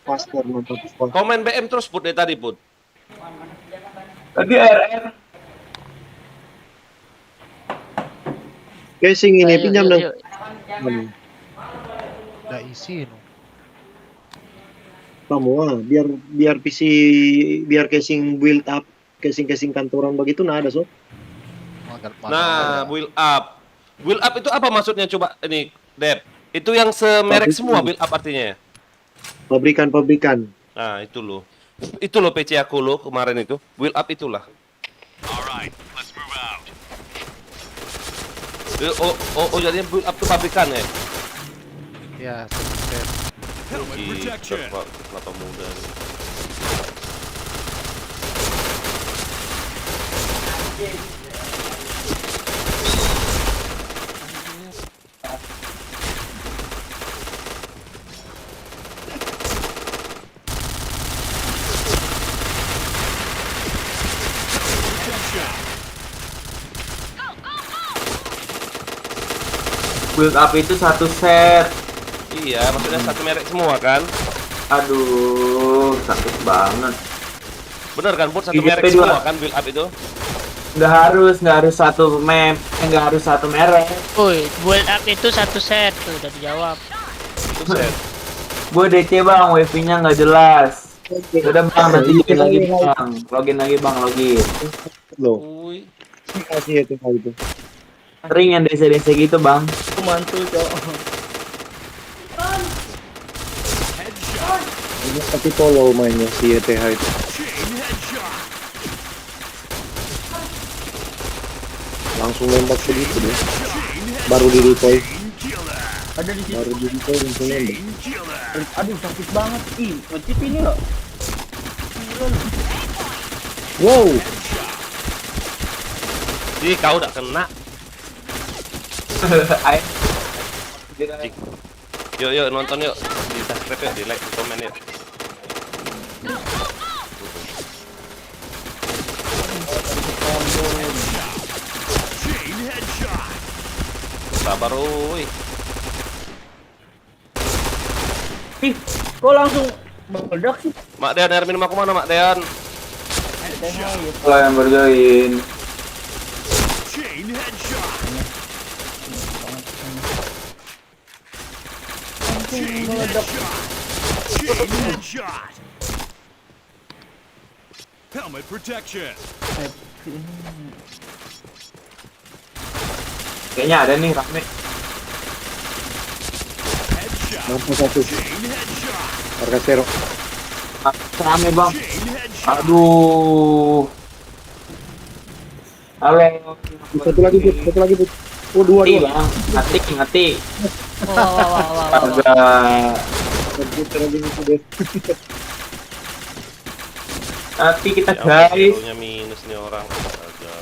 Faster nonton Squad. Komen BM terus Put dari tadi Put. Tadi RR. Casing ini Ayo, pinjam yuk, dong. yuk. Udah isi no. Kamu biar PC biar casing build up, casing kantoran begitu nah ada so. Nah, build up. Build up itu apa maksudnya coba ini, Dep? Itu yang semerek semua build up artinya ya? Pabrikan. Nah, itu loh. Itu loh PC aku loh kemarin itu. Build up itulah. Jadinya build up itu pabrikan ya? Ya, set. Kenapa muda nih? Build up itu satu set. Iya, maksudnya satu merek semua kan? Aduh, sakit banget. Bener kan, Put? Satu IGP merek dua. semua kan build up itu? Nggak harus satu map, nggak harus satu merek. Woi, build up itu satu set tuh udah dijawab. Itu set. Gue DC bang, wifi-nya nggak jelas. Udah bang, nanti login lagi bang. Login. Loh, Uy. kasih itu hal itu. Sering yang DC gitu bang. Mantul cok. Ini tapi tolol mainnya si ETH itu. Langsung nembak begitu deh. Baru di deploy. Ada di situ. Baru di deploy langsung nembak. Aduh sakit banget. Ih, ngecip ini loh. Wow, Ih, kau udah kena. Ayo. Yuk nonton yuk. Di subscribe yuk, di like, di komen yuk. Sabar uy. Ih, kok langsung meledak sih? Mak Dean, air minum aku mana Mak Dean? Kalau yang berjoin. Meledak. Helmet protection. Kayaknya ada nih rame. Headshot. mampu satu. Chain headshot. Harga zero. Rame bang. Chain headshot. Aduh. Halo. Satu lagi but. Oh dua. Bang. Ngati. Wah. Astaga. Komputer lagi itu deh. Nanti kita Ya, guys. hero-nya minus nih orang. Astaga.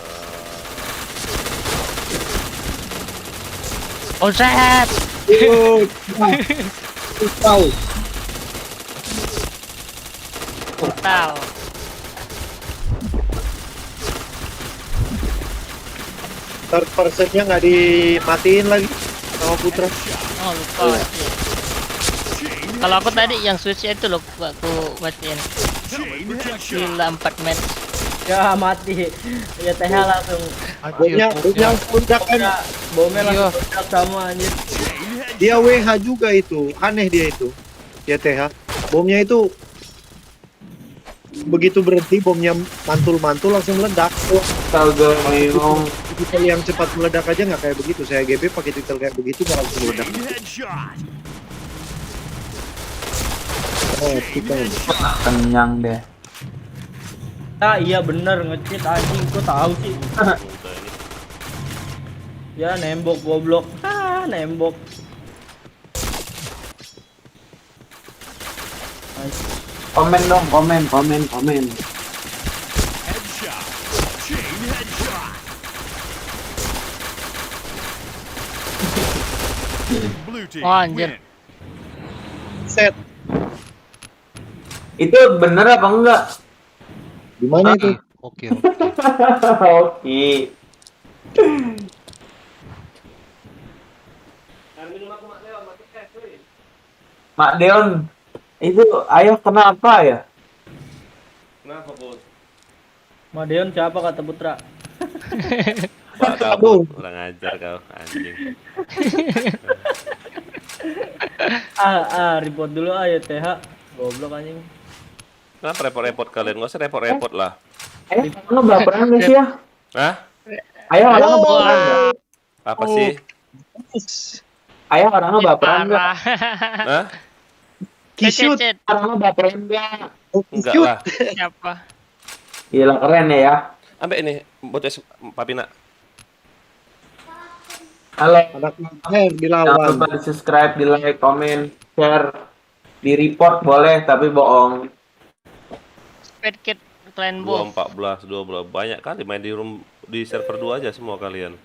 Onset. Oh, tahu. Total. Third personnya nggak dimatiin lagi sama Putra. Oh lupa. Kalau aku tadi yang switch itu loh aku matiin. Chain headshot. Gila 4 match. Ya mati. Ya TH langsung. Bomnya Anjir, meledak kan. Bomnya Iya. langsung meledak sama anjir. Chain headshot. Dia WH juga itu. Aneh dia itu. Ya TH. Bomnya itu begitu berhenti bomnya mantul langsung meledak. Astaga, memang. Titel yang cepat meledak aja nggak kayak begitu. Saya GB pakai titel kayak begitu nggak langsung meledak. Chain headshot. Oh, kita Kenyang deh. Ah iya bener nge-cheat anjing, kok tahu sih. Udah ini. Ya nembok goblok. Nembok. Nice. Komen dong, komen. Headshot. Chain headshot. Blue team Oh, anjir. win. set. Itu bener apa enggak? Di mana itu? Oke. Oke. Mak Deon, Itu ayo kenapa ya? Kenapa, Bos? Madeon siapa kata Putra? Pak kamu kurang ajar kau, anjing. Report dulu ayo TH. Goblok anjing. Kenapa repot-repot kalian? Nggak usah repot-repot lah. Kamu baperan gak sih ya? Hah? Ayo orangnya baperan gak? Apa sih? Ayo orangnya baperan gak? Parah. Hah? Kisut. Cet, Orangnya baperan gak? Enggak Kisut. lah. siapa? Gila keren ya. Ambek ini, bocah Papina. Halo. Anak mahir Jangan dilawan. lupa di subscribe, di like, komen, share, di report boleh tapi bohong. Speed kit Clan Wolf. 14, 12 banyak kali main di server 2 aja semua kalian.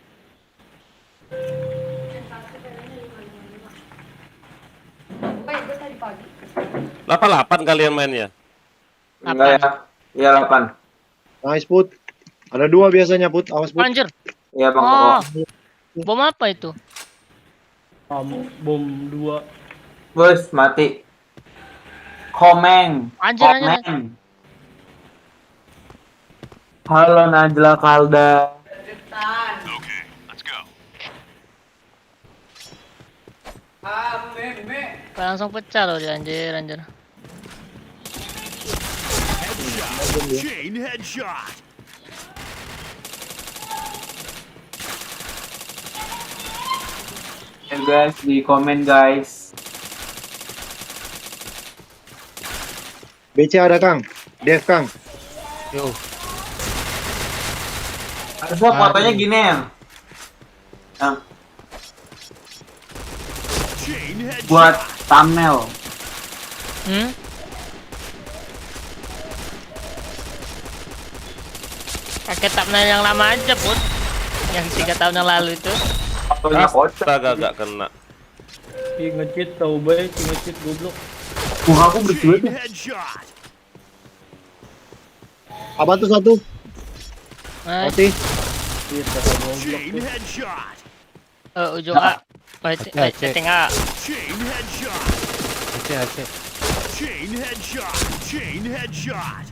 Delapan 8 kalian mainnya. Enggak ya? Iya 8. Nice Put. Ada 2 biasanya Put. Awas Put. Anjir. Iya Bang Oh, Koko. bom apa itu? Bom 2. Bos mati. Komeng. Anjir, anjir. Komeng. Halo Najla Kalda. Okay, let's go. Langsung pecah loh dia, anjir, anjir. Headshot. Chain headshot. Ya guys, di komen guys. BC ada Kang. Dev Kang. Yo, Harusnya fotonya gini ya. Yang Chain headshot. buat thumbnail. Hmm? Pakai thumbnail yang lama aja, Put. Yang 3 tahun yang lalu itu. Fotonya kocak. Astaga gak kena. Nge-cheat tahu baik, nge-cheat goblok. Muka aku bersih Chain banget. headshot. Apa tuh satu? Nah, Mati. Cheat kata goblok Chain tuh. headshot. ujung A. Setting A. Chain headshot. Aceh. Chain headshot. Chain headshot.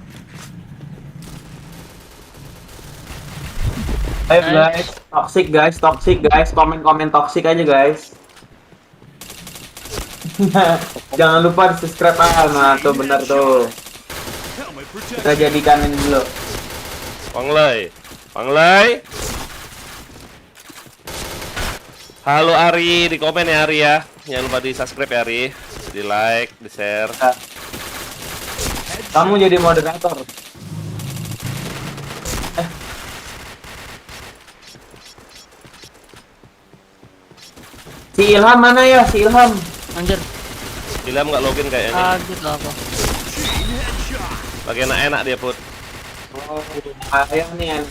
Ayo guys, toxic guys, komen toxic aja guys. Jangan lupa di subscribe nah tuh bener tuh. Helmet Kita protect. jadikan ini dulu. Panglay. Halo Ari, di komen ya Ari ya. Jangan lupa di subscribe ya Ari, di like, di share. Kamu jadi moderator. Si Ilham mana ya? Si Ilham. Anjir, Ilham nggak login kayaknya. kaget loh aku. Chain headshot. Lagi enak-enak dia Put. Oh, ayah nih.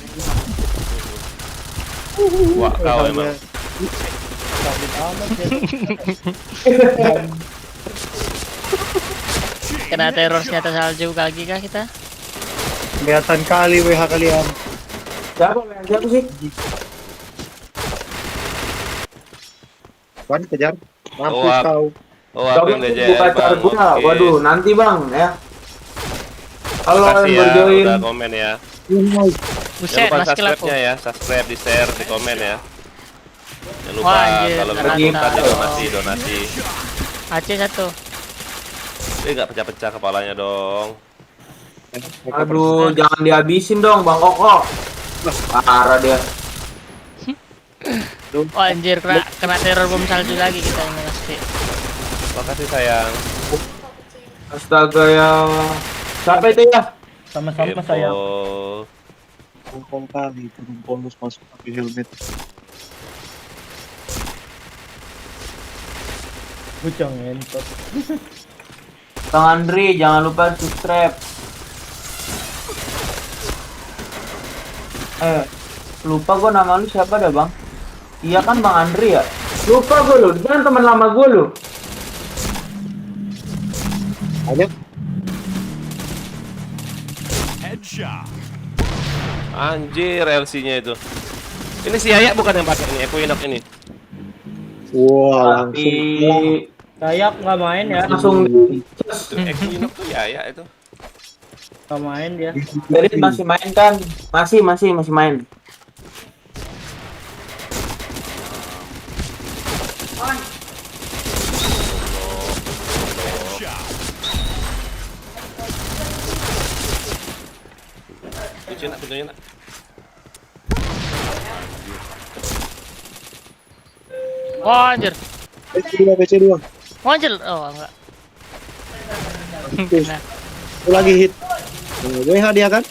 Wah kau emang. Sakit amat ya. Kena teror senjata salju lagi kah kita? Kelihatan kali WH kalian. Siapa sih? Wan kejar. Mampus Oh, kau. Oh, aku yang Coba DJR buka cara bang. gua. Oke. Waduh, nanti bang ya. Halo Makasih yang ya, berjoin. udah komen ya. Jangan Buset, lupa mas kill aku. subscribe-nya ya, subscribe, di share, di komen ya. Jangan lupa Wah, anjir, kalau ternyata. minta di donasi. Aceh satu. Nggak pecah-pecah kepalanya dong. Aduh, jangan dihabisin dong Bang Koko. Parah dia. Oh anjir, kena teror bom salju lagi kita ini pasti. Makasih sayang. Astaga ya. Siapa itu ya? Sama-sama sayang. Kepo. Pongpong kali. Turun bonus masuk pakai helmet. Bucang ngentot. Bang Andri, jangan lupa subscribe. Lupa gua nama lu siapa dah bang? Iya kan Bang Andri ya? Lupa gua lu, dia kan teman lama gua lu. Ayo. Headshot. Anjir LC-nya itu. Ini si Ayak bukan yang pakai ini, Equinox ini. Wah, Tapi langsung. Kayak nggak main ya. Langsung Itu Equinox tuh ya itu. Nggak main dia. Berit masih main kan? Masih main. Pintunya nak. Wah, anjir. BC2. Wah, anjir. Oh, enggak. Nah, Itu lagi hit. WH dia kan?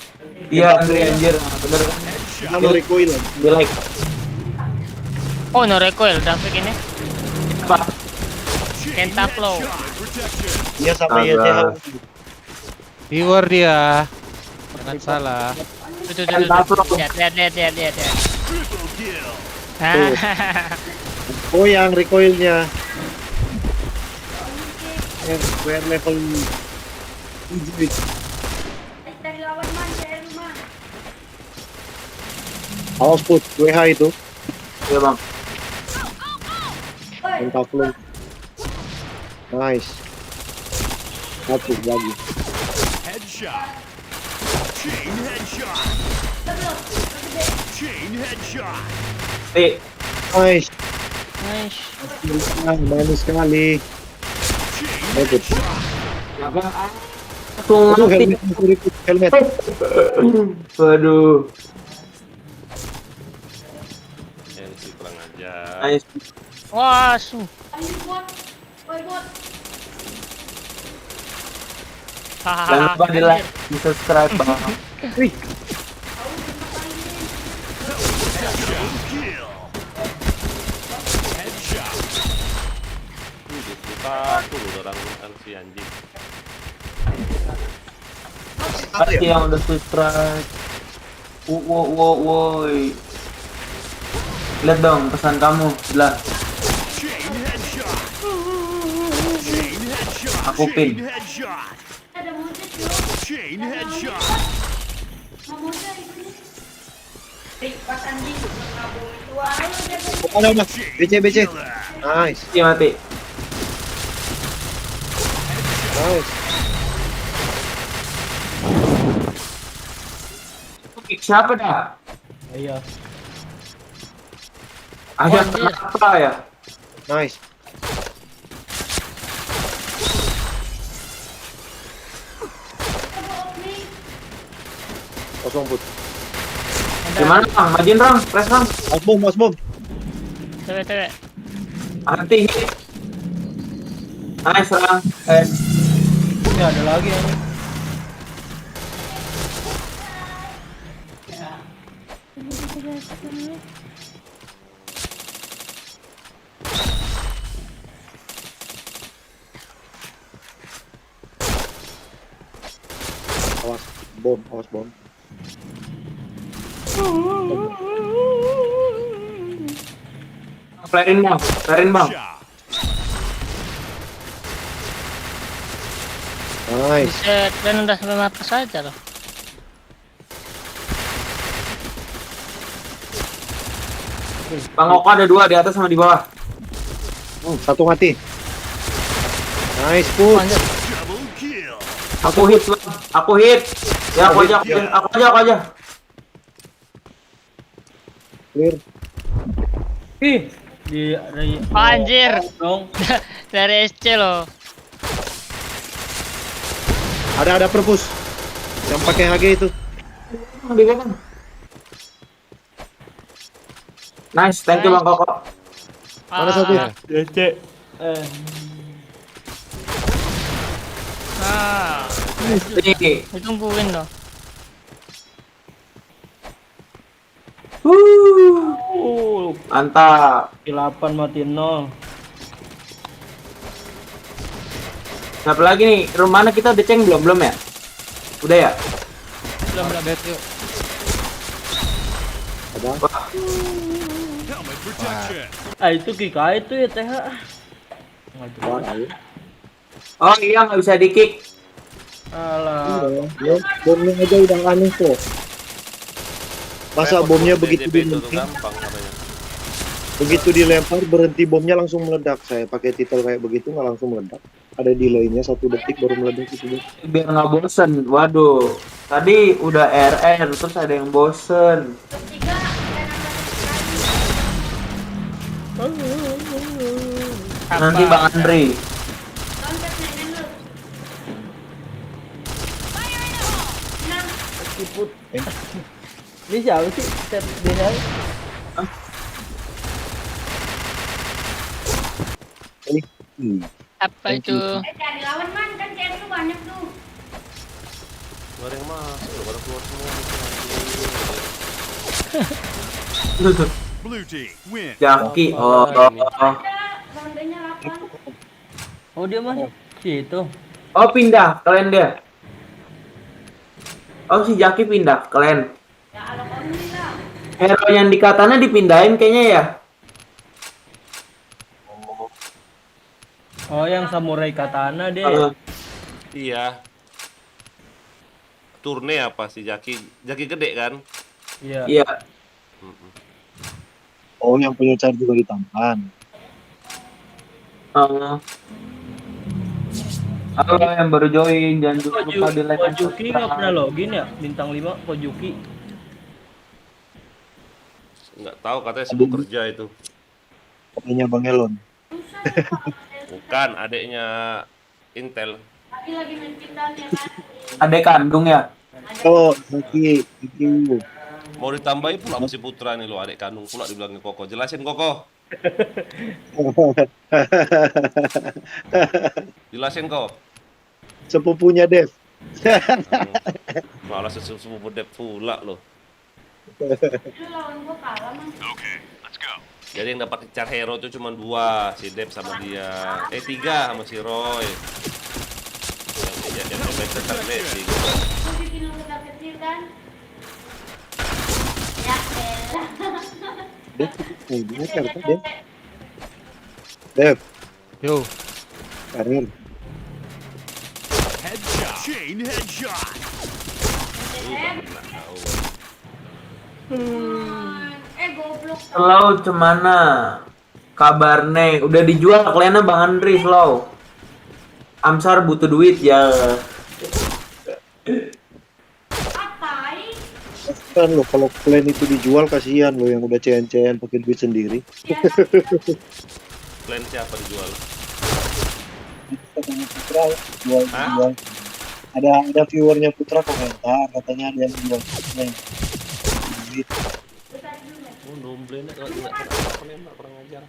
Iya, anjir. Bener kan? Sama recoil. Di like. oh, no recoil grafik ini. Apa? Pentaflow. Protection. Dia sampai Astaga. YTH. Viewer dia. Jangan salah. Tuh. Pentaflow. Lihat. Triple kill. Oh, yang recoilnya. Square level 7. Awas put, WH itu. Iya, Bang. Mantap lu. Nice. Satu lagi. Headshot. Chain headshot. Chain headshot. Nice. Nice. Manis sekali. Chain Bagus. headshot. Langsung Aduh, mati. helmet. Waduh. Ini kurang aja. Nice. Wah, Jangan lupa di like, di subscribe, Bang. Kill. Headshot. Suka tuh orang si anjing. Pasti yang udah subscribe. Woi. Lihat dong pesan kamu. Lah, Chain headshot. Chain headshot. Aku pin. Chain headshot. Chain headshot. Ada. BC. Killer. Nice. iya mati. Nice. Kick siapa dah? Iya. Ayah anjir. kenapa ya? Nice. Kosong put. Gimana Bang? Majin Ram, press Ram. Mas bom. Cewek. Hati. Nice Ram. Ini ada lagi ini. Awas bom. Flarin Bang. Shot. Nice. Buset, dan udah sampai mata saja loh. Bang Oko ada 2 di atas sama di bawah. Satu mati. Nice Oh, put. anjir. Double kill. Aku hit Bang. Aku hit. Ya aku aja. Clear. Ih, dari Oh, anjir. dong. Dari SC loh. Ada perpus. Yang pakai HG itu. Di kanan. Nice, thank you Bang Koko. Mana satu? DC. Ini. Ditungguin loh. Mantap. 8 mati 0. Siapa lagi nih? Rumah mana kita udah ceng belum ya? Udah ya? Belum. Update yuk. Ada. Helmet protection. Itu Kika itu ya TH. Oh iya nggak bisa di kick. Alah. Ya, bomnya aja udah aneh kok. Masa bomnya begitu itu tuh dimulai? gampang katanya. Begitu dilempar berhenti bomnya langsung meledak. Saya pakai titel kayak begitu nggak langsung meledak. Ada delaynya 1 detik baru meledak itu. Biar nggak bosen. Waduh, tadi udah RR terus ada yang bosen. Nanti Bang Andri. Ini siapa sih? Step dia. Apa itu? Cari lawan man, kan CS lu banyak tuh. Gak ada yang masuk loh, pada keluar semua. Blue team win. Jaki. Oh. Rondenya 8. Oh dia mana? Situ. Oh pindah kalian dia. Oh si Jaki pindah kalian. Ya ala kami lah. Hero yang di katana dipindahin kayaknya ya. Oh yang samurai katana deh. Iya. Turne apa sih Jaki? Jaki gede kan? Iya. Iya. Oh, yang punya cara juga ditampan. Halo yang baru join, jangan lupa di like. Kojuki nggak pernah login ya? Bintang 5 Kojuki. Nggak tahu, katanya sibuk kerja itu. Katanya Bang Elon. Bukan, adiknya Intel. Tapi lagi main pindahan ya kan. Adek kandung ya. Oh, Zaki. Itu. Mau ditambahin pula masih Putra nih lo, adik kandung pula dibilangin Koko. Jelasin Koko. Jelasin kok. Sepupunya Dev. Malah sepupu Dev pula lo. Itu lawan gua kalah man. Okay, let's go. Jadi yang dapat car hero itu cuma 2, si Dev sama dia. 3 sama si Roy. Yang baik rating. Gua bikin lu kecil kan. Ya elah. Dev, gimana cara Dev? Dev, Yo, karir. Headshot. Chain headshot. Goblok. Slow cemana? Kabarnya udah dijual kliennya Bang Andri slow. Amsar butuh duit ya. Apai? Kan lo kalau plan itu dijual kasihan lo yang udah CN pakai duit sendiri. Plan siapa dijual? Katanya Putra jual. Ada viewernya Putra komentar katanya ada yang jual. Duit. Oh, nomblenya enggak nembak kurang ajar.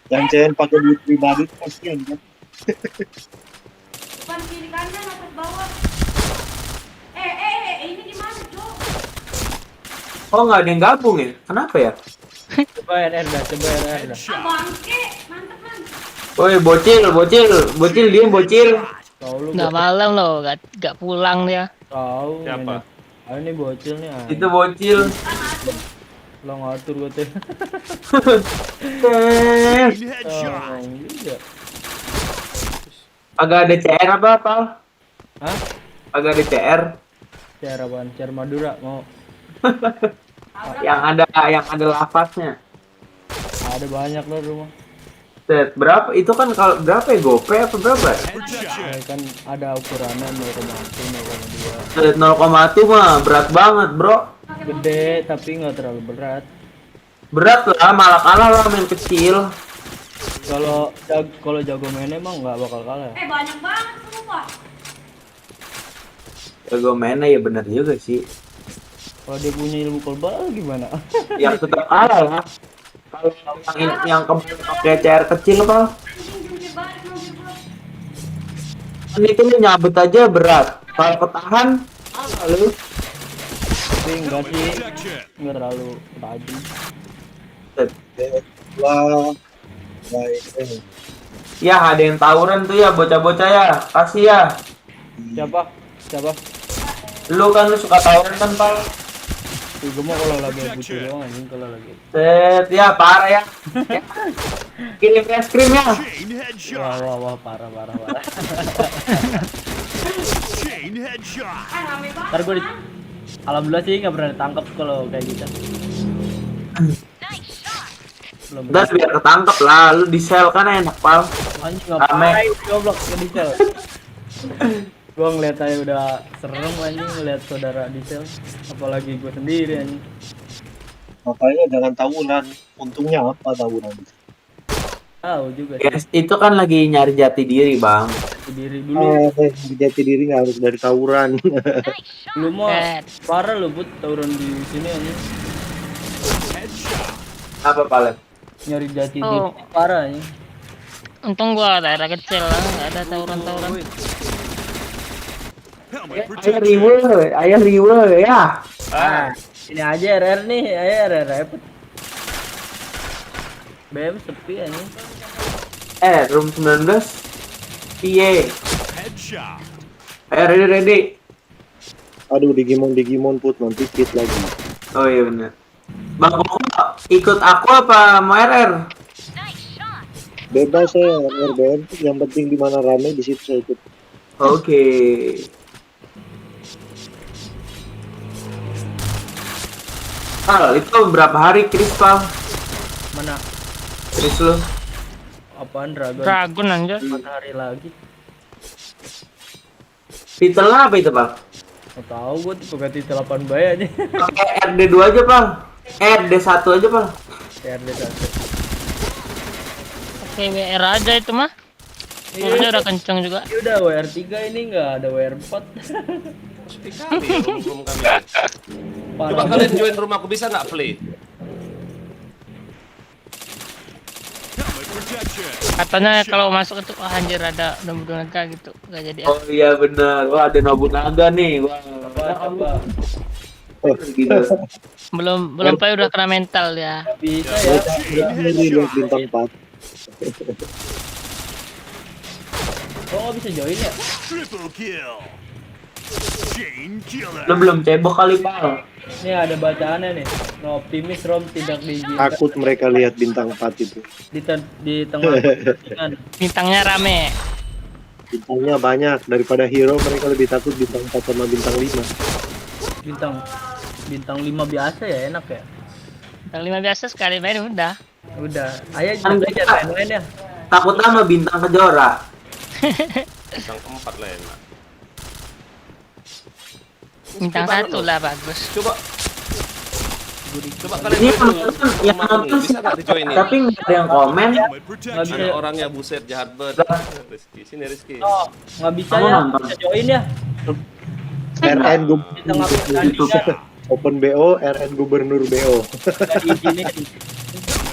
Yang CN pakai duit pribadi kasihan kan. Depan kiri kanan atas bawah. Ini di mana, Cok? Oh nggak ada yang gabung ya? Kenapa ya? Coba RR dah, coba RR dah. Headshot. Bangke, mantep man. Woi bocil dia bocil. Tahu lu Nggak malam loh, nggak pulang dia. tahu. Siapa? Ini bocil nih. Itu bocil. Lo ngatur gue teh. Chain headshot. Juga. Agak ada CR apa? Hah? Agak ada CR. Cara apaan? Cara Madura mau. yang ada lafaznya. Ada banyak loh rumah. Set berapa? Itu kan kalau berapa ya? Gope apa berapa? Protection. Kan ada ukurannya 0,1, 0,2. Set 0,1 mah berat banget bro. Gede tapi nggak terlalu berat. Berat lah, malah kalah lah main kecil. Kalau jago mainnya emang nggak bakal kalah. Banyak banget semua, Pak. Jago mainnya ya bener juga sih. Kalau dia punya ilmu kebal gimana? Ya tetap kalah lah. Kalau yang pakai CR kecil apa? Jungkir balik mobil gua. Kan itu lu nyabet aja berat. Kalau ketahan, lu. Tapi enggak sih, Protection. nggak terlalu tajam. Wah, baik. Ya ada yang tawuran tuh ya bocah-bocah ya. Kasih ya. Siapa? Lu kan lu suka tawuran kan Pal? Gue mau kalau lagi butuh doang anjing kalau lagi. Set ya parah ya. Ya. Kirim es krim ya. Chain headshot. Wah parah. Chain headshot. Rame banget. Ntar gue alhamdulillah sih nggak pernah ditangkap kalau kayak gitu. Belum. Das biar ketangkep lah, lu di sel kan enak pal. Anjing ngapain goblok ke diesel. Gua ngeliat aja udah serem anjing ngeliat saudara diesel. Apalagi gua sendiri anjing. Makanya jangan tawuran. Untungnya apa tawuran? Tahu juga sih. Yes, itu kan lagi nyari jati diri bang. Sendiri dulu. Jati diri nggak harus dari tawuran. Lu mau Eh, parah lu Bud tawuran di sini anjing. Apa paling? Nyari jati Oh. diri parah anjing. untung gua daerah kecil lah, nggak ada tawuran-tawuran. Helmet Ayah riwe ya. Ah, ini aja RR nih, ayo RR repot. BM sepi anjing. Room 19. Piye. headshot. Ready. Aduh, Digimon put nanti kit lagi. Oh iya benar. Bang Koko ikut aku apa mau RR? Bebas saya RBM, yang penting di mana rame di situ saya ikut. Oke. Itu berapa hari Chris Pal? Mana? Chris lu? Apaan Dragon? Dragon anjir. Matahari lagi. Titel apa itu Pal? Nggak tahu gua tuh ganti 8 bay aja. Pakai RD2 aja Pal. RD1 aja Pal. RD 1. Oke, WR aja itu mah. Suaranya udah kenceng juga. Ini udah WR3 ini nggak ada WR4. Sepi kali ya room kami. Coba Parah. kalian join rumahku bisa nggak play? Helmet protection. Katanya kalau masuk itu wah anjir ada Nobunaga gitu. Nggak jadi. Oh iya benar. Wah ada Nobunaga nih. Wah. Apa? Gitu. Belum Pak udah kena mental ya. Bisa ya. Ini lihat bintang 4. Kok nggak bisa join ya? Triple kill. Chain killer. Lu belum cebok kali Pal. Nih ada bacaannya nih. No optimis Rom tidak diizinkan Takut mereka lihat bintang 4 itu. di tengah pertandingan. Bintangnya rame. Bintangnya banyak daripada hero, mereka lebih takut bintang 4 sama bintang 5. Bintang 5 biasa ya enak ya. Bintang 5 biasa sekali main udah. Udah, ayo aja main-main ya. Takut sama bintang kejora. Bintang 4 lah enak. Bintang 1 lah bagus. Coba kalian Ini join dulu. penonton yang Rumahku nih, nonton bisa nggak dijoin ini? tapi nggak ada yang komen. Helmet Nggak protection. Ada orangnya buset jahat banget. Rizky, sini Rizky. Oh, nggak bisa Kamu ya. nonton? Bisa join ya. RN Di tengah pertandingan Open BO, RN Gubernur BO. nggak diizinin.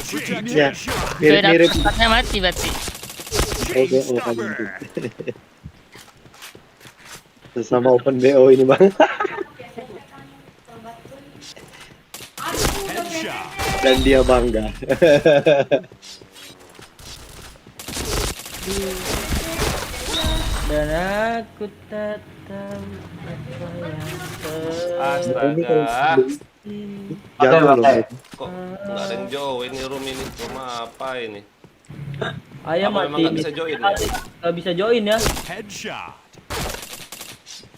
Chain Ya, headshot. mirip-mirip Tempatnya mati berarti. OBO kan itu. Sesama Open BO ini bang. Headshot. Dan dia bangga. Dan aku tak tahu apa yang Astaga. Jangan Oke. loh. Kok nggak ada yang join ini room ini? Rumah apa ini? Ayah Apa memang mati. nggak bisa join ya? Nggak bisa join ya. Headshot.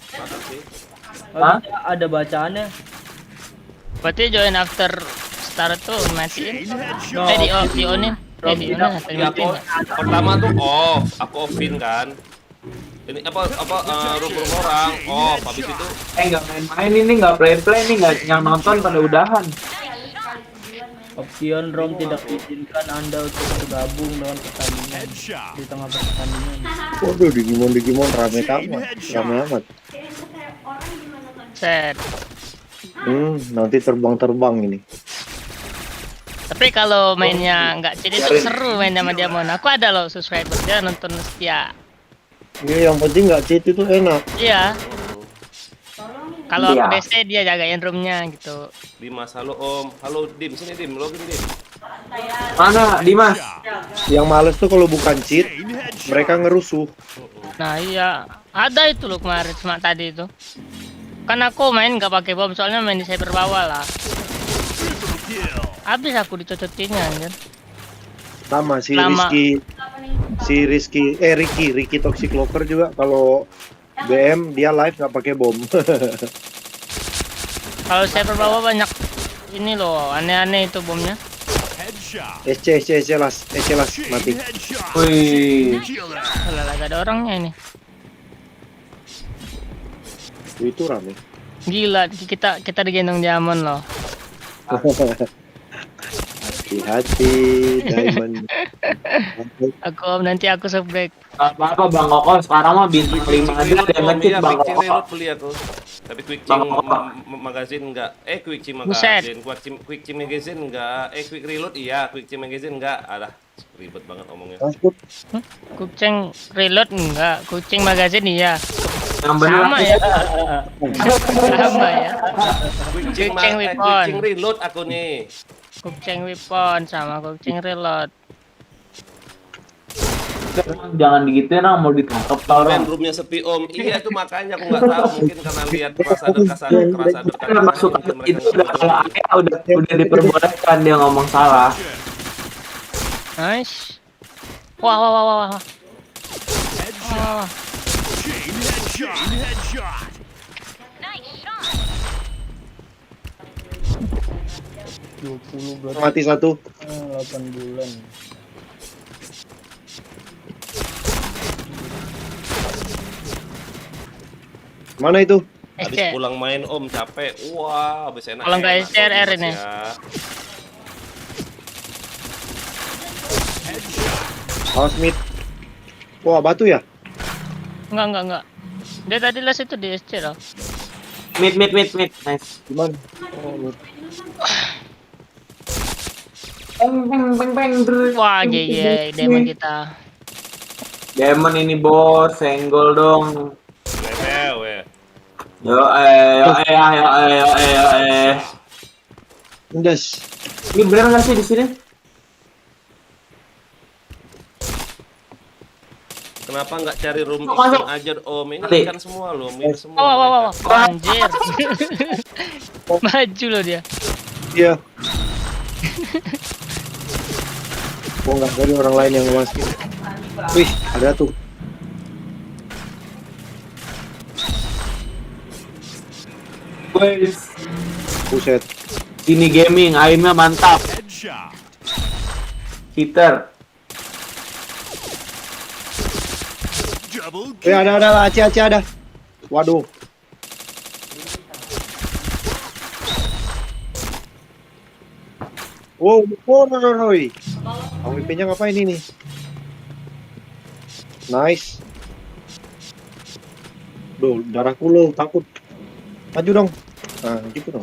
Masa sih? Nggak bisa, ada bacaannya. Berarti join after start tuh matiin. Chain headshot. Di onin. Di onin atau Ini aku dimatiin. pertama tuh off, aku offin kan. Ini apa room orang off, habis itu Nggak main-main ini, nggak play-play nih, nggak yang nonton pada udahan. Option ROM tidak diizinkan Anda untuk bergabung dengan pertandingan Headshot. di tengah pertandingan. Waduh, Digimon rame amat. Rame amat. Set. Nanti terbang ini. Tapi kalau mainnya nggak cheat itu seru main sama Diamond. Aku ada loh subscriber dia nonton setia. Ini yang penting nggak cheat itu enak. Iya. Kalau aku Iya. DC dia jagain roomnya gitu. Dimas, halo Om. Halo Dim, sini Dim, login Dim. Mana Dimas? Yang males tuh kalau bukan cheat, Chain headshot. mereka ngerusuh. Nah iya, ada itu loh kemarin semak tadi itu. Kan aku main nggak pakai bom soalnya main di cyber bawah lah. Triple kill. Habis aku dicocotinnya anjir. Sama si Lama. Ricky Toxic Locker juga kalau BM dia live nggak pakai bom. Kalau cyber bawah banyak ini loh aneh-aneh itu bomnya. Headshot. SC las Chain mati. headshot. Wih. Killer. Kalau lagi ada orangnya ini. Itu rame. Gila, kita digendong Diamond loh. Hati-hati, Diamond. Nanti aku sebrek. Apa Bang Koko sekarang mah bintang 5 aja damage Iya, Bang quick Koko. reload beli aku. Tapi quick Bang change Koko. magazine enggak. Quick change Buset. magazine, quick change magazine enggak. Quick reload iya, quick change magazine enggak. Alah, ribet banget ngomongnya. Takut. Kucing reload enggak, kucing magazine iya. Yang bener Sama ya. Sama ya. Quick Quick change change weapon. reload aku nih. Kucing weapon sama kucing reload. Jangan digituin orang mau ditangkap tau Men, orang. roomnya sepi om. Iya itu makanya aku nggak tahu, mungkin karena lihat kerasader Kan masuk itu udah kalau ayah udah diperbolehkan dia ngomong salah. Nice. Wah. Wah. Chain headshot. berarti Mati satu. 8 bulan. Mana itu? Habis SC. pulang main om capek. Wah, habis enak. Kalau nggak enak, SCRR Om, ini. ya. House mid. Wah, batu ya? Enggak. Dia tadi les itu di SC loh. Mid. Nice. Gimana? Beng. Wah, GG demon kita. Demon ini bos, senggol dong. Level ya. Yo Indas. Ini bener nggak sih di sini? Kenapa nggak cari room Masuk. instant aja om? Ini Mati. ikan semua loh, minum semua. Wah. mereka. Anjir. Maju loh dia. Iya. Gua nggak dari orang lain yang masukin. Wih, ada tuh. Guys, Buset. sini gaming, aimnya mantap. Headshot. Hitter. Double kill. Ada, Aceh ada. Waduh. Wow, Roy. AWP-nya ngapain ini? Nice. Duh, darahku lo takut. Maju dong. Nah, gitu dong.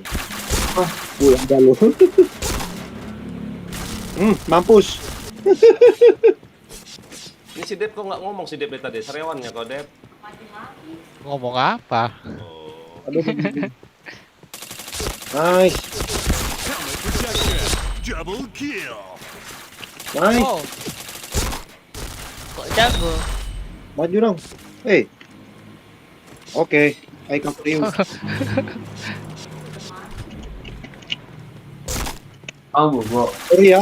Ada lo. Mampus. Ini si Dep kok nggak ngomong si Dep dari tadi? Sariawannya kok Dep. Ngomong apa? Oh. Aduh. Nice. Helmet protection. Double kill. Nice. Oh. Kok jago? Maju dong. Hey. Oke, I cover you. Oh, bobo. Sorry ya.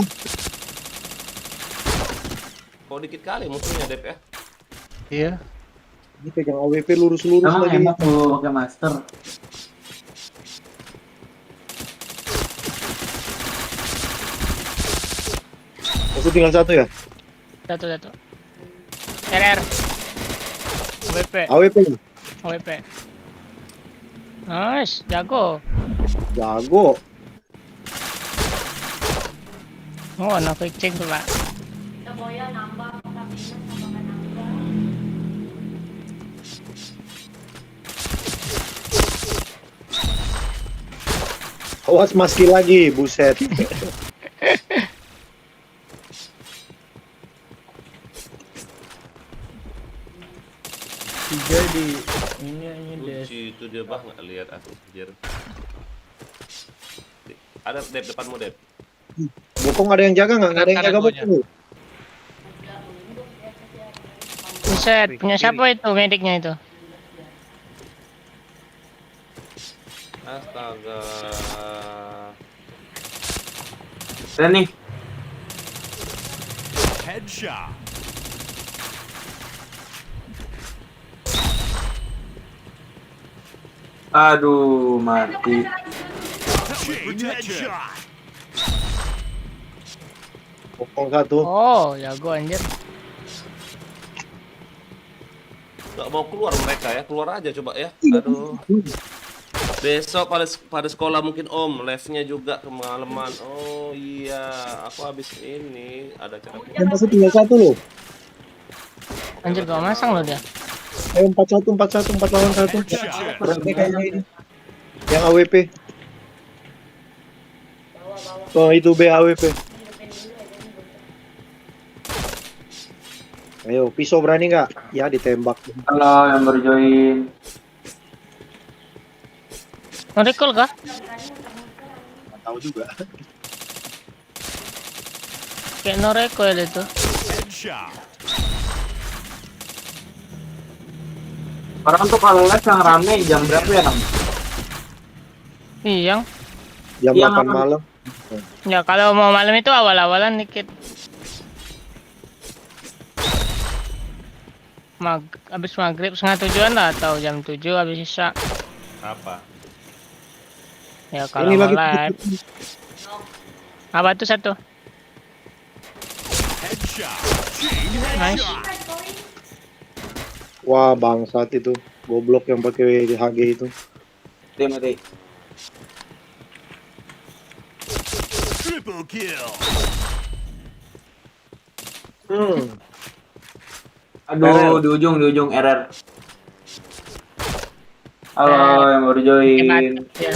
Kok dikit kali musuhnya Dep ya? Iya. Ini pegang AWP lurus-lurus Emang lagi. enak tuh pakai master. Aku tinggal satu ya. Satu. RR. WP. AWP. WP. Nice, jago. Jago. Oh, anak kucing tuh, Pak. Kita boya nambah tapi tambah nambah. Awas maski lagi, buset. Tiga di ini des. Kunci itu dia bah nggak lihat aku anjir. Ada Dep depanmu Dep. Bokong ada yang jaga nggak? Nggak ada yang jaga Kanan bokong. Buset, punya siapa itu mediknya itu? Astaga. Dan nih, Headshot. aduh mati. Chain headshot. Pokok satu. Oh, jago anjir. Nggak mau keluar mereka ya, keluar aja coba ya. Aduh. Besok pada sekolah mungkin Om, live-nya juga kemalaman. Oh iya, aku habis ini ada cara. Yang pasti tinggal satu loh. Anjir gak masang loh dia. Ayo 41, 41, 4 lawan 1. Berarti kayaknya ini. Yang AWP. Oh itu B AWP. Ayo, pisau berani nggak? Ya ditembak. Halo yang baru join. Nge-recall kah? Nggak tahu juga. Kayak no recoil itu. Headshot. Orang tuh kalau live yang rame jam berapa ya? Iya. Jam Iya, 8 Mam. malam. Ya kalau mau malam itu awal-awalan dikit. Habis maghrib setengah 7-an lah atau jam 7 habis isya. Apa? Ya kalau Ini mau lagi. live. Apa tuh satu? Headshot. Chain Nice. headshot. Wah bangsat itu. Goblok yang pakai HG itu. Mati. Triple kill. Aduh, di ujung RR. Halo yang baru join. Ya.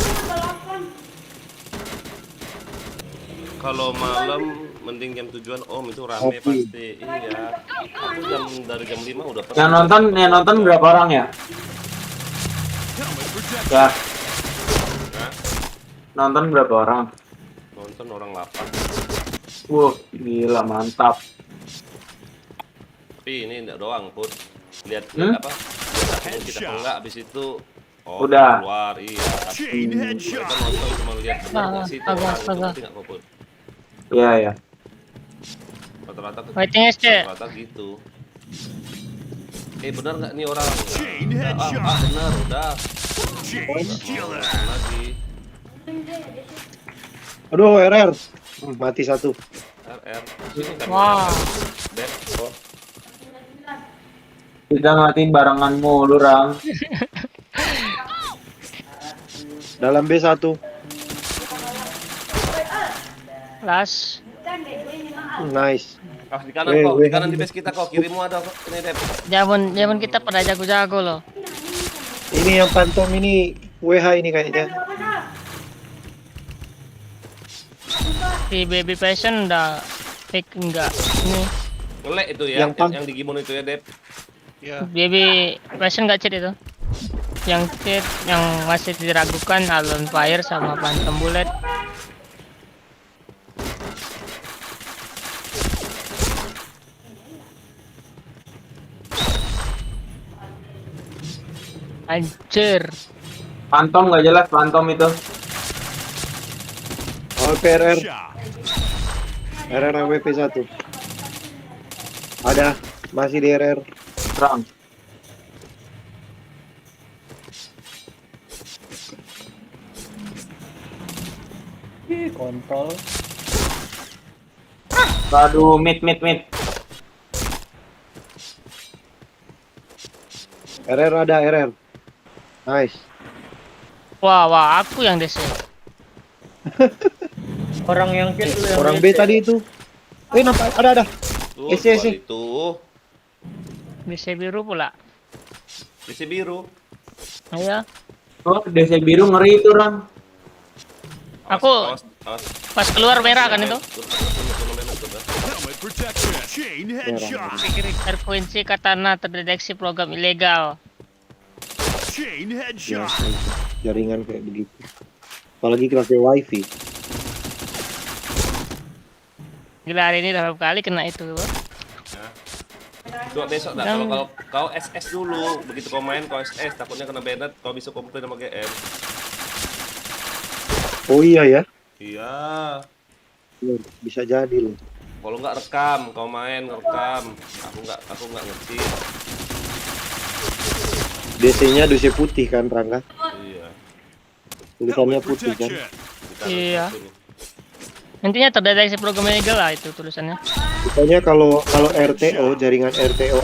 Kalau malam mending jam 7-an Om, itu rame Oke. pasti. Iya. Aku dari jam 5 udah pernah. Yang nonton berapa orang ya? Helmet protection. Ya, Hah? nonton berapa orang? Nonton orang 8. Wah, gila mantap. Tapi ini enggak doang, Put. Lihat Hmm? apa? Lihat kita apa enggak habis itu Udah. keluar, iya. Chain Mereka headshot. nonton cuma lihat benar nggak sih itu orang itu, agak. ngerti nggak kok, Put? Iya ya. Rata-rata Waiting SC. rata-rata gitu. Benar nggak nih orang? Chain headshot. Benar, udah. Chain killer. Lagi. Aduh RR. Mati satu. RR. Sini kan. Wah. Dep, kok. Kita ngatiin barengan mulu, Rang. Dalam B1. Las. Nice. Di kanan kok, di kanan di base kita kok, kirimu ada kok. Ini Dep. Zaman kita pada jago-jago loh. Ini yang Phantom ini WH ini kayaknya. Si Baby Passion udah pick enggak ini. Ngelek itu ya, Yang yang di Gimon itu ya, Dep. Ya. Baby Passion nggak cheat itu. Yang cheat yang masih diragukan Alon Fire sama Phantom Bullet. Anjir. Phantom nggak jelas, Phantom itu. AWP RR. Shot. RR AWP 1. Ada. Masih di RR. Rang. Ih, kontol. Aduh, mid. RR ada RR. Nice. Wah, aku yang DC. Orang yang kill lu yang Orang B DC. tadi itu. Nampak ada. Tuh, Isi. buat itu. DC biru pula. DC biru. Ayo. Oh, DC biru ngeri itu, Rang. Aku pas keluar merah kan itu. Helmet protection. Chain headshot. Frekuensi katana terdeteksi program ilegal. Chain Ya, headshot. jaringan kayak begitu. Apalagi pakai wifi. Gila hari ini udah berapa kali kena itu. Coba besok dah, kalau kau SS dulu, begitu kau main kau SS, takutnya kena banned, kau bisa komplain sama GM. Oh iya ya. Iya. Bisa jadi loh. Kalau nggak rekam, kau main rekam. Aku nggak ngerti. DC-nya DC putih kan Rangga? Iya. Tulisannya Helmet putih kan? protection. Kita Iya. satu nih. Intinya terdeteksi program ilegal lah itu tulisannya. Pokoknya kalau RTO, jaringan RTO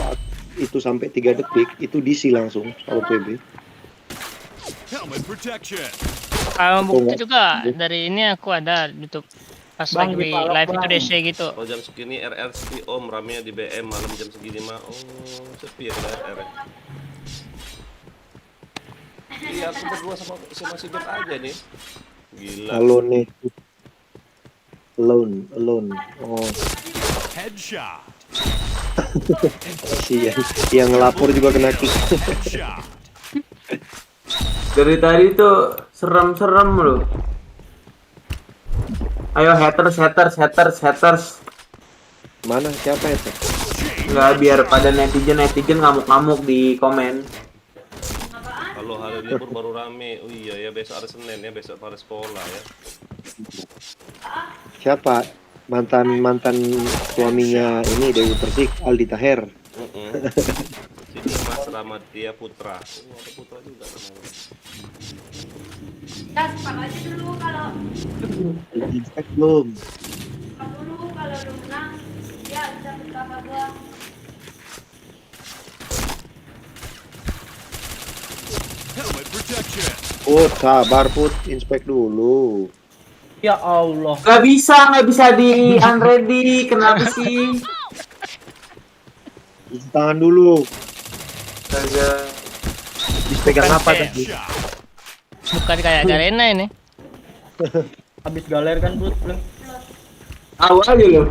itu sampai 3 detik, itu DC langsung kalau PB. Helmet protection. Kalau bukti juga dari ini aku ada YouTube pas Bang, lagi dipalok, live itu Bang. DC gitu. Oh jam segini RR sepi om, ramenya di BM malam jam segini mah. Oh sepi ya kalau RR. Iya aku berdua sama si Dep aja nih. Gila. Alone. Alone. Oh, Headshot. kasihan. Yang ngelapor juga kena kick. Headshot. Dari tadi tuh serem-serem loh. Ayo haters. Mana siapa itu? Nggak, biar pada netizen ngamuk-ngamuk di komen. Kalau hari libur baru rame. Oh iya ya besok hari Senin ya, besok pada sekolah ya. Siapa? Mantan suaminya ini Dewi Persik, Aldi Taher. Sini Mas Ramatia Putra. Oh ada Putra juga namanya. Ya, sepak aja dulu kalau Inspek belum. dulu kalau lu menang, ya bisa berapa gua. Helmet protection. Put, sabar Put, inspek dulu. Ya Allah. Nggak bisa di unready. Kenapa sih? Cuci tangan dulu. Kagak. Dipegang apa Oke. tadi? Shot. Bukan kayak Garena ini. Habis galer kan Put. Tahu aja lo.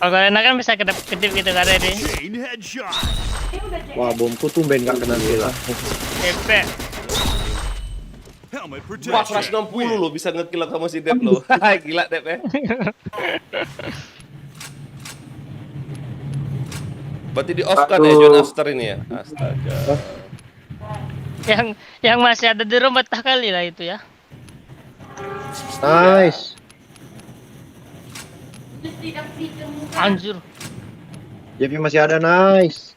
Kalau Garena kan bisa kedip gitu Garena deh. Chain headshot. Wah, bomku tumben gak kena gila. EP. Helmet Wah protection. 160 lo bisa ngekill sama si Dep lo. Gila Dep ya. Berarti di off kan ya John After ini ya? Astaga. Yang masih ada di rumah tak kali lah itu ya. Nice. Tidak ditemukan. Anjir. JP masih ada, nice.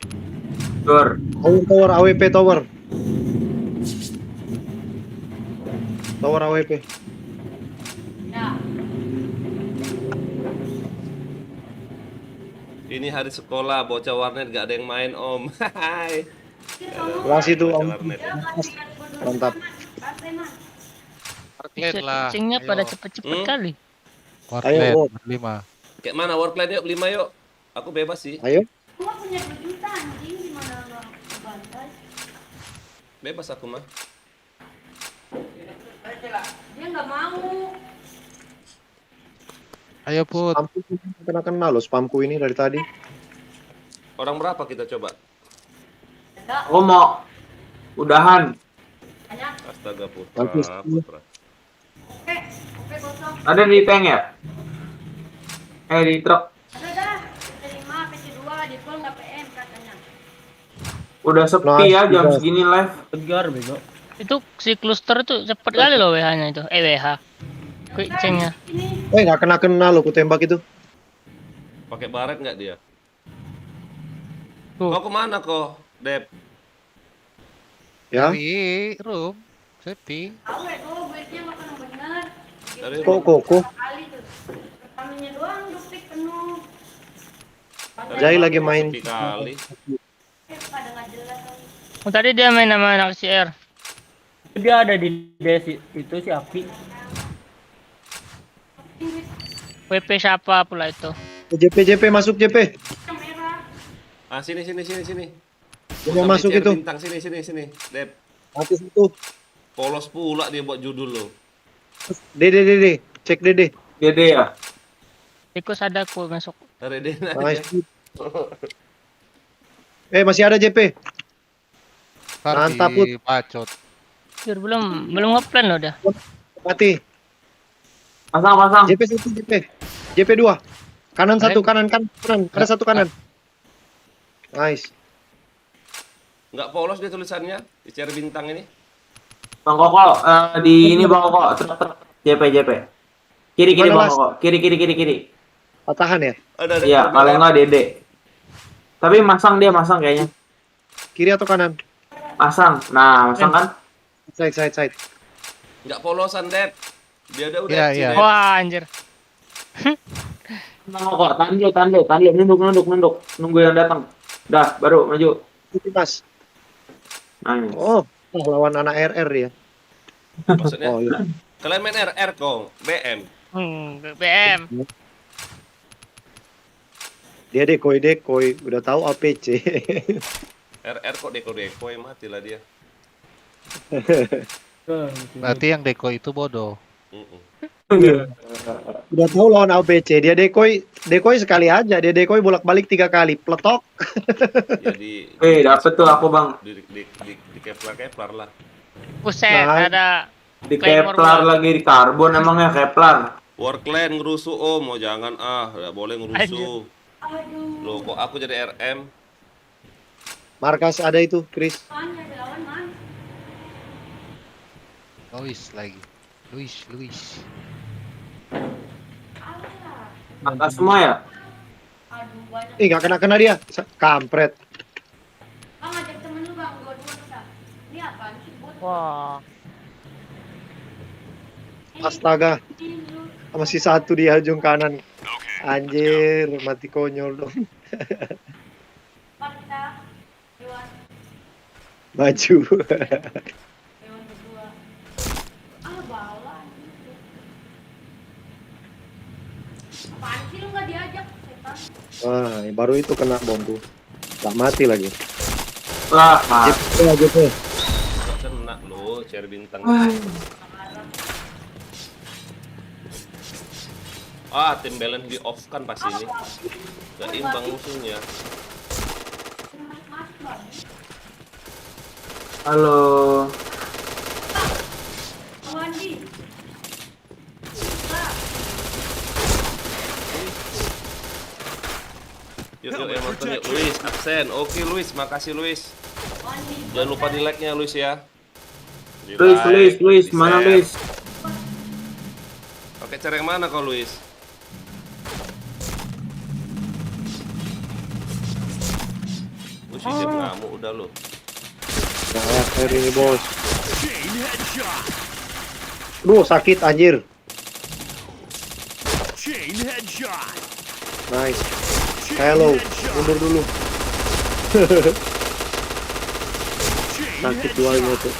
Dor. Tower AWP tower. Tower AWP. Ya, Ini hari sekolah, bocah warnet gak ada yang main om. Hai. Kelas itu Bocah om. warnet. Mantap. Warclate lah. Cingnya Ayo. pada cepet-cepet kali. Warclate Ayo, Bob. 5. Kayak mana Warclate yuk 5 yuk. Aku bebas sih. Ayo. gua punya 2 juta anjing, gimana lo bantai? Bebas aku mah. Dia nggak mau. Ayo Put. Spamku kena loh spamku ini dari tadi. Orang berapa kita coba? Aku mau udahan. Banyak. Astaga Putra. Bagus. Putra. Oke kosong. Ada di tank ya? Di truk. Ada dah. PC5, PC2, di full nggak PM katanya. Udah sepi Nice, ya jam nice. segini live. Tegar bego. Itu si cluster itu cepet kali loh WH-nya itu. WH. Quick change-nya. Ini Nggak kena loh ku tembak itu. Pakai baret nggak dia? Tuh. Kau kemana kok, Dep? Ya. Di room. Sepi. tahu ya tuh duitnya makan yang bener. Dari Kok. Kali tuh. Pertamanya doang duplik penuh. Jai lagi main. sepi kali. Pada nggak jelas lagi. Oh, tadi dia main sama anak CR. Dia ada di desi itu si Api. WP siapa pula itu? JP masuk JP. Yang merah. Ah sini. Yang masuk Sampai itu. CR Bintang sini, Dep. Mati itu. Polos pula dia buat judul lo. Dede. Cek Dede. Dede ya. Tikus ada aku masuk. Dari Dena Nice. aja. Masih ada JP. Ntar Mantap, Put. di Pacot. Jujur, belum ngeplan loh dah. Mati. Pasang. JP 1 JP. JP 2. Kanan satu, kanan. Ada satu kanan. Nice. Nggak polos dia tulisannya di CR Bintang ini. Bang Koko di ini Bang Koko. Truk. JP. Kiri Mana, Bang Mas? Koko. Kiri. Patahan ya. Ada. Iya, kalau enggak Dede. Tapi masang kayaknya. Kiri atau kanan? Masang. Nah, masang kan? Side. Nggak polosan, Dep. Dia udah Iya, FC, iya. Dep. Wah anjir. Nggak kok, tahan dulu, nunduk, nunggu yang datang. Dah, baru maju. Ini Mas. Nice. Oh, lawan anak RR ya. Maksudnya Oh iya. kalian main RR kok, BM. BM. Dia dekoy, udah tahu APC. RR kok deko-deko mati lah dia. Berarti yang deko itu bodoh. Mm-mm. Udah tahu lawan APC, dia dekoy sekali aja, dia dekoy bolak-balik 3 kali, pletok. Jadi Dapet tuh aku bang. di Kepler lah. Buset, Nah. ada Di Claymore Kepler gua. lagi di karbon emangnya Kepler. Warclan ngerusuh Om, mau jangan nggak boleh ngerusuh. Aduh. Loh kok aku jadi RM? Markas ada itu, Chris. Man, yang lawan man. Luis lagi. Luis. Alah. Angkat semua ya? Aduh, banyak. Ih, nggak kena dia. Kampret. Bang, ajak temen lu bang, dua-dua bisa. Ini apaan sih, bot? Wah. Astaga. Masih satu di ujung kanan. Anjir, mati konyol dong. Pak kita, Dewan, Maju. Dewan berdua. Ah, bala. Apaan sih lu nggak diajak, setan? Wah, baru itu kena bom tuh. Gak mati lagi. Lah, Gitu. Nggak kena loh, share bintang. Tim balance di off kan pas ini. Gak imbang musuhnya. Mas, bang. halo. Wandi. Yuk yang nonton yuk. Luis, absen. Oke Luis, makasih Luis. Wandi. Jangan lupa di like-nya Luis ya. Di Luis, di mana share. Luis? Pakai cara yang mana kau Luis? Lu sih dia ngamuk udah lu. Nah, akhir ini bos. Chain headshot. Duh, sakit anjir. Chain headshot. Nice. Chain Hello, headshot. mundur dulu. Chain Sakit headshot. duanya tuh.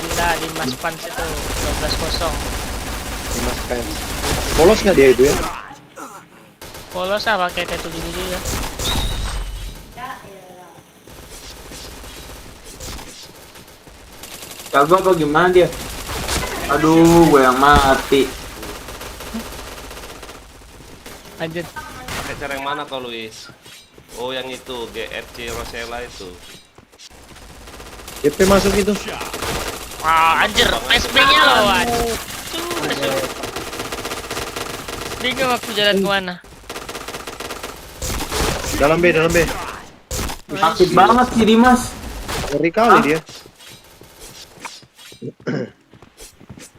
Gila di Mas Pans itu 12-0. Mas fans. Polos nggak dia itu ya? Polos ah pakai T7 ya. Jago apa gimana dia? Aduh, gue yang mati. Lanjut. Pakai cara yang mana kau Luis? Oh yang itu GFC Rosella itu. DP masuk itu. Wah, anjir, SB-nya loh, aduh. Bingung aku jalan kemana. Dalam B. Sakit banget sih Dimas. Ngeri kali dia.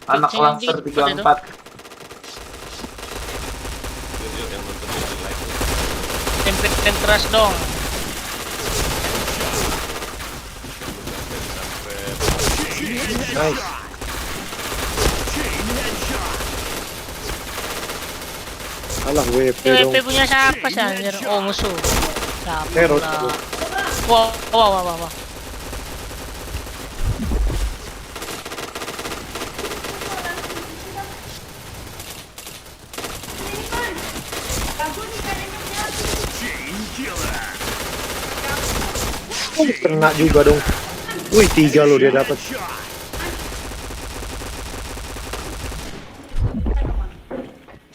Anak Kecil yang laser dikit, 34. Yuk yang nonton yuk di like. Temperin terus dong. Nice. Alah WP Ini dong. WP punya siapa sih anjir? Oh, musuh. Siapa Terus. lah. Wah. Ini man. Bagus nih kadangnya siapa? Chain killer. Kena juga dong. Wih, 3 loh dia dapat. Headshot.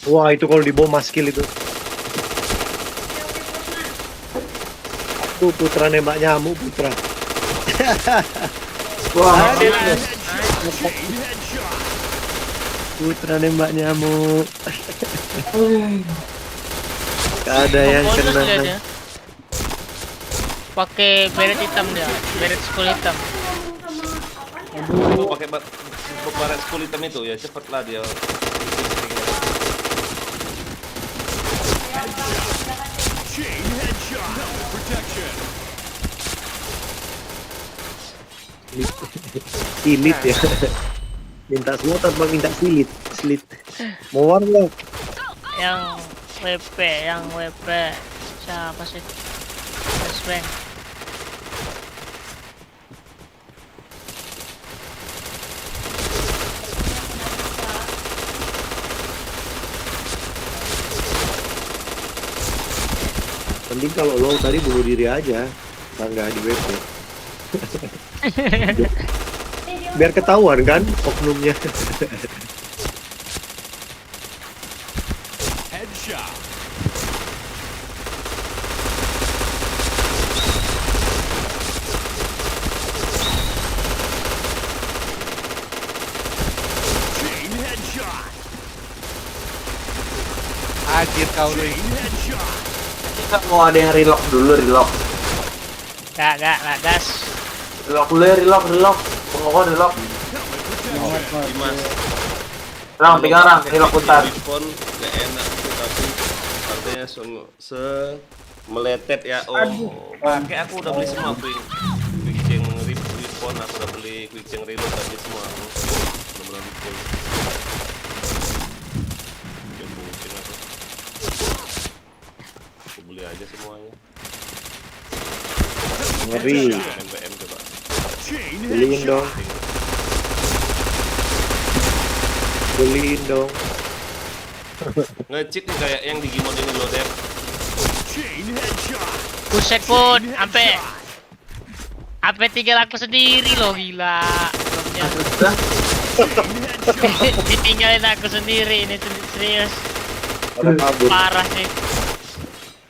Wah, itu kalau di bom maskil itu. Tuh Putra nembak nyamuk Putra. Wah, Chain headshot. Putra nembak nyamuk. Gak ada yang Bonus kena. dia dia. Pakai beret hitam dia, beret school hitam. Lu pakai baret school hitam itu ya cepet lah dia. Chain headshot. Helmet protection. Silit ya. Minta semua tanpa minta silit. Mau warlock. Yang WP siapa sih? Flashbang. Mending kalau lo tadi bunuh diri aja, nggak di WP. Biar ketahuan kan oknumnya. Headshot. Chain headshot. Anjir kau lu. Chain headshot. Kita mau ada yang relock dulu, relock. Gak, gas. Relock dulu ya, relock. Pokoknya relock. Dimas. Rang, tiga orang, relock putar. Respon gak enak tuh, tapi artinya meletet ya. Oh, pakai aku udah beli semua quick change respon, aku udah beli quick change reload, udah beli semua. Benar-benar full. Mungkin aku beli aja semuanya. Ngeri. MPM coba. Chain Beliin dong. Beliin dong. Nge-cheat nih kayak yang di Gimon ini loh, Dep. Chain headshot. Buset pun, sampai 3 laku sendiri loh, gila. Bloknya. Ditinggalin aku sendiri ini serius. Pada kabur. Parah sih.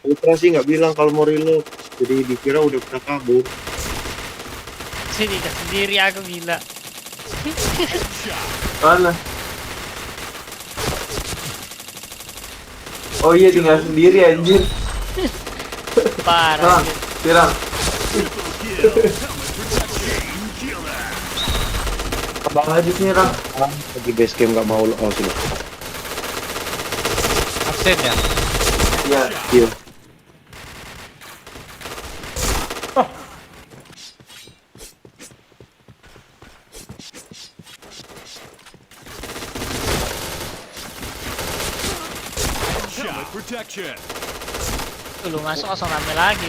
Ultra sih nggak bilang kalau mau reload. Jadi dikira udah pernah kabur. Sini sendiri aku gila. Mana? Oh iya, tinggal sendiri anjir. Parah. Rang, tirang. Chain killer. Abang aja sih, Rang. Lagi base camp nggak mau lo sih. Absen ya? Iya. Iya. Helmet protection. Lu masuk langsung rame lagi.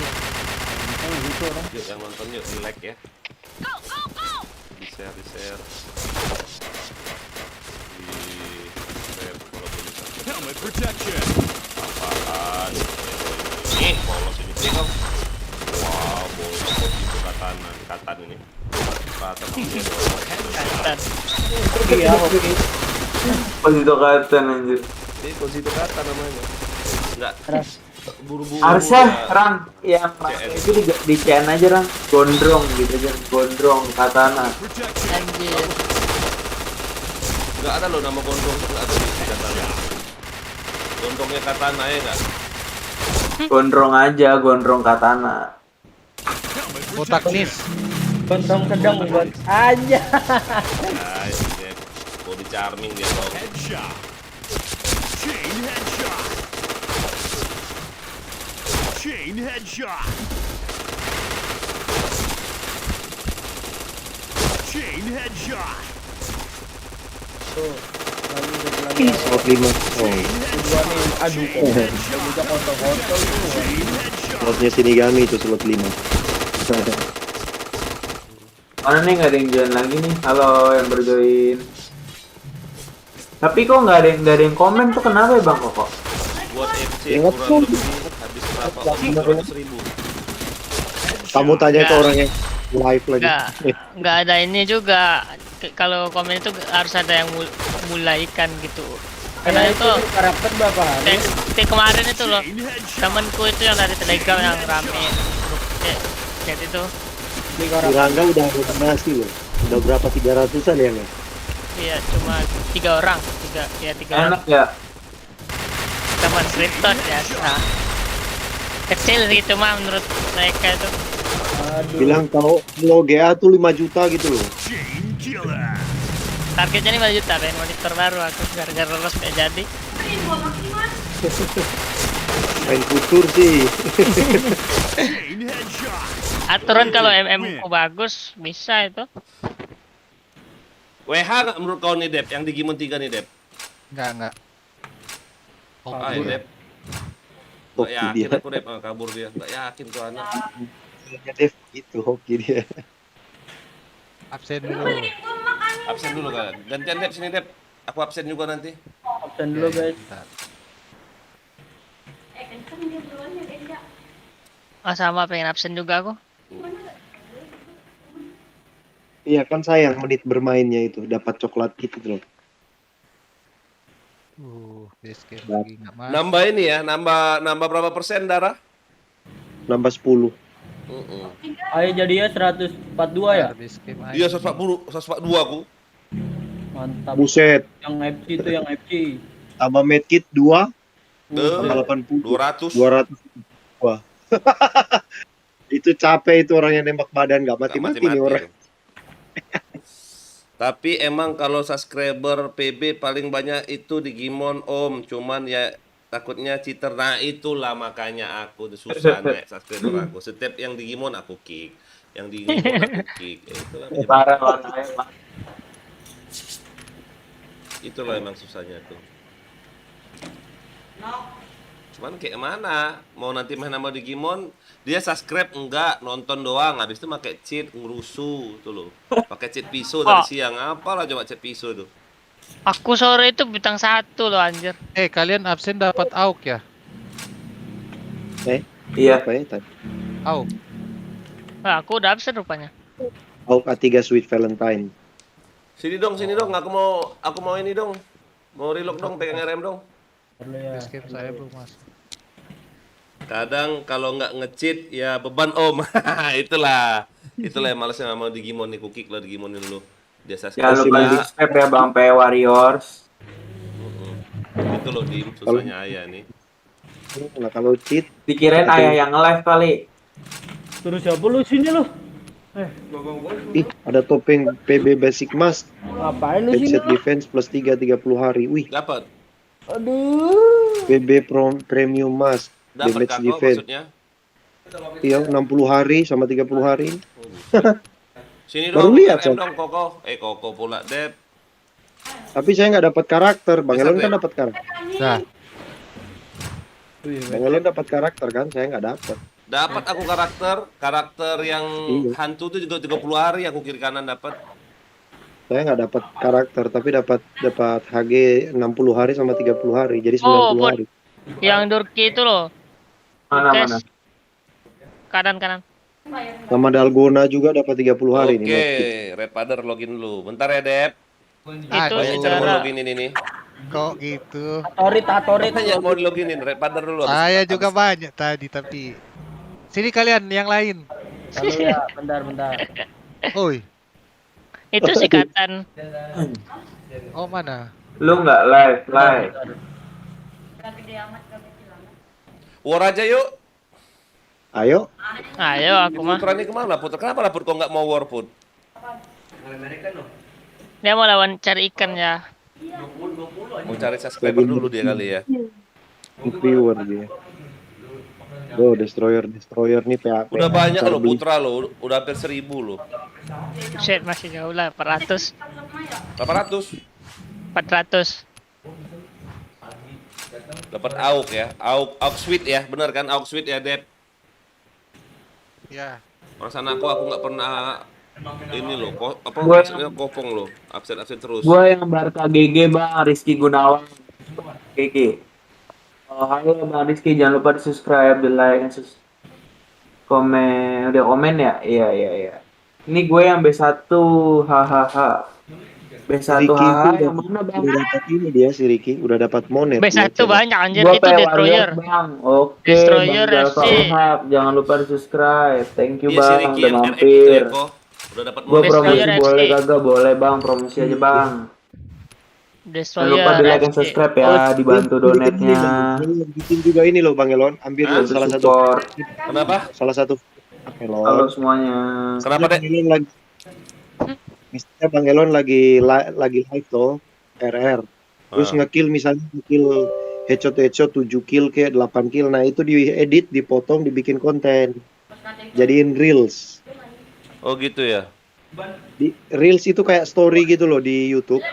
Yuk yang nonton yuk di like ya. Di share. Di share kalau bisa. Helmet protection. Apaan? Ini polos ini sih kok. Wow, bolos itu katan ini. Katan ini. Kaitan. Iya, oke. Pas itu kata anjir. Ini posisi kata namanya. Enggak. Buru-buru. Harusnya ya. Rang yang itu di CN aja, Rang. Gondrong gitu aja, gondrong katana. Protection. Anjir. Enggak ada loh nama gondrong tuh, nggak ada di katana. Gondrongnya katana ya enggak? Gondrong aja, gondrong katana. Helmet Botak protection. nis. Gondrong sedang buat aja. Nah, ini dia. Body charming dia loh. Headshot. Chain headshot. Chain headshot. Chain headshot. Tuh, lagi udah lagi. Slot 5. Oh, Gua nih, aduh kok. Udah kontol-kontol tuh. slotnya Shinigami itu slot 5. Mana nih, nggak ada yang join lagi nih? Halo yang berjoin. Tapi kok nggak ada yang komen tuh, kenapa ya Bang Koko? Buat FC kurang lebih habis berapa? 500.000. Kamu tanya ke orang yang live lagi. Nggak ada ini juga. Kalau komen itu harus ada yang mulaikan gitu. Karena itu karakter berapa hari? kayak kemarin itu loh, Chain headshot. temanku itu yang dari Telegram yang rame grup chat itu. Di Di karakter. Rangga udah donasi loh. Udah berapa 300-an ya nggak? Iya, cuma 3 orang, 3 orang. Enak ya? Teman Krypton ya. Nah. Kecil sih cuma menurut mereka itu. Aduh. Bilang kalau GA tuh 5 juta gitu loh. Chain killer. Targetnya 5 juta, pengen monitor baru aku gara-gara lolos kayak jadi. Ini 2 maksimal. Main futur sih. Chain headshot. Aturan kalau MM ku bagus bisa itu. WH nggak menurut kau nih Dep? Yang di Gimon 3 nih Dep? Enggak. Ah, ya, Dep. Nggak Hoki yakin dia. aku Dep, kabur dia. Nggak yakin tuh anak. Ya, Dev, gitu hoki dia. Absen dulu. Absen dulu kan. Gantian Dep sini Dep. Aku absen juga nanti. Absen dulu guys. Bentar. Kenceng dia duluan ya Denda. Ah sama pengen absen juga aku. Iya kan sayang menit bermainnya itu dapat coklat gitu loh. Base game lagi nggak masuk. Nambah ini ya, nambah berapa persen darah? Nambah 10. Ayo jadinya 142 ya? Base game aja. Iya 142 aku. Mantap. Buset, Yang FC itu yang FC. tambah medkit 2 tambah 80. 200. 200. Wah. Itu capek itu orang yang nembak badan nggak Nggak mati-mati nih orang. Tapi emang kalau subscriber PB paling banyak itu di Gimon Om, cuman ya takutnya cheater. Nah itulah makanya aku susah naik subscriber aku. Setiap yang di Gimon aku kick, yang di Gimon aku kick. Itulah Parah warnanya, Pak. itulah emang susahnya tuh. Cuman kayak mana? Mau nanti main nama di Gimon, dia subscribe enggak, nonton doang, habis itu pakai cheat ngerusuh tuh loh. Pakai cheat pisau dari siang, apalah coba cheat pisau tuh. Aku sore itu bintang 1 loh anjir. Kalian absen dapat AUK ya? Iya. Apa ya tadi? AUK. Nah, aku udah absen rupanya. AUK A3 Sweet Valentine. Sini dong, aku mau ini dong. Mau reload dong, pegang RM dong. Perlu ya. Base game saya belum masuk. Kadang kalau nggak nge-cheat ya beban Om. Itulah yang malesnya mau di Gimon nih, kukik lah di Gimon dulu. Dia Jangan lupa subscribe. subscribe ya Bang P Warriors. Itu loh di susahnya ayah nih. Nah kalau cheat Dikirain ayah yang nge-live kali. Terus siapa lu sini lu? ada topeng PB Basic Mask, Ngapain lu sini headset lu? defense plus 3 30 hari. Wih, Dapat. Aduh. PB Premium Mask, Dapat damage kakak defense. maksudnya. Iya, 60 hari sama 30 hari. Sini Baru dong, lihat, RM Sob. dong Koko. Koko pula, Dep. Tapi saya nggak dapat karakter. Bang Bisa, Elon kan Dep. dapat karakter. Nah, Bang Elon dapat karakter kan, saya nggak dapat. Dapat aku karakter yang Iya. hantu tuh juga 30 hari aku kiri kanan dapat. Saya nggak dapat karakter, tapi dapat HG 60 hari sama 30 hari. Jadi 90 Bud. hari. Yang Durki itu loh. Mana? Tes. Kanan. Sama Dalgona juga dapat 30 hari Oke, nih. Red Padder login dulu. Bentar ya, Dep. Itu Banyak cara mau secara loginin ini. kok gitu? Tatorit. Banyak mau diloginin Red Padder dulu. Saya juga banyak tadi, tapi sini kalian yang lain. Lalu ya, bentar. Oi, itu sikatan. oh mana? Lu nggak live. Gak gede amat, gak kecil amat. War aja yuk. Ayo, Ayo aku mah. Putra ini kemana? Putra kenapa lah Put kok nggak mau war Put? Dia mau lawan cari ikan ya. Mau cari subscriber dulu dia kali ya. viewer dia. Oh, destroyer nih PAP. Udah banyak loh Beli. Putra lo, udah hampir 1000 loh. Shit masih jauh lah 400. 800. 400. Dapat AUK ya. AUK Sweet ya, bener kan? AUK Sweet ya, Dep. Ya, Perasaan aku nggak pernah ini loh, apa Gua- maksudnya kopong loh, absen terus. Gua yang Barca GG Bang, Rizky Gunawan. GG. Oh, halo Bang Rizky, jangan lupa di subscribe, di like, dan komen. Udah komen ya? Iya. Ini gue yang B1, hahaha. B1 Ricky hahaha itu yang mana Bang? udah dapat ini dia si Ricky, udah dapat monet. B1 dia, coba. banyak anjir Gua itu PW destroyer. Warriors, Bang. Oke, Destroyer Bang Jalfa FC. Uhab. Jangan lupa di subscribe. Thank you Iya si Bang, Ricky udah yang RX itu mampir. ya kok. Udah dapat Gua monet. promosi Destroyer boleh FC. kagak? Boleh Bang, promosi aja Bang. Jangan Destroyer. lupa di like dan FC. subscribe ya, dibantu donate-nya. Bikin juga ini loh Bang Elon, ambil Hah? loh salah satu Support. Kenapa? Bang Elon. Halo semuanya. Kenapa, Dek? Bang Elon lagi misalnya Bang Elon lagi live tuh RR. Terus Ah. ngekill misalnya headshot 7 kill kayak 8 kill. Nah, itu diedit, dipotong, dibikin konten. Jadiin reels. Oh gitu ya. Reels itu kayak story gitu loh di YouTube.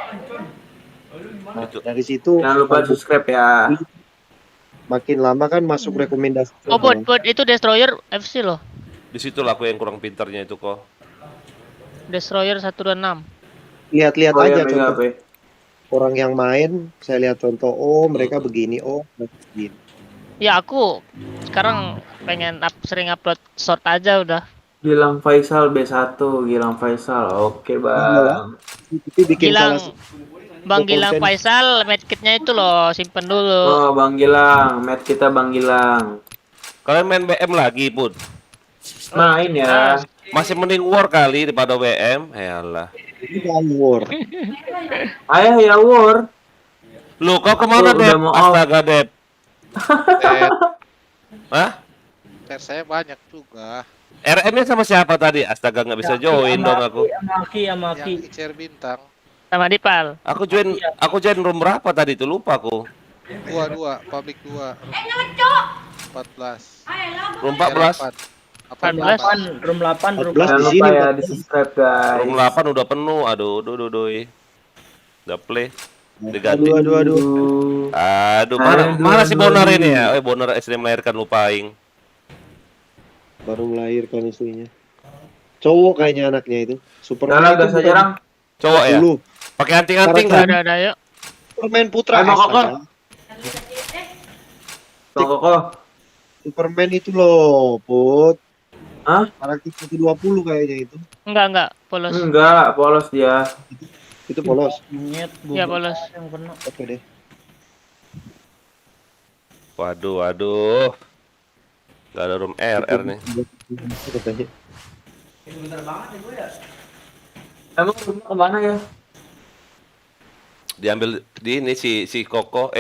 Nah, Itu. dari situ Jangan lupa subscribe ya. makin lama kan masuk rekomendasi. Oh, Put, itu Destroyer FC loh. Disitulah aku yang kurang pintarnya itu kok. Destroyer 126. Lihat-lihat Oh aja ya, Mega contoh apa ya? orang yang main, saya lihat contoh, oh mereka begini, oh mereka begini. Ya aku sekarang pengen sering upload short aja udah. Gilang Faisal B1, Gilang Faisal. Oke, Bang. Tapi bikin salah Gilang, Bang Gilang konten. Faisal, medkitnya itu loh, simpen dulu. Oh, Bang Gilang, match kita Bang Gilang. Kalian main BM lagi, Put? Main ya. Masih mending war kali daripada WM. Yalah. Ini kan war. Ayo ya War. Lu kau kemana, Aku Dep? udah mau out. Astaga, Dep. Hah? Saya banyak juga. RM-nya sama siapa tadi? Astaga, nggak bisa join dong aku. Sama Aki. Yang ICR bintang. Sama Dipal. Aku join room berapa tadi tuh? Lupa aku. 2, public 2. 14. Room 14. 14, room 8, room 14 Jangan di lupa sini, ya Bang. di subscribe guys. Room 8 udah penuh. Aduh. Udah play. Diganti. Aduh. Aduh, mana si Bonar ini ya? Bonar SD melahirkan lupaing. Baru melahirkan istrinya. Cowok kayaknya anaknya itu. Superman Udah itu gas aja, Rang. Cowok ya? dulu. Pakai anting-anting Karakter- nggak? Ada yuk. Superman Putra. Emang astaga. Koko. Superman itu loh, Put. Hah? Karakter 120 kayaknya itu. Enggak, polos. Enggak, polos dia. Itu polos. Nyet, Ya, polos. yang kena. Oke deh. Waduh. Gak ada room RR nih. Katanya. Emang rumah kemana ya? Diambil di ini si Koko,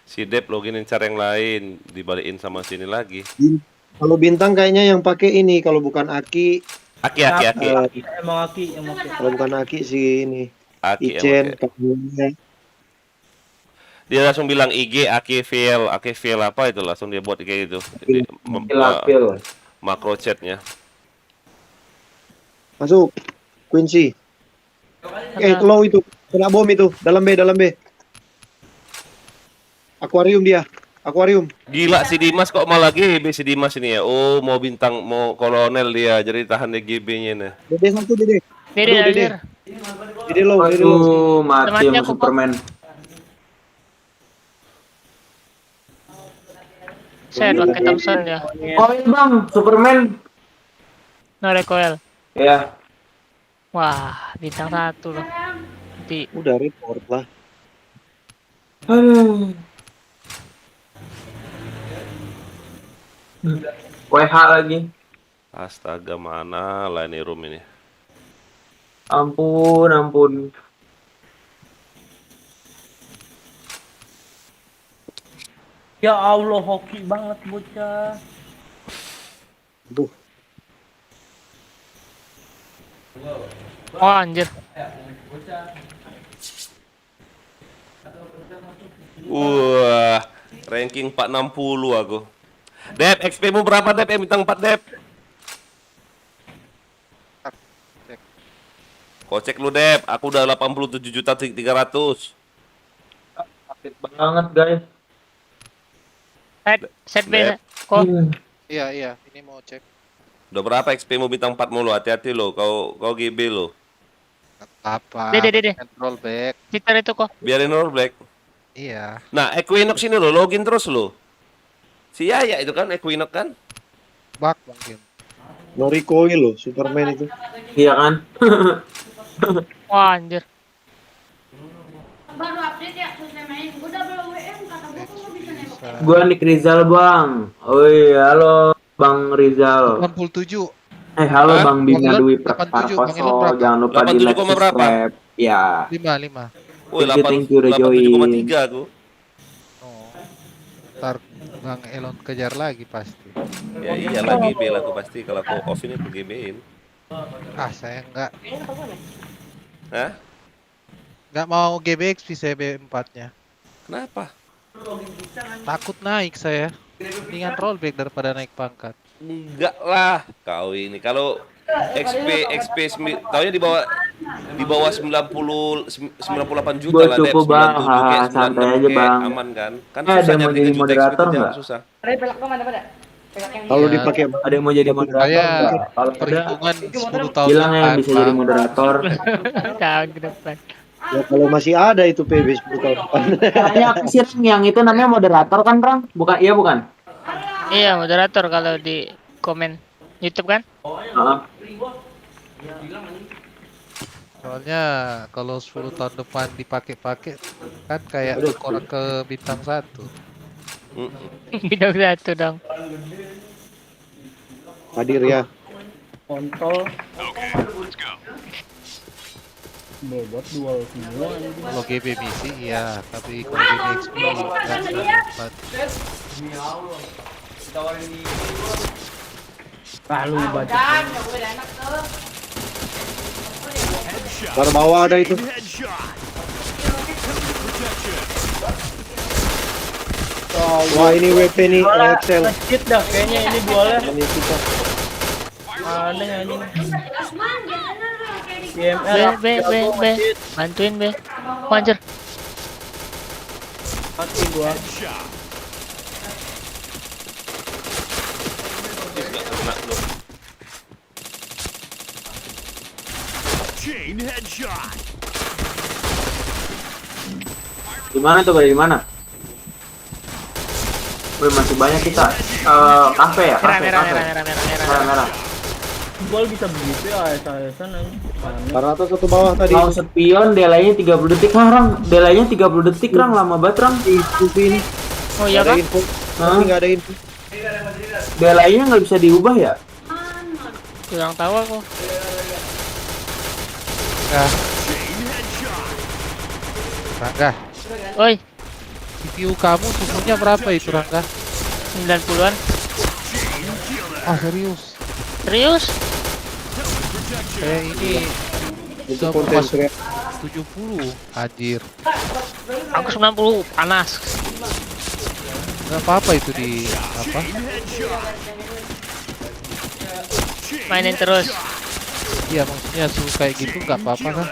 si Dep loginin cara yang lain, dibalikin sama sini lagi. Kalau bintang kayaknya yang pakai ini, kalau bukan Aki, Aki. Emang Aki yang pakai. kalau bukan Aki si ini. Aki Ichen, yang pakai. Kamunya. Dia langsung bilang IG Aki file apa itu, langsung dia buat kayak gitu. Lapil. Makro chatnya. Masuk. Quincy. Low itu. Kena bom itu. Dalam B. Akuarium dia. Akuarium. Gila si Dimas kok malah GB si Dimas ini ya. Oh, mau kolonel dia, jadi tahan di GB-nya nih. Dede satu, Dede. Dede, Aduh, Dede. Dede low. Aduh, mati Temannya sama aku, Superman. Saya pakai Thompson ya. Oh iya bang, Superman. No recoil. Ya, Wah, bintang 1 loh. Nanti Udah report lah. aduh. WH lagi. Astaga, mana lah ini room ini. Ampun. Ya Allah, hoki banget bocah. Aduh. oh anjir. Wah, ranking 460 aku. Dep, XP mu berapa Dep? Yang bintang 4 Dep. Kocek lu Dep, aku udah 87.300. Sakit banget guys. Set B. Lep. Kok Iya, ini mau cek. Udah berapa XP mu bintang 4 mulu? Hati-hati lo, kau GB lo. Apa? Dede. Rollback. Twitter itu kok. Biarin roll black. Iya. Nah, Equinox ini lo, login terus lo. Si Yaya itu kan Equinox kan? Bug mungkin. No recoil loh, Superman itu. Iya kan? Wah anjir. Baru update ya, selesai main. Udah belum WM, kata gue kok nggak bisa nembak. Gua Nick Rizal bang. Oh iya, halo Bang Rizal. 87. Halo Hah? Bang Bina Bang Elon, Dwi 87, Bang Elon Prakoso. berapa? Jangan lupa di 87, like, berapa? subscribe. Ya. 5. Woi, Thank you udah join. 87,3 aku. Oh. Ntar Bang Elon kejar lagi pasti. Ya iyalah GB lah aku pasti kalau aku off ini aku GB-in. Saya enggak. Hah? Enggak mau GBX bisa B4-nya. Kenapa? Takut naik saya. Mendingan rollback daripada naik pangkat. Enggak lah, kau ini kalau XP taunya di bawah 98 juta Gue lah, Dep. cukup bang, 97 kayak haha, santai 96 aja kayak bang. aman kan? Kan Ada susah yang mau nyari 3 jadi juta XP moderator itu nggak? susah. Pelak kau mana pada? Pelak yang Kalau Ya. dipakai Ada yang mau jadi moderator Saya nggak? Kalau ada, perhitungan 10 tahun bilang yang depan, bisa jadi Bang. moderator. Kau ke depan. ya kalau masih ada itu PB 10 tahun depan. Kayaknya apa sih Rang, yang itu namanya moderator kan Rang? Bukan, iya bukan? Iya, moderator kalau di komen YouTube kan? Heeh. Soalnya kalau 10 tahun depan dipakai-pakai kan kayak orang ke bintang 1. Bidang satu dong. Hadir ya. Kontol. Bobot dual semua anjing. Kalau GB misi iya, tapi kalau GB XP enggak dapat. Lalu baca. Dan, nggak boleh enak tuh. Headshot. Bar bawah ada itu. Headshot. Wah ini WP nih Excel. Cheat dah kayaknya ini dualnya. Ini kita. Aneh anjing. Asman, gimana lah kayak di IML. B. Bantuin B. Oh, anjir. Mati gua. Headshot. Nggak kena lu. Chain headshot. Gimana tuh kayak gimana? Wih, masih banyak kita. Kafe ya? Kafe, kafe. Merah. Dual bisa begitu ya, AS-AS-an anjing. Aneh. Rata satu bawah tadi. Mau spion, delay-nya 30 detik. Rang, delay-nya 30 detik, Rang. Lama banget, Rang. Itu ini. Oh iya Ada kah? info. Tapi nggak ada info. Delay-nya nggak bisa diubah ya? Kurang tahu aku. Chain headshot. Rangga, Oi, CPU kamu susunya berapa itu Rangga? 90-an. Ah serius? Serius? Saya ini Itu udah konten masuk kreatif. 70. Anjir. Aku 90 panas. Nggak apa-apa itu di apa? Mainin terus. Iya maksudnya suhu kayak gitu nggak apa-apa kan?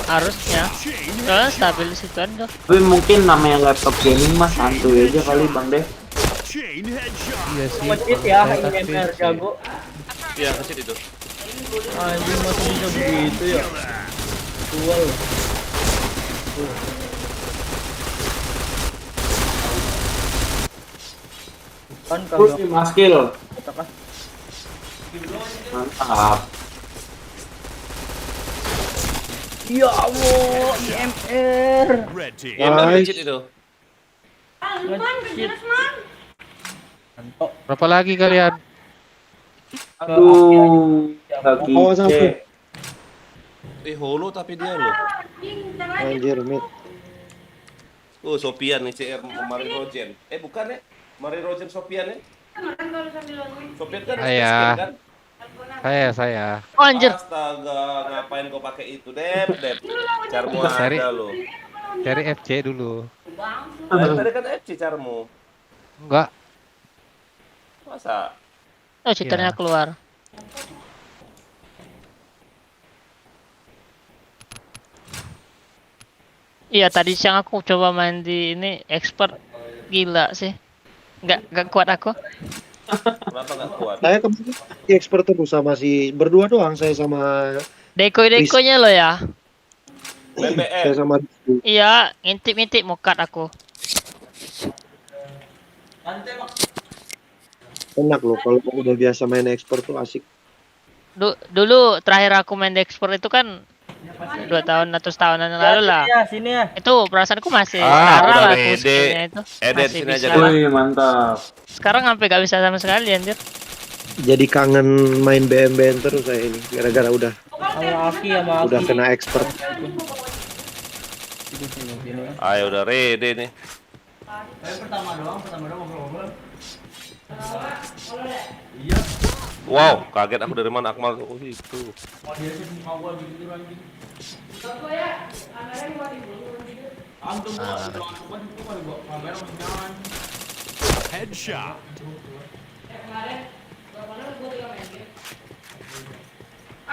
Harusnya. Soalnya stabil di situ tuh. Tapi mungkin namanya laptop gaming mas santuy aja kali Bang Deh. Chain headshot. Iya sih. Cheat kalau ya, saya kan IMR PC. jago. Iya, kecil itu. Anjing masih bisa begitu ya. Dual. Kan Terus kagak 5 skill. katakan. Mantap. Ya Allah, IMR. Red team. IMR Nice. kecil itu. Asman, kejar Asman. Mantap. Berapa lagi kalian? Aduh. Kaki Awas C. aku. Holo tapi dia loh. Anjir mid. Oh, Sopian nih CR Mari Rojen. Bukan ya? Mari Rojen Sopian ya? Kan kalau sambil laguin. Sopian kan Saya. skill kan? Saya. Oh anjir. Astaga, ngapain kau pakai itu, Dep? Carmu Cari. ada loh. Cari FC dulu. Tadi kan FC carmu. Enggak. Masa? Oh, cheaternya Iya. keluar. Iya, tadi siang aku coba main di ini expert. Gila sih. Nggak kuat aku. Kenapa nggak kuat? Saya kemarin di expert terus sama si berdua doang saya sama Dekoy-dekoynya lo ya. BBM. saya sama Rizky. Iya, ngintip-ngintip mukat aku. Enak loh kalau udah biasa main expert tuh asik. Dulu terakhir aku main di expert itu kan 2 tahun atau setahunan yang lalu lah. Ya, sini ya. Itu perasaanku masih Ah, setara udah lah pede. aku skillnya itu. Edit Masih sini aja bisa dulu. lah. Wih, mantap. Sekarang sampai gak bisa sama sekali anjir. Jadi kangen main BM-BM terus saya ini gara-gara udah Sama Aki sama Aki. udah kena expert. Ayo udah ready nih. Wow, kaget aku dari mana Akmal. Oh itu. Headshot.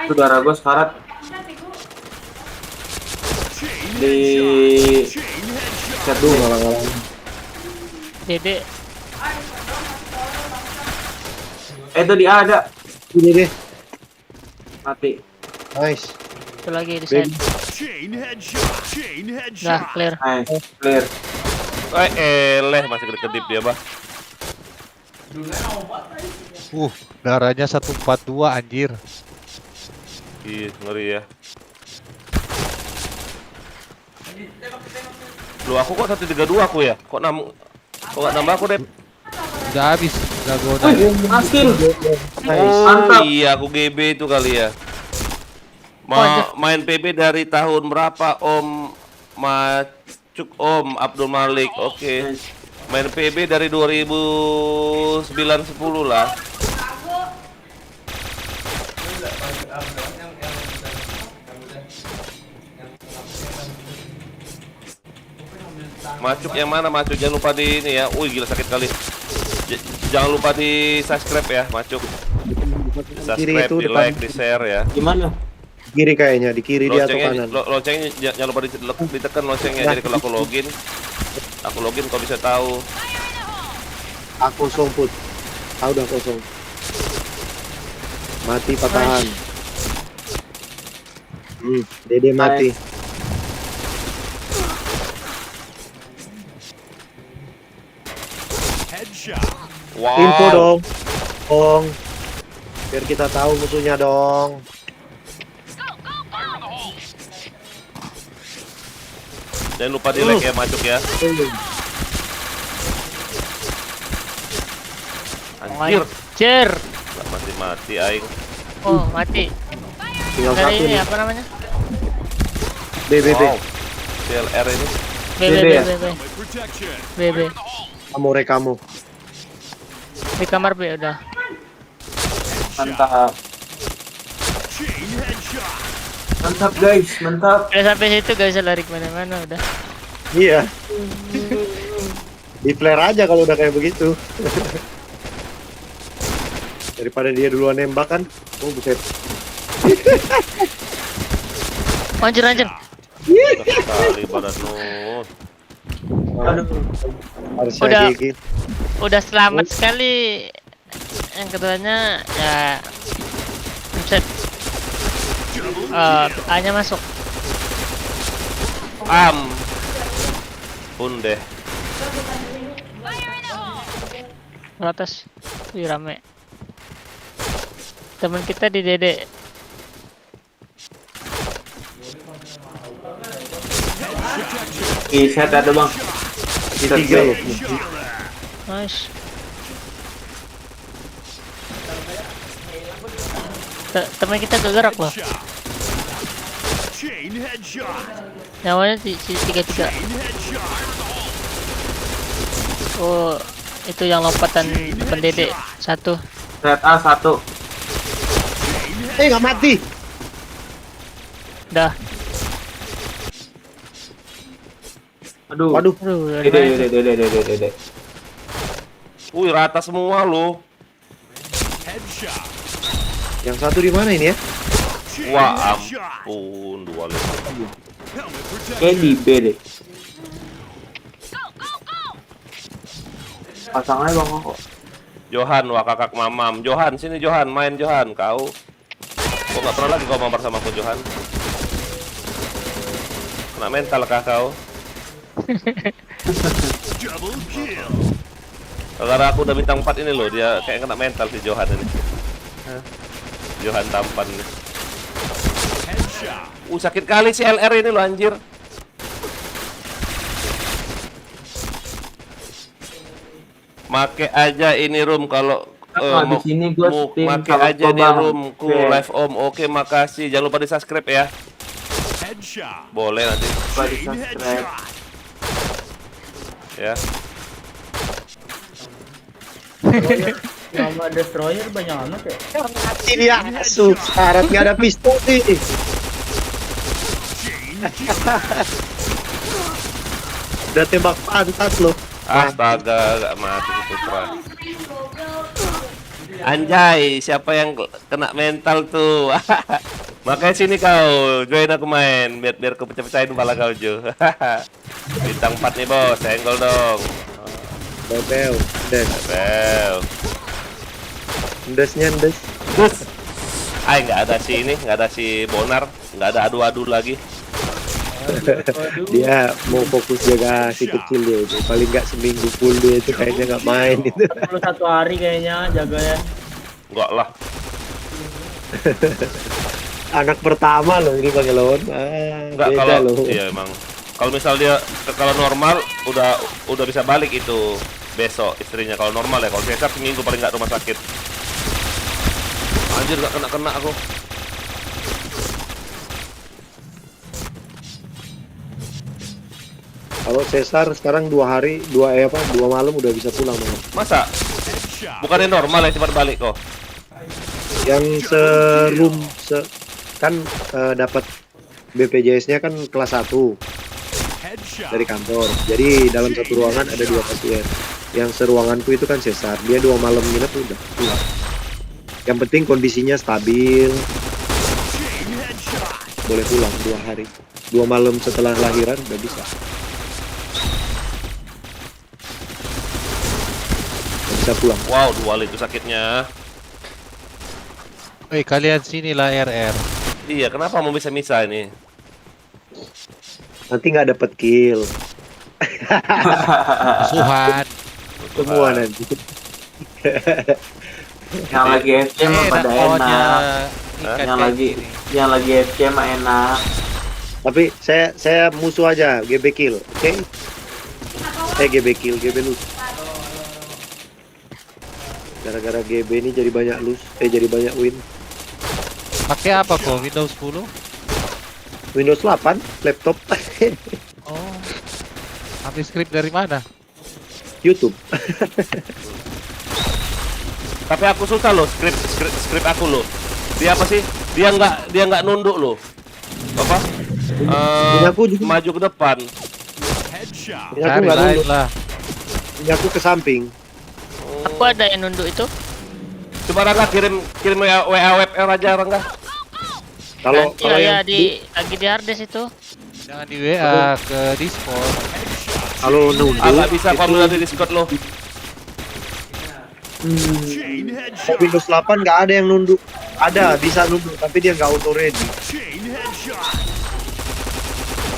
Saudara gue sekarat Chain di headshot. Chain headshot. chat Duh, dulu. ngalang-ngalang. Dede. Itu di A ada Ini deh. mati. Nice. Itu lagi di side. Chain headshot. Chain Dah headshot. clear. Nice, clear. Eleh masih kedip dia, Bah. Darahnya 142 anjir. Ih, ngeri ya. Lu aku kok 132 aku ya? Kok nggak nambah aku, Dep? Udah habis, udah gue Wih, hasil. Oh Mantap. iya, aku GB itu kali ya. Main PB dari tahun berapa, Om Macuk, Om Abdul Malik? Oke. Main PB dari 2009-10 lah. Macuk yang mana, Macuk? Jangan lupa di ini ya. Wih, gila sakit kali. Jangan lupa di subscribe ya, Macuk. Kiri Subscribe, itu di depan. like, di share ya. Gimana? Kiri kayaknya, di kiri dia atau kanan. Loncengnya jangan lupa ditekan loncengnya. Jadi kalau aku login kau bisa tahu. Aku kosong put. Udah kosong. Mati patahan. Dede mati. Headshot. Wow. Info dong. Biar kita tahu musuhnya dong. Jangan lupa di like ya, Macuk ya. Anjir, Anjir. nggak mati aing. Oh, mati. Tinggal Dari satu ini nih. apa namanya? BBB. Wow. CLR ini. BB ya? BB With protection. BB. Kamu. Di kamar B udah. Mantap. Chain headshot. Mantap guys, mantap. Udah sampai situ gak bisa lari kemana-mana udah. Iya. Di flare aja kalau udah kayak begitu. Daripada dia duluan nembak kan. Oh buset. Anjir. Kali badan lu. Aduh. Harus Udah. kayak gini. Udah selamat sekali. Yang keduanya ya buset. A-nya masuk. Pun deh. Atas. Wih rame. Teman kita di Dede. Set ada bang. Di tiga loh. Nice. Teman kita kegerak loh. Chain headshot. Nyawanya si 33. Chain headshot. Oh, itu yang lompatan depan Dede. Satu. Set A 1. Nggak mati. Dah. Aduh. Waduh. Aduh, dari mana itu? Dede. Wih, rata semua lu. Headshot. Yang satu di mana ini ya? Chain Wah, headshot. ampun, 2 liter. Helmet Kayak di protection. B deh. Pasang aja bang kok. Johan, wah kakak mamam. Johan, sini Johan, main Johan. Kau nggak pernah lagi kau mabar sama aku, Johan. Kena mental kah kau? Double kill. Karena aku udah bintang 4 ini loh, dia kayak kena mental si Johan ini. Johan tampan nih. Headshot. Sakit kali si LR ini loh anjir. Make aja ini room kalau di sini gua steam make sama aja di Bang. roomku Oke. live om. Oke, makasih. Jangan lupa di subscribe ya. Headshot. Boleh nanti Coba di Chain subscribe. headshot. ya. Nama destroyer banyak amat ya. Mati dia. Asu. Syarat nggak ada pistol nih. Chain kill. Udah tembak pantat loh. Astaga, gak mati si Putra. Anjay, siapa yang kena mental tuh? Makanya sini kau, join aku main, biar aku pecah-pecahin kepala kau Jo. Bintang 4 nih bos, senggol dong. Bebel, des. Bel. Ndesnya ndes. Terus, ay nggak ada si ini, nggak ada si Bonar, nggak ada adu-adu lagi. Dia mau fokus jaga si kecil dia itu. Paling nggak seminggu full dia itu kayaknya nggak main itu. 21 hari kayaknya jaga ya. Enggak lah. Anak pertama loh ini Bang Elon. Enggak Beda kalau loh. iya emang. Kalau misal dia kalau normal udah bisa balik itu besok istrinya kalau normal ya. Kalau Cesar seminggu paling nggak rumah sakit. Anjir nggak kena aku. Kalau Cesar sekarang 2 malam udah bisa pulang Bang. Masa? Bukannya normal ya cepat balik kok. Yang kan dapat BPJS-nya kan kelas 1 dari kantor. Jadi dalam satu ruangan ada 2 pasien. Yang seruanganku itu kan Cesar. Dia 2 malam nginep udah pulang. Yang penting kondisinya stabil. Boleh pulang 2 hari. 2 malam setelah lahiran udah bisa. Udah bisa pulang. Wow, 2 itu sakitnya. Woi, kalian sinilah RR. Iya, kenapa mau bisa misah ini? Nanti nggak dapet kill. Musuhan. Semua nanti. Yang lagi FC mah pada enak. Yang lagi FC mah enak. Tapi saya musuh aja GB kill, oke? GB kill, GB lose. Gara-gara GB ini jadi banyak lose, jadi banyak win. Pakai apa kok? Windows 10? Windows 8 laptop. Oh. Ambil script dari mana? YouTube. Tapi aku susah loh skrip aku loh. Dia apa sih? Dia nggak nunduk loh. Apa? Aku juga Maju ke depan. Headshot. Ini aku Cari nggak lain nunduk. lah. Ini aku ke samping. Aku ada yang nunduk itu. Coba Rangga kirim WA WebR aja Rangga. Kalau Nanti lah ya lagi di harddisk itu. Jangan di WA, ke Discord. kalau nunduk Nggak bisa kamu dari Discord lo. Chain headshot. Windows 8 nggak ada yang nunduk. Ada bisa nunduk tapi dia nggak auto ready. Chain headshot.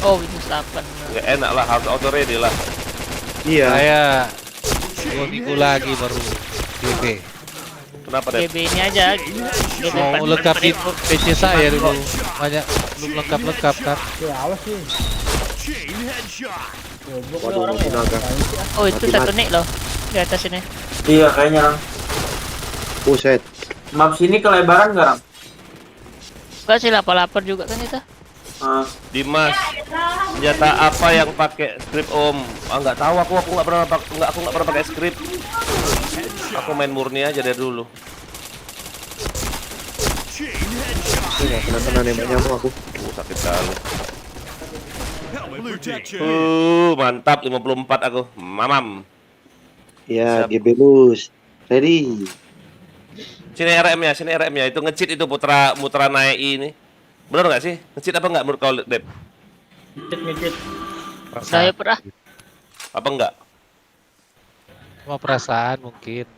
Oh, Windows 8. Nggak enak lah, harus auto ready lah. Iya. Saya 2 minggu lagi baru GB. Kenapa deh? GB ini aja. GB Mau lengkapin PC saya dulu. Banyak belum lengkap kan. Ya awas sih. Chain headshot. Goblok Waduh, orang ya. naga. Oh, itu Mati-mati. satu nik loh di atas ini. Iya kayaknya. Buset. Map sini kelebaran nggak, Ram? Enggak sih, lapar-lapar juga kan itu. Dimas, senjata apa yang pakai script Om? Nggak tahu aku nggak pernah pakai script. Aku main murni aja dari dulu. Chain headshot. Ini nggak kena nembak nyamuk aku. Sakit sekali. Helmet protection. Mantap 54 aku. Mamam. Ya, Siap. GB lose. Ready. Sini RM-nya, itu nge-cheat itu Mutra naik ini. Bener nggak sih? Nge-cheat apa nggak menurut kau, Dep? Ngecit. Saya pernah. Apa enggak? Cuma perasaan mungkin.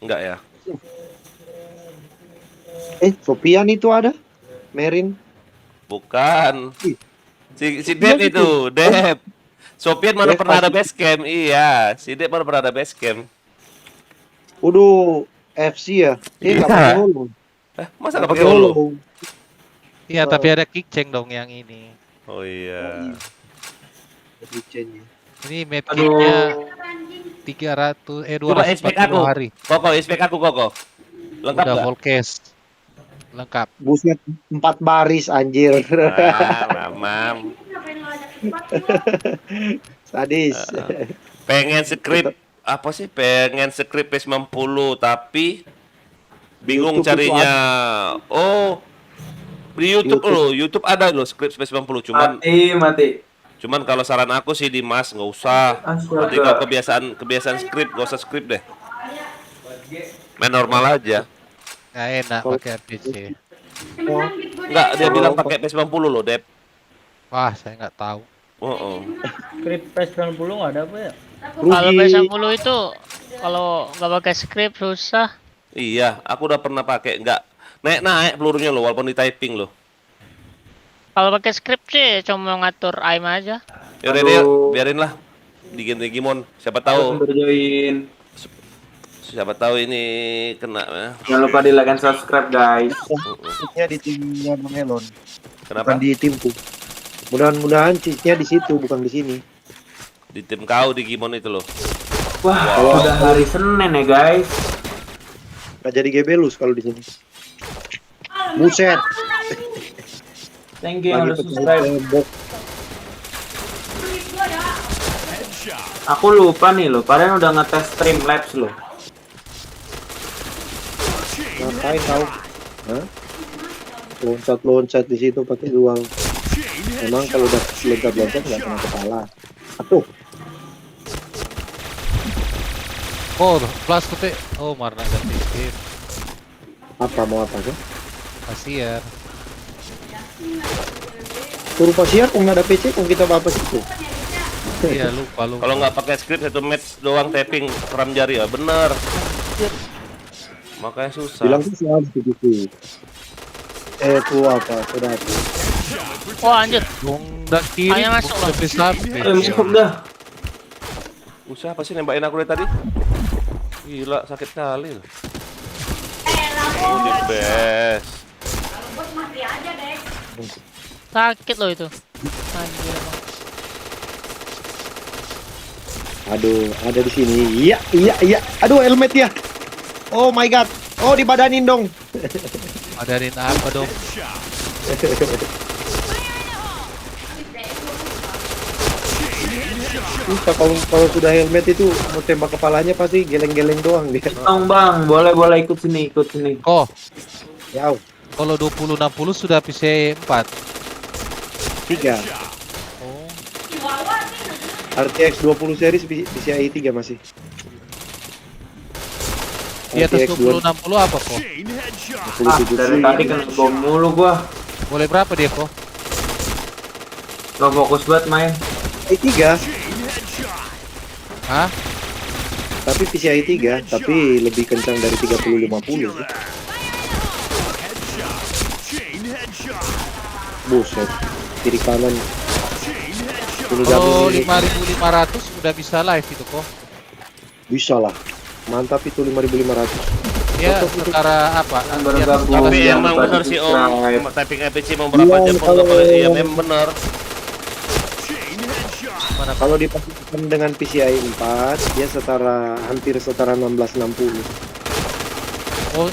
Enggak ya? Sopian itu ada? Merin. Bukan. Ih. Si Dep Iya, itu, Dep. Sopian mana Dep pernah ada pasti. base camp? Iya, si Dep mana pernah ada base camp? Waduh, FC ya? Iya. Nggak pakai holo. Masa nggak pakai holo? Iya, tapi ada kickceng dong yang ini. Oh iya. Kitchen-nya. Ini medkitnya 300 Coba expect aku. 240 hari. Koko, expect aku Koko. Lengkap Udah nggak? full case. Lengkap. Buset, 4 baris anjir. Mamam. Ngapain lo ajak cepat? Sadis. Pengen script apa sih? Pengen script P90 tapi bingung YouTube itu carinya. Oh, di YouTube YouTube. loh, YouTube ada loh script P90 cuman Mati. Cuman kalau saran aku sih Dimas nggak usah. Nanti kalau kebiasaan script, gak usah script deh. Main normal aja. Nggak enak pakai RPG. Enggak, dia bilang pakai P90 loh, Dep. Wah, saya nggak tahu. Oh. Script PS90 nggak ada apa ya? Kalau PS10 itu kalau nggak pakai script susah. Iya, aku udah pernah pakai, nggak naik pelurunya loh, walaupun di typing loh. Kalau pakai script sih cuma ngatur aim aja. Yaudah deh, biarin lah. Digimon, siapa tahu Berjoin. ini kena ya. Jangan lupa di like and subscribe guys. Cheatnya di timnya Bang Elon, Kenapa? bukan di timku. Mudah-mudahan cheatnya di situ, bukan di sini. Di tim kau Digimon itu loh. Wah, udah hari Senin ya guys. Nggak jadi gebelus kalau di sini. Buset. Thank you yang udah subscribe. Aku lupa nih loh, kalian udah ngetes Streamlabs loh. Ngapain kau? Hah? Loncat-loncat di situ pakai dual. Memang kalau udah loncat-loncat nggak kena kepala. Aduh, Oh, plus tuh, Teh. Oh, Marna ganti skin. apa mau apa tuh? Kasihan. Suruh pasiar kok nggak ada PC, kok kita apa situ? Iya, lupa. Kalau nggak pakai script satu match doang tapping ram jari ya, bener. Makanya susah. Bilang sih harus begitu. Itu apa? Sudah itu. Wah anjir. Dong dan kiri. Ayo masuk loh. Masuk dah. Siapa sih nembakin aku dari tadi? Gila, sakit kali loh. Oh, the best. Bos mati aja deh. Sakit loh itu. Anjir. Aduh, ada di sini. Iya. Aduh, helmet ya. Oh my god. Oh, dibadanin dong. Adain apa dong? Kalau sudah helmet itu mau tembak kepalanya pasti geleng-geleng doang dia. Bang, boleh ikut sini. Oh, Yau, kalau 2060 sudah PC 4. 3. Oh, RTX 20 series PCIe 3 masih. di atas RTX 2060 apa kok? Dari tadi kena bom mulu gua. Boleh berapa dia kok? Gak fokus banget main. PCIe 3, Hah? tapi PCIe 3, tapi lebih kencang dari 3050. Buset, kiri kanan. Kalau 5500 udah bisa live itu kok. Bisa lah, mantap itu 5500. Ya, setara apa? Bergabung. Tapi Jangan emang lupa bener sih Om, subscribe. typing RPG mau berapa jam pun nggak boleh. Iya memang bener. Kalau dipastikan dengan PCIe 4, dia hampir setara 1660. Oh,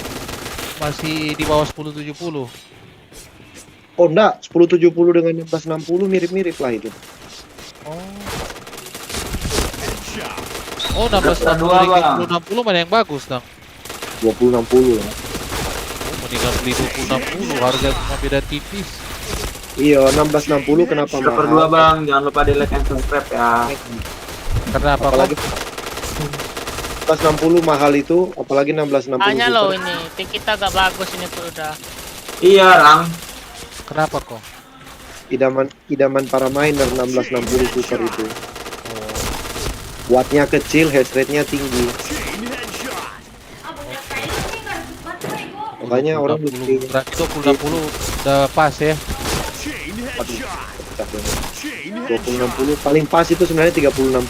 masih di bawah 1070. Oh enggak, 1070 dengan 1660 mirip-mirip lah itu. Oh, 1660 mana yang bagus dong? 2060 lah. Oh, mendingan beli 2060, harga cuma beda tipis. Iya, 1660 kenapa Per mahal? 2 bang, jangan lupa di like and subscribe ya. Kenapa Apalagi kok? 1660 mahal itu, apalagi 1660. Hanya super. loh ini, tim kita gak bagus ini tuh udah. Iya Rang. Kenapa kok? Idaman para miner 1660 super itu. Wattnya kecil, hash rate-nya tinggi. Makanya orang 20, beli. berarti 2060 udah pas ya. 2060 paling pas itu sebenarnya 3060.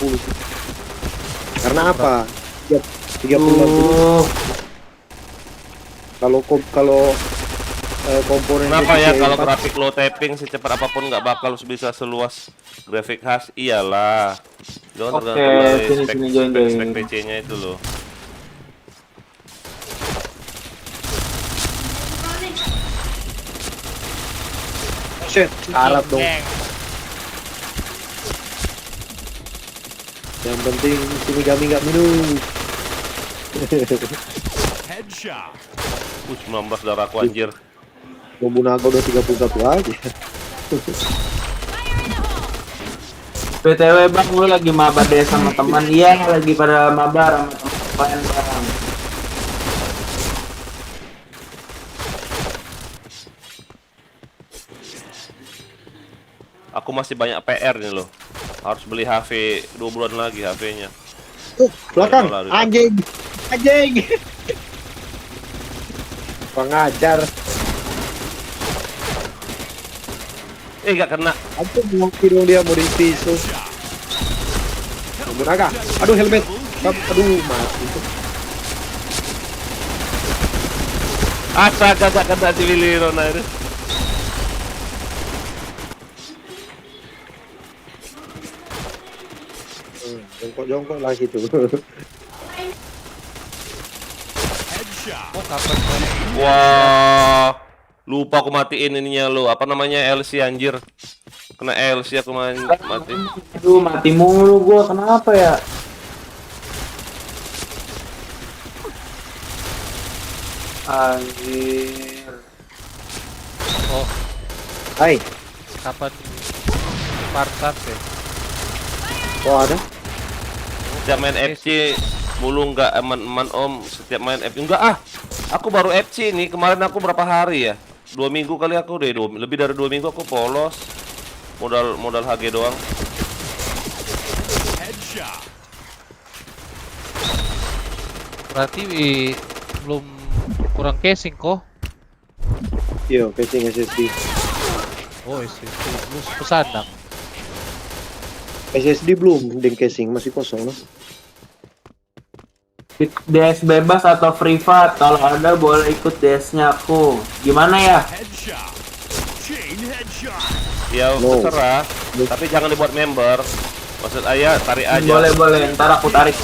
Karena apa? 3060 kalau komponen Kenapa ya PCIe kalau 4, grafik low tapping secepat apapun nggak bakal bisa seluas grafik khas? Iyalah. Jangan Oke, tergantung dari sini, join. spek PC-nya itu loh. set karat dong. Geng. Yang penting sini kami nggak minum. Headshot. 19 darahku anjir. Nobunaga udah 31 aja. BTW bang, lu lagi mabar deh sama teman? Iya, lagi pada mabar sama teman bang. Aku masih banyak PR nih loh. Harus beli HP 2 bulan lagi HP-nya. Belakang, Lalu. anjing, anjing. Pengajar. Gak kena. Aku mau dong dia mau dipisau. Naga. Aduh helmet. Aduh mati. Astaga, gak kena si Willy Rona itu. Jongkok lah situ. Oh, kapan kali? Wah, lupa aku matiin ininya lo. Apa namanya LC anjir? Kena LC aku mati. Aduh, mati mulu gua. Kenapa ya? Anjir. Oh, Hai, kapan Spartan deh? oh ada? Setiap main FC mulu nggak aman-aman om. Setiap main FC enggak ah. Aku baru FC nih. Kemarin aku berapa hari ya? 2 minggu kali aku deh. Lebih dari 2 minggu aku polos. Modal HG doang. Headshot. Berarti belum kurang casing kok? Iya, casing SSD. Oh, SSD. Lu pesan. SSD belum, ding casing masih kosong loh. DS bebas atau free fat? Kalau ada boleh ikut DS-nya aku. Gimana ya? Headshot. Chain headshot. Ya No. terserah. Tapi jangan dibuat member. Maksud ayah tarik aja. Boleh. Ntar aku tarik.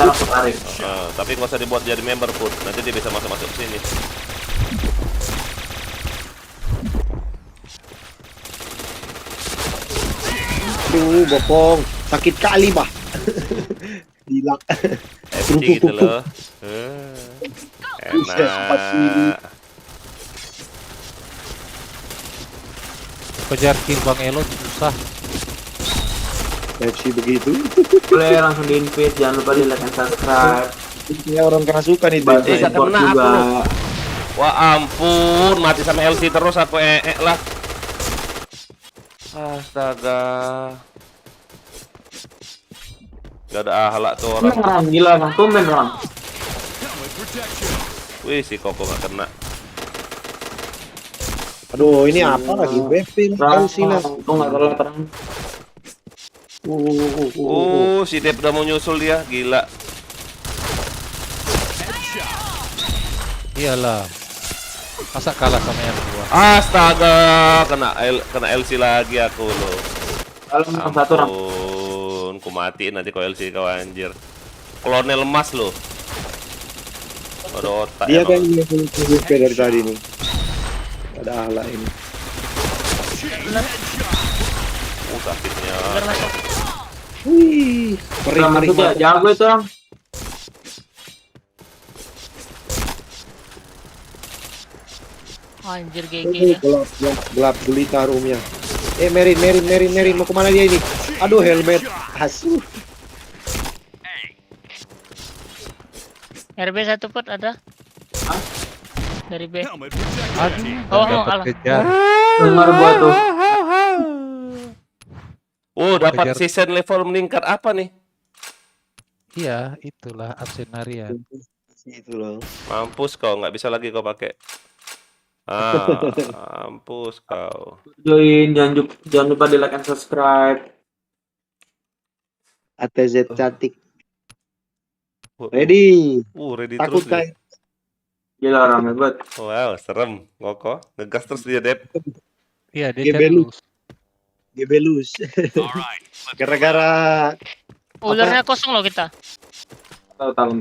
Tapi nggak usah dibuat jadi member pun. Nanti dia bisa masuk sini. Aduh, bokong. Sakit kali, bah. Gila. FC gitu loh. Buset, 4 kili. Enak. Kejar kill Bang Elon susah. FC begitu. Boleh langsung di invite. Jangan lupa di like and subscribe. Ini orang kerasukan itu. Bantu Gak support kena juga. aku. Wah ampun, mati sama LC terus aku lah. Astaga. Gak ada ahlak tuh orang. Orang gila, Bang. Tumben orang. Helmet protection. Wih si Koko gak kena. Aduh, ini apa lagi? BP Terang, sih lah. tuh nggak telat terang. Si Dep udah mau nyusul dia, gila. Iyalah. Masa kalah sama yang dua? Astaga, kena LC lagi aku loh. Kalau menang satu orang. Ampun, ku matiin nanti kau LC kau anjir. Kolonel emas loh. Ada otak Dia ya, kan Bang. yang BP dari tadi nih. Ada ala ini. Sakitnya. Biar masuk. Wih, Orang meri masuk ya, jago itu orang. Anjir GG ya. gelap gulita roomnya. Merin mau kemana dia ini? Aduh, helmet asu. RB 1 pot ada. Dari B. Helmet protection. Aduh, Oh, dapat alah. kejar. Dengar gua tuh. Oh, dapat Kejar. season level meningkat apa nih? Iya, itulah Arsenarian. Itu loh. Mampus kau, nggak bisa lagi kau pakai. Mampus kau. Join, jangan lupa di like and subscribe. ATZ cantik. Ready. Ready Takut terus nih. kan? Gila orang hebat. Wow, serem. Koko, ngegas terus dia, Dep. Iya, dia Gebel lu. terus. Gebelus. Alright. Gara-gara Ularnya kosong loh kita. Tahu.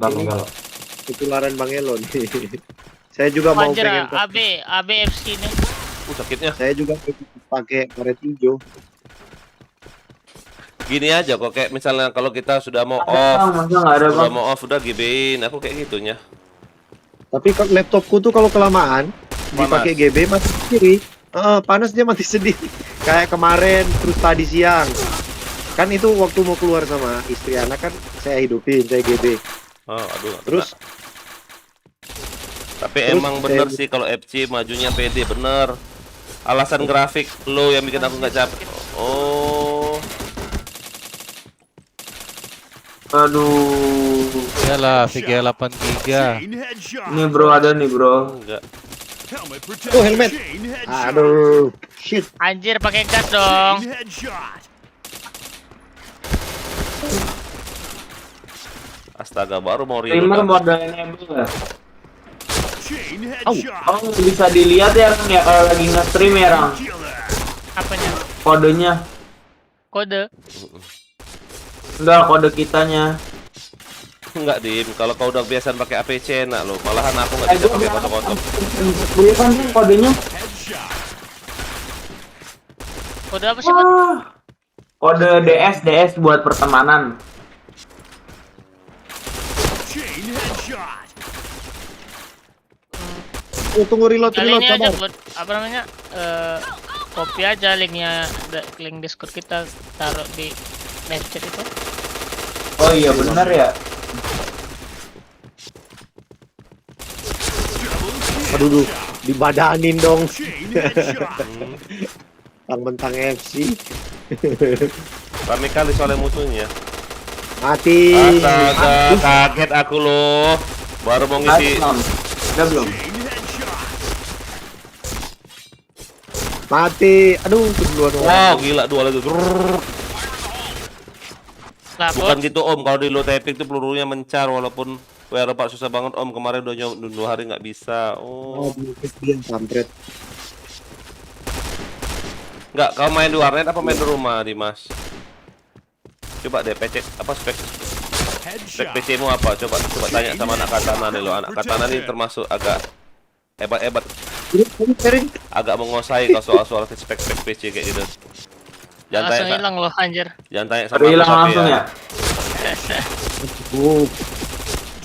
ketularan Bang Elon. Saya juga mau Anjir, pengen AB FC ini. Sakitnya. saya juga pakai karet hijau. Gini aja kok, kayak misalnya kalau kita sudah mau Bang, off, masa nggak ada udah bang? mau off, udah GB-in. Aku kayak gitunya. Tapi laptopku tuh kalau kelamaan dipakai Panas. GB mati sendiri. Panas dia mati sendiri. Kayak kemarin terus tadi siang. Kan itu waktu mau keluar sama istri anak kan saya hidupin, saya GB. Oh, aduh. nggak Terus kena. Tapi emang bener sih kalau FC majunya pede bener. Alasan grafik lo yang bikin aku nggak capek. Oh, Aduh. Iyalah VGA 8 giga. Chain headshot. Ini bro ada nih bro. enggak. Helmet Oh, protection. helmet. Chain headshot. Aduh, shit. Anjir pakai gas dong. Chain headshot. Astaga, baru mau Streamer reload. mode enable ya. Chain headshot. Oh bisa dilihat ya Rang ya kalau lagi nge-stream ya Rang. Killer. Apanya? Kodenya. Kode. Enggak kode kitanya. Enggak, Dim. Kalau kau udah biasa pakai APC enak lo. Malahan aku nggak bisa pakai kotak-kotak. Boleh kan Rang, kodenya? Headshot. Kode apa sih, Bot? Kode DS buat pertemanan. Chain headshot. Oh, tunggu reload, Kali reload, ini aja sabar. buat apa namanya? Copy aja linknya, link Discord kita taruh di live chat itu. Oh iya benar ya. Aduh, duh, dibadanin dong. Chain headshot. Mentang-mentang FC. Rame kali soalnya musuhnya. Mati. Astaga, kaget aku loh. Baru mau ngisi. Udah belum? Chain headshot. Mati. Aduh, kedua dong. Wow, gila dua lagi. Lah, Bukan Bot. gitu Om, kalau di low epic itu pelurunya mencar walaupun WR4 susah banget Om. Kemarin udah 2 hari nggak bisa. Oh, Oh, dia kampret. nggak, kau main di warnet apa main di rumah, Dimas? Coba deh PC apa spek Headshot. PC-mu apa? Coba tanya sama anak katana nih lo. Anak katana ini termasuk agak hebat, agak menguasai kalau soal spek PC kayak gitu. Jangan Langsung tanya, hilang loh anjir. jangan tanya sama Baru aku hilang tapi langsung ya.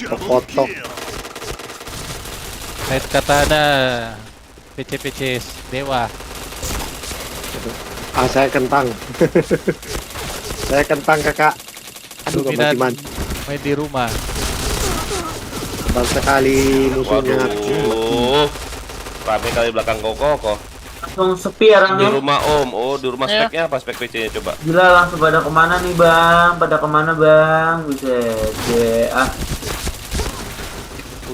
Double Kotok. kill. Net katana. PC dewa. Ah, saya kentang. Saya kentang, Kakak. Aduh, Dominan Bang main di rumah. Bang sekali musuhnya. Waduh, rame kali belakang koko. Langsung sepi ya Rang Di ya. rumah Om, oh di rumah Iya. speknya apa spek PC-nya coba? Gila langsung pada kemana nih bang? Pada kemana bang? Buset deh. Ah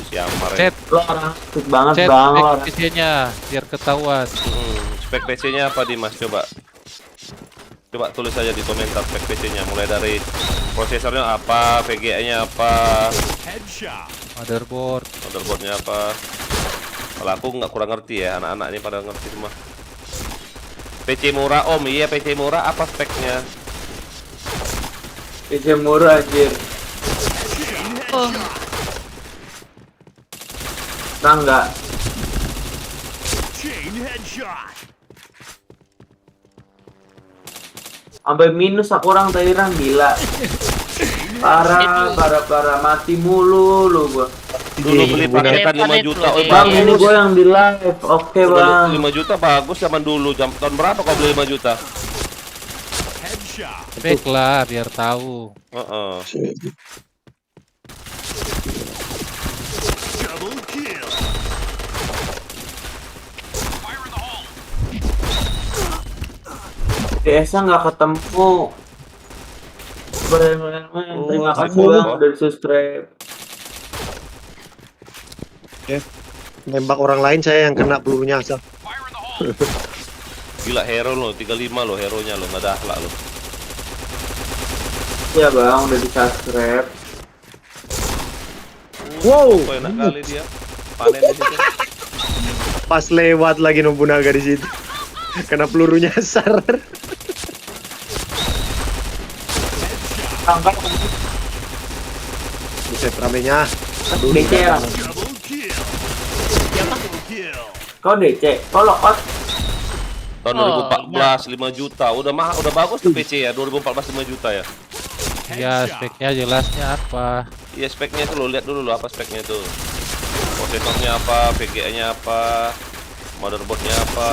Siamar ya. Chat, lo orang asik banget chat bang lo orang. PC-nya biar ketahuan. Spek PC-nya apa Dimas coba? Coba tulis aja di komentar spek PC-nya mulai dari prosesornya apa, VGA-nya apa, Headshot. motherboard-nya apa. Kalau aku nggak kurang ngerti ya, anak-anak ini pada ngerti semua. PC murah Om, iya PC murah apa speknya? PC murah anjir. Enggak. Chain headshot. Sampai minus aku orang tadi Rang gila. Parah mati mulu lu gua. Dulu beli paketan 5 juta, oh Bang ini bagus. gua yang di live. Oke bang. 5 juta bagus zaman dulu, tahun berapa kau beli 5 juta? Headshot. Spek lah biar tahu. Heeh. Double kill. DS-nya nggak ketemu. Terima kasih oh, bang oh. udah subscribe. Nembak orang lain saya yang kena pelurunya asal. Gila hero lo, 35 lo hero-nya lo, nggak ada akhlak lo. Ya bang udah di subscribe. Wow. Kok enak kali dia. Panen di situ. Pas lewat lagi Nobunaga di situ. Kena pelurunya asar. Angkat Buset ramenya. Aduh, DC ya. Double kill. Double kill. Kau DC. Kau lock Tahun 2014 5 juta. Udah udah bagus tuh PC ya. 2014 5 juta ya. Ya speknya jelasnya apa? Iya speknya itu lo lihat dulu lo apa speknya itu. Prosesornya apa, VGA-nya apa. Motherboardnya apa?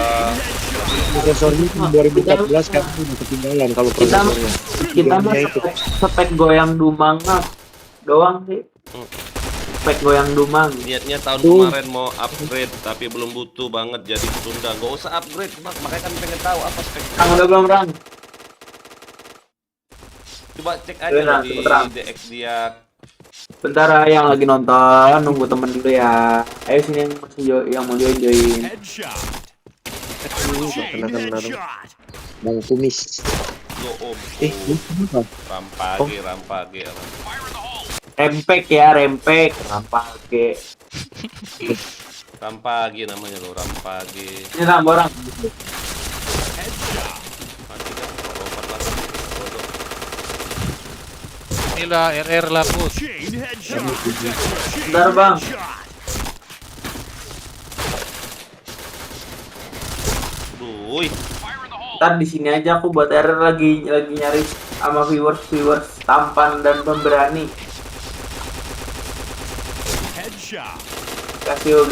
Prosesornya kan 2014 kan udah ketinggalan kalau Kita prosesornya. kita mah Itu. spek goyang dumang doang sih. Spek goyang dumang. Niatnya tahun kemarin mau upgrade tapi belum butuh banget jadi tunda. Gak usah upgrade, makanya kan pengen tahu apa spek. Rang udah belum Rang? Coba cek aja Benar, di terang. DX dia. Bentar yang lagi nonton, nunggu temen dulu ya. Ayo sini yang masih yang mau join. Headshot. Kena Chain dong. headshot. Bang Kumis. Go om. Ini apa? Rampage. Rempek ya, rempek. Apa ke? Rampage namanya lo, Rampage. Ini Rang, borang. Headshot. Mati kan lompat lagi. Bodoh. Inilah RR lah bos. Chain headshot. Chain Bentar, Bang. headshot. Duh, Ntar di sini aja aku buat error lagi nyari sama viewers tampan dan pemberani. Headshot. Gas yuk.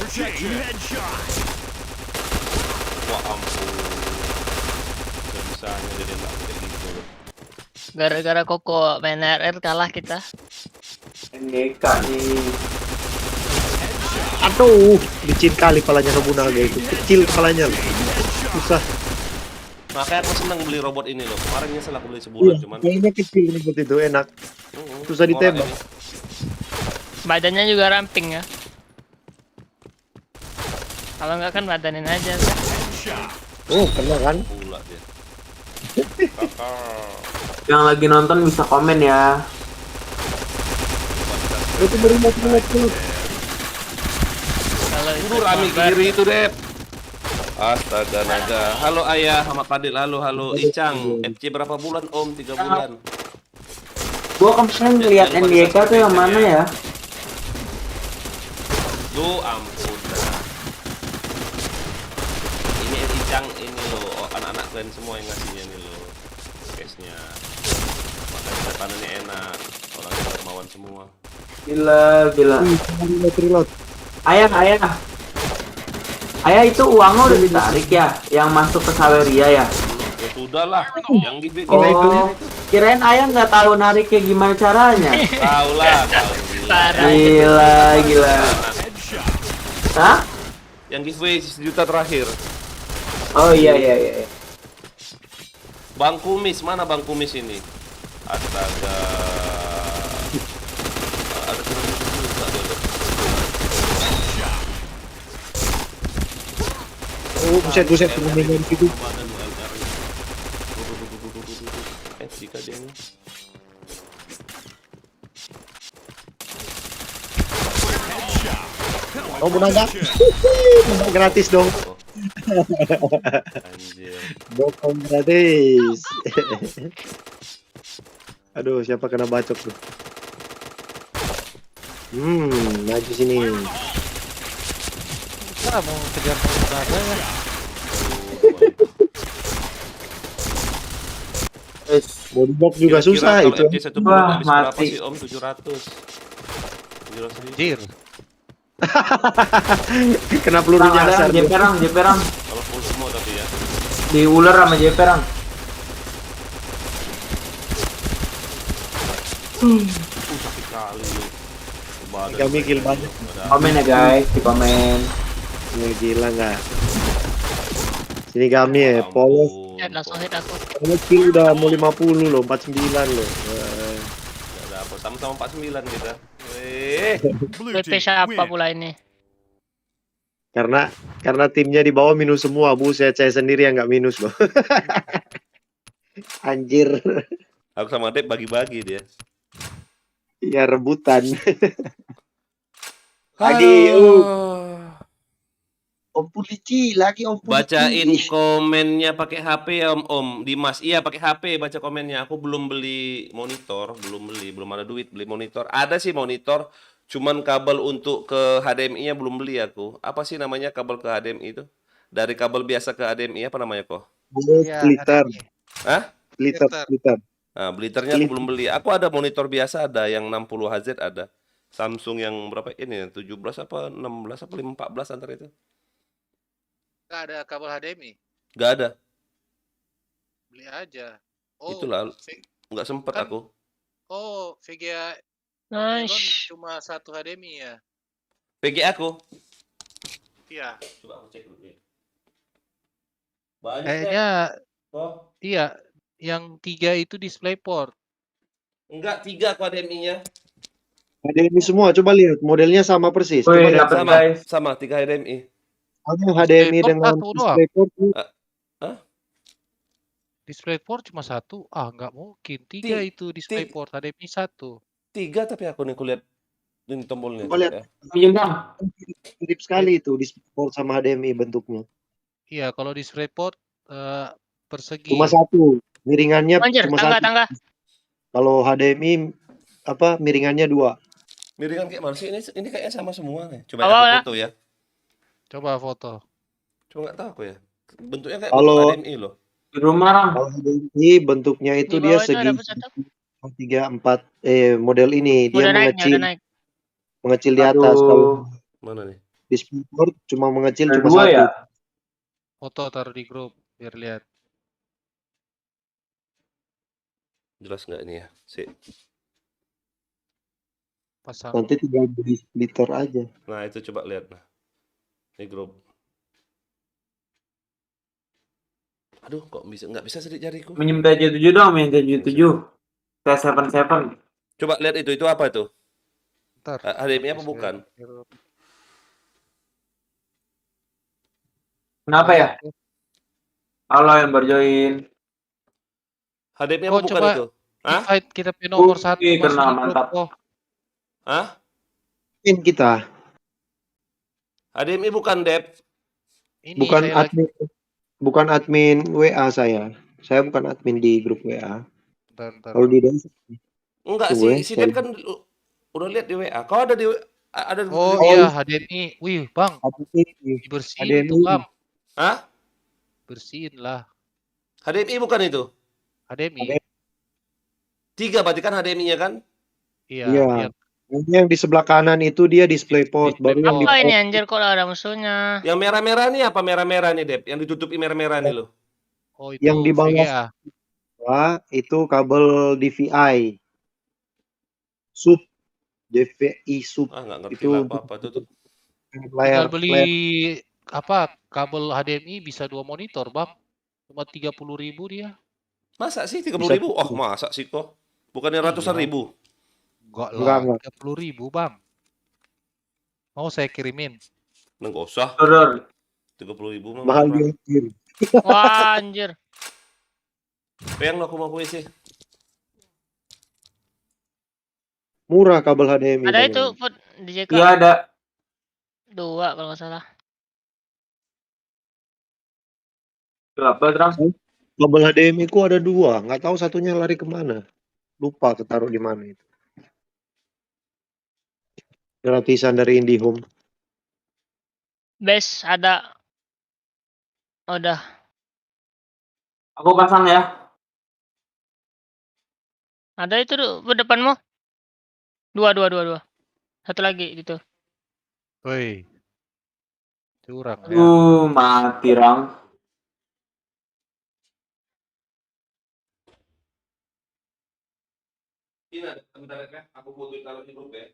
Chain headshot. wah ampun. Bisa-bisanya jadi nggak kayak gitu loh. Gara-gara Koko main RR kalah kita. NGK nih. Aduh, licin kali palanya Nobunaga itu. Kecil palanya loh. Susah. Makanya aku seneng beli robot ini loh. Kemarin nyesel aku beli Iya, sebulan cuman. kayaknya kecil robot itu enak. Susah Ngorek ditembak. ini. Badannya juga ramping ya. Kalau nggak kan badanin aja. Headshot. Oh, kena kan? Pula dia. Kakak. Yang lagi nonton bisa komen ya. Itu baru mau. Kalau Itu Rami kiri itu, Dep. Astaga naga. Halo Ayah, sama Padil. Halo Icang. FC berapa bulan Om? 3 bulan. Gua kemarin ngeliat NGK tuh yang mana ya? Duh ampun dah. Ini Icang ini loh, anak-anak kalian semua yang ngasihnya nih loh. Case-nya. Makanya tangannya enak. Orangnya dermawan semua. Gila. Reload. Ayah itu uangnya udah ditarik ya? Yang masuk ke Saweria ya? Ya sudah lah, yang gede Oh, kirain ayah nggak tahu nariknya gimana caranya. tahu lah, tahu. Parah. Gila. Headshot. Hah? Yang giveaway 1 juta terakhir. Oh iya. Bang Kumis, mana Bang Kumis ini? Astaga. Ada turun juga dia. Oh, buset temen-temen gitu. Jika dia ini. Oh, Nobunaga. Gratis dong. Anjir. Bokong gratis. Aduh, siapa kena bacok tuh? Maju sini. Kita mau kejar Nobunaga ya. Bodybox juga susah itu. FC 1 bulan Wah, habis berapa mati. sih Om? 700. 700 ribu. Anjir. Kena peluru Rang ada nyasar. dia. Jeperang. Kalau full semua tapi ya. Di ular sama Jeperang. Sakit kali lu. Badan Kami kill mereka. banyak. Badan. Komen ya guys, di komen. Gila nggak? Sini kami ya, Ampun, polos. Ya, langsung hit aku. Polos kill udah mau 50 loh, 49 loh. Nggak dapet. Sama-sama 49 kita. Blue PP team siapa win. pula ini? Karena timnya di bawah minus semua, buset saya sendiri yang nggak minus loh. Anjir, Aku sama Dep bagi-bagi dia. ya rebutan. Lagi, Om Pulici lagi Om Pulici. bacain komennya pakai HP ya Om Dimas. Iya pakai HP baca komennya. Aku belum beli monitor, belum ada duit beli monitor. Ada sih monitor, cuman kabel untuk ke HDMI-nya belum beli aku. Apa sih namanya kabel ke HDMI itu? Dari kabel biasa ke HDMI apa namanya kok? Iya, Splitter, Hah? splitter. Nah, bliternya aku belum beli. Aku ada monitor biasa ada yang 60 Hz ada. Samsung yang berapa ini? 17 apa 16 apa 14 antara itu? Nggak ada kabel HDMI. Nggak ada. Beli aja. Oh, Itulah V- nggak sempet kan- aku. oh VGA Elon Nice. cuma 1 HDMI ya. PG aku. Iya. Coba aku cek dulu ya. Banyak deh. Kayaknya Oh, iya, yang 3 itu DisplayPort. enggak 3 aku HDMI-nya. HDMI semua, coba lihat modelnya sama persis. Wih, Coba lihat dapet Sama, guys. sama 3 HDMI. ada HDMI DisplayPort dengan satu doang. DisplayPort. DisplayPort cuma 1. Ah, nggak mungkin. 3 itu DisplayPort, HDMI 1. 3 tapi aku nih kulihat ini tombolnya Coba coba lihat. ya. Pinjam Bang. Mirip sekali itu DisplayPort sama HDMI bentuknya. Iya, kalau DisplayPort persegi. Cuma satu, miringannya Anjir, cuma tangga, satu. tangga. Kalau HDMI apa miringannya 2. Miringan kayak mana sih? Ini kayaknya sama semua nih. Coba Awal aku ya. foto ya. Coba foto. Cuma nggak tahu aku ya. Bentuknya kayak Kalau- bentuk HDMI loh. Di rumah Bang. Kalau HDMI bentuknya itu Di dia bawah itu ada segi apa satu? 3 4 model ini dia Udah naik, mengecil udah naik. mengecil di atas. Aduh. Kalau Mana nih? DisplayPort cuma mengecil Ada cuma 2 satu. ya? Foto taruh di grup biar lihat. Jelas nggak ini ya? Sih. Pasang. Nanti tinggal beli splitter aja. Nah, itu coba lihat nah. Ini grup. Aduh, kok nggak bisa sedikit jariku? Minjem TJ7 dong, minjem TJ7. T77. Coba lihat itu apa itu? Ntar. HDMI apa bukan? Kenapa ya? Halo yang berjoin. HDMI Oh, apa bukan coba itu? Hah? invite kita punya nomor 1 Wih, masuk kena, di grup. mantap. Oh, Hah? Admin kita, HDMI bukan Dep. ini bukan saya lagi. admin, bukan admin WA saya. Saya bukan admin di grup WA. Ntar. Kalau di dalam Enggak Gue, si Dep kan udah lihat di WA. Kau ada di ada Oh di- iya, HDMI. Wih, Bang, admin, dibersihin itu, HDMI. Bang. Hah? Bersihin lah. HDMI bukan itu? HDMI. 3 berarti kan HDMI-nya kan? Iya, Iya. yang yang di sebelah kanan itu dia DisplayPort, baru yang di Apa ini anjir kok ada musuhnya? Yang merah-merah nih apa merah-merah nih, Dep? Yang ditutupi merah-merah nih lo. oh itu yang di bawah. VGA. bawah itu kabel DVI. Sub DVI sub Ah, nggak ngerti itu lah apa-apa tuh. layar Tinggal beli apa kabel HDMI bisa 2 monitor, Bang. Cuma 30.000 dia. Masa sih 30.000? Bisa. Oh, masa sih kok? Bukannya ratusan Iya. ribu? Enggak Enggak, lah, 30.000, Bang. Mau saya kirimin? Nggak usah. Turun. 30.000 mah mahal murah. dia. Wah, anjir. Peyang lo aku mau kuis sih. Murah kabel HDMI. Ada Bang. itu food di JK. Iya ada. 2 kalau nggak salah. Berapa Terang? Kabel HDMI ku ada 2, nggak tahu satunya lari kemana. Lupa ketaruh di mana itu. Gratisan dari IndiHome. Base ada. Udah. Aku pasang ya. Ada itu di depanmu. 2. Satu lagi gitu. Woi. Curang ya. Mati Rang. Ini ada bentar ya, aku foto taruh di grup ya.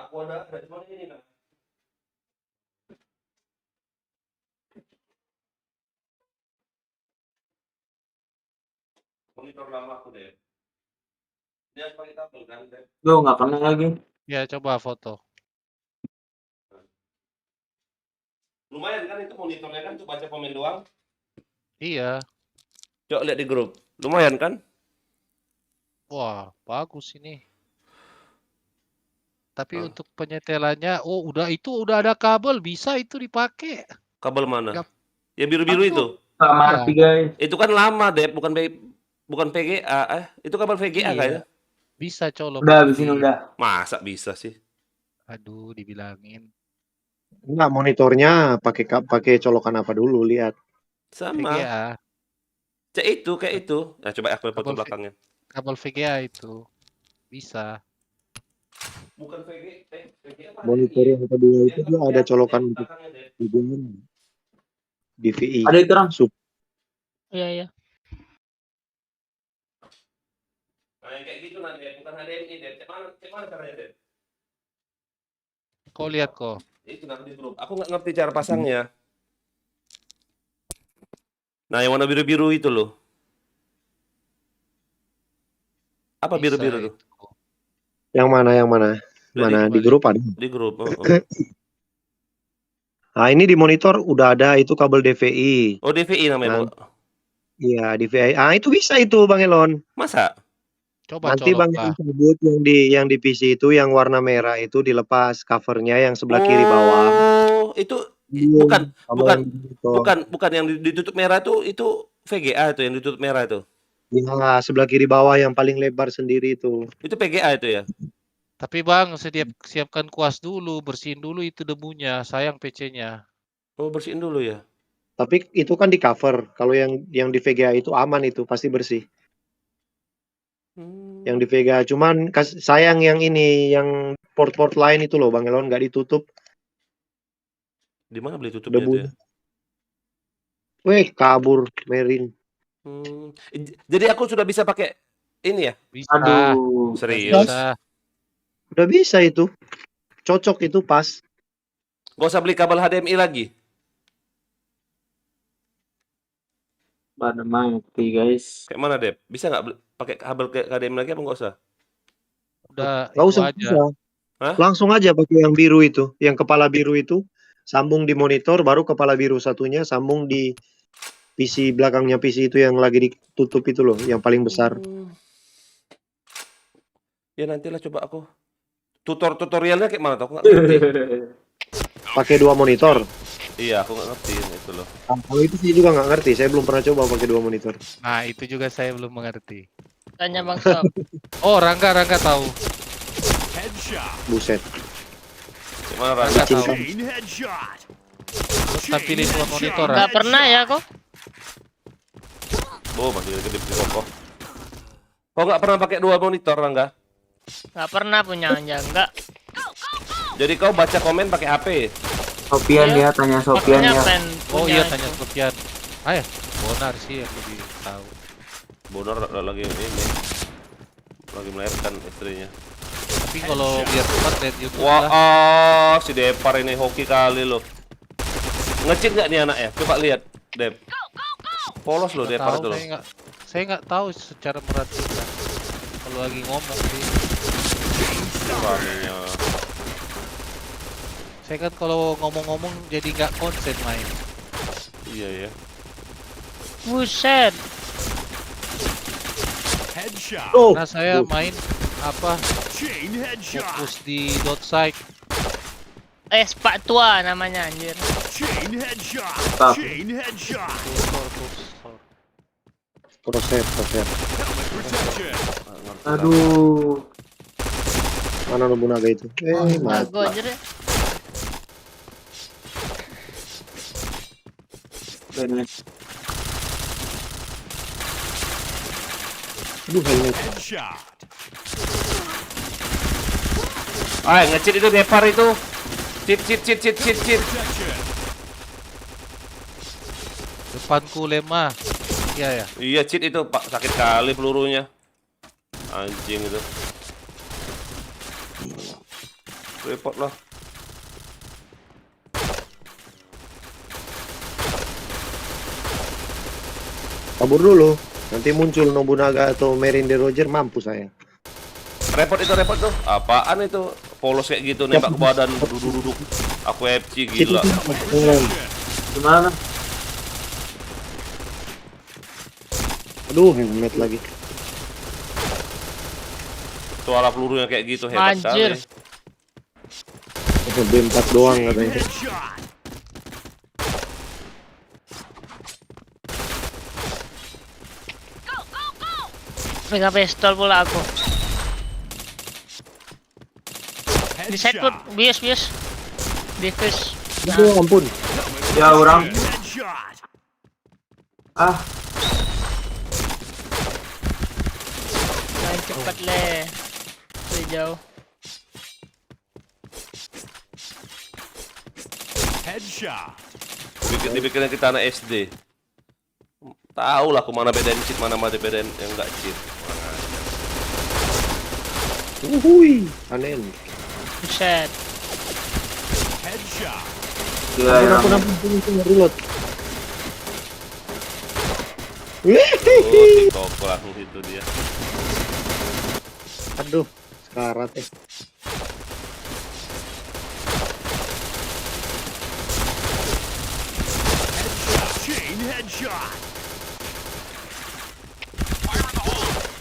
Aku ada cuma ini nah. Monitor lama aku deh. Dia pakai kabel kan, Dep? Duh, nggak kena lagi. Ya, coba foto. Lumayan kan itu monitornya kan untuk baca komen doang. Iya. Coba lihat di grup. Lumayan kan? Wah, bagus ini. Tapi Ah. untuk penyetelannya, oh udah ada kabel, bisa itu dipakai. Kabel mana? Yap. Ya biru-biru Aku- itu. Sama mati guys. Itu kan lama, Dep, bukan PGA. Itu kabel VGA Iya. kayaknya. Bisa colok. Udah habisin udah. Masa bisa sih? Aduh, dibilangin. Enggak, monitornya pakai colokan apa dulu, lihat. Sama. VGA, Kayak itu. Nah, coba aku foto Kabel belakangnya. kabel VGA itu bisa. Bukan VG, VG apa? Monitor yang kedua itu dia ada colokan untuk Belakangnya, Dep. hubungan DVI. Ada itu orang. Sub. Iya, iya. Nah, yang kayak gitu nanti, bukan HDMI, Dep. Cek mana caranya, Dep? Kau lihat kok. Itu nanti di grup. Aku nggak ngerti cara pasangnya. Nah, yang warna biru-biru itu loh. Apa Bisa biru-biru tuh? itu. Yang mana? Mana di grup ada. Di grup. Nah, ini di monitor udah ada itu kabel DVI. Oh, DVI namanya, Nah, Bang. iya, DVI. Ah, itu bisa itu Bang Elon. Masa? Coba Nanti Bang colok lah. Elon sebut yang di PC itu yang warna merah itu dilepas covernya yang sebelah kiri bawah. Oh, itu bukan Kabel monitor. bukan yang ditutup merah itu VGA itu yang ditutup merah itu. Ya, sebelah kiri bawah yang paling lebar sendiri itu. Itu PGA itu ya. Tapi Bang, siapkan kuas dulu, bersihin dulu itu debunya. Sayang PC-nya. Oh, bersihin dulu ya. Tapi itu kan di cover. Kalau yang di VGA itu aman itu, pasti bersih. Yang di VGA cuman sayang yang ini yang port-port lain itu loh Bang Elon nggak ditutup. Di mana beli tutupnya itu Debu. ya? Weh, kabur Merin. Jadi aku sudah bisa pakai ini ya? Bisa. Aduh. Serius? Bisa. Udah bisa itu. Cocok itu pas. Gak usah beli kabel HDMI lagi. Pada mati guys. Kayak mana, Dep? Bisa nggak pakai kabel ke HDMI lagi apa nggak usah? Udah Nggak itu usah. aja. Hah? Langsung aja pakai yang biru itu. Yang kepala biru itu. Sambung di monitor, baru kepala biru satunya sambung di PC belakangnya PC itu yang lagi ditutup itu loh. Yang paling besar. Ya nantilah coba aku. Tutorialnya kayak mana tuh? Aku nggak ngerti. Pakai 2 monitor. Iya, aku nggak ngerti itu loh. Kalau itu sih juga nggak ngerti. Saya belum pernah coba pakai 2 monitor. Nah, itu juga saya belum mengerti. Tanya Bang Sob. Oh, Rangga tahu. Headshot. Buset. Gimana Rangga Rangga? tahu. Chain headshot. Tampilin dua monitor. Nggak pernah ya kok. Oh, masih gede kokoh. Kok nggak pernah pakai 2 monitor, Rangga? Nggak pernah punya aja. Enggak. Jadi kau baca komen pakai HP? Sofian Iya. ya, tanya Sofian Makanya ya. pengen Oh punya iya, itu. tanya Sofian. Ah ya, Bonar sih yang lebih tahu. Bonar lagi ini. Lagi melahirkan istrinya. Tapi kalau biar cepat lihat YouTube Wah, lah. si Depar ini hoki kali loh. Ngecit nggak nih anaknya? Coba lihat, Dep. Polos loh Nggak Depar tahu, itu loh. saya nggak tahu secara merhatiin. Kalau lagi ngomong sih. Raninya. Saya kan kalau ngomong-ngomong jadi nggak konsen main. Iya ya. Buset. Headshot. Oh, Karena saya main apa Chain headshot. fokus di dot side. Spak tua namanya anjir. Chain headshot. Stop. Chain headshot. Kursor. proses. Helmet protection. Aduh. Mana Nobunaga itu? Mati. Jago aja deh. Benes. Aduh, helmet. Headshot. Ngecit itu Depar itu. Cheat. Protection. Depanku lemah. Iya ya. Iya, cheat itu Pak, sakit kali pelurunya. Anjing itu. Repot lah. Kabur dulu. Nanti muncul Nobunaga atau Merin de Roger, mampu saya. Repot tuh. Apaan itu? Polos kayak gitu nembak ke badan duduk. Aku FC gila. Gimana? Aduh, helmet lagi. Suara pelurunya kayak gitu hebat Anjir. sekali. B4 doang katanya. Headshot. Pegang pistol pula aku. Di side put, bias. Defense. Aduh, ampun. Ya orang. Headshot. Ah, Main cepat le. Lebih jauh. Headshot. Dibikinnya kita anak SD. Tahu lah kemana bedain cheat, mana bedain yang enggak cheat. Uhuy, aneh. Buset. Headshot. Gila ya. Ampun, reload. Oh, si toko langsung situ dia. Aduh, sekarat Chain headshot.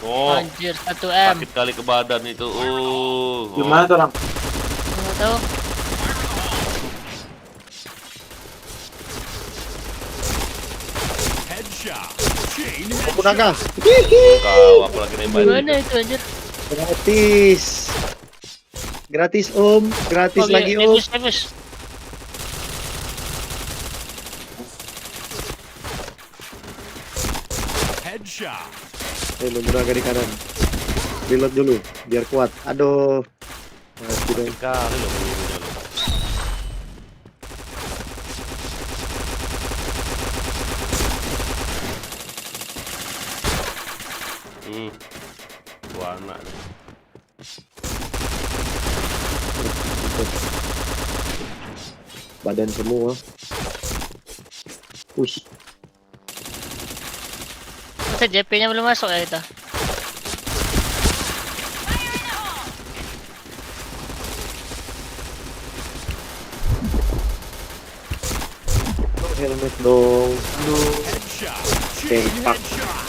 Oh, Anjir 1M. sakit kali ke badan itu. Gimana tuh orang? Enggak tahu. Headshot. Chain Aku headshot. naga. Kau aku lagi nembak. Gimana itu anjir? Gratis. Gratis Om, gratis Oh, lagi iya, Om. tebus. Headshot. Nunggu naga di kanan. Reload dulu, biar kuat. Aduh. Mati dong. Sakit kali loh pelurunya loh. Warna nih. Badan semua. Push. Masa JP-nya belum masuk ya kita? Helmet dong. Headshot. Chain Tempak. headshot.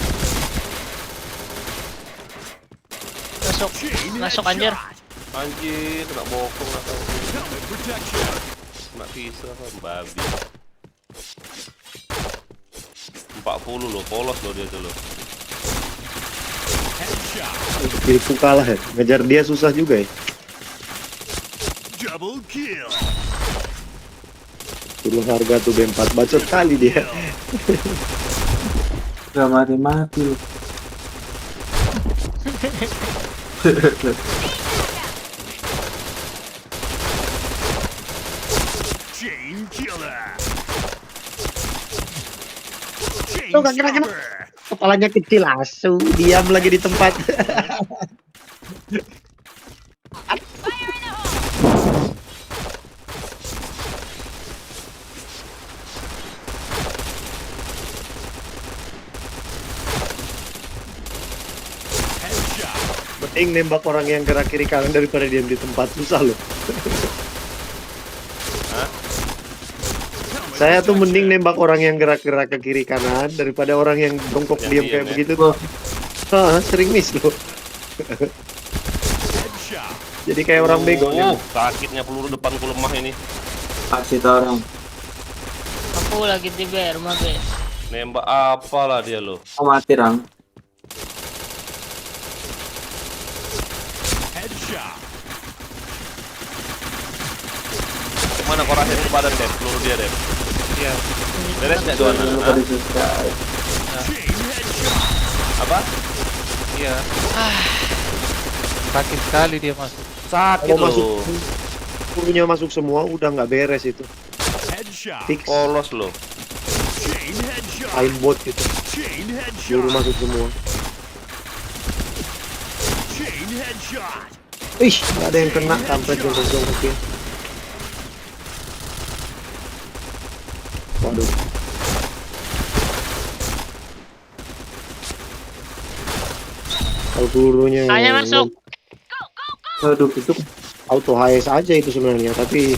Masuk. Chain Masuk anjir. headshot. Anjir, kena bokong atau Helmet protection. kena pisau kan babi. 40 loh, polos loh dia tuh loh. Headshot. Kiriku kalah ya. Ngejar dia susah juga ya. Double kill. Turun harga tuh B4. Bacot kali dia. Gak mati-mati lu. Chain killer. Chain Tuh, gak kena-kena. stopper. Kepalanya kecil asu. Diam lagi di tempat. Headshot. Mending nembak orang yang gerak kiri kanan daripada diam di tempat. Susah loh. Saya tuh mending nembak orang yang gerak-gerak ke kiri kanan daripada orang yang bongkok Yang diam diam kayak ya. begitu tuh. Sering miss loh. Headshot. Jadi kayak orang bego. Sakitnya peluru depanku lemah ini. Kasih tau orang. Aku lagi di B, rumah B. Nembak apalah dia loh. Mau mati orang. Headshot. Mana kau rasain ke badan Dep? Peluru dia Dep. Iya. Beres nggak tuan? Jangan lupa di-subscribe. Chain headshot. Apa? Iya. Sakit sekali dia masuk. Sakit Kalau masuk loh. pelurunya masuk semua udah nggak beres itu. Headshot. Fix Polos loh. Chain headshot. aimbot gitu. Chain Peluru headshot. masuk semua. Chain headshot. Ih, nggak ada yang kena kampret jongkok-jongkokin. Waduh. Kalau pelurunya Hanya masuk. Aduh, itu auto HS aja itu sebenarnya, tapi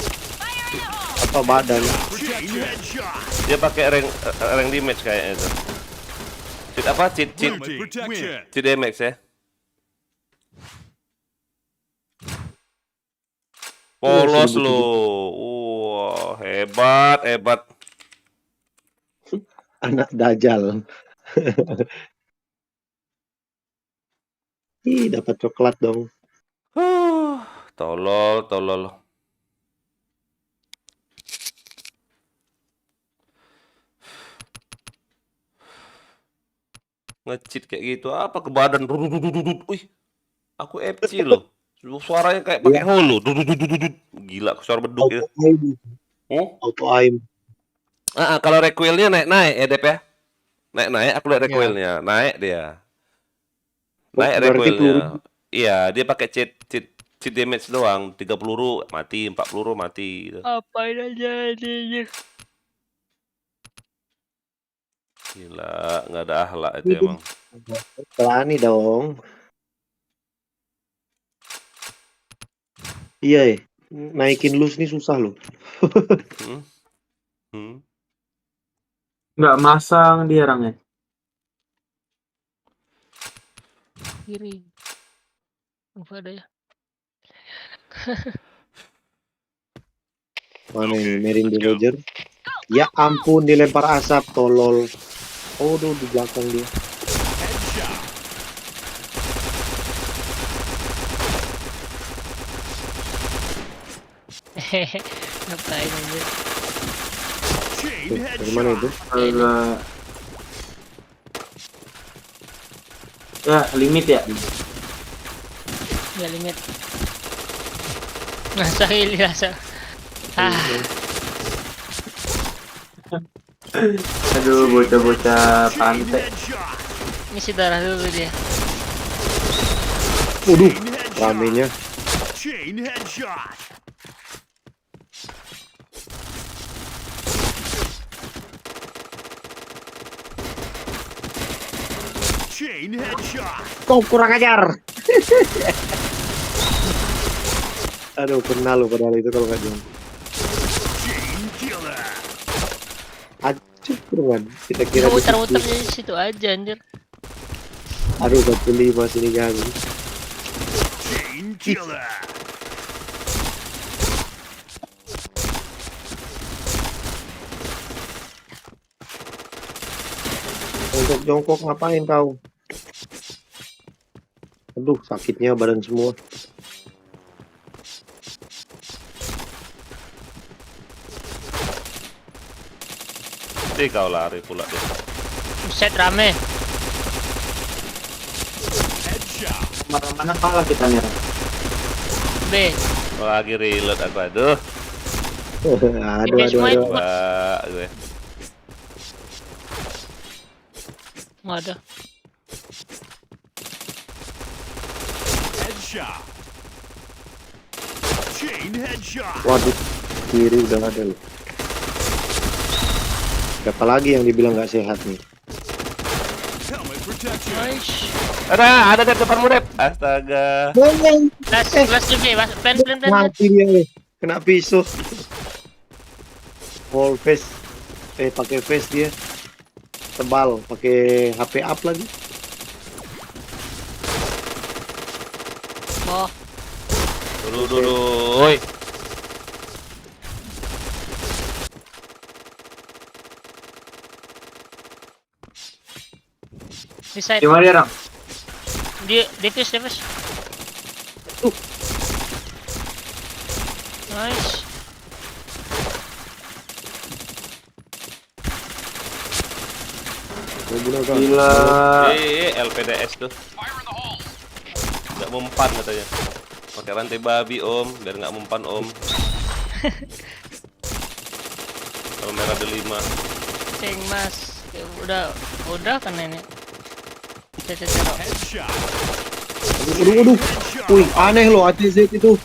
apa badan. Chain headshot. Dia pakai rank damage kayaknya itu. Cheat apa? Cheat Helmet protection. cheat damage ya. Polos loh. Wah, hebat, hebat. Anak dajal. Ih, dapat coklat dong. Tolol, tolol. Nge-cheat kayak gitu apa ke badan? Dududududud. Wih, aku FC loh. Suaranya kayak pakai holo. Dududududud. Gila, suara beduk ya. Auto ID. Auto aim. Kalau recoilnya naik ya Dep ya. Naik aku lihat recoilnya, naik dia. Naik Berarti recoilnya. Iya, dia pakai cheat damage doang. 3 peluru mati, 4 peluru mati gitu. Apain aja ini? Gila, nggak ada akhlak itu emang. Berani dong. Iya, naikin loose nih susah loh. Nggak masang dia orangnya. Kiri. Apa ada ya? Mana ini Merin Roger? Ya ampun, dilempar asap, tolol. Oh, di belakang dia. Ngapain aja? Dari mana itu? Ya, limit ya. Ya limit. Masa ini rasa. Aduh, bocah-bocah pantai. Ngisi darah dulu dia. Waduh, ramenya. Chain headshot. Chain headshot. Kau kurang ajar. Aduh, pernah lo padahal itu kalau nggak jauh. Chain killer. Aduh, kurang. Kita kira Muter-muter di situ aja anjir. Aduh, 45 sini ganggu. Chain killer. Untuk jongkok ngapain kau? Aduh, sakitnya badan semua. Kau lari pula dia. Buset rame. Mana kalah kita nih. B. Lagi reload aku, aduh. Aduh. Wah, gue. Nggak ada. Headshot. Chain headshot. Waduh, kiri udah ada loh. Siapa lagi yang dibilang nggak sehat nih? Helmet protection. Nice. Ada di depanmu, Dep. Astaga. Kelas juga, plan. Mati dia nih. Kena pisau. Full face. Pakai face dia. Tebal, pakai HP up lagi. Oh, Dulu. Woi. di side. Gimana dia, Rang? Defuse. Nice. Gila. LPDS tuh. Nggak mempan katanya. Pakai rantai babi om, biar nggak mempan om. Kalau merah ada 5. Ceng mas. Ya, udah kan ini. Headshot. Waduh. Wih, aneh loh ATZ itu.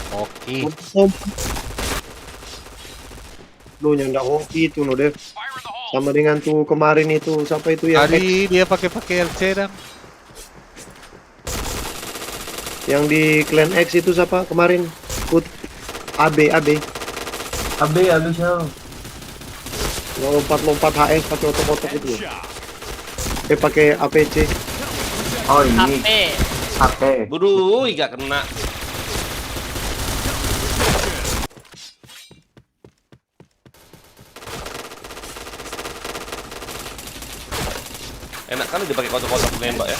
Oke. Lu yang nggak hoki itu no Dev. Sama dengan tuh kemarin itu siapa itu yang Tadi dia pakai LC dan yang di Clan X itu siapa kemarin? AB siapa? Lompat HS pakai otok-otok itu. Pakai APC. Oh ini. HP. Buduh, nggak kena. Enak kan dipakai kotak-kotak nembak ya.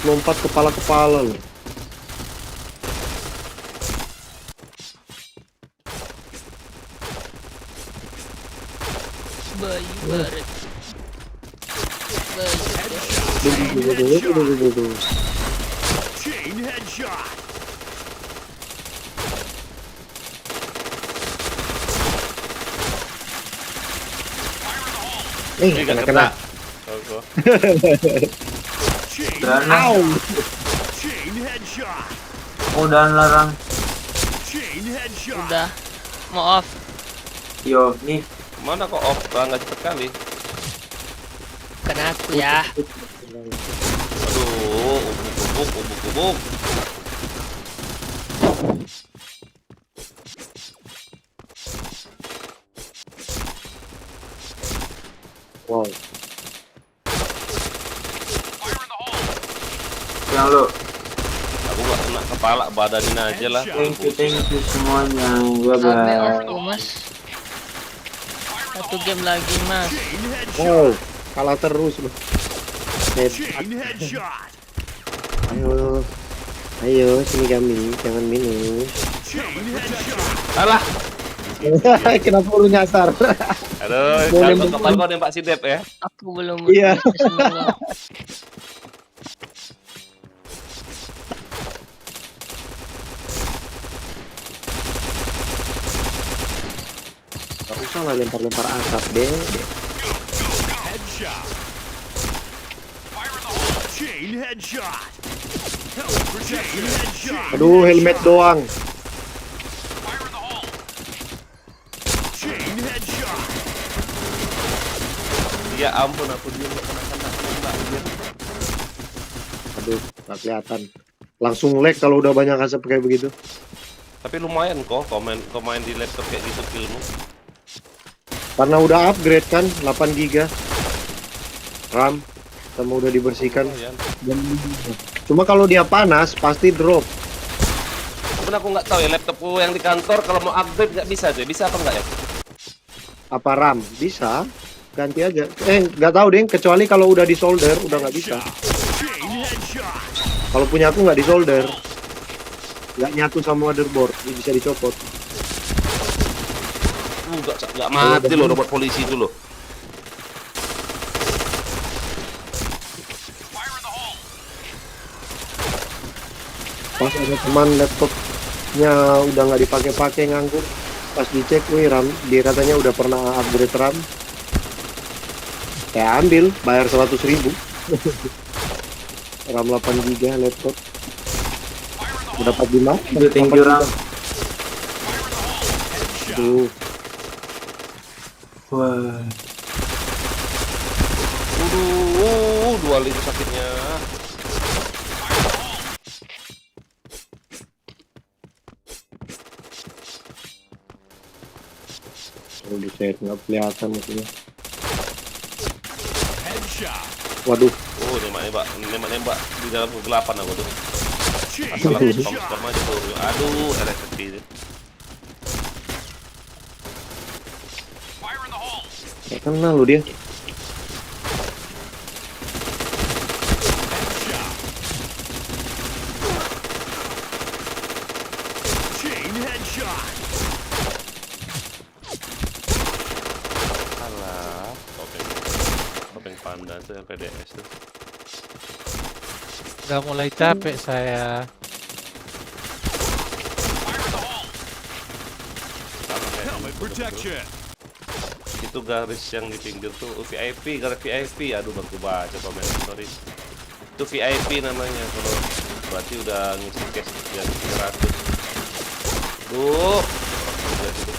Lompat kepala loh. Bayu baret. Chain headshot. Nggak kena. Oh, kok. Chain, Dana. chain headshot. Udah larang. Chain headshot. Udah. Mau off. Yo, nih. Mana kok off? Nggak cepet kali. Kena aku ya. Aduh, ubuk. Wow. Yang lu. Aku nggak kena kepala, badanin aja lah. Thank you semuanya. Bye Ame bye. offku mas. 1 game lagi mas. Chain headshot. Wow, kalah terus loh. Chain headshot. Ayo sini kami, jangan minus. Chain headshot. Alah, Kenapa lu nyasar? aduh, Boleh, kalau kepala kau nembak si Dep ya. Aku belum Iya. semua. Gak usah lah lempar-lempar asap deh. Headshot. Chain headshot. Helmet protection. Headshot. Aduh, helmet doang. Chain headshot. Ya ampun, aku dia nggak kena nembak dia. Aduh, gak kelihatan. Langsung lag kalau udah banyak asap kayak begitu. Tapi lumayan kok, komen di laptop kayak gitu skillmu. Karena udah upgrade kan, 8 GB RAM sama udah dibersihkan. Lumayan. Cuma kalau dia panas pasti drop. Cuman aku nggak tahu ya laptopku yang di kantor kalau mau upgrade nggak bisa tuh, bisa apa nggak ya? Apa RAM? Bisa. Ganti aja. Nggak tahu deh, kecuali kalau udah di solder udah nggak bisa. Chain headshot. Kalau punya aku nggak di solder, nggak nyatu sama motherboard, ini bisa dicopot. Nggak mati loh robot polisi itu loh. Pas ada teman laptopnya udah nggak dipakai-pakai nganggur, pas dicek, wih RAM, dia katanya udah pernah upgrade RAM. Saya ambil, bayar 100.000. RAM 8 GB laptop. Udah 45. Thank you, Ram. Tuh. Wah. Waduh, 2 liter sakitnya. Kalau di set nggak kelihatan maksudnya. Headshot. Waduh, Oh, nembak di dalam kegelapan aku tuh. Chain Masalah headshot. spam aja tuh. Aduh, elektrik. nggak kenal lu dia. Chain headshot. Alah, topeng panda tuh yang PDS tuh. Udah mulai capek saya. Sama kayak Helmet protection. itu garis yang di pinggir tuh VIP, garis VIP. Aduh, baru baca komen, sorry. Itu VIP namanya, kalau berarti udah ngisi cash yang 300. Duh, udah gitu.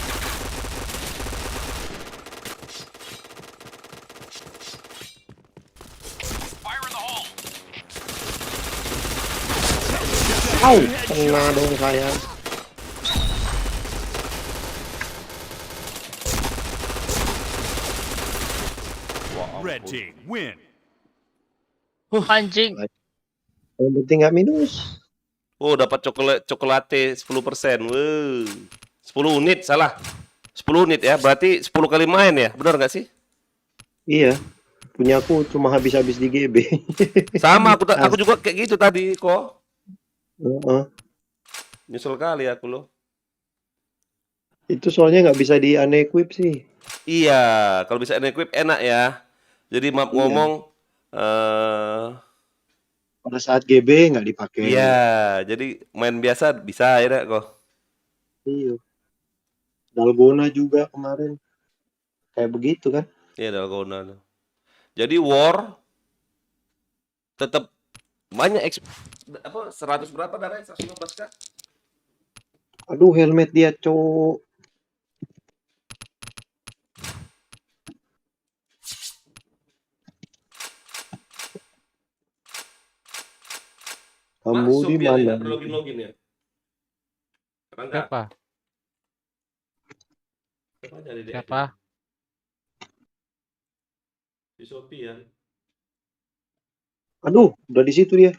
Au, kena dong saya. Wah, Red ampun. team win. Anjing. Yang penting nggak minus. Oh, dapat cokolate 10%. Wow. 10 unit, salah. 10 unit ya, berarti 10 kali main ya, benar nggak sih? Iya, punya aku cuma habis-habis di GB. Sama, aku juga kayak gitu tadi kok. Heeh. Nyesel kali aku loh. Itu soalnya nggak bisa di unequip sih. Iya, kalau bisa equip enak ya. Jadi maaf Iya. ngomong, Pada saat GB nggak dipakai. iya, jadi main biasa bisa ya kok. Iya. Dalgona juga kemarin kayak begitu kan. Iya, Dalgona. Jadi war tetap banyak 100 berapa darahnya? 115 kah? Aduh, helmet dia, cowok. Kamu Masuk di dia mana? nggak login ya. Rangga, Siapa? apa jadi dia? Siapa? Di Shopee ya. Aduh, udah di situ dia.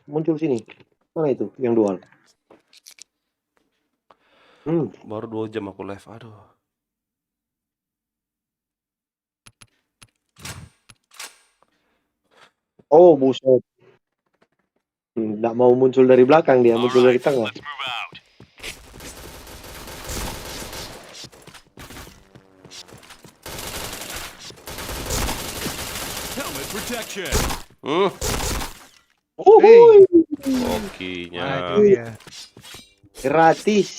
Muncul sini. Mana itu yang dual? Baru 2 jam aku live. Aduh. Oh, buset. Nggak mau muncul dari belakang dia, muncul dari tengah. Let's move out. Helmet protection. Oh, Hey. Hokinya. Maju dia. gratis.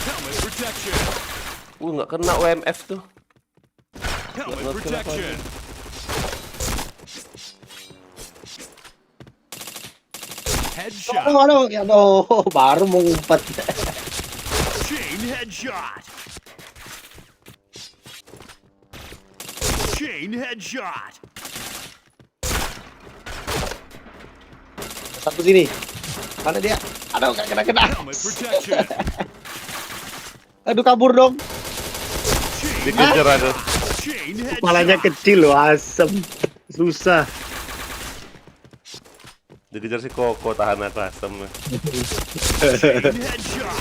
Helmet protection. Nggak kena WMF tuh. Helmet Nggak kena protection. Headshot. Aduh, ya aduh, baru mau ngumpet. Chain headshot. Chain headshot. Satu sini. Mana dia? Aduh, gak kena. Helmet protection. Aduh, kabur dong. Chain Dikejar aduh. Chain Kepalanya headshot. kecil loh, asem. Susah. Dikejar si Koko tahan custom. Chain headshot.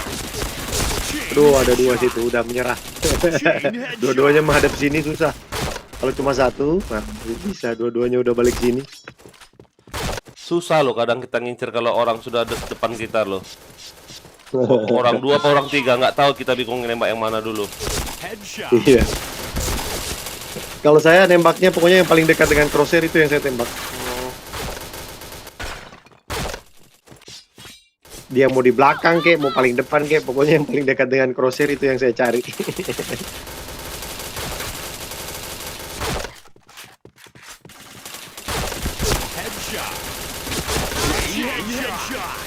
Chain Aduh, ada dua headshot. situ, udah menyerah. Chain headshot. Dua-duanya menghadap sini susah. Kalau cuma satu, nah bisa. Dua-duanya udah balik sini. Susah loh kadang kita ngincer kalau orang sudah ada depan kita loh. Orang 2 apa orang 3 nggak tahu, kita bingung nembak yang mana dulu. Headshot. Iya. Kalau saya nembaknya pokoknya yang paling dekat dengan crosshair itu yang saya tembak. Dia mau di belakang kek, mau paling depan kek, pokoknya yang paling dekat dengan crosshair itu yang saya cari. Headshot. Chain headshot.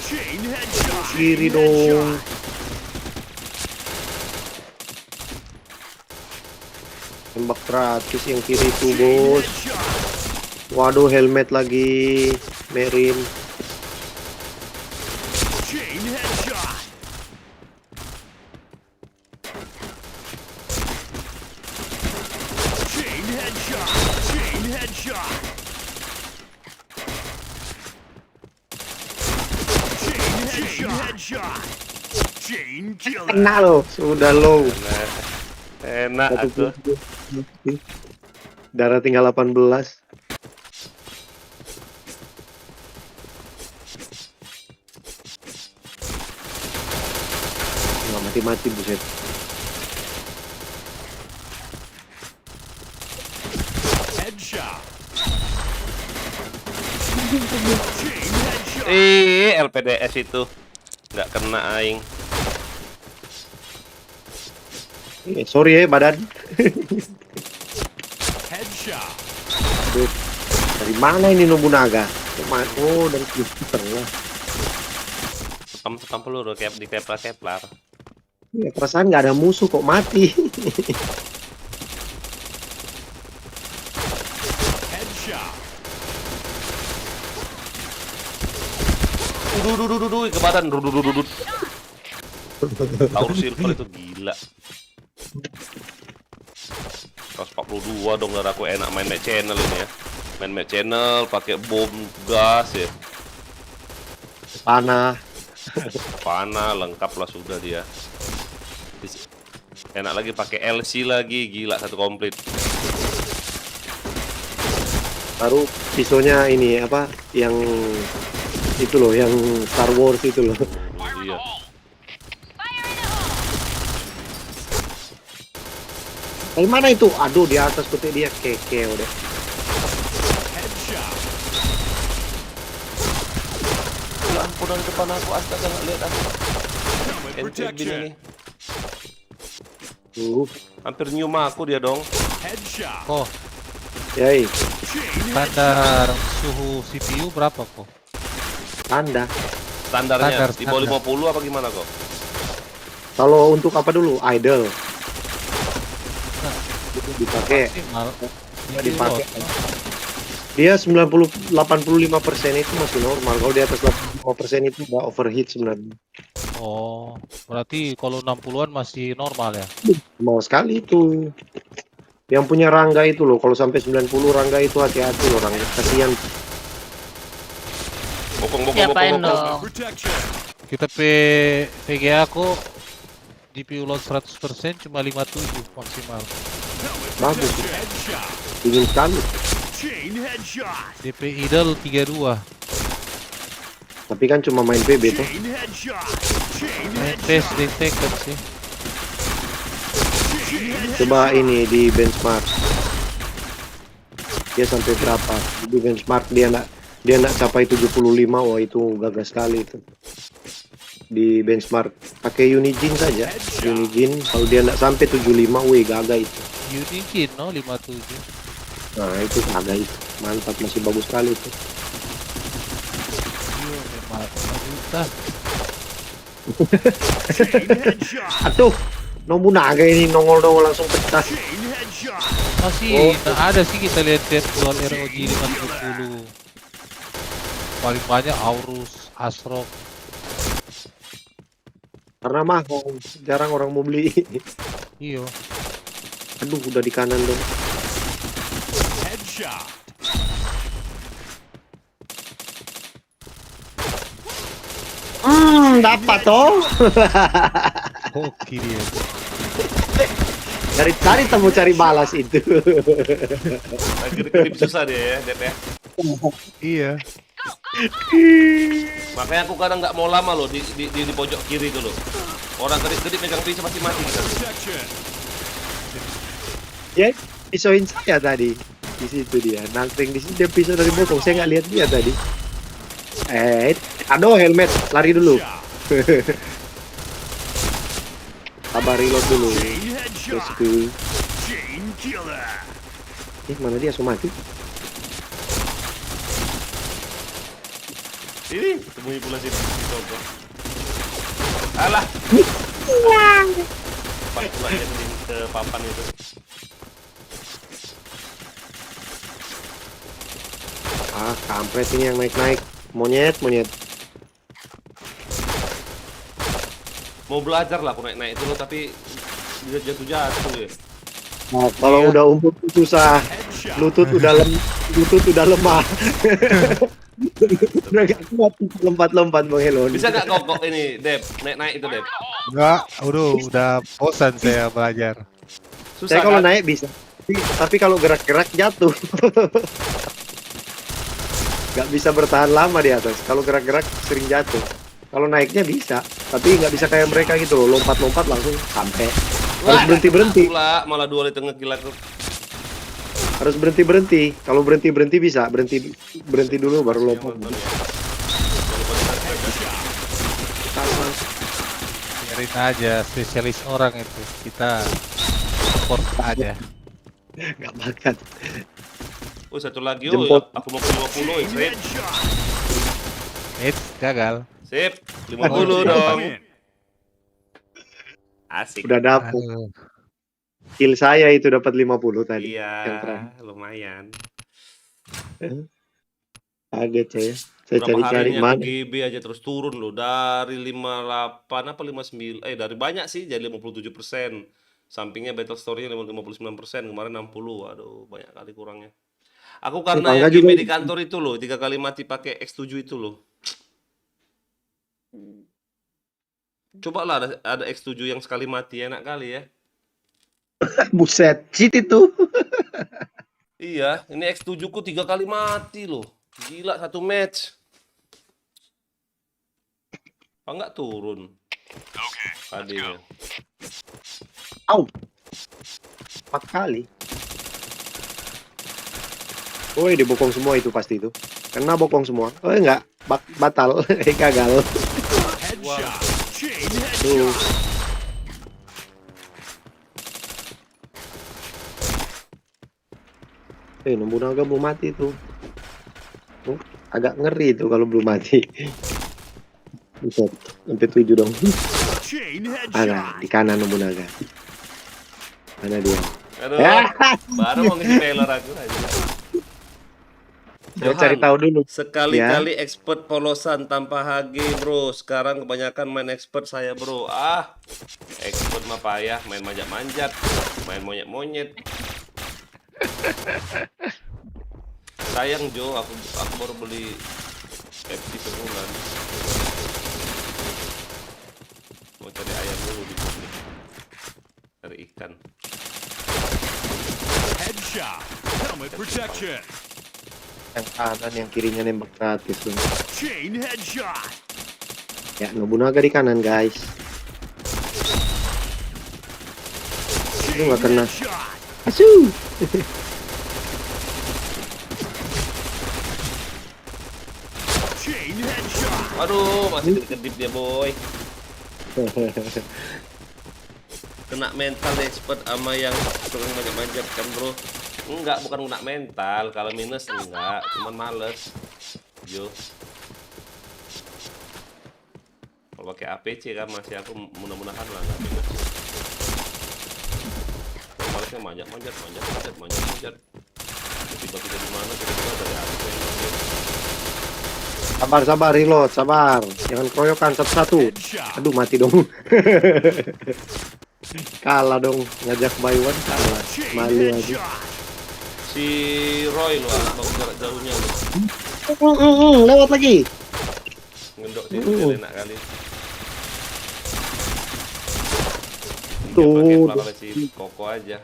Chain headshot. Kiri Chain dong. headshot. Tembak gratis yang kiri itu, Chain bos. headshot. Waduh, helmet lagi, Merin. Chain headshot. Chain headshot. Chain headshot. Chain headshot. Chain killer. Kena loh, sudah low. Enak Satu atuh. darah tinggal 18. Nggak mati-mati, buset. Headshot. Chain headshot. LPDS itu nggak kena aing. Sorry ya, badan. Headshot. Aduh, dari mana ini Nobunaga? Oh, dari tengah. Sekam peluru kayak di Kepler. Ya, perasaan nggak ada musuh kok mati. Headshot. Duh, ke badan. Duh. Taur silver itu gila. 142 dong, darah aku enak main match channel ini ya. Main match channel pakai bom gas ya. Panah. Panah lengkap lah sudah dia. Enak lagi pakai LC lagi, gila satu komplit. Baru pisaunya ini apa? Yang itu loh, yang Star Wars itu loh. Iya. Dari mana itu? Aduh, di atas kutik dia keke udah. Headshot. Ya ampun, dari depan aku, astaga, nggak lihat aku. Helmet NTB protection. ini. Hampir nyium aku dia dong. Headshot. Oh, Yai, Chain standar suhu CPU berapa kok? Anda. Standarnya Standar, di bawah standar. 50 apa gimana kok? Kalau untuk apa dulu? Idle. Itu dipakai. Maksimal. Dipakai. Dia 85% itu masih normal. Kalau di atas 85% itu udah overheat sebenarnya. Oh, berarti kalau 60-an masih normal ya? Mau sekali itu. Yang punya Rangga itu loh, kalau sampai 90 Rangga itu hati-hati loh Rangga. Kasihan. Bokong. Siapain dong? protection. Kita VGA kok GPU load 100% cuma 57 maksimal. Bagus. Headshot. Dingin sekali. Chain headshot. DP idle 32. Tapi kan cuma main PB tuh. Chain headshot. Chain Main headshot. PES di Tekken sih. Chain headshot. Coba ini di benchmark. Dia sampai berapa? Di benchmark dia nak capai 75. Wah itu gagah sekali itu. Di benchmark pakai Unigine saja. Unigine kalau dia nak sampai 75, wih gagah itu. Unigine no 57. Nah itu gagah itu. Mantap, masih bagus sekali itu. Iya memang 5 juta. Chain headshot. Aduh, Nobunaga ini nongol-nongol langsung pecah. Chain headshot. Masih nah ada sih kita lihat jual ROG 50. Paling banyak Aurus, Asrock. Karena mahal, jarang orang mau beli. Iya. Aduh, udah di kanan dong. Headshot. Dapat toh. Oh kiri ya. Cari temu cari balas itu. Grip susah deh ya, Dep ya. Iya. Makanya aku kadang nggak mau lama loh di pojok kiri itu loh. Orang kedip megang pisau pasti mati kita. Protection. Ya, pisauin saya tadi. Di situ dia, nangkring di sini dia pisau dari bokong. Saya nggak lihat dia tadi. Aduh helmet, lari dulu. Sabar reload dulu. Chain headshot. Bosku. Chain killer. Mana dia mati? Ini temui pula sini di toko. Alah. Pas pula dia ke papan itu. Ah, kampret ini yang naik-naik. Monyet. Mau belajar lah aku naik itu loh, tapi dia jatuh ya. Nah, kalau udah umput susah. Headshot. Lutut udah lemah. Udah gak kuat lompat-lompat Bang Helon. Bisa nggak kok ini, Dep? Naik itu, Dep. Enggak, udah bosan saya belajar. Susah Saya kalau kan? naik bisa. Tapi kalau gerak-gerak jatuh. Gak bisa bertahan lama di atas. Kalau gerak-gerak sering jatuh. Kalau naiknya bisa, tapi nggak bisa kayak mereka gitu loh, lompat-lompat langsung sampai. Harus berhenti-berhenti. Pula malah dua di tengah gila tuh. Harus berhenti-berhenti. Kalau berhenti-berhenti bisa, berhenti dulu baru lompat. Nonton ya. Biarin aja spesialis orang itu. Kita support aja. Nggak makan. Oh, satu lagi, Jemput. aku mau ke 50, Chain sip. headshot. Gagal. Sip, 50 dong. Win. Asik. Udah dapet. Aduh. Kill saya itu dapat 50 tadi. Yang Iya, terakhir. lumayan. Kaget saya. Saya Berapa cari-cari harinya mana. GB aja terus turun loh dari 58 apa 59 dari banyak sih jadi 57%. Sampingnya battle story-nya 59%, kemarin 60. Aduh, banyak kali kurangnya. Aku karena Tetangga yang GB juga- di kantor itu loh, 3 kali mati pakai X7 itu loh. Coba lah ada X7 yang sekali mati, enak kali ya. Buset, cheat itu. Iya, ini X7 ku 3 kali mati loh. Gila, satu match. Apa nggak turun? Tadinya. Au. 4 kali. Woi, dibokong semua itu pasti itu. Kena bokong semua. Oh enggak, batal. Gagal. Headshot. Chain Tuh. headshot. Nobunaga belum mati tuh. Agak ngeri tuh kalau belum mati. Buset, sampai 7 dong. Chain Ada headshot. di kanan Nobunaga. Mana dia? Aduh, Ya. baru mau ngisi trailer aku aja. Saya cari tahu dulu. Sekali-kali expert polosan tanpa HG bro. Sekarang kebanyakan main expert saya bro. Expert mah payah, main manjat-manjat, main monyet-monyet. Sayang Jo, aku baru beli FC sebulan. Mau cari ayam dulu di sini. Cari ikan. Headshot. Helmet protection. Yang kanan, yang kirinya nembak gratis tuh. Chain headshot. Ya, Nobunaga di kanan guys. Itu Chain nggak kena. headshot. Asu. Chain headshot. Waduh, masih kedip dia boy. Kena mental nih expert sama yang sering manjat-manjat kan bro. Enggak, bukan kena mental. Kalau minus enggak, cuman males. Jo. Kalau pakai APC kan masih aku mudah-mudahan lah nggak minus. Malesnya manjat-manjat. Tiba-tiba di mana tiba-tiba dari APC yang manjat. Sabar, reload, sabar. Jangan keroyokan satu-satu. Headshot. Aduh, mati dong. Kalah dong, ngajak buy one kalah. Chain Malu aja. headshot. Si Roy lo anak bagus jarak jauhnya lo. Lewat lagi. Ngendok sih dia enak kali. Tuh. Pakai kepala si Koko aja.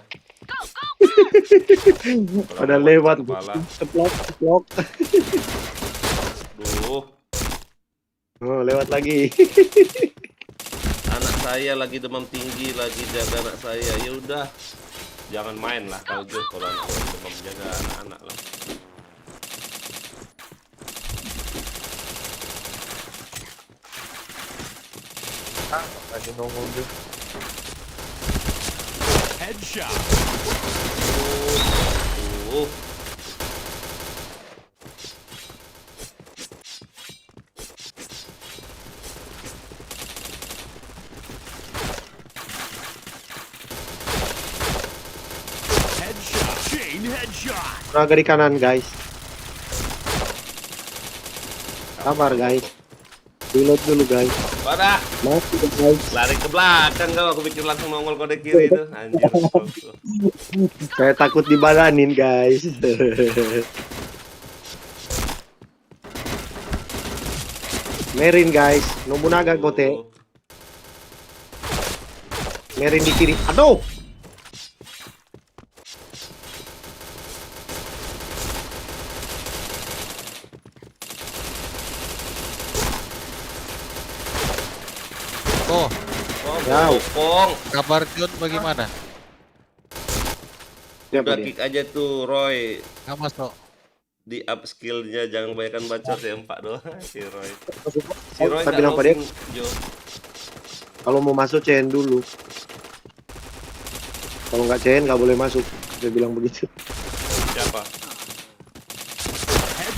Pada lewat. Kepala. Ceplok. Duh, Oh, lewat lagi. anak saya lagi demam tinggi, lagi jaga anak saya. Ya udah, jangan main lah kalau gitu. Kalau anak lagi demam, jaga anak-anak lah. Lagi nongol deh. Headshot. Tuh. Headshot. Chain headshot. Nobunaga di kanan guys. Sabar guys. Reload dulu guys. Wadah, Mati guys. lari ke belakang kau. Aku pikir langsung nongol kode kiri itu. Anjir. Saya takut dibalanin guys. Merin guys, Nobunaga gote. Merin di kiri. Aduh. Oh, Jauh. Bokong. kabar John bagaimana? Siapa Udah dia? kick aja tuh Roy. Nggak masuk. Di up skillnya, jangan kebanyakan bacot ya Pak doang. Si Roy. Si Oh, Roy saya nggak bilang pada loading, Jo. kalau mau masuk CN dulu. Kalau nggak CN nggak boleh masuk. Dia bilang begitu. Siapa?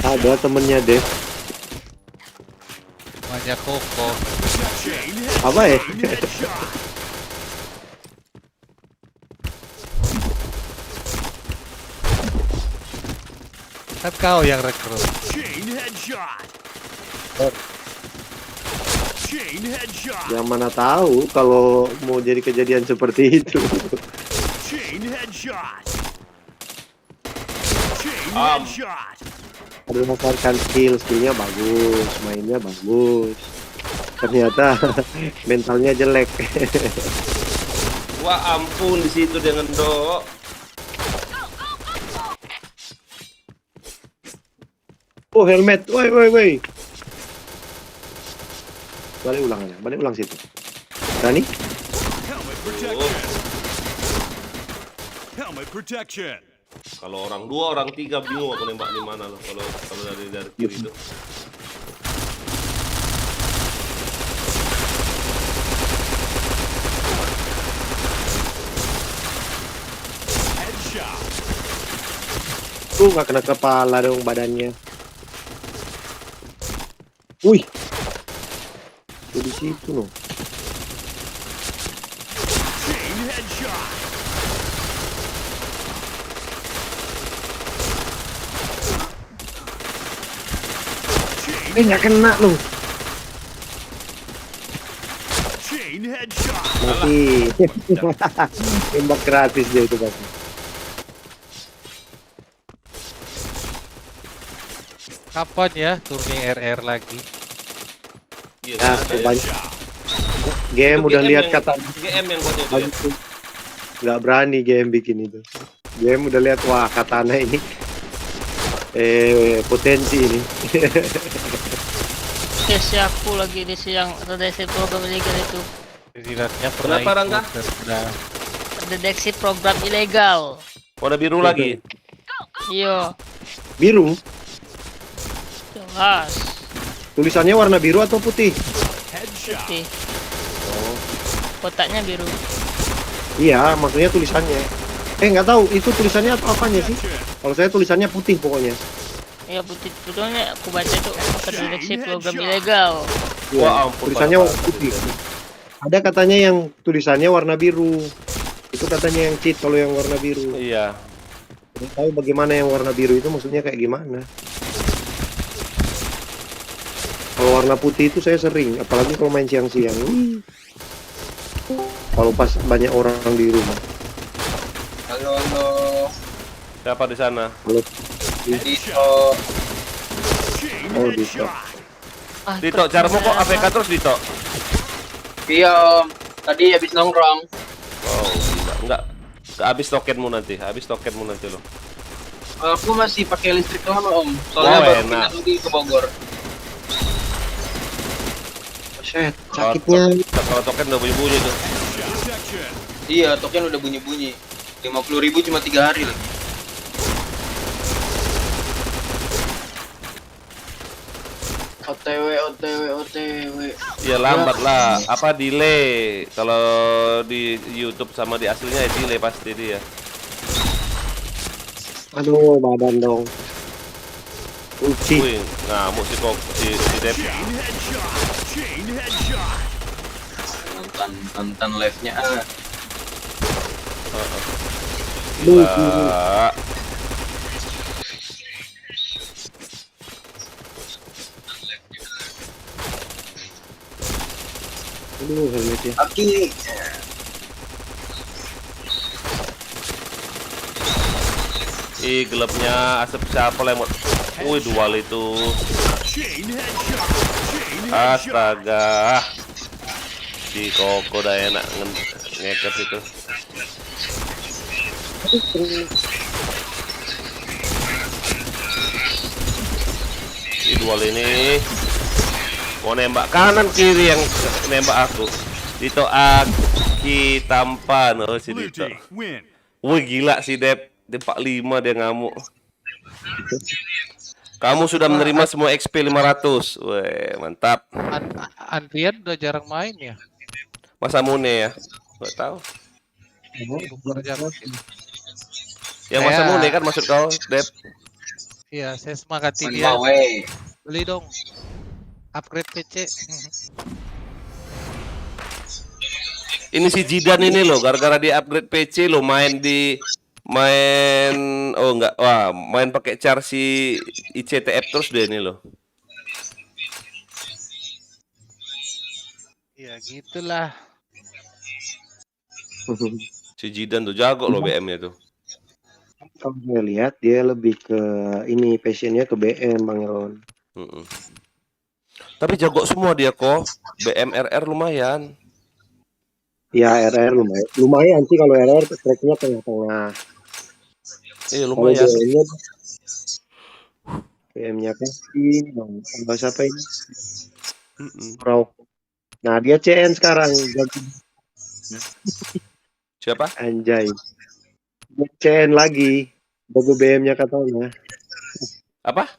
Ada temennya deh. Banyak Koko. Chain Apa ya? headshot. Kan kau yang rekrut. Chain headshot. Chain headshot. Yang mana tahu kalau mau jadi kejadian seperti itu. Chain headshot. Chain Am. headshot. Berdasarkan skillnya bagus, mainnya bagus. Ternyata mentalnya jelek. Wah ampun, di situ dia ngendok. Oh, helmet. Woi. Balik ulang aja. Balik ulang situ. Berani? Helmet protection. Helmet protection. Kalau orang 2, orang 3 bingung aku nembak di mana loh. Kalau dari kiri itu. Headshot. Tuh nggak kena kepala dong badannya. Wih. Tuh di situ loh. Chain headshot. Nggak kena loh. Chain headshot. Mati. Tembak gratis dia itu pasti. Kapan ya turning RR lagi? Iya, Ya, ada ya. banyak. Game Itu udah GM lihat yang- kata GM yang buat itu ya. nggak berani game bikin itu. Game udah lihat wah katana ini potensi ini. Sesi aku lagi di siang terdeteksi program ilegal itu. Jidatnya Kenapa, Rangga? Terdeteksi program ilegal. Warna biru lagi. Iya, Biru. jelas. Tulisannya warna biru atau putih? Headshot. Putih. Kotaknya biru. Iya, maksudnya tulisannya. Nggak tahu itu tulisannya atau apanya sih? Kalau saya tulisannya putih pokoknya. Iya putih. Betulnya aku baca itu terdeteksi program ilegal. Wah, ampun. Tulisannya parah warna banget putih. itu. Ada katanya yang tulisannya warna biru. Itu katanya yang cheat kalau yang warna biru. Iya. Tidak tahu bagaimana yang warna biru itu maksudnya kayak gimana. Kalau warna putih itu saya sering, apalagi kalau main siang-siang. Kalau pas banyak orang di rumah. Halo. Siapa di sana? Kalau Dito. Chain Oh, Dito. headshot. Dito, caramu kok AFK terus Dito? Iya Om. Tadi habis nongkrong. Oh, enggak. Habis tokenmu nanti lo. Aku masih pakai listrik doang Om. Soalnya Oh, baru enak. pindah lagi ke Bogor. Set, sakitnya. Kalau token udah bunyi-bunyi tuh. Protection. Iya, token udah bunyi-bunyi. 50.000 cuma 3 hari lagi. OTW. Ya lambat lah. Apa delay? Kalau di YouTube sama di aslinya ya delay pasti dia. Aduh, badan dong. Uci. Wih, ngamuk si Dep. Chain headshot. Chain headshot. Nonton live-nya. Gila. Aduh, helmetnya. Aki. Ih, gelapnya asap siapa lemot. Wih, dual itu. Chain headshot. Chain headshot. Astaga. Si Koko udah enak ngeket itu. Si dual ini mau nembak kanan kiri yang nembak aku. Dito Aki tampan. Oh si Blue Dito. team win. Wih gila si Dep. Dia 45 dia ngamuk. Kamu sudah menerima semua XP 500. Weh, mantap. Andrian udah jarang main ya. Masa Mune ya? Gak tahu. Kerja mungkin. Yang masa Saya- Mune kan maksud kau, Dep? Iya, saya semangati On dia. my way. Beli dong. Upgrade PC. Ini si Jidan ini loh, gara-gara dia upgrade PC lo main main pakai char si ICTF terus dia ini loh. Ya gitulah. Si Jidan tuh jago loh BM-nya tuh. Kalau saya lihat dia lebih ke ini passionnya ke BM Bang Ron. Mm-mm. Tapi jago semua dia kok. BM RR lumayan. Ya RR lumayan. Lumayan sih kalau RR tracknya tengah-tengah. Iya Kalau lumayan. BM-nya pasti nggak siapa ini. Mm-mm. Pro. Nah dia CN sekarang. Siapa? Anjay. CN lagi. Jago BM-nya katanya. Apa?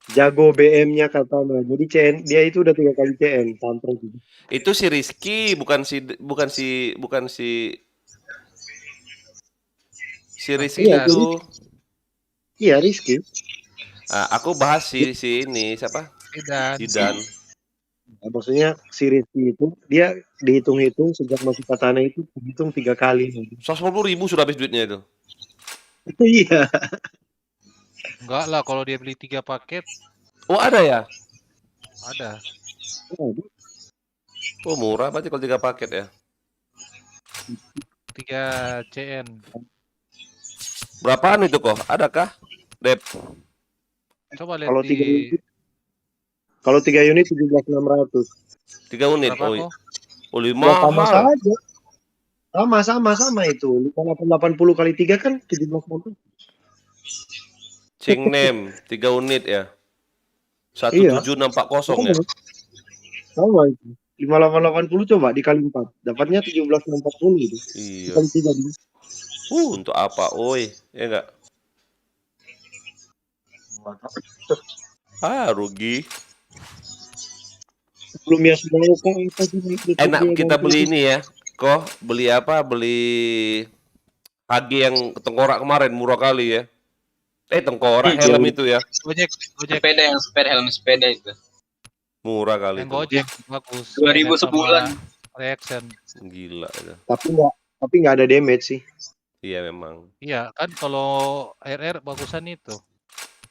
Jago BM-nya katanya. Jadi CN dia itu udah 3 kali CN sampai gitu. Itu si Rizky, bukan si Rizky Iya, itu. Iya, Rizky. Aku bahas si ini siapa? Zidan. Nah, maksudnya si Rizky itu dia dihitung-hitung sejak masuk katana itu dihitung 3 kali. 150.000 sudah habis duitnya itu. Iya. Enggak lah kalau dia beli 3 paket Oh, ada ya? ada. Oh, murah berarti kalau 3 paket ya. 3 CN. Berapaan itu kok? Adakah? Dep. Coba lihat Kalau di 3 unit, kalau 3 unit 17.600. 3 unit. berapa kok? Oh, Ya, sama mahal. saja. Sama itu. 580 kali 3 kan 17.600. Ching name 3 unit ya. Iya. 17640 ya. Sama itu. 5880 coba dikali 4. Dapatnya 17.640 itu. Iya. Dikali 3 dulu. Untuk apa? Oi, ya enggak? Rugi. Belum ya semua kan apa sih? Enak kita beli ini ya. Kok beli apa? Beli HG yang tengkorak kemarin murah kali ya. Tengkorak helm itu ya. Gojek. Sepeda helm sepeda itu. Murah kali Yang itu. Gojek bagus. 2.000 Sama sebulan. Reaction. Gila itu. Tapi nggak ada damage sih. Iya memang. Iya, kan kalau RR bagusan itu.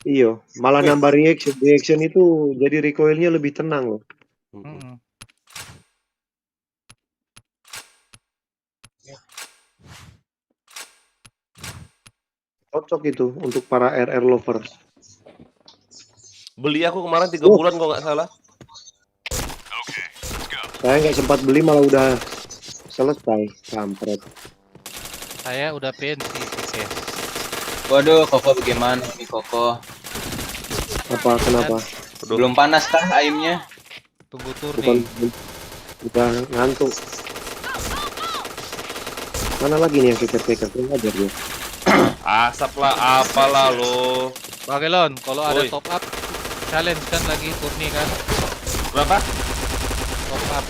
Iya, malah nambah reaction. Reaction itu jadi recoilnya lebih tenang loh. Mm-mm. Cocok itu untuk para RR lovers. Beli aku kemarin 3 bulan kalau nggak salah. Saya nggak sempat beli malah udah selesai. Kampret. Saya udah pensi sih, Kes. Waduh, Koko bagaimana nih Koko? Apa kenapa? Belum panas kah aimnya? Tunggu Bukan turning. udah ngantuk. Mana lagi nih yang keker-keker? Ajar dia. Asap lah, apalah lo. Bagelon, kalau ada Woi. top up challenge kan lagi turni kan. Berapa? Top up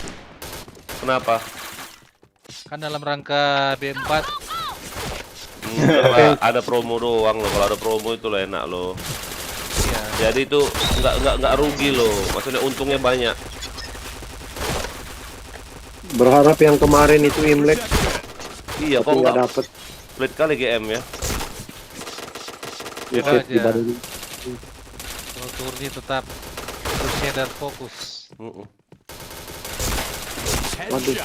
Kenapa? kan dalam rangka B4. Enggak, ada promo doang loh. Kalau ada promo itu lah enak loh. Iya. Jadi itu nggak rugi loh. Maksudnya untungnya banyak. Berharap yang kemarin itu Imlek Iya, kok tapi nggak nggak dapet. pelit kali GM ya. Iya Save aja. di badan. Kalau turni tetap Crusader fokus. Mm-mm. Waduh.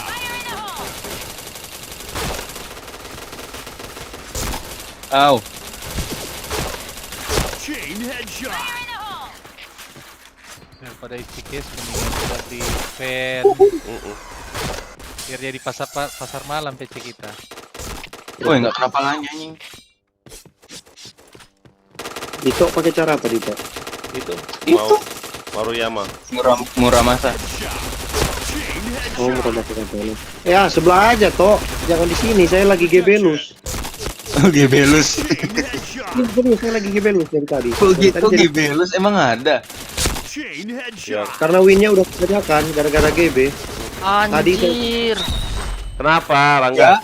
Au. Chain headshot. Daripada isi case mendingan kita di fan. Mm-mm. Biar jadi pasar malam PC kita. Woi, nggak kenapa lagi anjing. Dito pakai cara apa Dito? Itu Itu. Maruyama. Murah masa. Oh, bukan pakai cara. Ya sebelah aja toh. Jangan di sini. Saya lagi gebelus. Oke, belus. Ini serius, saya lagi gebelus dari tadi. Kok Dari tadi jadi- belus emang ada? Chain Ya, headshot. Karena winnya udah kebanyakan gara-gara GB. Tadi Anjir. kenapa, Rangga?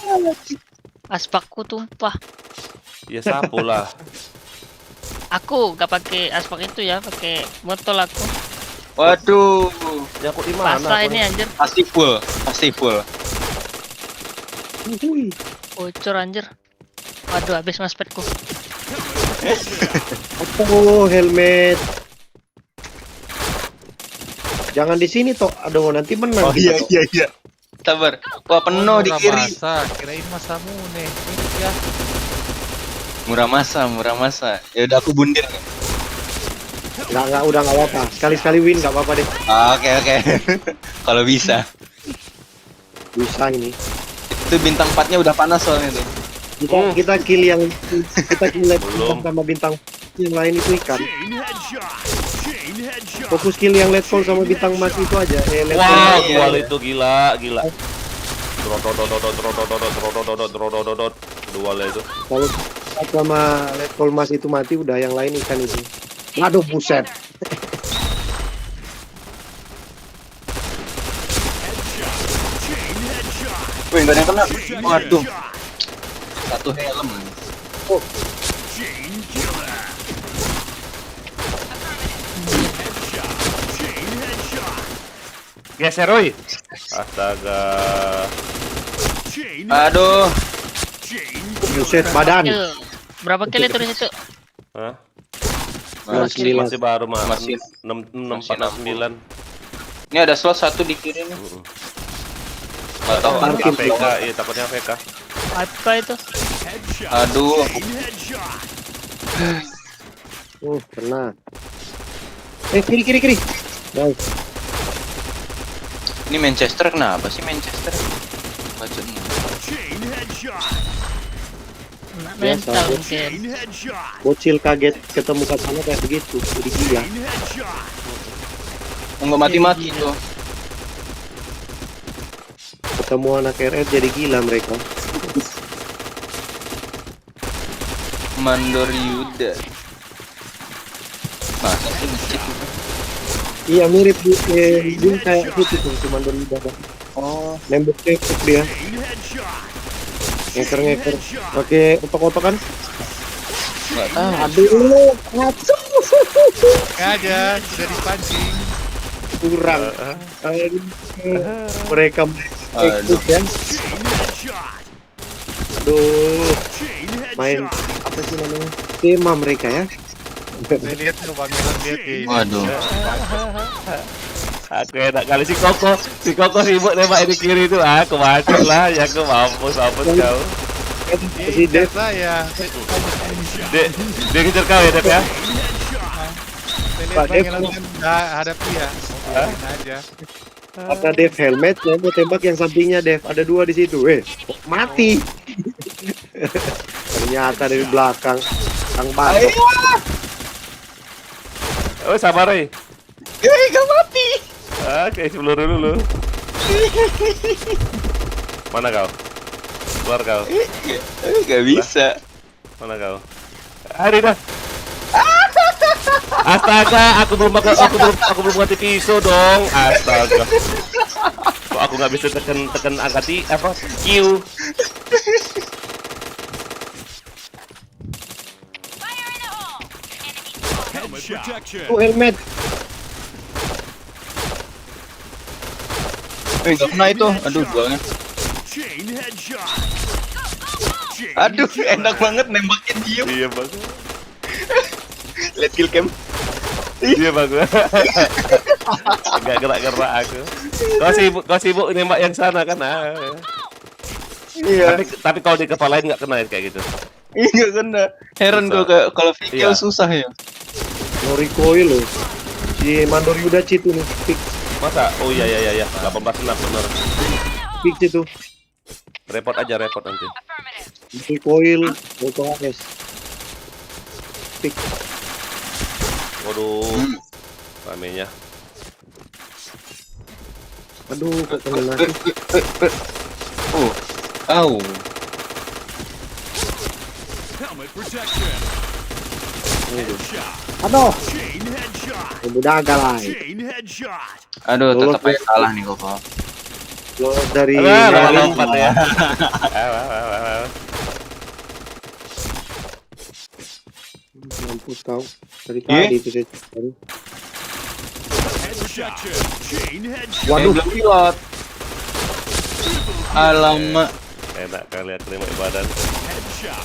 Aspakku tumpah. Ya sapu lah. Aku gak pakai aspak itu ya, pakai botol aku. Waduh, Nyangkut di mana? Basah aku ini nih? anjir. pasti full. Wuih. Bocor anjir. Waduh, habis maspetku. Oh, helmet. Jangan di sini toh. Aduh, nanti menang. kita, toh. iya. Sabar. Wah, penuh di kiri. Masa, kirain masa mune. Ini ya. Murah masa. Ya udah aku bundir. Nggak, udah nggak apa-apa. Sekali-sekali win nggak apa-apa deh. Oke. Kalau bisa. Bisa ini. Itu bintang 4-nya udah panas soalnya tuh. Kita kill yang Belum. bintang sama bintang yang lain itu ikan. Chain headshot. Chain headshot. Fokus kill yang lead call sama bintang emas itu aja. Lead Wah, call. kual itu gila. Drododododot. Dualnya itu. Kalau sama letkol mas itu mati, udah yang lain ikan itu. Waduh, buset. Wih, nggak ada yang kena. Waduh. Satu helm. Oh, Chain killer. Chain headshot. Geser, Roy. Astaga. Chain. Aduh. Chain. buset badan. Kill. Berapa kill itu di situ? Hah? Masih Masih baru mah. Masih- 649. Ini ada slot satu di kiri nih. Nggak tahu. Parkir. APK, iya takutnya APK. Apa itu? Headshot. Aduh. Chain headshot. Kena. Kiri. Nice. Ini Manchester kenapa sih Manchester? Bacotnya. Chain headshot. Mental mungkin. Chain headshot. Bocil kaget ketemu katana kayak begitu. Jadi gila. Chain headshot. Nggak mati-mati Gila. tuh. Ketemu anak RR jadi gila mereka. Mandor Yuda. Masa sih ngecek itu? Iya mirip dia kayak gitu tuh, cuman dari dadah. Oh. Nembak tepuk dia. Chain headshot. Ngeker. Pakai otok-otok kan? Nggak tahu. Aduh, ngacung. aja sudah dipancing. Kurang. Mereka Aduh. ya. Chain headshot. Aduh, Chain main headshot. apa sih namanya? Tema mereka ya. Saya lihat tuh pangeran lihat kayak Waduh. Aku enak kali si Koko sibuk nembak di kiri itu. Aku macet lah, ya aku mampus kau. Si Dev saya. Dia ngejar kau ya, Dep ya? Saya Pak lihat Dev. pangeran kan udah hadapi ya. Biarin aja. kata Dev helmet, saya mau tembak yang sampingnya Dev. Ada 2 di situ. Kok mati. Ternyata dari belakang. Kang Bang. Oh, sabar, Ray. Gak mati. Oke, peluru dulu. Mana kau? Keluar kau. Gak bisa. Mana kau? Hari dah. Astaga, aku belum ganti pisau dong. Astaga. Kok aku nggak bisa tekan angka Q. Helmet protection. Oh, helmet. Gak kena itu. Aduh, buangnya. Chain headshot. Chain Aduh, killer. enak banget nembaknya diem. Iya bang. Lihat kill cam. Iya bang. Gak gerak aku. Kau sibuk nembak yang sana kan? Iya. Tapi kalau di kepalain nggak kena kayak gitu. Iya gak kena. Heran Susah. gue kalau Vicky Iya. susah ya. No recoil loh. Si Mandor Yuda cheat ini. Fix. Masa? Oh iya 18 benar. Fix itu. Report aja nanti. Recoil. Auto HS. Fix. Waduh. Ramenya. Aduh, kok kena lagi. Oh. Au. Helmet protection. Headshot. Aduh, Chain headshot. udah gagal. Chain headshot. Aduh, tetap aja kalah nih Koko. Lolos dari Lompat ya. Mampus kau. Dari tadi itu saya cari. Headshot. Chain headshot. Waduh, Belum pilot. Alamak. Enak kali aku nembak badan. Headshot.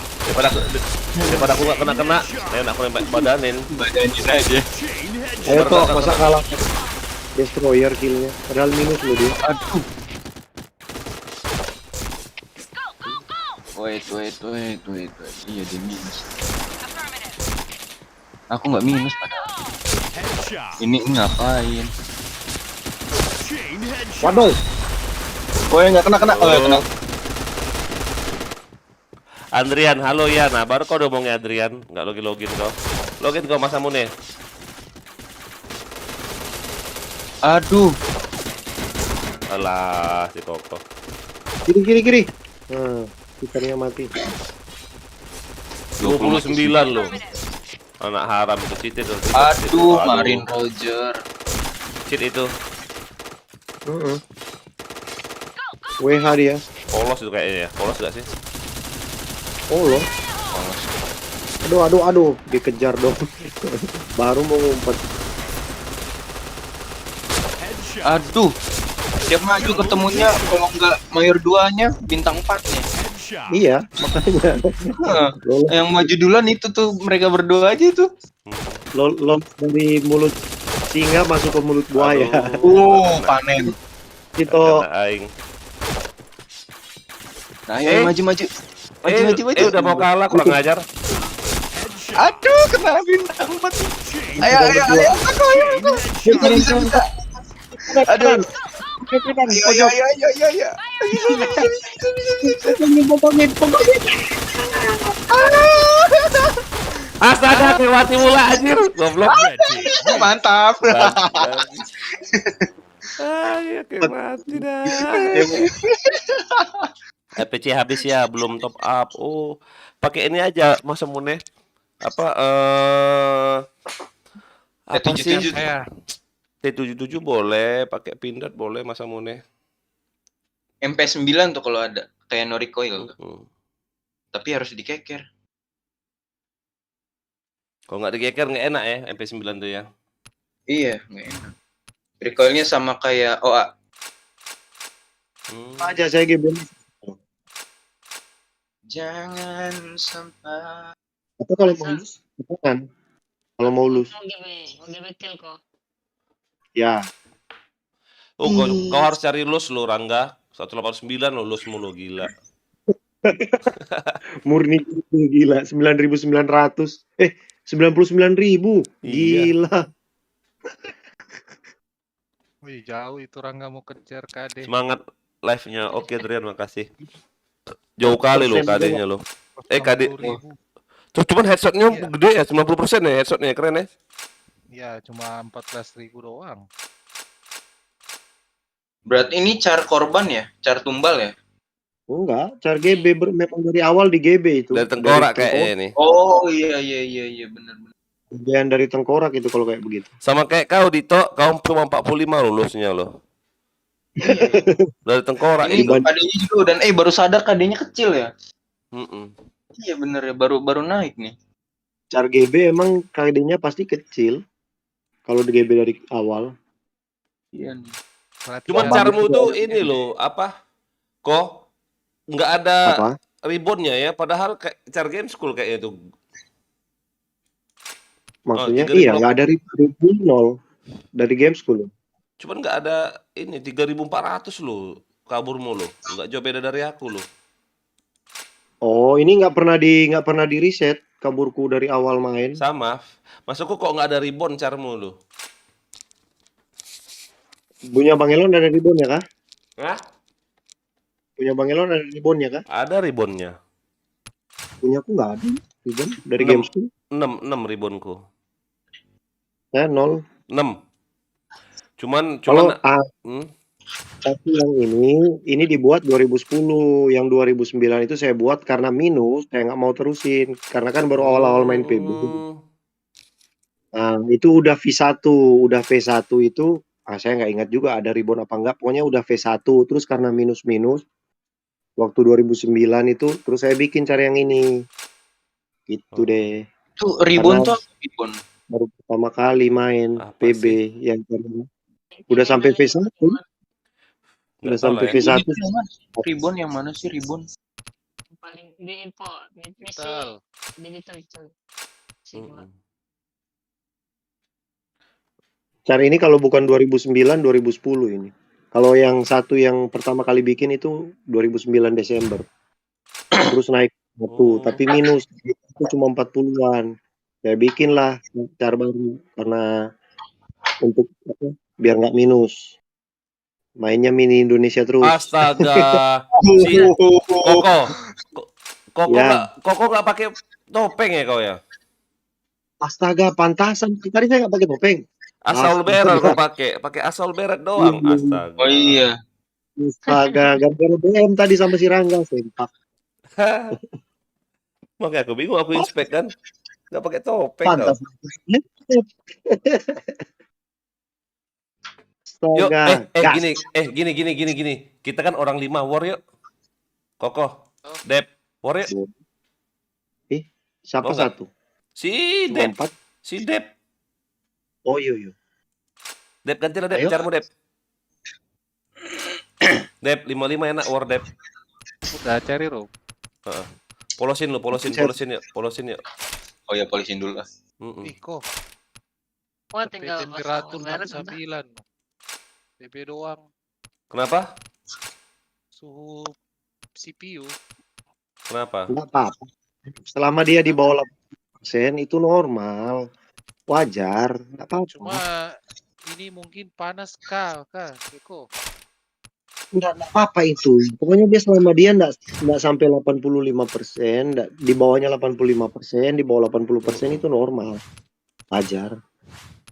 Daripada aku nggak kena, enak aku nembak badanin. Badanin aja. Chain ayo headshot. toh masa kalah destroyer killnya. Padahal minus loh dia. Aduh. Wait. Iya dia minus. Aku nggak minus padahal. Headshot. Ini ngapain? Chain headshot. Waduh, Oh ya nggak kena. Oh ya kena. Andrian, halo ya. Nah, baru kau udah ngomongnya Adrian, nggak login kau. Login kau Mas Amune. Aduh. Alah, si Koko. kiri. Nah, ikannya mati. 29 loh. Anak haram itu cheat itu. Aduh, Marin Roger. Cheat itu. WH dia. Polos itu kayaknya ya. Polos gak sih? Oh loh. Aduh, dikejar dong. Baru mau ngumpet. Headshot. Aduh. Tiap maju ketemunya kalau nggak mayor 2-nya bintang 4-nya. Headshot. Iya, makanya. Yang maju duluan itu tuh mereka berdua aja itu. Lol dari mulut singa masuk ke mulut buaya. Oh, panen. Itu Kena aing. Nah, ayo maju. Maju. Udah mau kalah kurang ajar. Aduh, kena bintang 4. Chain Ayo. Aduh. Ayo. Astaga, mati mula anjir. Goblok. Red team. Mantap. Ya kayak mati dah. PC habis ya, belum top up. Oh, pakai ini aja masa mune. Apa apa sih? T77. T77 boleh, pakai pindad boleh masa mune. MP9 tuh kalau ada kayak no recoil. Tapi harus dikeker. Kalau nggak dikeker nggak enak ya MP9 tuh ya. Iya, nggak enak. Recoilnya sama kayak OA. aja saya GB. Jangan sampai. Atau kalau mau lulus, bukan. Kalau mau lulus, OGB kill kok. ya. Oh, kau harus cari lulus lo Rangga. 189 lulus mulu gila. Murni gila 9.900. 99.000. Iya. Gila. Wih, jauh itu Rangga mau kejar KD. Semangat live-nya. Oke, Drian, makasih. Jauh kali lo KD-nya lo. KD. 80.000. Cuman headshotnya Iya. gede ya, 90% ya headshotnya, keren ya. Ya, cuma 14.000 doang. Berarti ini car korban ya? Car tumbal ya? Enggak, car GB memang dari awal di GB itu. Dari tengkorak kayaknya nih. Oh iya benar. Bagian dari tengkorak itu kalau kayak begitu. Sama kayak kau Dito, kau cuma 45 lulusnya lo. Dari tengkorak Ini itu. KD-nya juga dan baru sadar KD-nya kecil ya? Mm-mm. Iya bener ya, baru naik nih. Car GB emang KD-nya pasti kecil. Kalau di GB dari awal. Iya nih. Berarti Cuman ya, carmu tuh ini loh, apa? Kok nggak ada Apa? ribbonnya ya? Padahal kayak car game school kayaknya tuh. Maksudnya 3.000. iya nggak ada ribu nol dari game school. Cuman nggak ada ini 3.400 loh. Kaburmu loh. Nggak jauh beda dari aku loh. Oh, ini nggak pernah di reset kaburku dari awal main. Sama. Masukku kok nggak ada ribbon carmu loh. Punya Bang Elon ada ribbon ya kah? Hah? Punya Bang Elon ada ribbon ya kah? Ada ribbonnya. Punya aku nggak ada ribbon dari Enam. game school. 6 ribbonku. Saya 0. 6. Cuman Kalau tapi yang ini dibuat 2010, yang 2009 itu saya buat karena minus, saya nggak mau terusin karena kan baru awal-awal main PB. Nah, itu udah V1, udah V1 itu saya nggak ingat juga ada ribbon apa enggak, pokoknya udah V1 terus karena minus-minus waktu 2009 itu terus saya bikin cara yang ini. Gitu deh. Tuh ribbon Karena tuh ribbon. baru pertama kali main Apa PB yang udah sampai V1. Udah sampai ya. V1. Ribbon yang mana sih ribbon? Paling di info di PC Betul. digital itu. Cara ini kalau bukan 2009, 2010 ini. Kalau yang satu yang pertama kali bikin itu 2009 Desember. Terus naik satu, tapi minus. Itu cuma 40-an. Saya bikin lah cara baru karena untuk biar nggak minus. Mainnya mini Indonesia terus. Astaga. Si Koko nggak pakai topeng ya kau ya? Astaga, pantasan. Tadi saya nggak pakai topeng. Asal beret kau pakai asal beret doang. Astaga. Oh iya. Astaga, gara-gara BM tadi sama si Rangga sempak. Makanya aku bingung, aku inspek kan. Nggak pakai topeng kau. Pantas. Yuk, Astaga, gas. gini. Kita kan orang 5 war yuk. Kokoh, Dep, war yuk. Siapa Mau nggak? satu? Si Cuma Dep, 4. si Dep. Oh iya. Dep ganti lah Dep, Ayo. carmu Dep. Dep 55 enak war Dep. Udah cari Rob. Heeh. Polosin yuk. Oh ya, polisin dulu lah. Iko. Oh, Tapi tinggal temperatur pasang merek udah. 9. BB doang. Kenapa? Suhu CPU. Kenapa? Enggak apa-apa. Selama dia di bawah 8% itu normal. Wajar, enggak apa-apa. Cuma ini mungkin panas kah, Iko? Enggak apa-apa itu. Pokoknya dia selama dia enggak sampai 85%, enggak di bawahnya 85%, di bawah 80% itu normal. Wajar.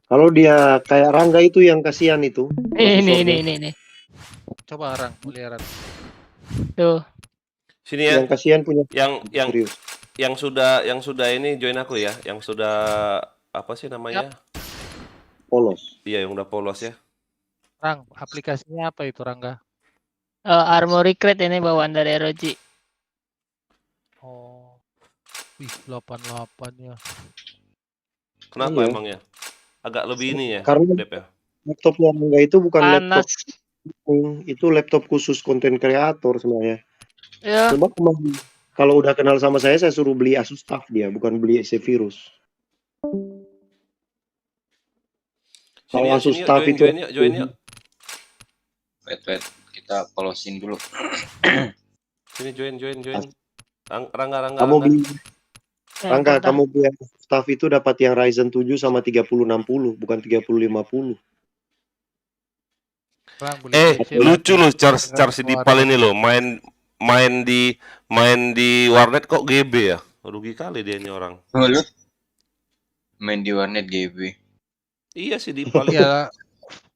Kalau dia kayak Rangga itu yang kasihan itu. Ini. Coba Rang, mulai Rang. Tuh. Sini ya. Yang kasihan punya Yang sudah ini join aku ya. Yang sudah apa sih namanya? Polos. Iya, yang udah polos ya. Rang, aplikasinya apa itu Rangga? Armory Crate ini bawaan dari ROG. Oh. Wih, 88 ya. Kenapa Iya. emangnya? Agak lebih ini ya, Karena Dep ya. laptopnya Rangga itu bukan laptop. Panas. Itu laptop khusus konten kreator sebenarnya. Ya. Coba kemarin kalau udah kenal sama saya suruh beli Asus TUF dia, bukan beli Zephyrus. Kalau Asus TUF itu join yuk. Wait, kita polosin dulu. Sini join. Rangga. kamu beli Rangga, kamu beli TUF itu dapat yang Ryzen 7 sama 3060, bukan 3050. Rang, boleh Lucu loh Charles Dipal ini loh, main di warnet kok GB ya? Rugi kali dia ini orang. Lu main di warnet GB. Iya sih Dipal. Iya.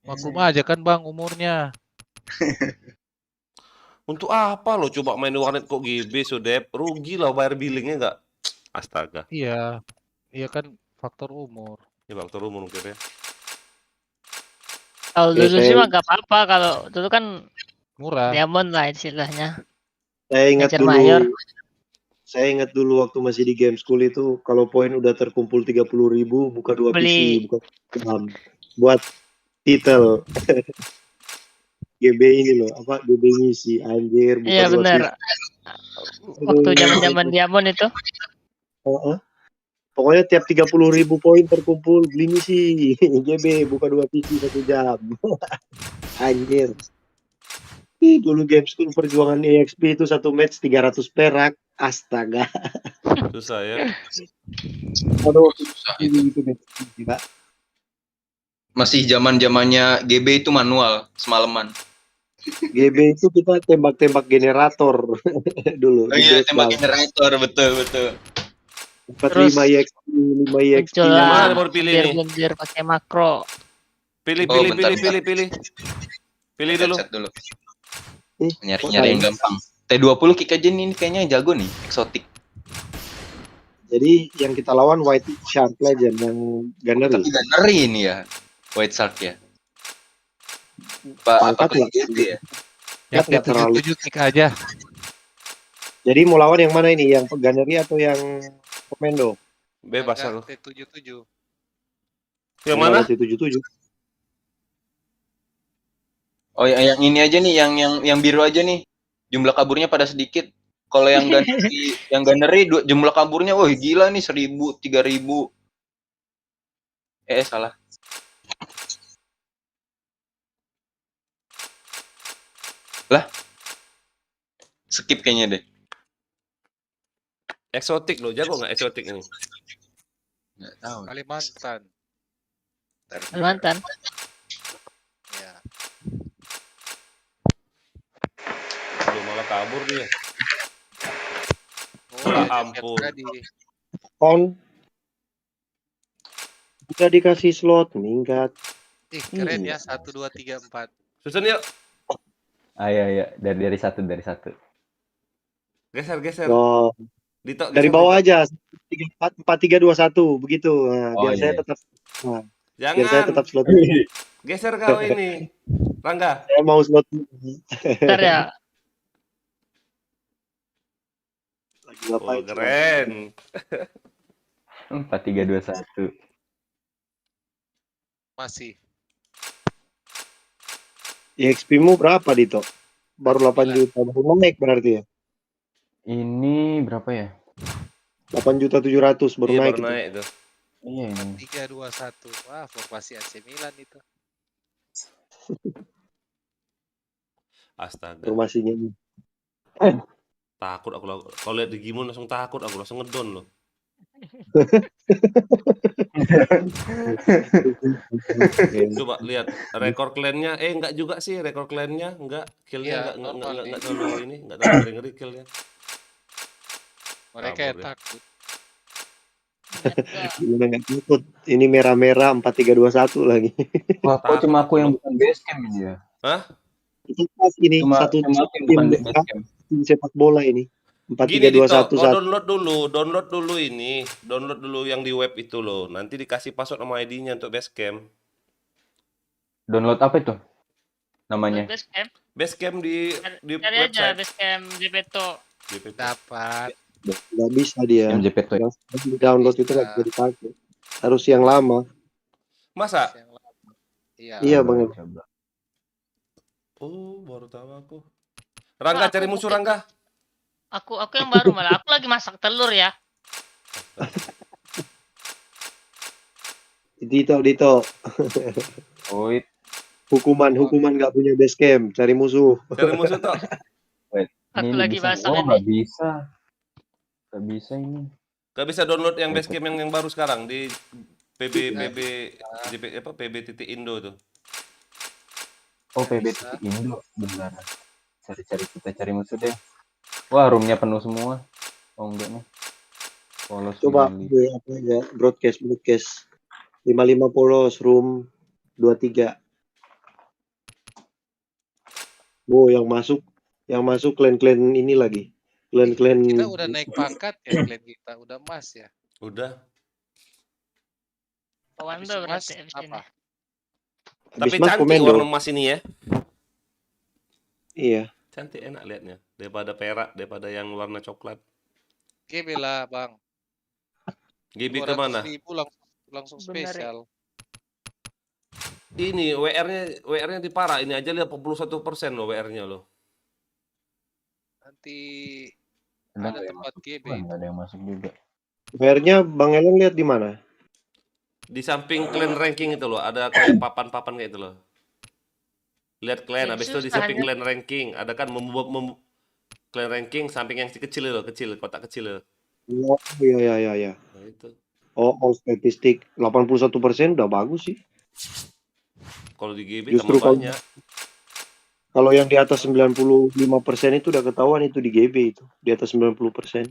Maklum aja kan Bang umurnya. Untuk apa lo coba main di warnet kok GB Sodep? Rugi lah bayar billingnya nggak? Astaga. Iya. Iya kan faktor umur. Ya faktor umur mungkin ya. Kalau dulu sih mah gak apa-apa, kalau dulu kan murah. diamond lah istilahnya. Saya ingat dulu waktu masih di game school itu kalau poin udah terkumpul 30.000 buka 2 PC, buka RAM buat titel. GB ini loh, apa GB ngisi anjir buka. Iya benar. Waktu zaman-zaman diamond itu. Pokoknya tiap 30.000 poin terkumpul beli misi GB buka 2 PC 1 jam. Anjir. Dulu game school perjuangan EXP itu 1 match 300 perak. Astaga. Susah ya. Aduh, susah itu. Masih zaman-zamannya GB itu manual semalaman. GB itu kita tembak-tembak generator dulu. Oh iya, tembak generator, betul. 45 EXP, 5 EXP. Mana mau pilih nih? Bendir pakai makro. Pilih dulu. Set dulu. Nyari yang gampang. T20 kick aja nih, kayaknya jago nih, eksotik. Jadi yang kita lawan White Shark Legend yang Gunnery. Tapi Gunnery ini ya, White Shark ya. Apa gitu ya? Ya T77 kick aja. Jadi mau lawan yang mana ini? Yang Gunnery atau yang Komando? Bebas aku. T77. Yang mana? T77. Oh yang ini aja nih, yang biru aja nih. Jumlah kaburnya pada sedikit. Kalau yang Gunnery jumlah kaburnya wah gila nih 1.000, 3.000. Salah. Lah. Skip kayaknya deh. Eksotik loh, jago nggak eksotik ini? Nggak tahu. Kalimantan. Ya. Belum malah kabur dia. Oh, ampun. Udah dikasih slot meningkat. Keren ya 1 2 3 4. Susun yuk. Ayo dari satu. Geser. Oh, Dito, Dari geser bawah Dito. aja 4-3-2-1 begitu. Nah, Oh biar saya iya. tetap nah, biar saya Jangan, tetap slot. geser kau ini. Rangga. Saya mau slot Bentar ya. lagi ngapain Oh, coba? keren. 4-3-2-1. Masih. EXP-mu berapa Dito? Baru 8 juta, baru naik berarti ya? Ini berapa ya? 8.700.000 baru Iya, naik baru itu. naik tuh. Iya ini. 3-2-1. Wah, formasi AC Milan itu. Astaga. Informasinya ini. Takut aku kalau lihat di Gimun langsung takut, aku langsung ngedon loh. Coba lihat rekor klannya. Enggak juga sih rekor klannya, enggak killnya Iya, normal enggak nih. terlalu ini, enggak terlalu ngeri-ngeri killnya. Mereka Kabur yang dia. takut. Gimana nggak takut? Ini merah-merah 4-3-2-1 lagi. Wah, kok Takut cuma aku aku yang loh. bukan base camp ini ya? Hah? Itu pas ini Cuma satu cuma aku yang tim bukan base camp. tim sepak bola ini. Gini Dito, 4-3-2-1 kau satu. download dulu yang di web itu loh. Nanti dikasih password sama ID-nya untuk Basecamp. Download apa itu? Namanya? Basecamp. Basecamp di Cari aja website. Basecamp Jepeto. Dapat. Nggak bisa dia. MJP tuh. Yang download itu nggak bisa dipakai. Harus yang lama. Masa? Yang lama. Iya. Iya bang. Coba. Oh, baru tahu aku. Rangga, cari musuh Rangga. Aku yang baru malah. Aku lagi masak telur ya. Dito. Wait, Hukuman nggak punya base camp. Cari musuh. Cari musuh toh. Aku ini lagi bisa. masak Oh, ini. nggak bisa. Nggak bisa ini. Gak bisa download yang Basecamp yang baru sekarang di PB titik Indo tuh. Oh, PB Indo. Bentar. Kita cari musuh deh. Wah, roomnya penuh semua. Oh, enggak nih. Polos Coba milih. gue apa ya broadcast 55 polos room 23. Oh yang masuk klan-klan ini lagi. Klan-klan Kita udah naik pangkat ya, klan kita. Udah emas ya. Udah. Komando Habis emas berarti abis ini. apa? Tapi Mas cantik komando. warna emas ini ya. Iya. Cantik enak liatnya. Daripada perak, daripada yang warna coklat. GB lah, Bang. GB ke mana? 200.000 langsung Bener ya. spesial. Ini WR-nya diparah. Ini aja 81% loh WR-nya loh. Nanti Ada ada yang tempat masuk? GB. Wah, nggak ada yang masuk juga. WR-nya Bang Elon lihat di mana? Di samping clan ranking itu loh, ada kayak papan-papan kayak itu loh. Lihat clan, habis itu di samping Susahnya. clan ranking, ada kan clan ranking samping yang kecil loh, kotak kecil loh. Oh, iya. Nah itu. Oh, statistik 81% udah bagus sih. Kalau di GB Justru tambah banyak. Kalau yang di atas 95% itu udah ketahuan itu di GB itu. Di atas 90%.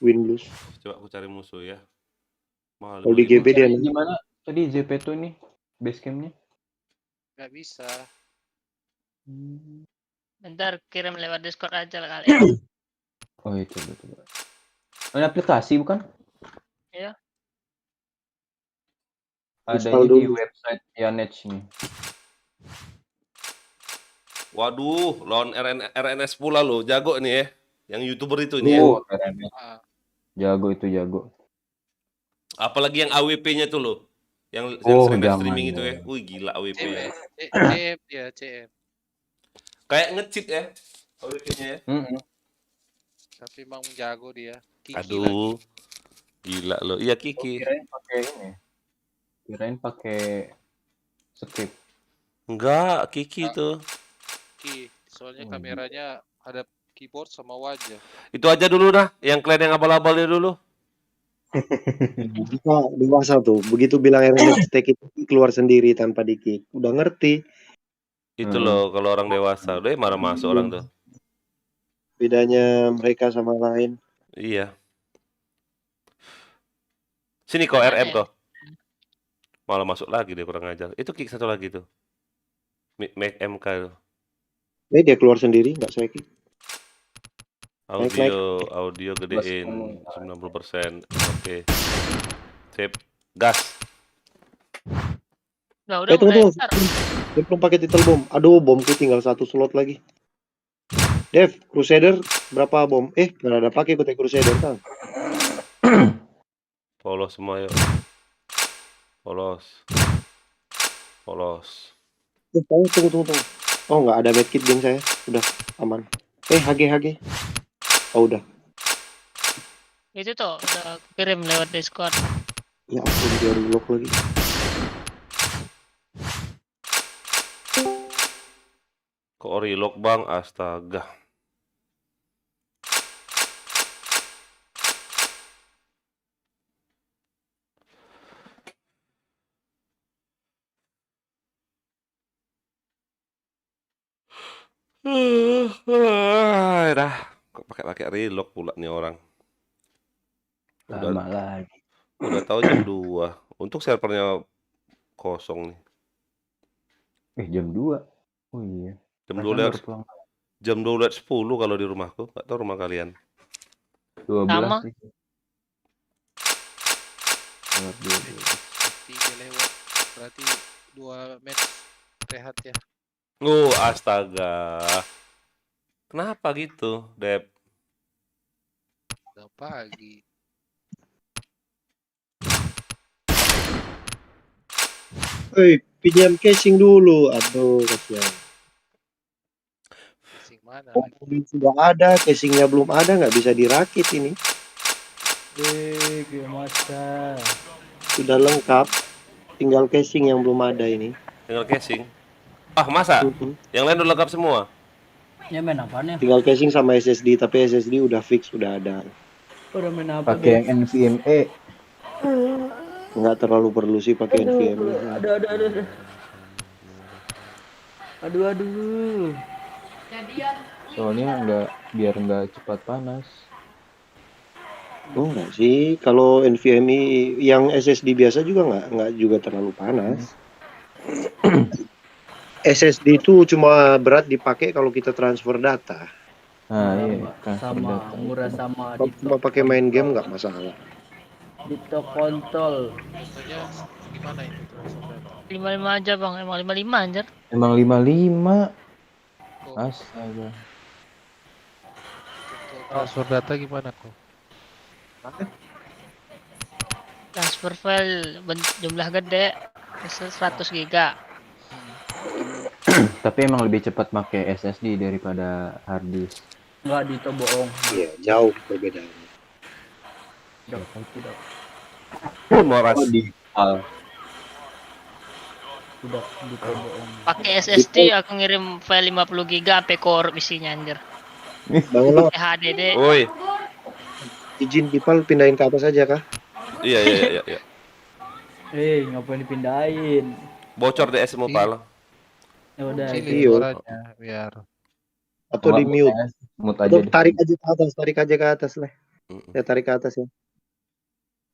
Win lose. Coba aku cari musuh ya. Mahal. Kalau di GB dia Gimana tadi JP2 nih base campnya? Nggak bisa. Bentar kirim lewat Discord aja lah kali. Oh itu betul. Ini aplikasi bukan? Iya. Adanya di website Yanech nih. Waduh, lawan RNS pula loh, jago nih ya. Yang YouTuber itu nih ya. Oh, RNS. Jago itu jago. Apalagi yang AWP-nya tuh loh. Yang sering streaming itu ya. Wih gila AWP-nya. CM ya, CM. Kayak nge-cheat ya AWP-nya ya. Tapi emang jago dia. Kiki Aduh. Gila loh. Iya Kiki. Kirain pakai ini. Kirain pakai script. Enggak, Kiki tuh. Kiki. Soalnya kameranya ada keyboard sama wajah. Itu aja dulu dah, yang kalian yang abal-abalnya dulu. Kita dewasa tuh. Begitu bilang RNS take itu keluar sendiri tanpa di-kick. Udah ngerti. Itu loh kalau orang dewasa. Udah marah masuk orang tuh. Bedanya mereka sama lain. Iya. Sini kok RM kok. Malah masuk lagi dia kurang ajar. Itu kick satu lagi tuh. Make MK tuh. Dia keluar sendiri, nggak saya kick. Audio gedein 90%. Oke. Sip. Gas. Nah, udah Tunggu, mulai tunggu. start. Dia belum pakai title bom. Aduh, bomku tinggal 1 slot lagi. Dev, Crusader berapa bom? Nggak ada pakai ikut Crusader kan? Polos semua yuk. Polos. Tunggu. Oh, nggak ada medkit geng saya. Udah aman. HG. Oh, udah. Itu tuh udah kirim lewat Discord. Ya ampun, dia relock lagi. Kok relock bang? Astaga. Dah. Kok pakai relock pula nih orang. Lama lagi. Udah tahu jam 2. Untuk servernya kosong nih. Jam 2. Oh iya. Jam 12.10 kalau di rumahku. Nggak tahu rumah kalian. 12 Sama. sih. 3 lewat. Berarti 2 match rehat ya. Astaga. Kenapa gitu, Dep? Udah pagi. Pinjam casing dulu. Aduh, kasihan. Casing mana? Mobil sudah ada, casingnya belum ada, nggak bisa dirakit ini. Gimana? Sudah lengkap, tinggal casing yang belum ada ini. Tinggal casing. Masa? Yang lain udah lengkap semua? Ya main apaan ya? Tinggal casing sama SSD, tapi SSD udah fix, udah ada. Udah main apa? Pakai yang NVMe. Nggak terlalu perlu sih pakai NVMe. Aduh. Soalnya biar nggak cepat panas. Oh enggak sih, kalau NVMe yang SSD biasa juga nggak juga terlalu panas. SSD itu cuma berat dipakai kalau kita transfer data. Nah, iya, transfer Sama data. murah sama Kalau cuma pakai main game nggak masalah. Dito kontol. Contohnya gimana itu transfer data? 55 aja bang, emang 55 anjir. Emang 55. Oh, Astaga. transfer data gimana kok? Transfer file jumlah gede, 100 giga. Tapi emang lebih cepat pakai SSD daripada hard disk. Enggak, Dito bohong. Iya, jauh perbedaannya. Tidak. Moras. Tidak, Dito bohong. Pakai SSD aku ngirim file 50 giga sampai core isinya anjir. Bangunlah, HDD. Woi. izin Dipal pindahin ke atas aja kah? Iya. Ngapain dipindahin? Bocor DS mau pal. Ya udah. Sini Iya. suaranya biar. Atau di mute? Mute aja. Atau deh. tarik aja ke atas lah. Ya tarik ke atas ya.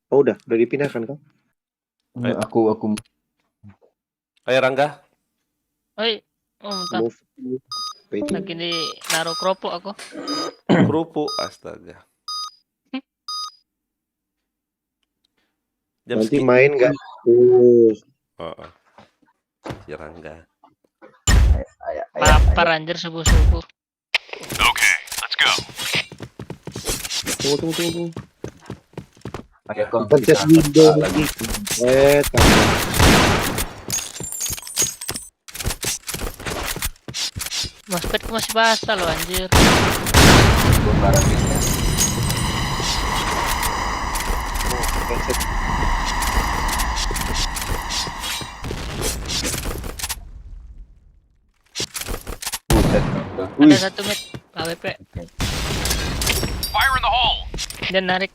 Oh udah dipindahkan kan? Aku Ayo Rangga. Oi, bentar. Move. Waiting. Lagi di naruh kerupuk aku. Kerupuk, astaga. Jam Nanti segini. main nggak? Si Rangga. Lapar anjir subuh-subuh. Tunggu. Ayo Kong, Pencet kita window lagi. lagi. Mousepad masih basah loh anjir. Gua barangin ya. Pencet. Buset. Ada satu mid AWP. Fire in the hole! Dan narik.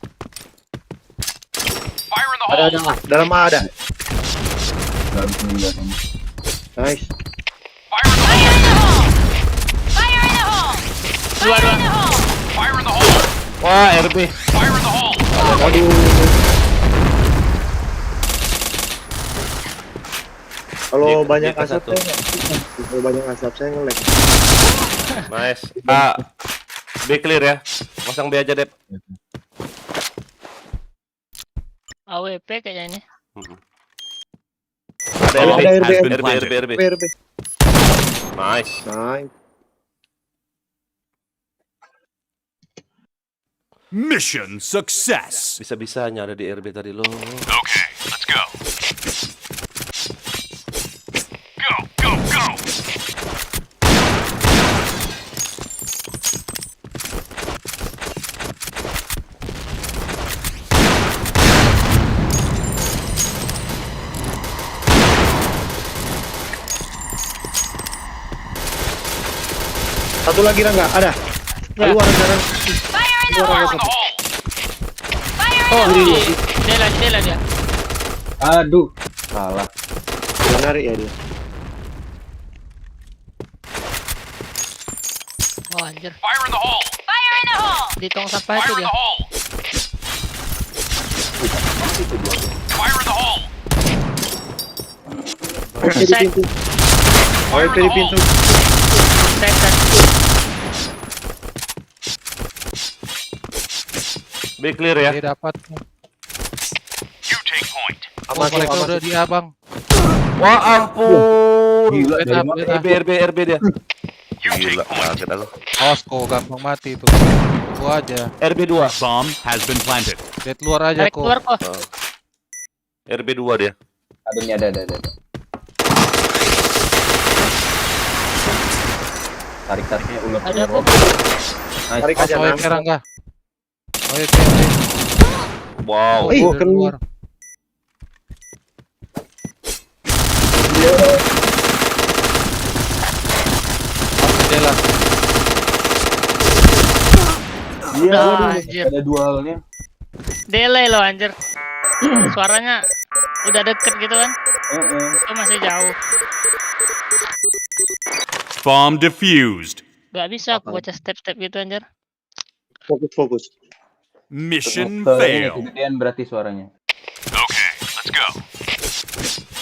Fire in the hole! Ada. Dalam ada. Dalam 9 ini. Nice. Fire in the hole! Dua. Fire in the hole! Wah, RB. Fire in the hole! Aduh. Kalau Jika- banyak jika asap satu. saya nge-lag. Kalau banyak asap saya nge-lag. Nice. B clear ya. Pasang B aja, Dep. AWP kayaknya ini. Ada Ada RB. RB. RB. Nice. Nice. Mission success. Bisa-bisanya ada di RB tadi lo. Okay, let's go. Go, go, go. Satu lagi Rangga, ada. Ya. Keluar sekarang. Fire in the hole. Oh, dia dia. Aduh, salah. Udah narik ya dia. Oh anjir. Fire in the hole. Fire in the hole. Di tong sampah itu Fire in dia. the hole. Fire in the hole. Oke di pintu. Oke di pintu. Set. B clear ya. Dia dapat. You take point. Oh, mereka udah di abang. Wah ampun. Gila, dari mana? RB dia. Gila, kaget aku. Awas kok gampang mati itu. Gua aja. RB 2. Bomb has been planted. Dead luar aja Tarik kok. keluar kok. RB 2 dia. Ada nih, ada. Tarik-tariknya ular. Ada kok. Nice. Tarik aja Oke, nang. Rangga. Oke. Wow. Ih, Dead luar. Jendela. Iya, Anjir. ada dualnya. Delay lo anjir. Suaranya udah deket gitu kan. Itu masih jauh. Bomb defused. Gak bisa aku baca step-step gitu anjir. Fokus. Mission Ini fail. kegedean berarti suaranya. Okay, let's go.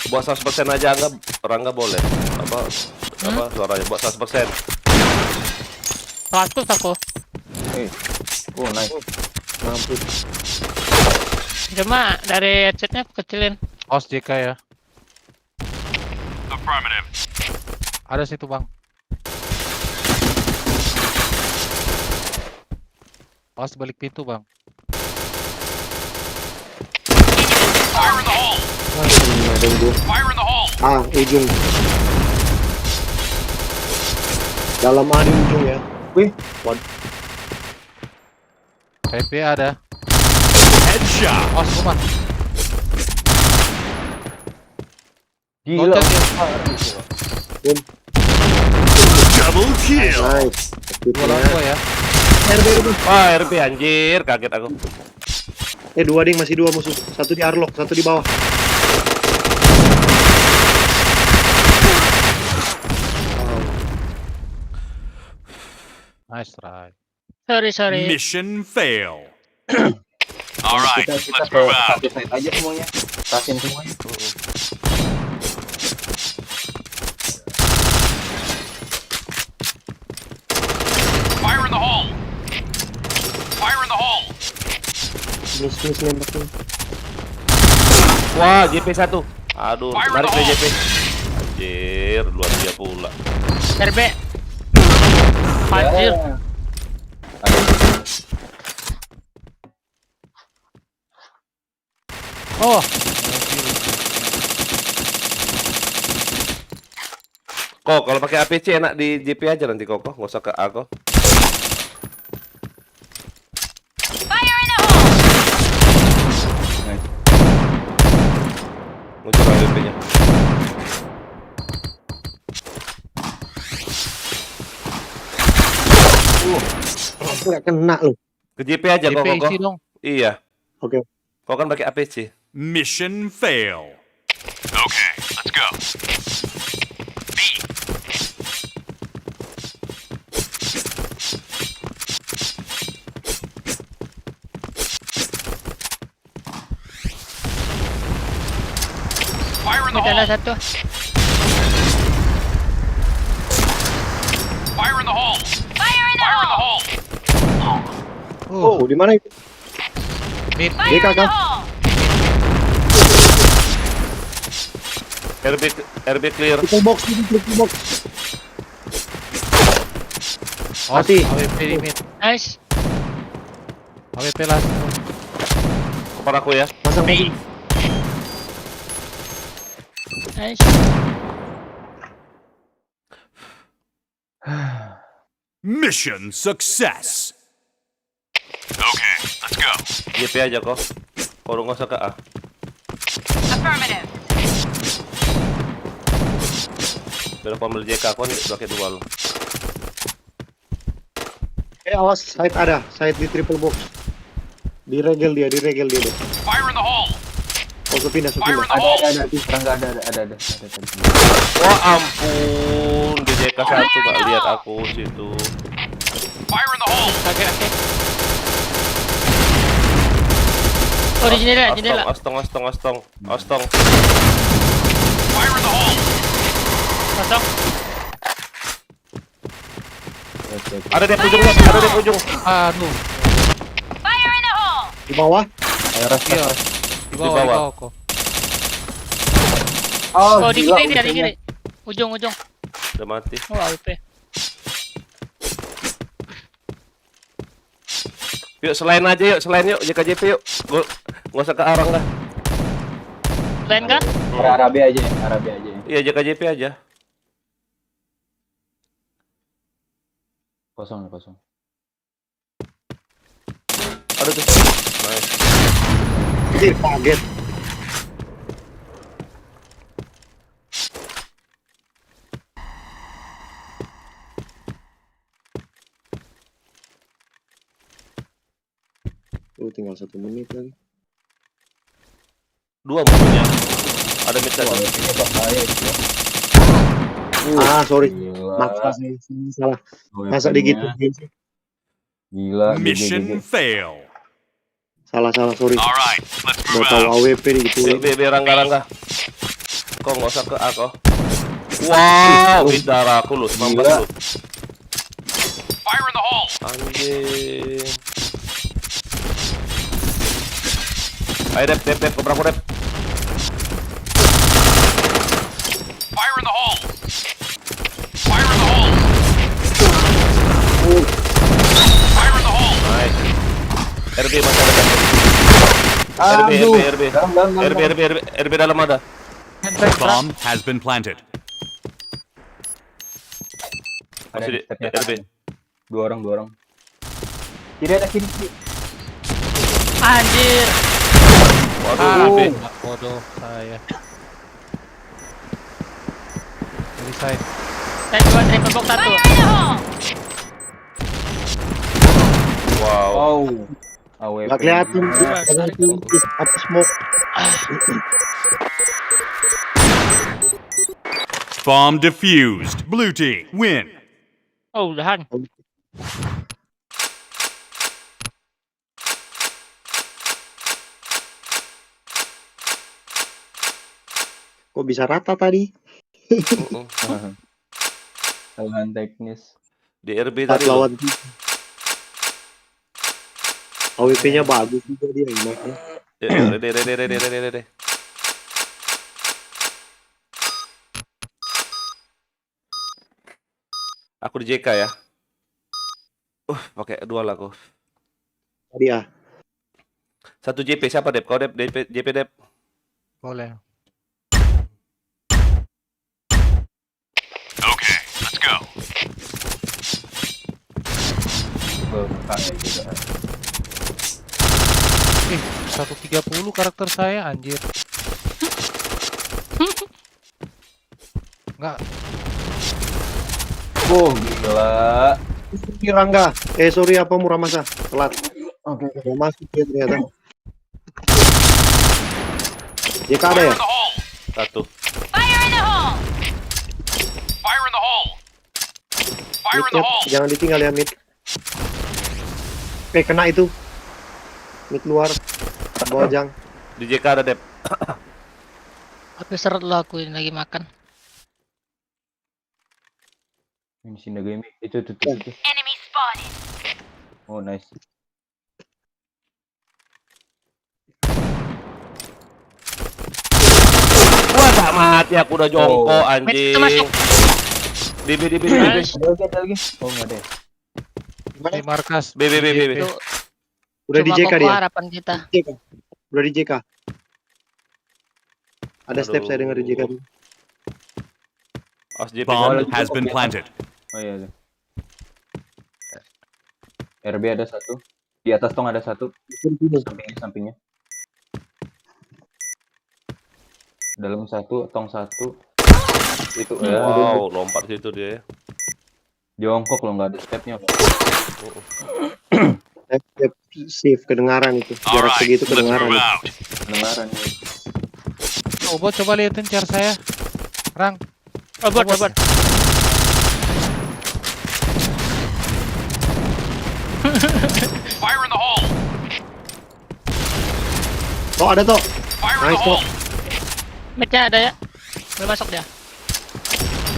Buat 100% aja Rangga boleh. Apa suaranya buat 100%. 100 aku. Oh, nice. Mampus. Cuma dari headsetnya aku kecilin. Awas JK ya. Affirmative. Ada situ, Bang. Awas balik pintu, Bang. Fire in the hole. Ada yang gua. Fire in the hole. Ujung. Dalam di ujung ya. Wih, PP ada. Headshot. Awas rumah. Gila. Loncat dia. Double kill. nice. Dua lawan gua ya. Wah, RB anjir, kaget aku. Dua ding, masih dua musuh. Satu di Arlock, satu di bawah. Nice try. Sorry. Mission fail. All right, Kita let's ke move out. satu side aja semuanya. Tasin semuanya. Fire in the hole. Fire in the hole. Miss nembaknya. Wah, JP 1. Aduh, Fire narik in the deh JP. Anjir, luar dia pula. RB. Anjir. Oh. Kok kalau pakai APC enak di JP aja nanti kok, nggak usah ke A kok. Fire in the hole. Muncul APC-nya. Nggak kena loh. Ke JP aja JP kok. isi dong. Iya. Oke. Kok kan pakai APC. Mission fail. Okay, let's go. B. Fire in the Ada hole. satu. Fire in the hole. Fire in the hole. Oh, di mana itu? Mid. Dia kakak. RB clear. Triple box, triple box. Oh, Mati. AWP di mid. Nice. AWP last. Kepala aku ya. Masang lagi. Nice. Mission success. Okay, let's go. JP aja kok. Kalau nggak usah ke A. Affirmative. Biar pamel JK aku nih pakai dua lo. Awas, side ada, side di triple box. Diregel dia deh. Fire in the hole. Oh, pindah. Fire in the hole. Ada. Wah ampun, di JK satu nggak lihat aku situ. Fire in the hole. Oke. Oh di jendela. Astong. Fire in the hole. Kosong. Ada di ujung. Aduh. Fire in the hole. Di bawah. Iya. Di bawah kok. Oh di kiri. Ujung. Udah mati. Oh AWP. Yuk selain yuk JKJP yuk. Nggak usah ke arang dah. Lain kan? Arabi aja. Iya JKJP aja. Kosong. Ada tuh. Nice. Kaget. Tinggal 1 menit lagi. 2 musuhnya. Ada mid satu. Sorry. Maksa sih, salah. Masa digit sih. Gila. Mission fail. Salah, sorry. Alright, let's move Udah tahu out. AWP gitu. Biar rangga. Kok nggak usah ke A kok. Wow, darah aku lu, 19 lu. Fire in the hole. Anjing. Ayo dep, kobra aku dep. Fire in the hole. Fire in the hole. Fire in the hole. Nice. RB masih ada dep. RB dalam ada. Bomb has been planted. Masih di RB. Dua orang. Kiri. Anjir. Waduh, RB. Bodoh saya. Dari side. Saya cuma triple box 1. Fire in the hole. Wow. AWP. Gak kelihatan. Apa smoke? Bomb defused. Blue team win. Oh udahan. Kok bisa rata tadi? Kesalahan teknis. Di RB 4 tadi. lawan 3. AWP-nya bagus juga dia imagnya. Rede. Aku di JK ya. Pakai 2 lah aku. Tadi ya. 1 JP siapa dep? Kau dep, JP dep. Boleh. Okay, let's go. Juga. 130 karakter saya anjir. Enggak. Gila. Rangga. Sorry apa Muramasa? Telat. Oke. Mau masuk dia ternyata. JK ada ya? 1. Fire in the hole. Fire in the hole. Fire in the Mid, hole. jangan ditinggal ya mid. Kena itu. Mid luar. Bawah jang. Di JK ada dep. Tapi seret lo aku ini lagi makan. Ini Shinda game itu. Enemy spotted. Oh nice. Nggak mati, aku udah jongkok Mid itu anjing. masuk. B. Nice. Ada lagi. Oh enggak ada. Di markas. B. Itu Udah di cuma JK Koko dia. harapan kita. JK. Udah di JK. Ada Aduh. step saya dengar di JK. As JP Bomb jatuh. has been planted. Oh iya ada. RB ada satu. Di atas tong ada satu. Sampingnya. Dalam satu, tong satu. Itu ya. Wow, lompat situ dia. Jongkok loh, nggak ada stepnya loh. Step shift kedengaran itu. Jarak Alright, segitu let's kedengaran. move out. Kedengaran ya. Coba liatin car saya. Rang. Robot. Fire in the hole. Oh ada toh. Fire in the Nice toh. hole. Midnya ada ya. Belum masuk dia.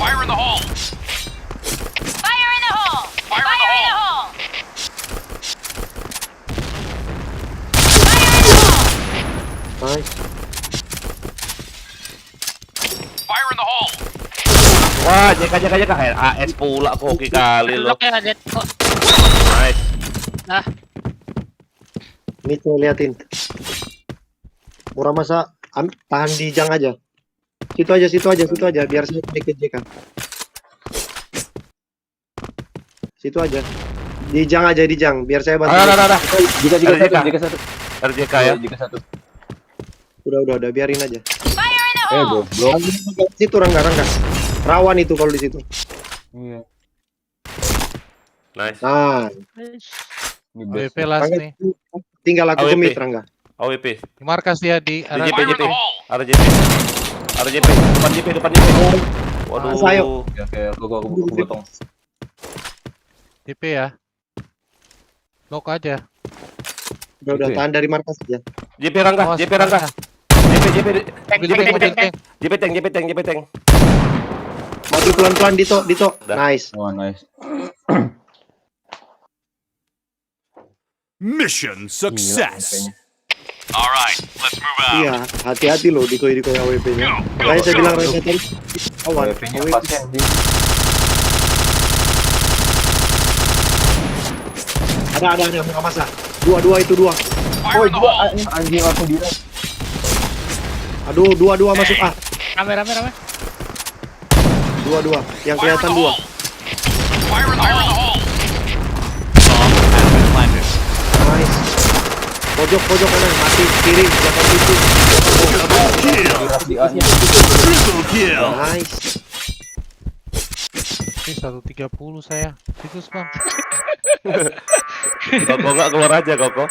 Fire in the hole. Fire in the hole! Fire in the hole. Nice. Fire in the hole. Wah, JK. AS pula koki kali lo. Lock ya, Dead. Kok. Nice. Nah, Ini tuh liatin. Murah masa tahan di jang aja. Situ aja. Biar saya naik ke JK. Situ aja. Di jang. Biar saya bantu. Ada. Jika Ada JK. satu. RJK ya. Jika satu. Udah. Biarin aja. Fire in the hole! Goblok. Situ Rangga. Rawan itu kalau di situ. Iya. Nice. Nah, Ini best. AWP last Rangga, nih. tinggal aku AWP. gemit Rangga. AWP. Di markas dia di Di arah JP. Fire in the hole. Ada JP. Depan JP. Waduh. Sayo. Oke, aku potong. TP ya. Lock aja. Udah tahan dari markas aja. JP Rangga. Awas, JP Rangga. JP tank. Maju pelan-pelan Dito. Dah. Nice. Oh, nice. Mission Gila, success. AWP-nya. All right, let's move out. Iya, hati-hati loh dikoi AWP-nya. Makanya saya bilang Rangga tadi awan. AWP-nya pasien sih. Ada muka masa. Dua itu. Fire in the hole. Anjing langsung di Aduh, dua masuk ah. rame. Dua. Yang Fire in kelihatan the dua. hole. Fire in the hole. Bomb has been planted. Nice. Pojok kanan, mati kiri, belakang situ. Triple kill. di A-nya. Triple kill. Nice. Ini 130 saya. Situs bang. Koko nggak keluar aja Koko.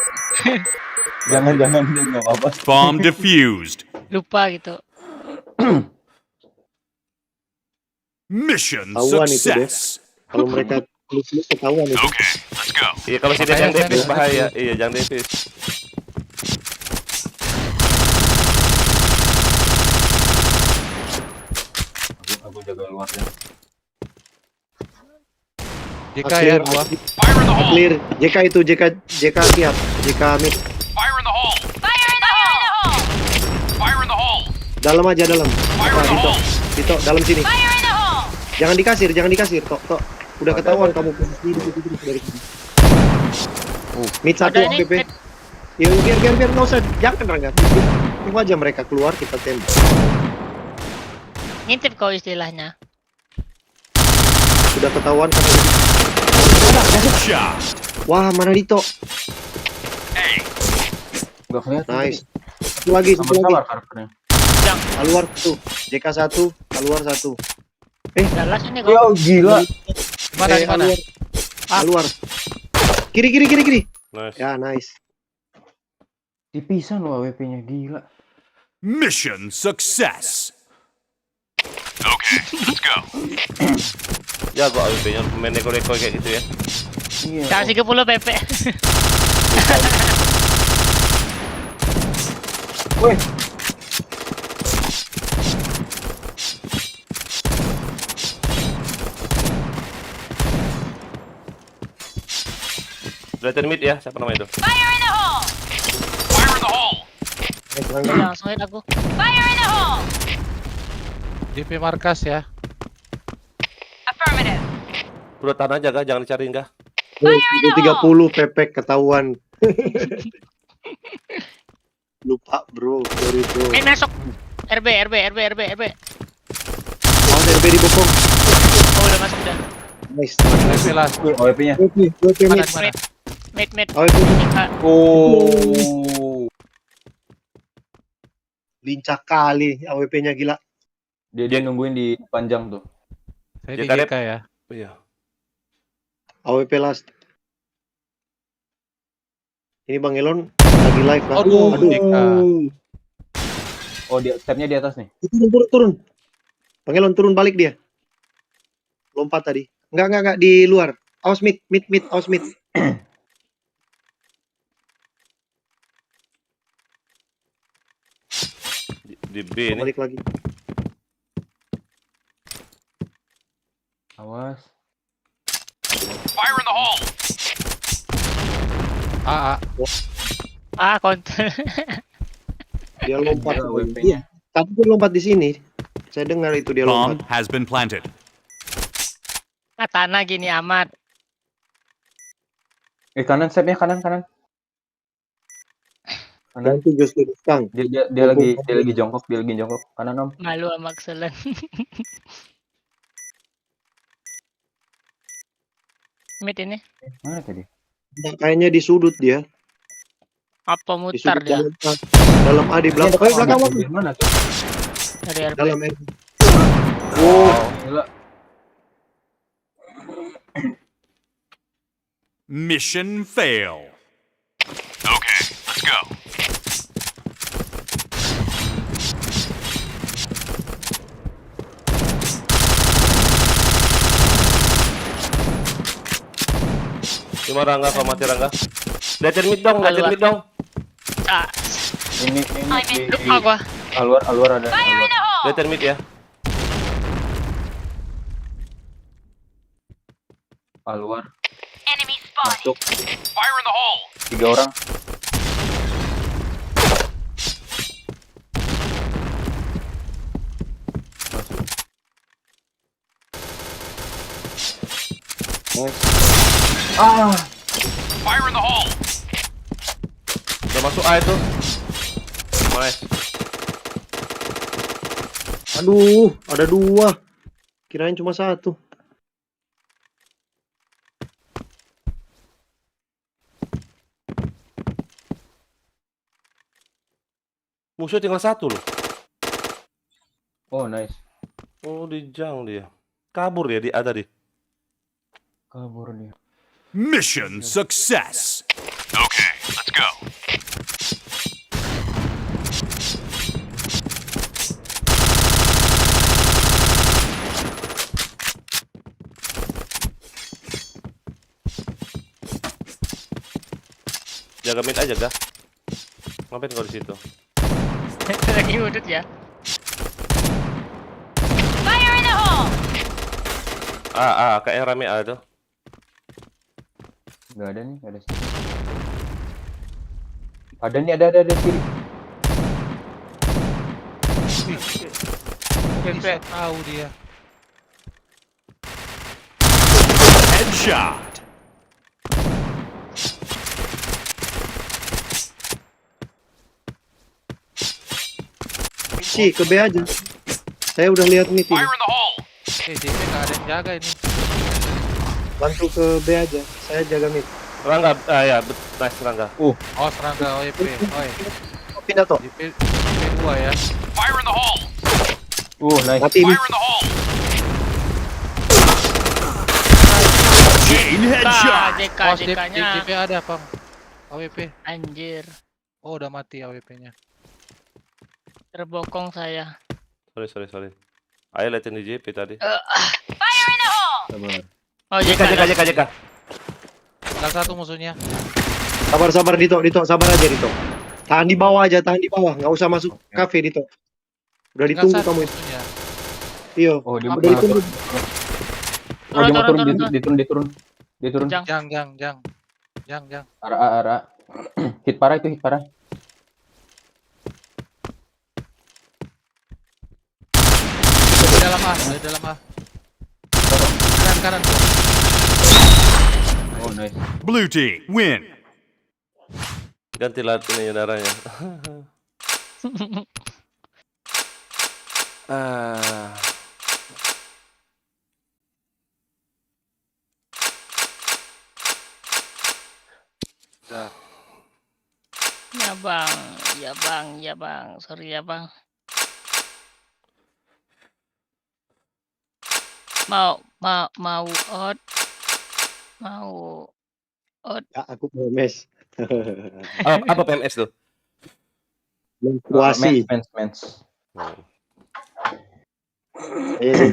Jangan deh, nggak apa-apa. Bomb defused. Lupa gitu. Mission Tahuan itu deh. success. Kalau mereka plus ketahuan itu. Okay, let's go. Iya kalau sini Makanya yang saya Davis nih, bahaya. Iya jangan Davis. Aku jaga luarnya. JK ya dua. Fire in the hole. Clear. JK itu JK siap. JK mid. Fire in the hole. Fire in the hole! Fire in the hole. Dalam aja dalam. Fire in the hole. Dito dalam sini. Fire in the hole! Jangan dikasir. Tok. Udah ketahuan kamu posisi dari sini. Mid satu Ada ini, PP. Ya biar nggak usah. Jangan Rangga. Tunggu aja mereka keluar kita tembak. Ngintip kau istilahnya. Sudah ketahuan karena Shot. wah mana Dito. Nggak kelihatan. Nice. Satu lagi. Sama karakternya. Keluar satu. JK satu. Keluar satu. Jelas ini Ya kau. gila. Di mana? Keluar. Kiri. Nice. Ya nice. Dipisan loh AWP-nya, gila. Mission success. Okay, let's go. Ya gua AWP-nya main neko-neko kayak gitu ya. Iya. Kasih 30 PP. Wih, Lihatin mid ya, siapa namanya itu? Fire in the hole! Fire in the hole. Nice Rangga. Langsung hit aku. Fire in the hole! JP markas ya. Affirmative. Udah tahan aja, Gak? Jangan dicariin, Gak? 30 pepek ketahuan. Lupa bro, sorry bro. Masuk. RB. Awas RB di bokong. Oh, udah masuk dah. Nice. WP last. OP-nya. WP Mana mid. mana? Mid. WP mid. Oh. Lincah kali AWP-nya gila. Dia nungguin di panjang tuh. Saya di JK JK ya. Iya. AWP last. Ini Bang Elon lagi live kan? Aduh, JK. Oh, dia stepnya di atas nih. Turun. Bang Elon turun balik dia. Lompat tadi. Enggak di luar. Awas mid, awas mid. Di B nih. Balik lagi. Awas. Fire in the hole. Counter. Dia lompat. WP-nya. Tadi dia lompat di sini. Saya dengar itu dia Bomb lompat. has been planted. Tanah gini amat. Kanan stepnya kanan. Kanan. Nanti justru Kang. Dia lagi jongkok, Kanan Om. Malu sama Axelan. Mid ini. Mana tadi? Kayaknya di sudut dia. Apa Di mutar sudut dia? dalam A di belakang. Oh, belakang aku. Mana tuh? Dari RB. Dalam R. Gila. Mission fail. Okay, let's go. Cuma Rangga, kalau mati Rangga. Liatin mid dong. Ah, Ini lupa gua. Alwar ada. Liatin mid ya. Alwar. Enemy spotted. Masuk. Fire in the hole. 3 orang. Fire in the hole. Udah masuk A itu. Nice. Aduh, ada 2. Kirain cuma 1. Musuh tinggal 1 loh. Oh, nice. Oh, di jang dia. Kabur dia di A tadi. Kabur dia. Mission success. Okay, let's go. Jaga mid aja, Gak? Ngapain kau di situ? Lagi udut ya. Fire in the hole. Kayaknya rame A tuh. Gak ada nih, gak ada sih. Ada nih, ada kiri. Bisa tahu dia. Headshot. Sih, ke B aja. Saya udah lihat mid ini. Fire in the hole. JP nggak ada yang jaga ini. Bantu ke B aja. Saya jaga mid. Rangga, ya, nice Rangga. Oh, serangga OEP. Oi, Pindah toh. JP 2 ya. Fire in the hole. Nice. Mati mid. Fire in the hole. Chain headshot. JK-nya. JP ada, Pang. AWP. Anjir. Oh, udah mati AWP-nya. Terbokong saya. Sorry. Ayo liatin di JP tadi. Fire in the hole. Sabar. Oh, JK. Tinggal 1 musuhnya. Sabar Dito, sabar aja Dito. Tahan di bawah aja, nggak usah masuk kafe Dito. Udah Tinggal ditunggu 1 kamu. musuhnya. Iya. Oh, dia Udah ditunggu. dia mau turun, Turun. dia turun. Jang. Arah. Hit parah. dari dalam A. Kanan. Oh nice. Blue team win. Ganti ini darahnya. Ya bang, sorry ya bang. Mau out. Ya, aku PMS. Apa PMS tuh? Menstruasi. Mens. Ayo,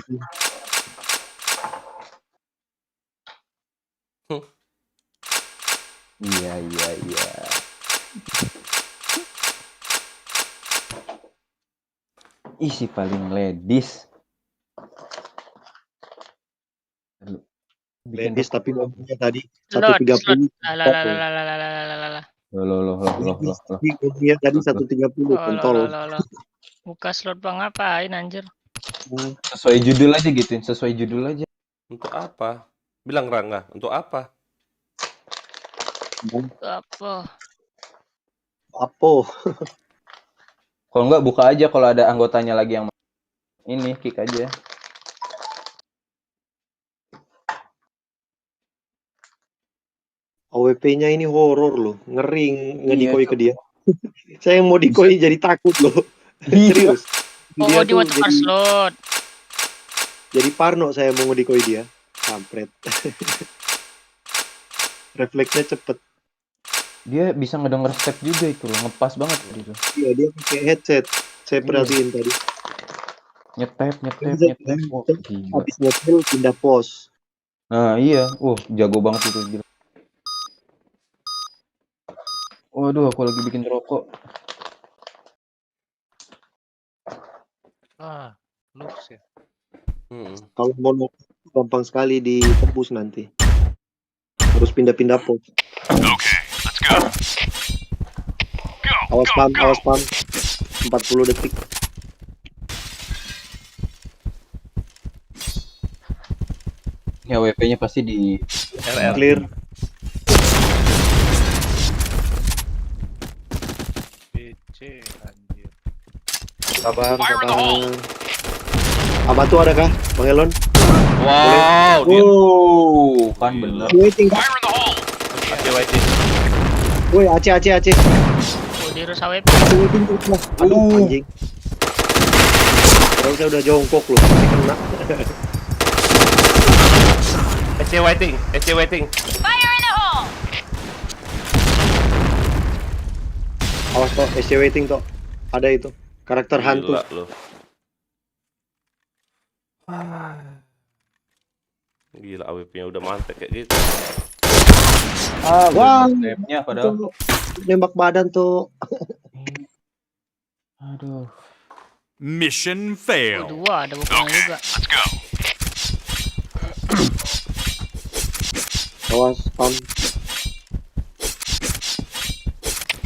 Iya. Isi paling ladies. ladies tapi ngomongnya tadi Slot. 130. Lah. Loh. Ngomongnya tadi 130 kontol. Buka slot bang ngapain anjir? Sesuai judul aja gituin, sesuai judul aja. Untuk apa? Bilang Rangga, untuk apa? Apa? Kalau enggak buka aja kalau ada anggotanya lagi yang ini kick aja. AWP-nya ini horor loh, ngeri ngedikoi ke dia. Saya mau dikoi jadi takut loh. Serius. Oh, dia mau tukar slot. Jadi parno saya mau ngedikoi dia. Kampret. Refleksnya cepet. Dia bisa ngedenger step juga itu loh, ngepas banget gitu. Iya, dia pakai headset. Saya perhatiin tadi. Nyetep. Oh, habis nyetel pindah pos. Nah, iya. Jago banget itu gila. Waduh, aku lagi bikin rokok. Looks ya. Kalau mau gampang sekali ditembus nanti. Harus pindah-pindah pos. Okay, let's go. Awas spam. 40 detik. Ya WP-nya pasti di Clear. BC anjir. Sabar. Apa tuh ada kah, Bang Elon? Wow, kan bener. Waiting. Waiting. Woi, Aceh. Di rusa WP. Aduh, anjing. Orang saya udah jongkok loh, masih kena. SC waiting. Fire in the hole! Awas toh, SC waiting toh. Ada itu. Karakter hantu. Gila AWP-nya udah mantek kayak gitu. Wah, stepnya padahal. Nembak badan tuh. Aduh. Mission fail. Dua ada bukan juga. Let's go. Awas, spam.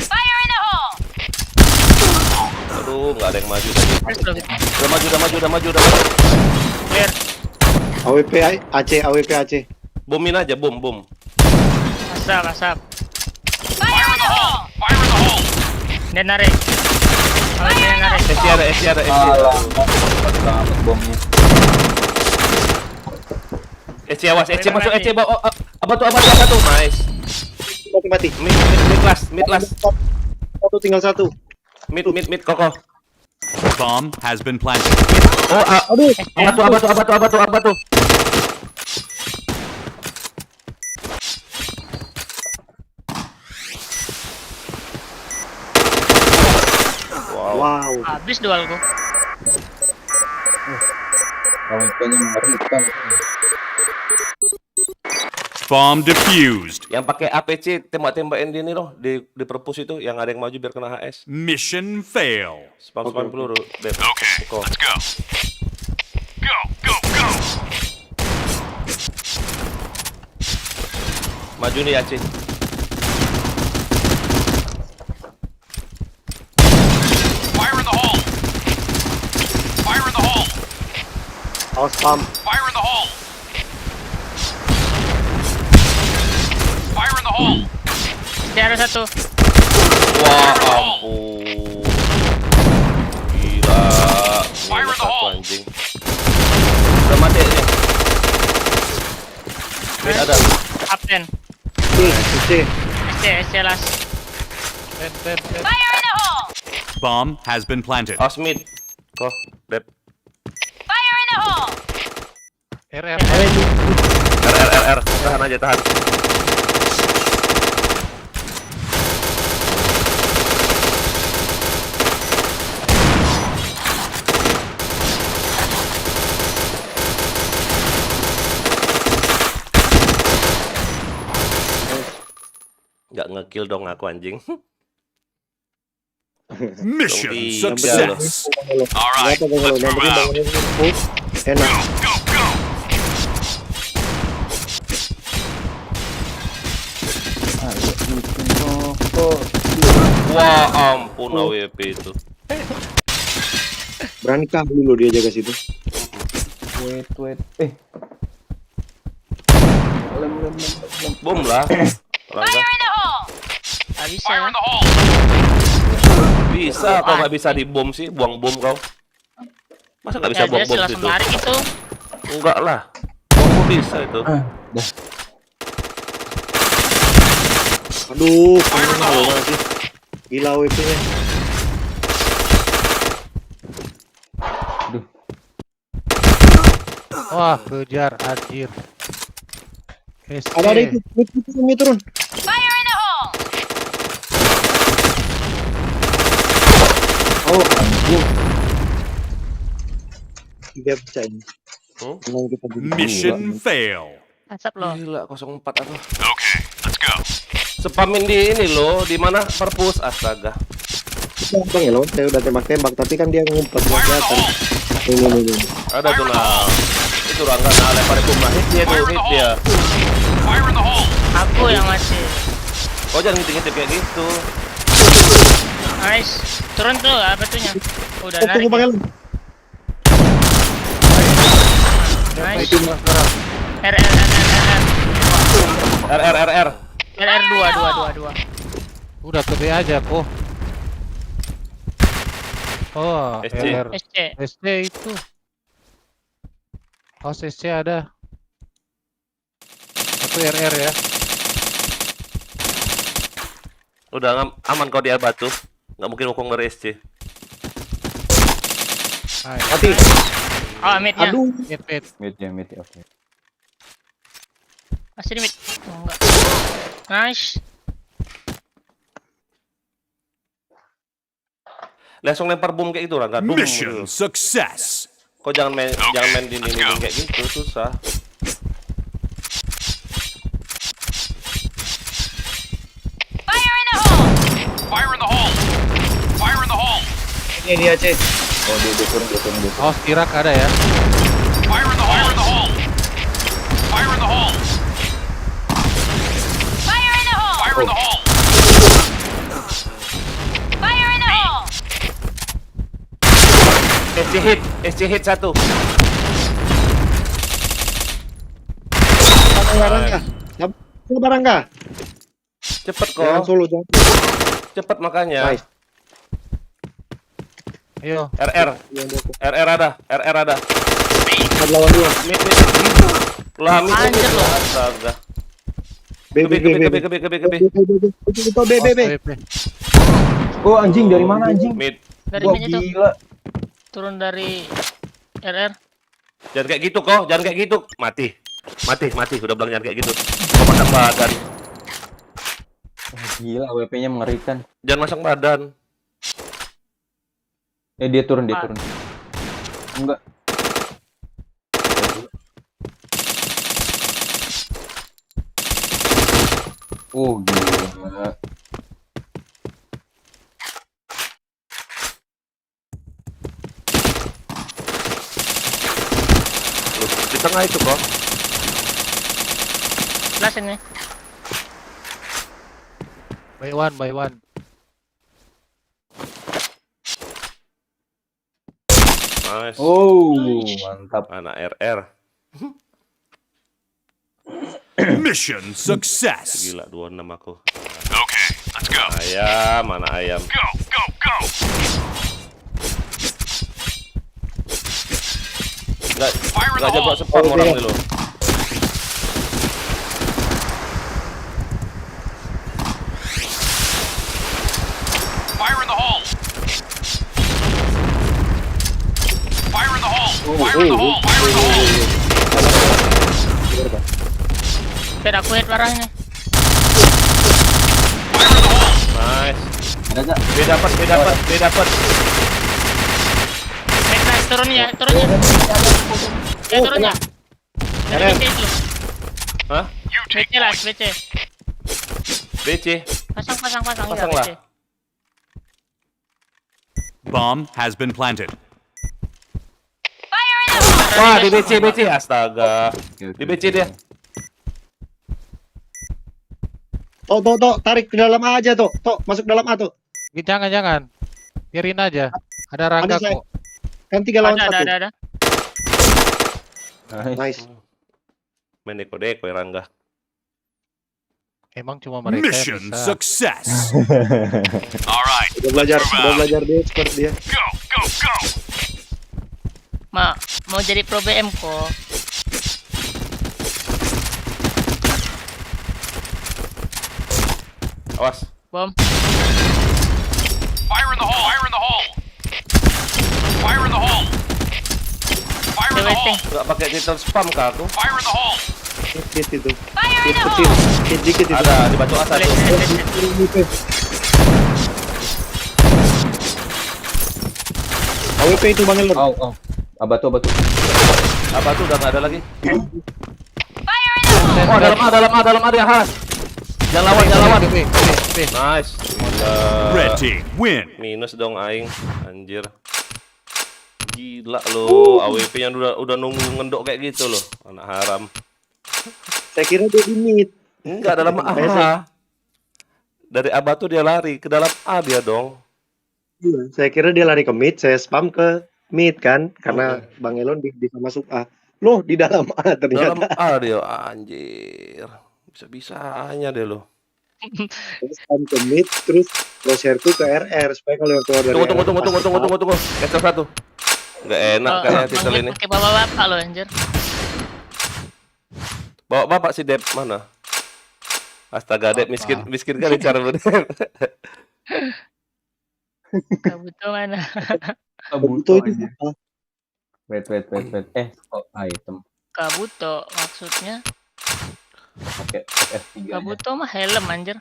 Fire in the hole! Aduh, nggak ada yang maju tadi. Udah maju. Clear. AWP Aceh. Bomin aja, bom. Asap. Fire in the hole! Dia narik. SC ada. Banget bomnya. SC awas, SC masuk, SC bawa. Apa tuh? Nice. Mati. Mid last. Satu tinggal satu. Mid kokoh. Bomb has been planted. Aduh. Apa tuh? Wow. Habis dualku. WP-nya mengerikan. Bomb defused. Yang pakai APC tembak-tembakin di ini loh, di perpus itu yang ada yang maju biar kena HS. Mission fail. Spam peluru. Okay, let's go. Go. Maju nih Aceh. Fire in the hole. Awas pump. Fire in the hole! Fire in the hole! Tiara satu. Wah, ampun. Gila. Fire in the Satu hole. anjing. Udah mati aja. Mid ada. Kapten. C. SC last. Ben. Fire in the hole! Bomb has been planted. Awas mid. Kok, dead. Fire in the hole! RR. R. Tahan aja, tahan. Nggak nge-kill dong aku anjing. Mission Tiga success. All right, Kenapa kalau let's move nanti out. bangunin push enak. Go! Wah, ampun AWP itu. Beranikah dulu dia jaga situ. Wait. Bom lah. Rangga. Fire in the hole! Gak bisa Fire ya. in the hole! Bisa, kok nggak bisa dibom sih? Buang bom kau. Masa nggak bisa Ya, buang dia bom langsung situ? lari gitu. Enggak lah. Buang bom bisa itu. Aduh, kemana lo masih? Gila WP-nya. Wah, kejar anjir. SC. Ada itu, mid turun. Fire in the hole! Oh, anjing. Dia bisa ini. Hmm? Tenang kita dulu. Mission fail. Asap loh. Gila 04 aku. Okay, let's go. Spamin di ini loh, di mana perpus astaga. Bang ya lawan saya udah tembak-tembak tapi kan dia ngumpet nggak kelihatan. Ini. Ada tuh nah. Itu Rangga nah lempar bom nah. Hit dia tuh, hit dia. Fire in the hole! Aku yang mati. Kau jangan ngintip kayak gitu. Nice. Turun tuh apa tuhnya? Udah Oh, tunggu narik. Bang Ya. Elon. Nice. Itu Mas sekarang. RR. R. RR 2. Udah ke B aja kok. Oh, SC. RR. SC. SC itu. Oh, SC ada. Satu RR ya. Udah aman kau dia batu. Nggak mungkin ngukung dari SC. Nice. Mati. Oh, mid-nya. Aduh. Mid, oke. Masih di mid. Oh, enggak. Nice. Langsung lempar bom kayak gitu Rangga. Dum, Mission gitu. success. Kau jangan main dinding-dinding kayak gitu, susah. Fire in the hole! Fire in the hole! Fire in the hole! Ini dia C. Oh, dia turun. Oh, Stirak ada ya. Fire in the hole! Fire in the hole! Fire in the hole! Fire in the hole! Fire in the hole! SC hit satu. Barangkah? Sabar Barangkah? Cepet Jangan kok. solo jangan. Cepet makanya. Nice. Ayo. RR ada. Empat lawan dua. Mid. Lah mid. Anjir loh. Astaga. B. Ke B. Itu B. Oh, anjing dari mana anjing? Mid. Dari Wah, mid itu. gila. Turun dari RR. Jangan kayak gitu kok, jangan kayak gitu. Mati. Udah bilang jangan kayak gitu. Kau pasang badan. Gila, WP-nya mengerikan. Jangan masang badan. Dia turun. Enggak. Oh, gila. Loh, di tengah itu kok. Last ini. By one. Nice. Oh, mantap. Anak RR. Mission success. Gila 26 aku. Okay, let's go. Ayam, mana ayam? Go, go, go. Nggak jago spam orang nih lo. Fire in the hole. Fire in the hole. Oh, Fire in the hole. Fire in the hole. Kira aku hit parah ini. Fire in the hole. Nice. Ada nggak? Dia dapat. Nice, turun ya. Turun ya, turun ya. Dari BC itu. Hah? You take BC lah, BC. BC. Pasang Pasang ya, lah. BC. Bomb has been planted. Wah, di BC. Astaga. Di BC dia. Tok, tarik ke dalam A aja, Tok. Masuk dalam A, Tok. Jangan. Biarin aja. Ada Rangga Ada, kok. Kan 3 lawan 1. Ada. Nice. Main deko-deko ya Rangga. Emang cuma mereka yang Mission bisa. success. All right. Udah belajar dia expert dia. Go, go, go. Mau jadi pro BM kok. Awas. Bom. Fire in the hole. Fire in the hole. Fire in the hole. Fire in the hole. Nggak pakai title spam kah aku? Fire in the hole. Hit itu. Hit kecil. Hit dikit itu. Ada di batu atas tuh. AWP itu Bang Elon. Oh. Abatu. Apa tuh udah nggak ada lagi? Oh, dalam A dia Has. Jangan lawan. Nice. Red team win. Minus dong aing, anjir. Gila lo, AWP-nya udah nunggu ngendok kayak gitu loh. Anak haram. Saya kira dia di mid. Enggak, dalam A. Dari A batu dia lari ke dalam A dia dong. Iya, saya kira dia lari ke mid, saya spam ke mid kan, karena Bang Elon bisa masuk A. Loh, di dalam A Dalam ternyata. A dia, anjir. Bisa-bisanya deh lo. Saya spam ke mid, terus crosshairku ke RR supaya kalau yang keluar dari Tunggu. Cancel satu. Enggak enak kayaknya titel ini. Pakai bapak lo anjir. Bawa bapak si Dep mana? Astaga, Dep miskin kali cara lu, Dep. Kabuto mana? Kabuto itu apa? Wait. Item. Kabuto maksudnya. Pakai FS3. Kabuto mah helm anjir.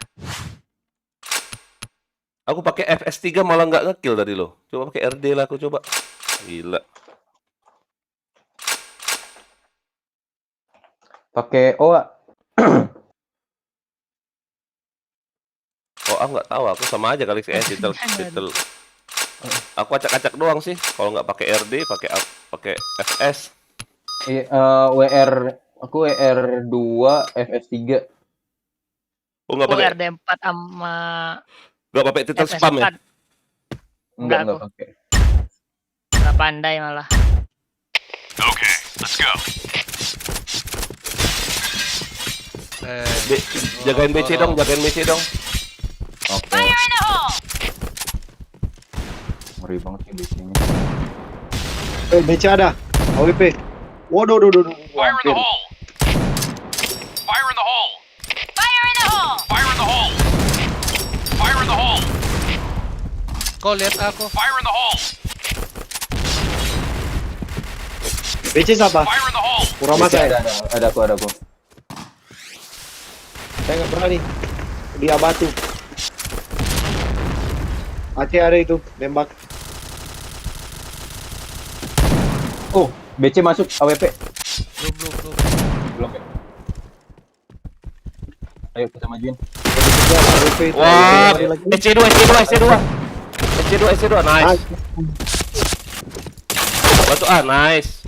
Aku pakai FS3 malah nggak ngekill tadi lo. Coba pakai RD lah aku coba. Gila. Pakai OA. Oh, aku nggak tahu. Aku sama aja kali sih titel. Aku acak-acak doang sih. Kalau nggak pakai RD, pakai FS. Aku WR2 FS3. Oh, nggak pakai RD4 sama nggak pakai titel spam ya? Enggak pakai. Nggak pandai malah. Okay, let's go. Jagain BC dong. Oke. Ngeri banget sih BC-nya. BC ada. AWP. Waduh. Fire in the hole. Fire in the hole. Fire in the hole. Fire in the hole. Fire in the hole. Kau lihat aku. Fire in the hole. BC siapa? Fire in the hole. Kurama saya. Ada aku. Saya nggak pernah nih di Abatu. Aceh ada itu nembak. Oh, BC masuk AWP. Belum ya. Ayo kita majuin. Wah, SC2, nice. Batu A, nice.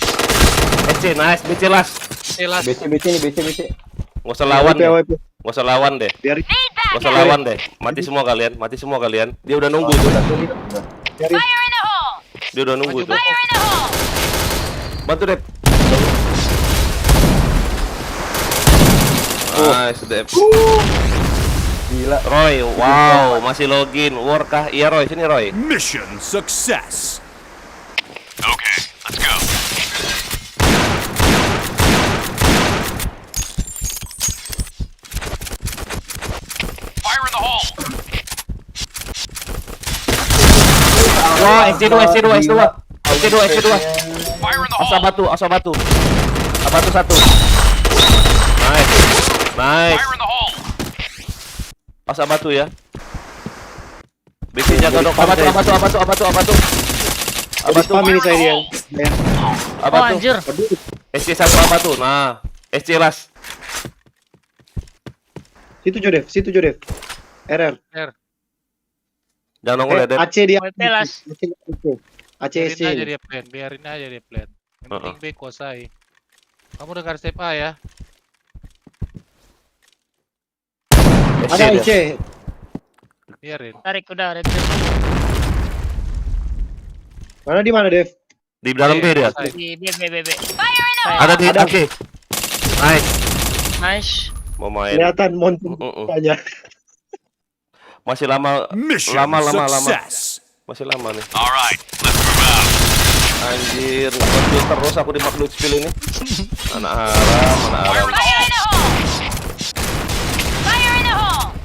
SC, nice. BC last. BC nih. Nggak usah lawan deh. Biarin. Nggak usah lawan deh. Mati semua kalian. Dia udah nunggu tuh. Biarin. Dia udah nunggu tuh. Bantu Dep. Nice Dep. Gila. Roy, wow, masih login. War kah? Iya Roy, sini Roy. Mission success. Okay, let's go. Fire in the hole. Wah, SC2, SC2, SC2. SC2, SC2. Fire in the Asa hole. batu, asa batu. Batu satu. Nice. Nice. Fire in the hole. Asa batu ya. BC jaga dong. Abatu. Habis spam ini saya dia. Ya. Oh Abatu. anjir. SC1 abatu. Nah, SC las. Situ Jodev. RR. Jangan nongol ya, Dep. AC dia. Telas. ACSC. Biarin aja dia plan. Yang penting B kuasai. Kamu dengar step A ya. Ada IC. Biarin. Tarik udah retreat. Mana di mana, Dev? Di dalam B dia. Di B. Ada di AC. Nice. Nice. Mau main. Kelihatan montung aja. Masih lama. Mission Lama. success. Masih lama nih. All right, let's move out. Anjir, ngebantu terus aku di Makhluk Spill ini. Anak haram. Fire in the hole. Fire in the hole.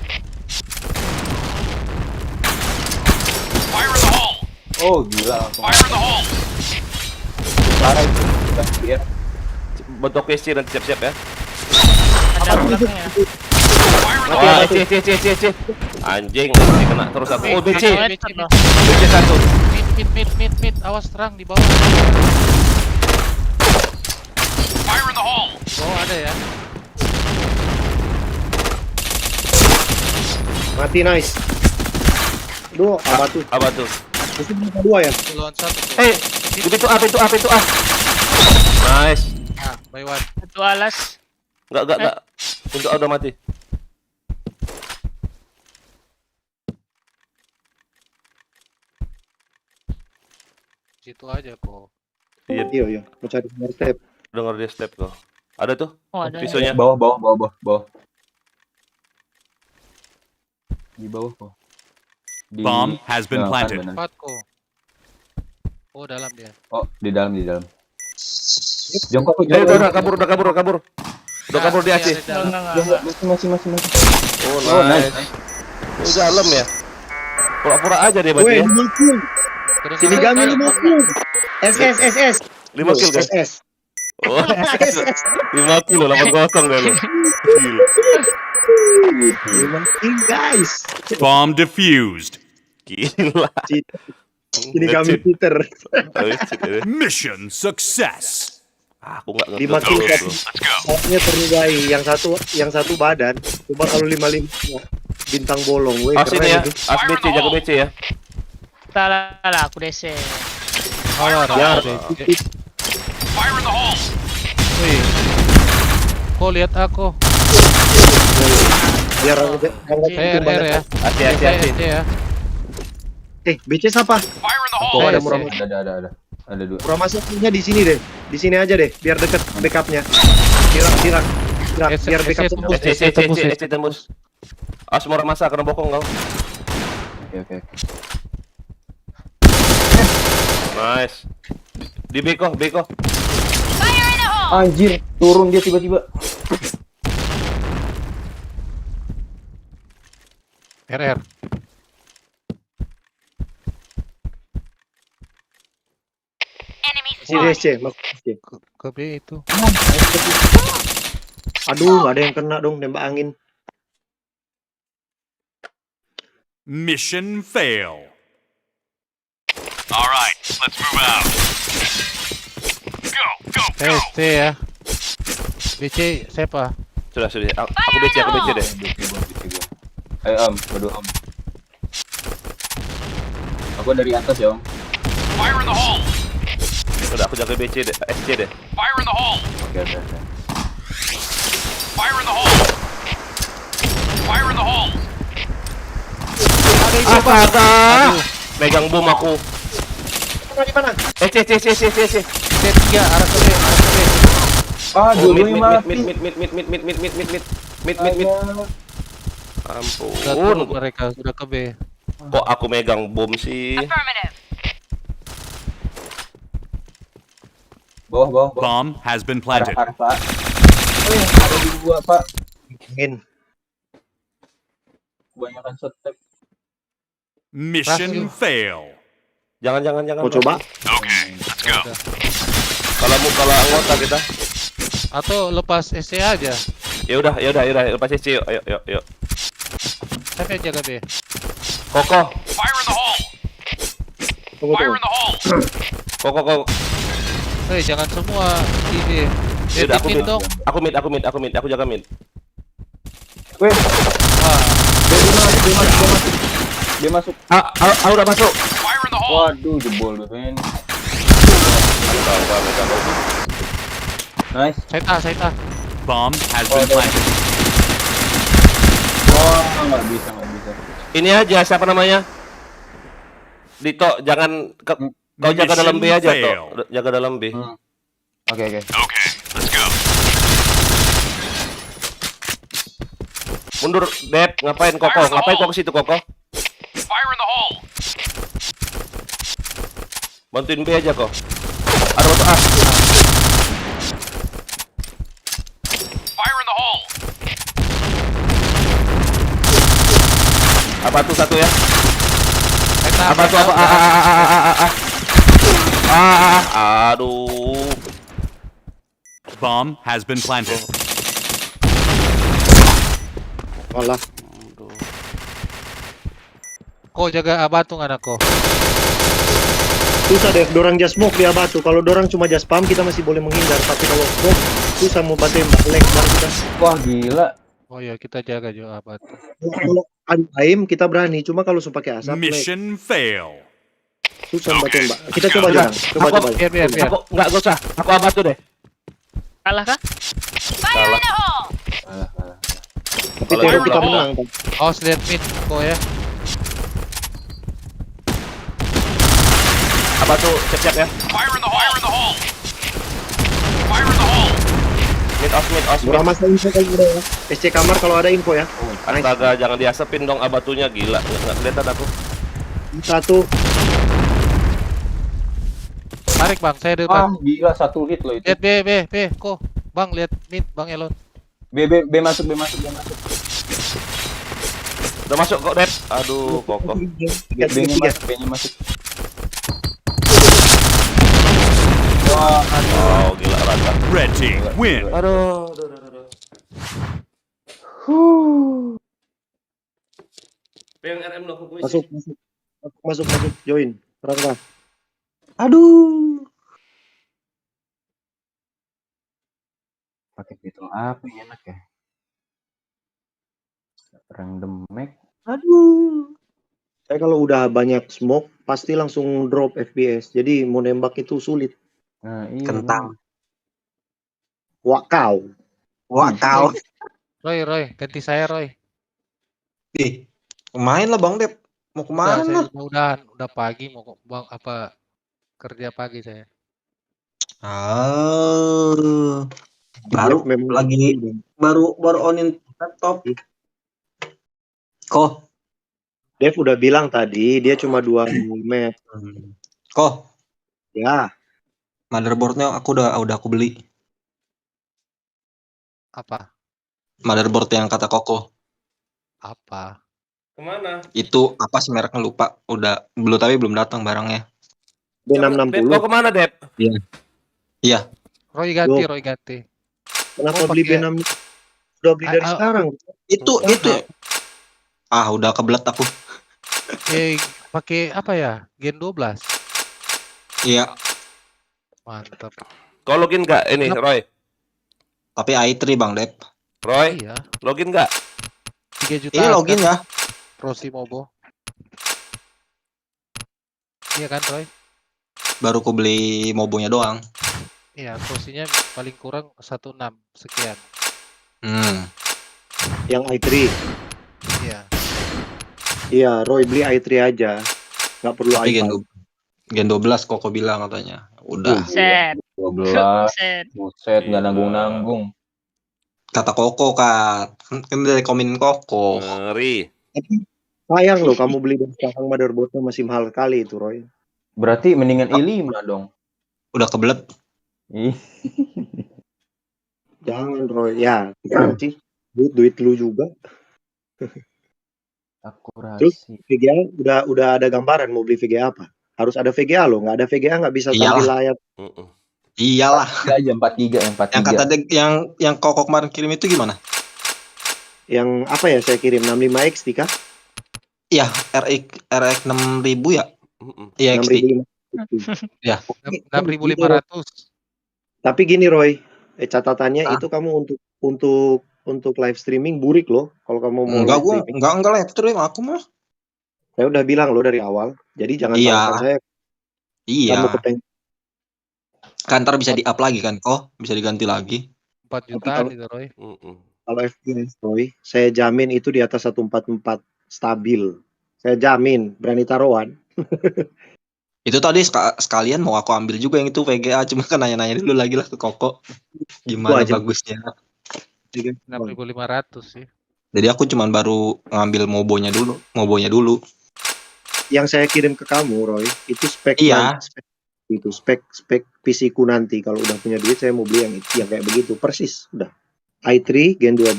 Fire in the hole. Oh, gila langsung. Fire in the hole. Parah itu. Udah, biar. Bentuk PC dan siap-siap ya. Ada belakangnya. Wah, C. Anjing, masih kena terus aku. Oh, BC. BC 1. Mid. Awas terang di bawah. Fire in the hole. Di bawah ada ya. Mati nice. Duh, abatu. Abatu. Itu dua ya. Itu lawan satu. Pintu A. Nice. Nah, by one. Satu alas. Enggak. Pintu A udah mati. Situ aja kok. Iya. Mau cari step. Dengar dia step kok. Ada tuh. Oh, ada. Pisunya. Bawah. Di bawah kok. Bomb has been planted. Empat kok. Oh, dalam dia. Oh, di dalam. Jongkok. Udah kabur. Udah kabur di AC. Enggak. Masih. Oh, nice. Oh, dalam ya. Pura-pura aja dia berarti ya. Sini kami 50. SS. 5 kill kan? SS. Oh, 5 kill 8-0 deh lu. Gila. 5 kill guys. Bomb defused. Gila. Sini kami Peter. Mission success. Aku enggak 5 kill ngerti. satunya ternilai. Yang satu badan. Cuma kalau 55 bintang bolong. Weh, Sini ya. keren itu. As BC, jago BC ya. Salah, aku DC. Awar. Ya. Fire in the hole. Wih. Kok lihat aku. Biar RR ya. AC ya. BC siapa? Fire in the hole. Oh, ada murah. Ada dua. Murah masuknya di sini deh. Di sini aja deh, biar deket backupnya. Sirak. Biar backup tembus. SC tembus. As murah masa kena bokong kau. Oke. Nice. Di Beko. Anjir, turun dia tiba-tiba. RR. Sini DC, Ke B itu. Aduh, nggak ada yang kena dong nembak angin. Mission fail. All right, let's move out. Go. ST ya. BC siapa? Sudah. Aku BC deh. Ayo berdua Aku dari atas ya Fire in the hole. Udah aku jaga BC deh, SC deh. Fire in the hole. Oke. Fire in the hole. Fire in the hole. Astaga. Megang bom aku. Di mana? SC. T3 arah ke B, arah ke B. Ah, Oh, mid, dua-duanya mid, mati. mid. Sudah Ampun, turun mereka, sudah ke B. kok aku megang bom sih? Affirmative. Bawah. Bomb has been Arah, planted. arah, Pak. Ada dua, Pak. Ingin. Kebanyakan step. Mission fail. Jangan. Mau coba? Okay, let's go. Kalau anggota kita. Atau lepas SC aja. Ya udah, lepas CC yuk. Ayo. Saya jaga B. Koko. Fire in the hole. Tunggu. Fire in the hole. Koko. Jangan semua di B. Ya udah, Mid dong. Aku mid. Aku jaga mid. Weh, Ah, dia masuk. Udah masuk. Fire in the hole. Waduh, jebol Ben. Nice. Saita. Bomb has been planted. Wah, nggak bisa. Ini aja siapa namanya? Dito, jangan kau jaga dalam B aja toh. Jaga dalam B. Oke. Okay, let's go. Mundur, Dep. Ngapain Koko? Ngapain kok ke situ Koko? Fire in the hole. Bantuin B aja kok. Ada waktu A. Fire in the hole. Apa tuh satu ya? Saita. Apa tuh apa? Aduh. Bomb has been planted. Alah. Kau jaga Abatu anakku. Susah deh, dorang just smoke dia batu. Kalau dorang cuma just spam kita masih boleh menghindar, tapi kalau smoke susah mau tembak lag banget kita. Wah, gila. Oh iya, kita jaga juga Abatu. Kalau adu aim kita berani, cuma kalau sudah pakai asap lag. Mission fail. Susah mbak tembak. Kita coba jangan. Coba. Biar. Aku enggak usah. Aku Abatu deh. Kalah kah? Fire in the hole. Tapi tembak kita menang. Awas lihat mid kau ya. Abatu siap ya. Fire in the hole. Fire in the hole. Fire in the hole. Mid off. Murah masa info kalau ada ya. SC kamar kalau ada info ya. Astaga, jangan diasepin dong Abatunya, gila. Enggak kelihatan aku. Satu. Tarik bang, saya Ah, depan. gila, satu hit loh itu. Lihat B. Kok, bang lihat mid, bang Elon. B masuk. Udah masuk kok, Dep. Aduh, Koko. B-nya masuk. Wow, gila rata. Red team win. Aduh. Pengen RM lo aku Masuk. Join. Rangga. Aduh. Pakai fitur apa yang enak ya? Random mag. Aduh. Saya kalau udah banyak smoke pasti langsung drop FPS. Jadi mau nembak itu sulit. Nah, iya. Kentang. Wakau. Roy, ganti saya Roy. Main lah Bang Dep. Mau kemana? Udah pagi mau bang apa kerja pagi saya. Baru onin laptop. Kok? Dev udah bilang tadi dia cuma 2 match. Kok? Ya. Motherboardnya aku udah aku beli. Apa? Motherboard yang kata Koko. Apa? Kemana? Itu apa sih mereknya lupa. Udah belum datang barangnya. B660. Kau kemana, Dep? Iya. Roy ganti. Kenapa beli B6? Udah beli dari sekarang. Itu. Udah kebelet aku. Pakai apa ya? Gen 12. Iya. Mantap. Kau login nggak ini, Roy? Tapi i3 Bang Dep. Roy? Iya. Login nggak? 3 juta. Ini login ya? Prosi Mobo. Iya kan, Roy? Baru aku beli mobonya doang. Iya, prosinya paling kurang 16 sekian. Yang i3. Iya. Iya, Roy beli i3 aja. Nggak perlu Tapi i5. Gen 12 Koko bilang katanya. Udah. Set. 12. Set. Buset, nggak nanggung-nanggung. Kata Koko kan. Kan dari komen Koko. Ngeri. Tapi sayang loh kamu beli dari sekarang motherboardnya masih mahal sekali itu Roy. Berarti mendingan i5 dong. Udah kebelet. Ih, Jangan Roy. Ya, sih. Duit lu juga. Terus akurasi. VGA udah ada gambaran mau beli VGA apa? Harus ada VGA loh. Nggak ada VGA nggak bisa tampil Iyalah. layar. Iyalah. 43 aja, 43 yang 43. Yang kata yang Koko kemarin kirim itu gimana? Yang apa ya saya kirim 65X kah? Iya, RX 6000 ya? Iya, XT. 6500. Ya. 6.500. Tapi gini Roy, catatannya itu kamu untuk live streaming burik loh. Kalau kamu mau Enggak live gua, streaming. enggak live stream aku mah. Saya udah bilang loh dari awal. Jadi jangan Iya. salahkan saya. Iya. Kamu kepengen. Kan ntar bisa di-up lagi kan? Oh, bisa diganti lagi. 4 jutaan itu Roy. Kalau FPS Roy, saya jamin itu di atas 144 stabil. Saya jamin, berani taruhan. Itu tadi sekalian mau aku ambil juga yang itu VGA, cuma kan nanya-nanya dulu lagi lah ke Koko. Gimana aja. bagusnya. 6.500 sih. Jadi aku cuman baru ngambil mobonya dulu. Yang saya kirim ke kamu Roy, itu spek Iya. spek PC ku nanti kalau udah punya duit saya mau beli yang kayak begitu persis udah. i3 Gen 12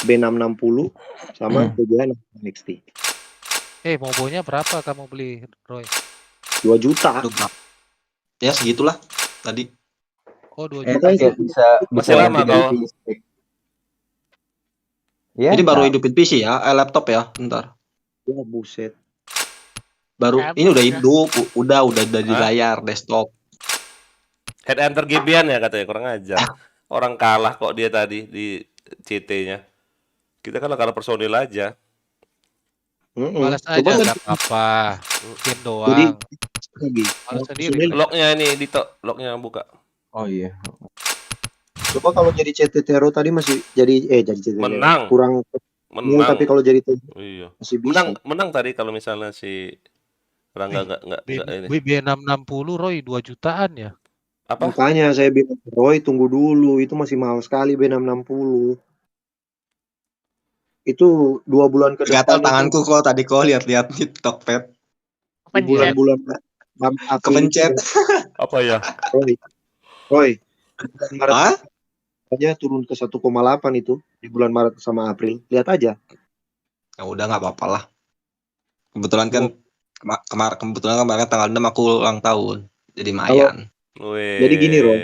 B660 sama VGA NXT. Mobonya berapa kamu beli, Roy? 2 juta. Ya segitulah tadi. Oh, 2 Enak juta. ya, bisa lama kau. Ya, Ini baru hidupin PC ya, laptop ya, bentar. Ya buset. Baru Ya, ini udah udah. hidup, udah di layar desktop. Headhunter Gibian ya katanya, kurang ajar. Orang kalah kok dia tadi di CT-nya. Kita kan karena personil aja. Balas aja Coba nggak apa-apa. Game doang. Jadi lagi. Balas sendiri. Locknya ini, Dito. Locknya buka. Oh iya. Coba kalau jadi CT Tero tadi masih jadi CT Menang. kurang Menang. tapi kalau jadi Iya. masih bisa. Menang tadi kalau misalnya si Rangga nggak ini. B660 Roy 2 jutaan ya. Apa? Makanya saya bilang Roy tunggu dulu, itu masih mahal sekali B660. Itu 2 bulan ke Gatal depan tanganku kok tadi kok lihat-lihat TikTok pet. bulan-bulan Kepencet. Apa ya? Roy. Maret aja turun ke 1,8 itu di bulan Maret sama April. Lihat aja. Ya udah nggak apa-apa lah. Kebetulan kan kemarin tanggal 6 aku ulang tahun. Jadi mayan. Jadi gini Roy.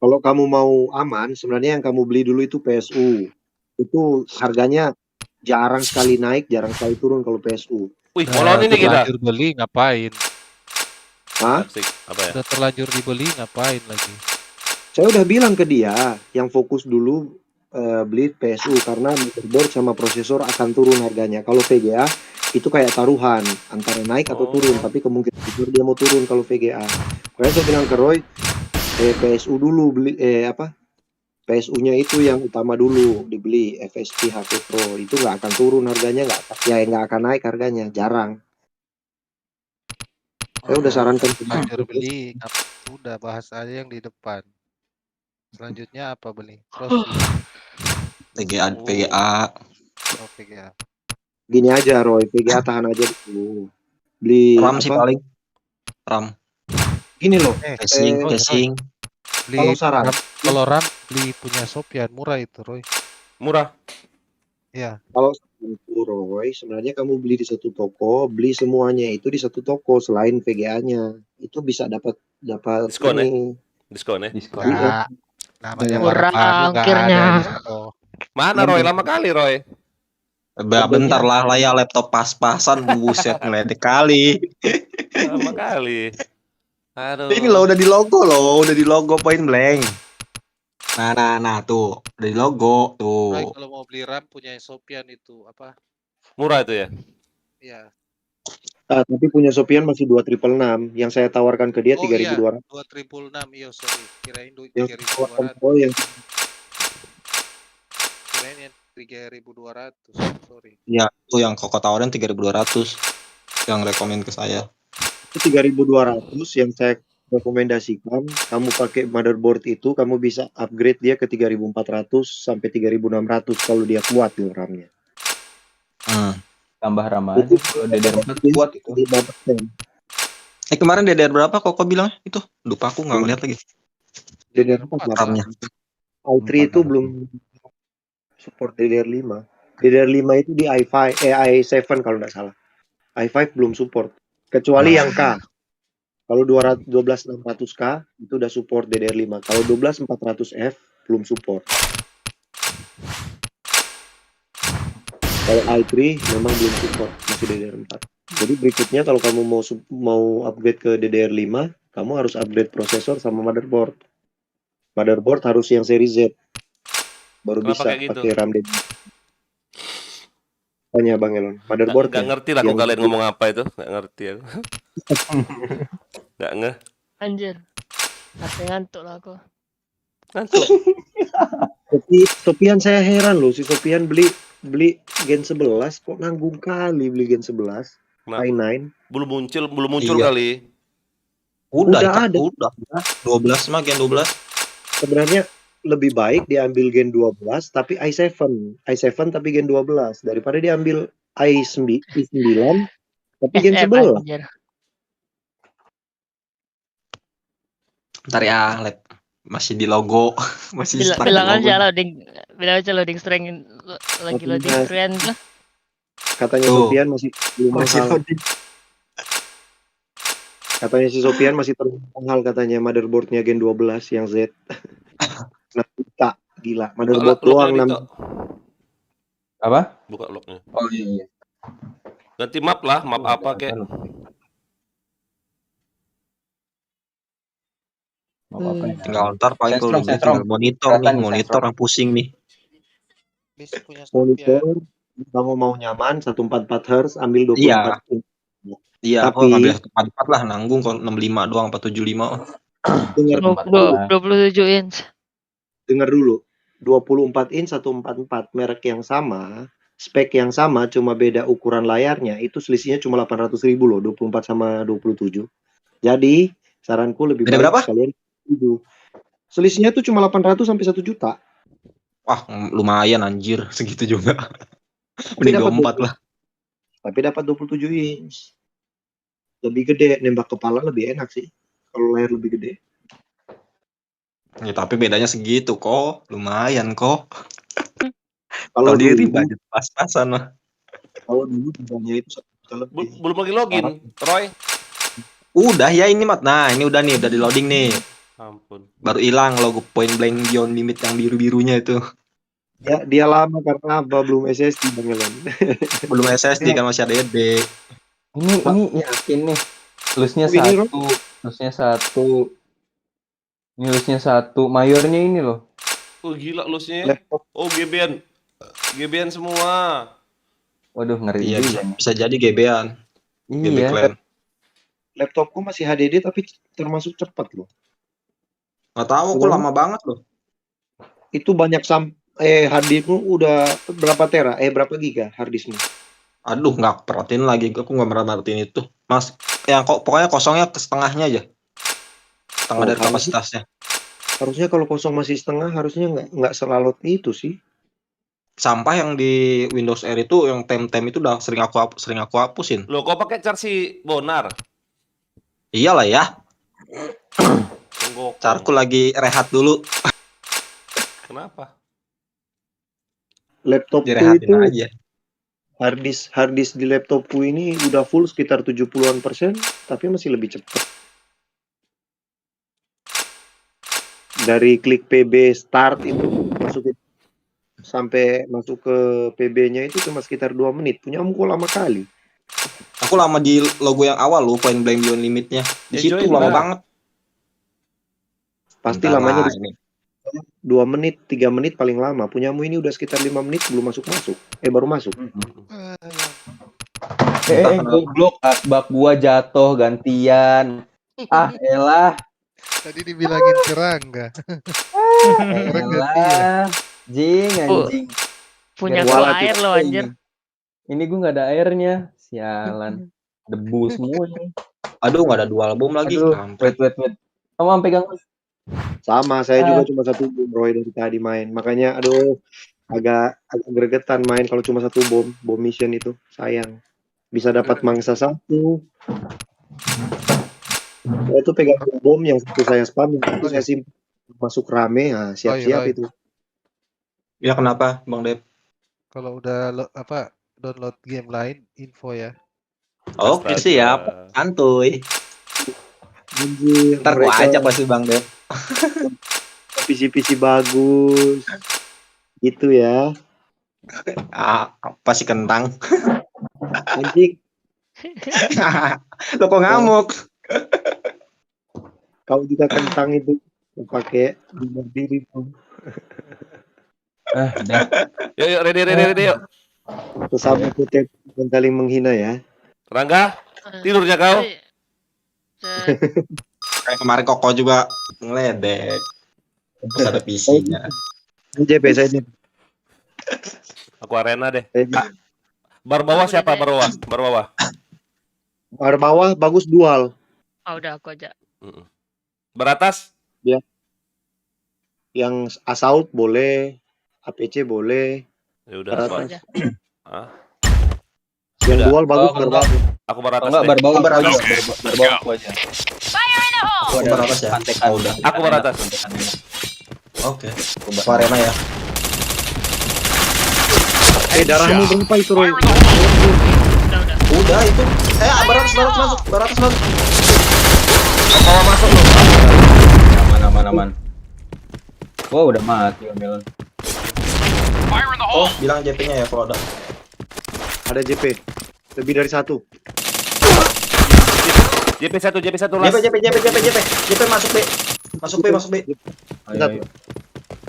Kalau kamu mau aman, sebenarnya yang kamu beli dulu itu PSU. Itu harganya jarang sekali naik, jarang sekali turun kalau PSU. Wih, molon ini kita. Terlanjur beli ngapain? Hah? Apa ya? Udah terlanjur dibeli ngapain lagi? Saya udah bilang ke dia yang fokus dulu beli PSU karena motherboard sama prosesor akan turun harganya. Kalau VGA itu kayak taruhan antara naik atau turun, tapi kemungkinan besar dia mau turun kalau VGA. Makanya saya bilang ke Roy, PSU dulu beli PSU-nya itu yang utama dulu dibeli. FSP HP Pro itu nggak akan turun harganya, nggak akan naik harganya, jarang. Saya udah sarankan Terlanjur beli, udah bahas aja yang di depan. Selanjutnya apa beli? VGA. Oh, VGA. Gini aja Roy, VGA tahan aja dulu. Beli RAM sih paling. RAM. Gini loh, casing. Beli kalau saran, kalau RAM beli punya Sofian murah itu, Roy. Murah. Ya. Kalau Roy, sebenarnya kamu beli di satu toko, beli semuanya itu di satu toko selain VGA-nya. Itu bisa dapat diskon ya? ini. Diskon ya? Diskon. Nah, namanya Murah nggak akhirnya. ada diskon. Mana Roy? Lama kali Roy. Bentar lah ya laptop pas-pasan buset ngeledek kali. Lama kali. Aduh. Ini loh udah di logo Point Blank. Nah tuh, udah di logo tuh. Roy, kalau mau beli RAM punya Sofian itu apa? Murah itu ya? Iya. Tapi punya Sofian masih 2.666. Yang saya tawarkan ke dia 3.200. 2.666, iya sorry. Kirain Yang 3.200. yang Kirain yang 3.200. Sorry. Ya, tuh yang Koko tawarin 3.200 yang rekomen ke saya. itu 3.200 yang saya rekomendasikan. Kamu pakai motherboard itu, kamu bisa upgrade dia ke 3.400 sampai 3.600 kalau dia kuat tuh RAM-nya. Tambah RAM aja kalau DDR4 kuat itu. Kemarin DDR berapa kok bilang itu? Lupa aku nggak ngeliat lagi. DDR4 RAM-nya. i3 itu belum support DDR5. DDR5 itu di i7 kalau nggak salah. i5 belum support. Kecuali yang K. Kalau 12600K itu udah support DDR5. Kalau 12400F belum support. Kalau i3 memang belum support, masih DDR4. Jadi berikutnya kalau kamu mau upgrade ke DDR5, kamu harus upgrade prosesor sama motherboard. Motherboard harus yang seri Z. Baru Kenapa bisa kayak gitu? pakai RAM DDR. Tanya Bang Elon, motherboard Gak ngerti lah aku kalian ngomong apa itu. Gak ngerti aku. Gak ngeh. Anjir. Sampai ngantuk lah aku. Ngantuk. Tapi Sopian saya heran loh, si Sopian beli Gen 11 kok nanggung kali beli Gen 11. i9 belum muncul Iya. kali. Udah ada. 12 mah Gen 12. Sebenarnya lebih baik diambil Gen 12 tapi i7 tapi Gen 12 daripada diambil i9 tapi Gen 11. Anjir. Bentar ya, lab masih di logo, masih stuck di Bilang logo. aja loading strength lagi loading screen lah. Katanya Sopian masih belum Masih mahal. loading. Katanya si Sopian masih terlalu mahal katanya motherboardnya Gen 12 yang Z. 6 juta, gila. Motherboard doang 6 juta. Apa? Buka lognya. Oh iya. Ganti map lah, map apa kek? Tinggal ntar paling kalau lebih tinggal monitor nih, monitor yang pusing nih. Monitor kamu mau nyaman 144 Hz ambil 24 Iya. inch. Iya, Tapi aku ngambil 144 lah, nanggung kalau 65 doang, 475. dengar 27 inch. Dengar dulu. 24 inch 144 merek yang sama, spek yang sama, cuma beda ukuran layarnya, itu selisihnya cuma 800.000 loh, 24 sama 27. Jadi, saranku lebih Beda baik berapa? kalian itu. Selisihnya tuh cuma 800 sampai 1 juta. Wah, lumayan anjir, segitu juga. Tapi Mending dapat 24 lah. Tapi dapat 27 inch. Lebih gede, nembak kepala lebih enak sih. Kalau layar lebih gede. Ya, tapi bedanya segitu kok, lumayan kok. Kalau Kalau diri dulu- budget pas-pasan lah. Kalau dulu harganya itu 1 juta lebih. Belum lagi login, Roy. Udah ya ini Mat. Nah, ini udah nih, udah di loading nih. Ampun. Baru hilang logo Point Blank Beyond Limit yang biru-birunya itu. Ya, dia lama karena apa? Belum SSD Bang Elon. Belum SSD kan masih ada SD. Ini yakin nih. Lusnya Oh, ini, satu. Lusnya satu. Ini lusnya satu. Mayornya ini loh. Oh gila lusnya. Oh GBN semua. Waduh, ngeri Iya, juga. bisa jadi GB-an. GB Iya. Clan. Laptopku masih HDD tapi termasuk cepat loh. Nggak tahu kok lama banget loh. Itu banyak harddiskmu udah berapa tera? Berapa giga harddiskmu? Aduh, nggak perhatiin lagi. Aku nggak pernah perhatiin itu. Mas, yang kok pokoknya kosongnya ke setengahnya aja. Setengah dari kapasitasnya. Harusnya kalau kosong masih setengah harusnya nggak selalot itu sih. Sampah yang di Windows R itu yang tem-tem itu udah sering aku hapusin. Loh, kok pakai charsi Bonar? Iyalah ya. Tenggok. Carku lagi rehat dulu. Kenapa? Laptopku Direhatin itu aja. harddisk di laptopku ini udah full sekitar 70-an%, tapi masih lebih cepat. Dari klik PB start itu sampai masuk ke PB-nya itu cuma sekitar 2 menit. Punyamu kok lama kali. Aku lama di logo yang awal loh, Point Blank Beyond Limitnya. Di situ lama banget. Pasti Bentar lamanya lah, ini. 2 menit, 3 menit paling lama. Punyamu ini udah sekitar 5 menit belum masuk-masuk. Baru masuk. Goblok, asbak gua jatuh gantian. Ah, elah. Tadi dibilangin serangga. Elah. Anjing. Punya Gara-gara air lo anjir. Ini gue nggak ada airnya. Sialan. Debu semua ini. Aduh, nggak ada dual bom lagi. Aduh, Kampret. wait. Kamu pegang. Sama, saya juga cuma satu bom Roy dari tadi main. Makanya aduh agak gregetan main kalau cuma satu bom mission itu. Sayang. Bisa dapat mangsa satu. Saya itu pegang bom yang satu saya spam, yang satu saya simpan masuk rame. Nah, siap-siap Roy. itu. Ya kenapa, Bang Dep? Kalau udah download game lain, info ya. Oke, siap. Santuy. Anjir, Ntar gua mereka ajak pasti Bang Dep. PC bagus. Gitu ya. Pasti kentang. Anjing, Lo kok ngamuk? kau juga kentang itu pakai diri tuh. Udah. Yuk, ready yuk. Sesama kutip dan saling menghina ya. Rangga, tidurnya kau? Kayak kemarin Koko juga ngeledek. Terus ada PC-nya. JP saya Aku arena deh. Bar bawah siapa? Bar bawah. Bar bawah bagus dual. Ah, udah aku aja. Bar atas? Ya. Yang assault boleh, APC boleh. Ya udah Bar aku atas. aja. Hah? Yang Udah. dual bagus Oh, bar bawah. Aku bar atas. Enggak, deh. bar bawah Bar aja. atas. Bar bawah aku aja. Aku bar atas ya. Pantekan. Oh, udah. Aku bar atas. Oke. Aku arena ya. Darahmu berapa itu Roy? Udah. Udah itu. Barat masuk. Bawah masuk loh. Aman. Wow, udah mati Melon. Fire in the Oh, hole! bilang JP-nya ya kalau ada. Ada JP. Lebih dari satu. JP1 las. JP masuk B. Masuk B. Satu.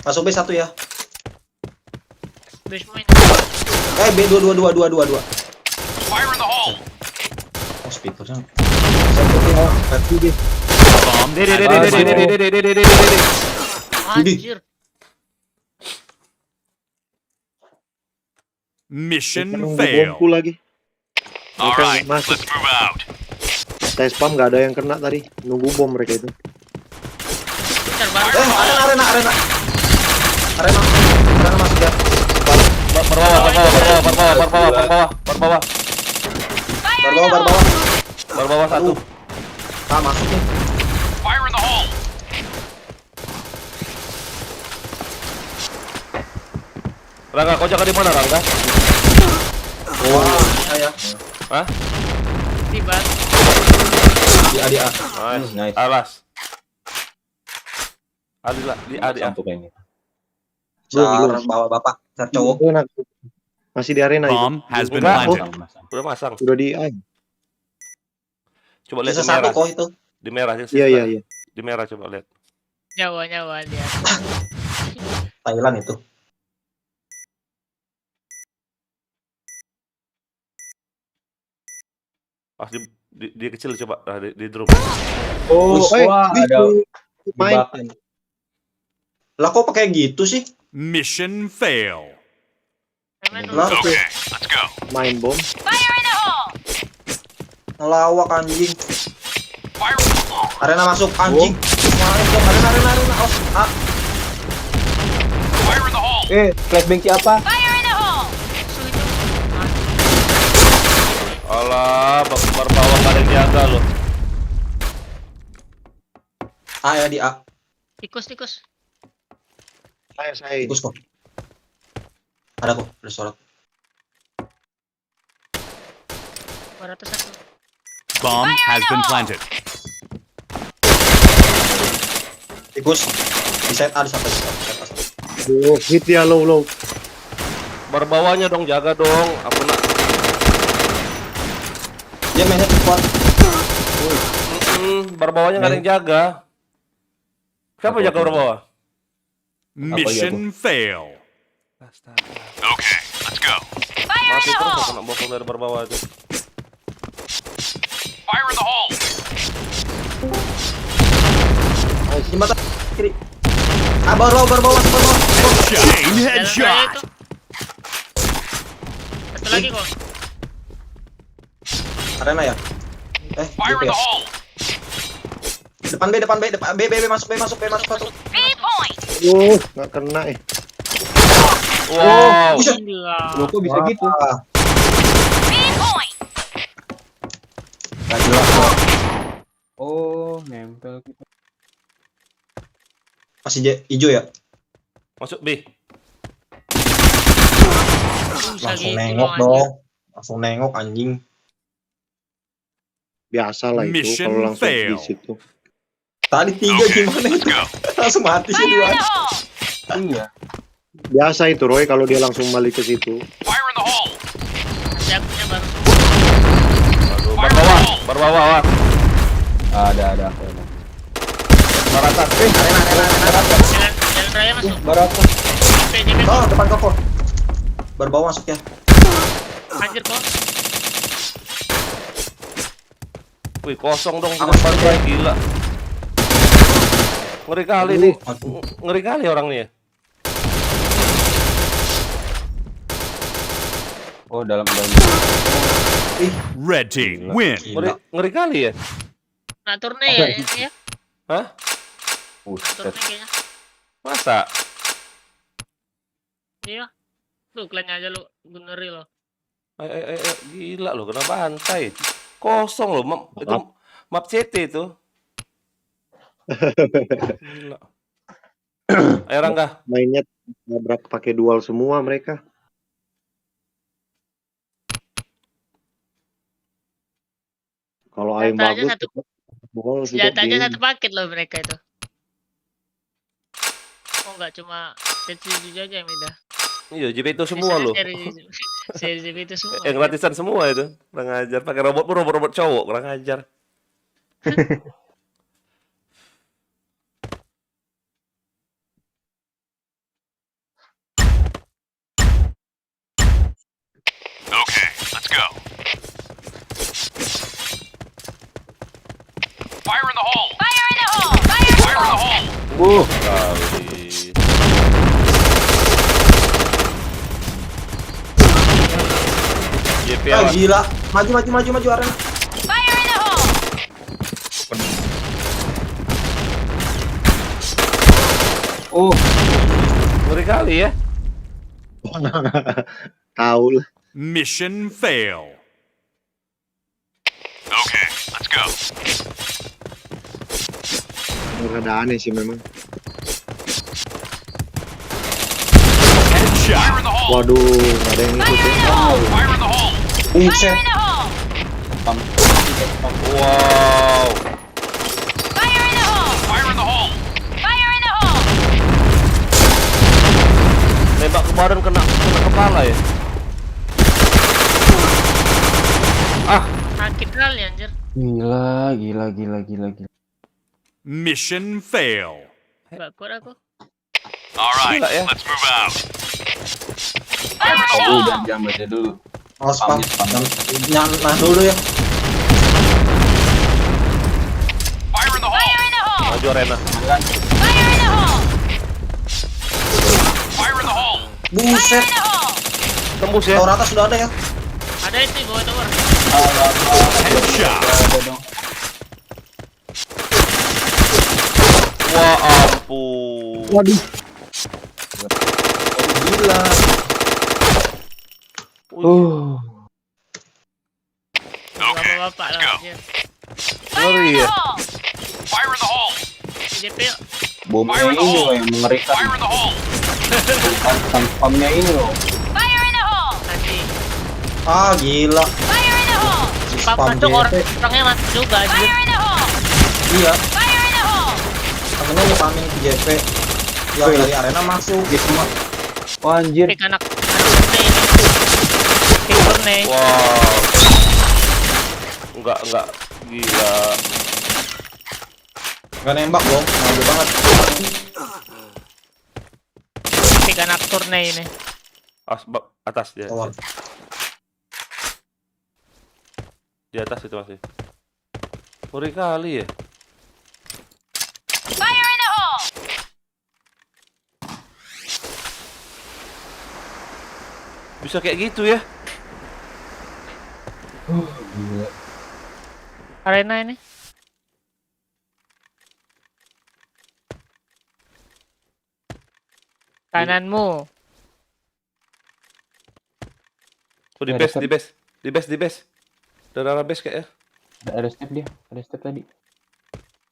Masuk B 1 ya. Basement. B 2. Fire in the hole! Oh, speakernya. Anjir. Mission Nunggu fail. bomku lagi. Alright, Masuk. let's move out. Saya spam nggak ada yang kena tadi. Nunggu bom mereka itu. Bentar, baru. Arena masuk ya. Bar bawah. Bar bawah satu. Masuk nih. Fire in the hole! Rangga, kau jaga di mana, Rangga? Ya. Hah? Tiba. Di A. Nice. Alas. Di A. Kayaknya. Car bawa bapak. Car cowok. Itu enak. Masih di arena itu. Bomb has been Enggak. planted. Udah masang. Sudah di A. Coba lihat Sisa di merah. satu kok itu. Di merah. Iya. Di merah coba lihat. Nyawa dia. Thailand itu. Pas di kecil coba di drum. Oh, Wah, ada main. jebakan. Lah kok pakai gitu sih? Mission fail. Lah, Okay, let's go. Main bom. ngelawak anjing. Fire. Arena masuk anjing. Arena. Oh, Fire in the hole! Flashbang siapa? Alah, bar bawah gak ada yang jaga loh. A ya di A. Tikus. Saya. Tikus kok. Ada kok, ada sorot. Barat satu. Bomb has been planted. Tikus di set A sampai set A. Oh, hit dia low. Bar bawahnya dong, jaga dong. Aku nak. Dia mainnya kuat. Bar bawahnya gak ada yang jaga. Siapa jaga bar bawah? Mission fail. Okay, let's go. Mati terus aku nak bokong dari bar bawah itu. Fire in the hole! Jembatan kiri. Bawah. Chain headshot. Satu lagi kok. Arena ya? Fire in the hole. Depan B, masuk satu. B point. Nggak kena Wow. Buset. Gila. Loh, kok bisa gitu? B point. Gak jelas kok. Oh, nempel gitu. Masih hijau ya? Masuk B. Bisa Langsung gitu nengok loh, dong. Langsung nengok anjing. biasa lah itu Mission kalau langsung di fail. situ. Tadi 3 gimana itu? Langsung mati sih dua. Iya. Biasa itu Roy kalau dia langsung balik ke situ. Fire in the hole. Nanti akunya baru Aduh, baru bawah. Ada. Baru atas. Arena. jalan raya masuk. Baru atas. JP Oh, depan toko. Baru bawah masuk ya. anjir kok. Wih, kosong dong di depan gue, gila. Ngeri kali nih. Ngeri kali orang nih ya. Oh, dalam. Red team win. Ngeri kali ya. Nah, turne ya ini ya. Hah? Turne kayaknya. Masa? Iya. Tuh, kalian aja lu ngeri lo. Gila loh, kena bantai. Kosong loh, itu map CT itu. Gila. Ayo Rangga. Mainnya nabrak pakai dual semua mereka. Kalau aim Senjata aja bagus, satu- dual sudah Senjatanya game. satu paket loh mereka itu. Oh, enggak cuma TCG aja yang beda. Iya, JP itu semua loh. Seri JP itu semua. Yang gratisan semua itu. Kurang ajar. Pakai robot pun robot cowok, kurang ajar. Okay, let's go. Fire in the hole. Fire in the hole. Fire in the hole. Kali. JP Ah, awas. gila. Maju arena. Fire in the hole. Oh, Ngeri kali ya. Tahu lah. Mission fail. Okay, let's go. Rada aneh sih memang. Headshot. Fire in the hole. Waduh, nggak ada yang ikut ya. Fire in the hole. Buset. Fire in the hole. Wow. Fire in the hole. Fire in the hole. Fire in the hole. Nembak kemarin kena kepala ya. Sakit kali anjir. gila. Mission fail. Enggak kuat aku. All right, Gila ya. let's move out. Oh, jangan baca dulu. Oh, spam. Nah dulu ya. Fire in the hole. Fire in the hole. Maju arena. Fire in the hole. Fire in the hole. Buset. In the hole. Tembus ya. Tower atas sudah ada ya. Ada itu di bawah tower. Headshot. Wah, ampun. Waduh. Gila. Bapak-bapak lah anjir. Ngeri ya. Fire in the hole. JP yuk. Bomnya ini loh yang mengerikan. Fire in the hole. Spamnya ini loh. Fire in the hole. Nanti. Ah, gila. Fire in the hole. Si Pak spam masuk JP. orangnya mati juga anjir. Fire in the hole. Iya, Fire in the hole. temennya nyepamin ke JP. Yang dari arena masuk. Dia semua. Oh, anjir. Pick anak turne ini. Pick turne. Wow. Enggak. Gila. Gak nembak dong, maju banget. Pick anak turne ini. Atas dia. Tower. Di atas itu masih. Ngeri kali ya. Fire in the hole. Bisa kayak gitu ya. Gila. Arena ini. Kananmu. Oh, di base, di base. Di base, di base. Udah arah base kayaknya. Ada step dia, ada step tadi.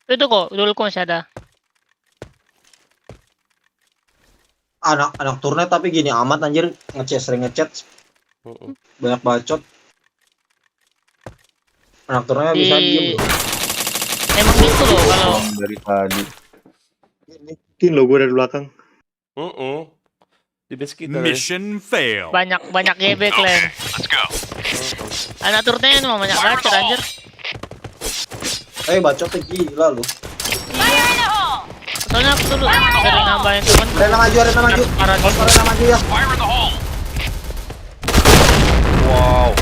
Itu kok, dulu kok masih ada. Anak turnet tapi gini amat anjir, sering ngechat. Banyak bacot. Anak turnetnya bisa diem. Emang gitu loh kalau Dari tadi. Mungkin lo gue dari belakang. Di base kita. Mission fail. banyak gebek Len. Let's go. Anak turunnya emang banyak bacot anjir. Bacotnya gila lu. Soalnya aku dulu sering nambahin temen. Arena maju Parah gitu. Arena maju ya. Fire in the hole. Wow.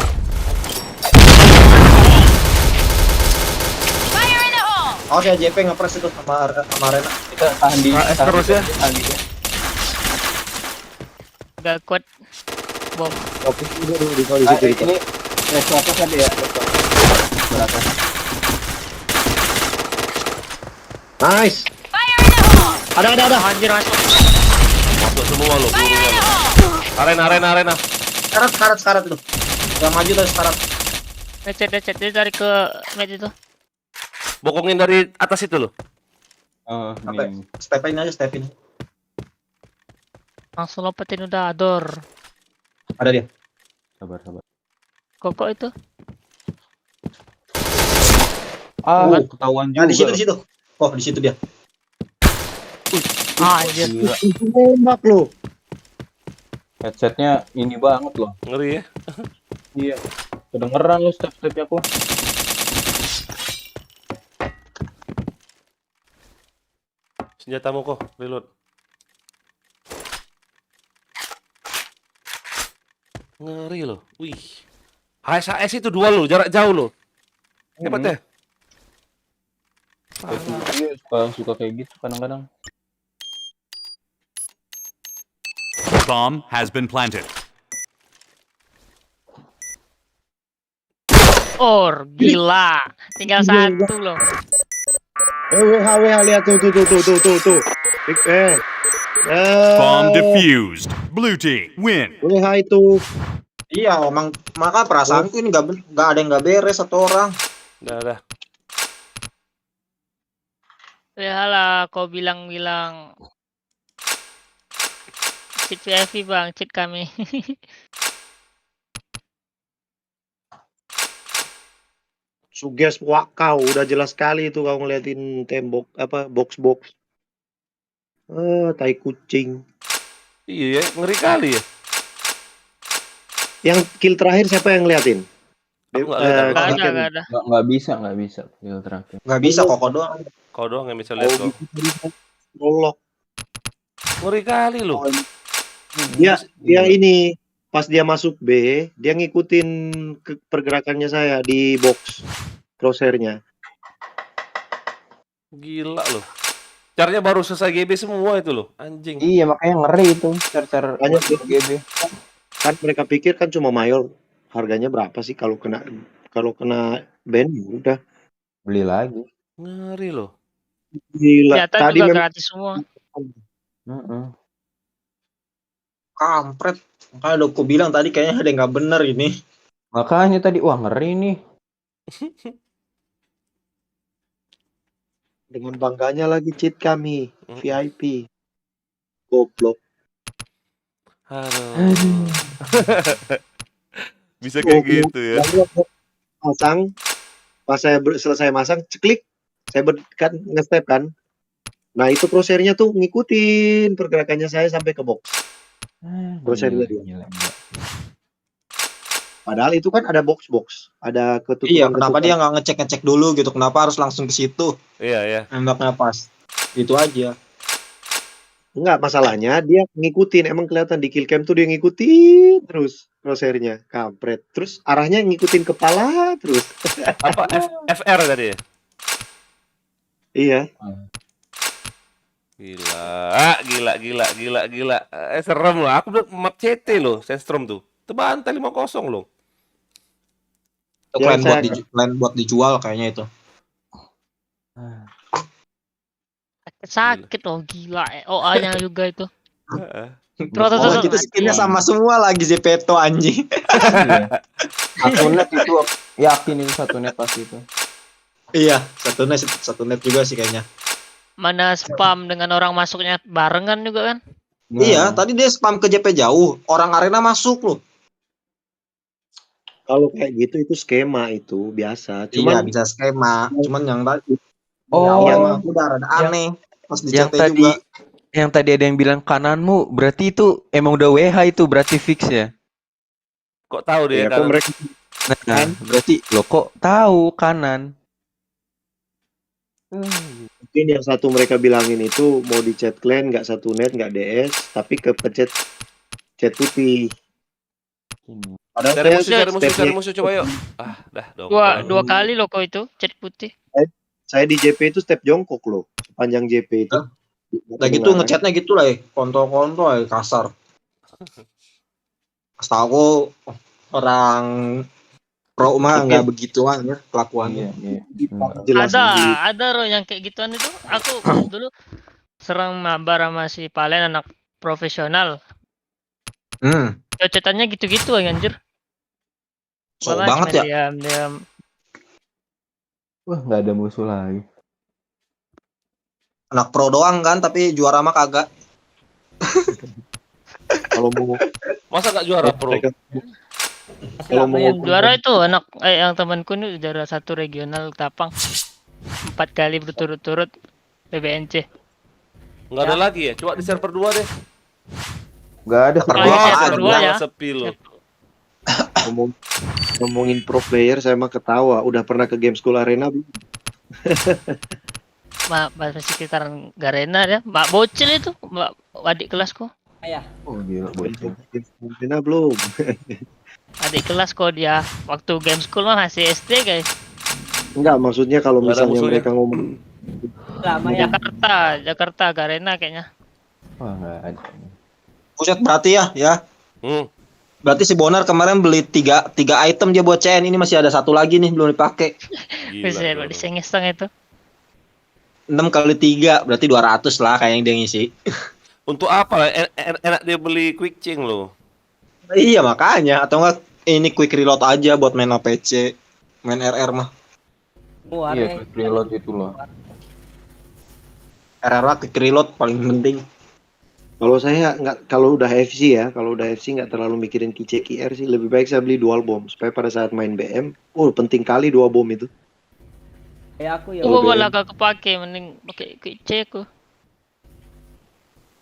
Awas ya JP ngepres itu sama Arena. Kita tahan di terus ya. tahan di. Gak kuat bom. Oke, udah di situ. Ini resto apa tadi ya? Berapa? Nice. Ada. Anjir masuk. Masuk semua lo. Arena. Karat itu. Yang maju terus karat. Lecet dia tarik ke med itu. Bokongin dari atas itu lo. Oh, Sampai step in. Langsung lompetin udah ador. Ada dia. Sabar. Kok itu? Ketahuan juga. Nah, di situ. Oh, di situ dia. Anjir. Gila. Tembak lo. Headsetnya ini banget loh. Ngeri ya. Iya. Kedengeran lu step-stepnya aku. Senjatamu kok, reload. Ngeri loh. Wih. HSAS itu 2 lo, jarak jauh lo. Hebat ya? Iya, suka kayak gitu kadang-kadang. Bomb has been planted. Gila. Tinggal satu loh. WH lihat tuh. Big Ben. Bomb defused. Blue team win. WH itu. Iya, emang maka perasaanku ini nggak ada yang nggak beres satu orang. Udah. Ya lah, kau bilang cheat VIP bang, cheat kami. Suges kau udah jelas sekali itu kau ngeliatin tembok box. Tai kucing. Iya ya, ngeri kali ya. Yang kill terakhir siapa yang ngeliatin? Gak ada. Nggak bisa kill terakhir. Nggak bisa kok doang. Kau doang yang bisa lihat kok. Ngolok. Ngeri kali lo. Dia ini pas dia masuk B, dia ngikutin pergerakannya saya di box crosshair-nya. Gila loh. Caranya baru selesai GB semua itu loh, anjing. Iya, makanya ngeri itu car Banyak GB. Kan mereka pikir kan cuma mayor. Harganya berapa sih kalau kena ban ya udah Beli lagi. Ngeri loh. Gila. Senjata Tadi juga memang gratis semua. Kampret. Makanya udah aku bilang tadi kayaknya ada yang nggak bener ini. Makanya tadi wah ngeri nih. dengan bangganya lagi cheat kami VIP. Goblok. Aduh. Bisa kayak gitu ya. Pasang, pas saya selesai masang, ceklik, saya kan nge-step kan. Nah itu crosshair-nya tuh ngikutin pergerakannya saya sampai ke box. Crosshair-nya dia. Padahal itu kan ada box, ada ketutupan. Iya, kenapa dia nggak ngecek dulu gitu? Kenapa harus langsung ke situ? Iya. Nembaknya pas. Itu aja. Enggak, masalahnya dia ngikutin, emang kelihatan di kill cam tuh dia ngikutin terus crosshair-nya, kampret. Terus arahnya ngikutin kepala terus. Apa FR tadi ya? Iya. Gila. Serem loh. Aku bilang map CT loh, Sandstrom tuh. Tebantai 5-0 loh. Itu Yang klien buat dijual kayaknya itu. Sakit loh, gila. OA-nya juga itu. Oh, gitu skinnya sama semua lagi Zepeto anjing. Satu net itu yakin itu satu net pasti itu. Iya, satu net juga sih kayaknya. Mana spam dengan orang masuknya barengan juga kan? Iya, tadi dia spam ke JP jauh, orang arena masuk loh. Kalau kayak gitu itu skema itu biasa. Iya, Cuman bisa skema. Cuman yang tadi Oh, udah rada aneh pas di yang CT tadi juga. yang tadi ada yang bilang kananmu, berarti itu emang udah WH itu, berarti fix ya. Kok tahu dia ya kok kan? mereka Nah, berarti lo kok tahu kanan? mungkin yang satu mereka bilangin itu mau di chat clan nggak satu net nggak DS tapi kepencet chat putih. Padahal Cari musuh, saya cari musuh, stepnya- cari musuh, coba yuk. Ah, dah dong. Dua kali loh kok itu chat putih. Saya di JP itu step jongkok loh sepanjang JP itu. Nah gitu ngechatnya gitu lah, konto-konto kasar. Setahu aku orang pro mah nggak begituan ya kelakuannya. Jelas Ada loh yang kayak gituan itu. Aku dulu serang mabar sama si Palen, anak profesional. Chatannya gitu-gitu anjir. So Malah banget cuma ya. diam. Wah, nggak ada musuh lagi. Anak pro doang kan, tapi juara mah kagak. Kalau mau Masa nggak juara pro? kalau mau Yang juara itu anak yang temanku ini juara 1 regional Tapang. 4 kali berturut-turut PBNC. Nggak ada lagi ya? Coba di server 2 deh. Nggak ada. Server 2 ya. Sepi lo. ngomongin pro player saya mah ketawa. Udah pernah ke Game School Arena belum? Masih sekitaran Garena ya. Mbak Bocil itu, Mbak adik kelasku. Oh, gila bocil. Game School Arena belum? Adik kelas kok dia. Waktu game school mah masih SD guys. Enggak, maksudnya kalau Nggak ada misalnya musuhnya. mereka ngomong Jakarta Garena kayaknya. Wah, nggak ada. Buset berarti ya. Berarti si Bonar kemarin beli tiga item dia buat CN, ini masih ada satu lagi nih belum dipakai. Bisa diseng-seng itu. 6 kali 3 berarti 200 lah kayak yang dia ngisi. Untuk apa? Enak dia beli quick change lo. Iya makanya, atau enggak ini quick reload aja buat main PC, main RR mah. Iya, quick reload itu loh. RR mah quick reload paling penting. kalau saya nggak, kalau udah FC ya, kalau udah FC nggak terlalu mikirin QC/QR sih. Lebih baik saya beli dual bomb supaya pada saat main BM, penting kali 2 bom itu. Kayak aku ya. Gua bola gak kepake, mending pakai QC ku.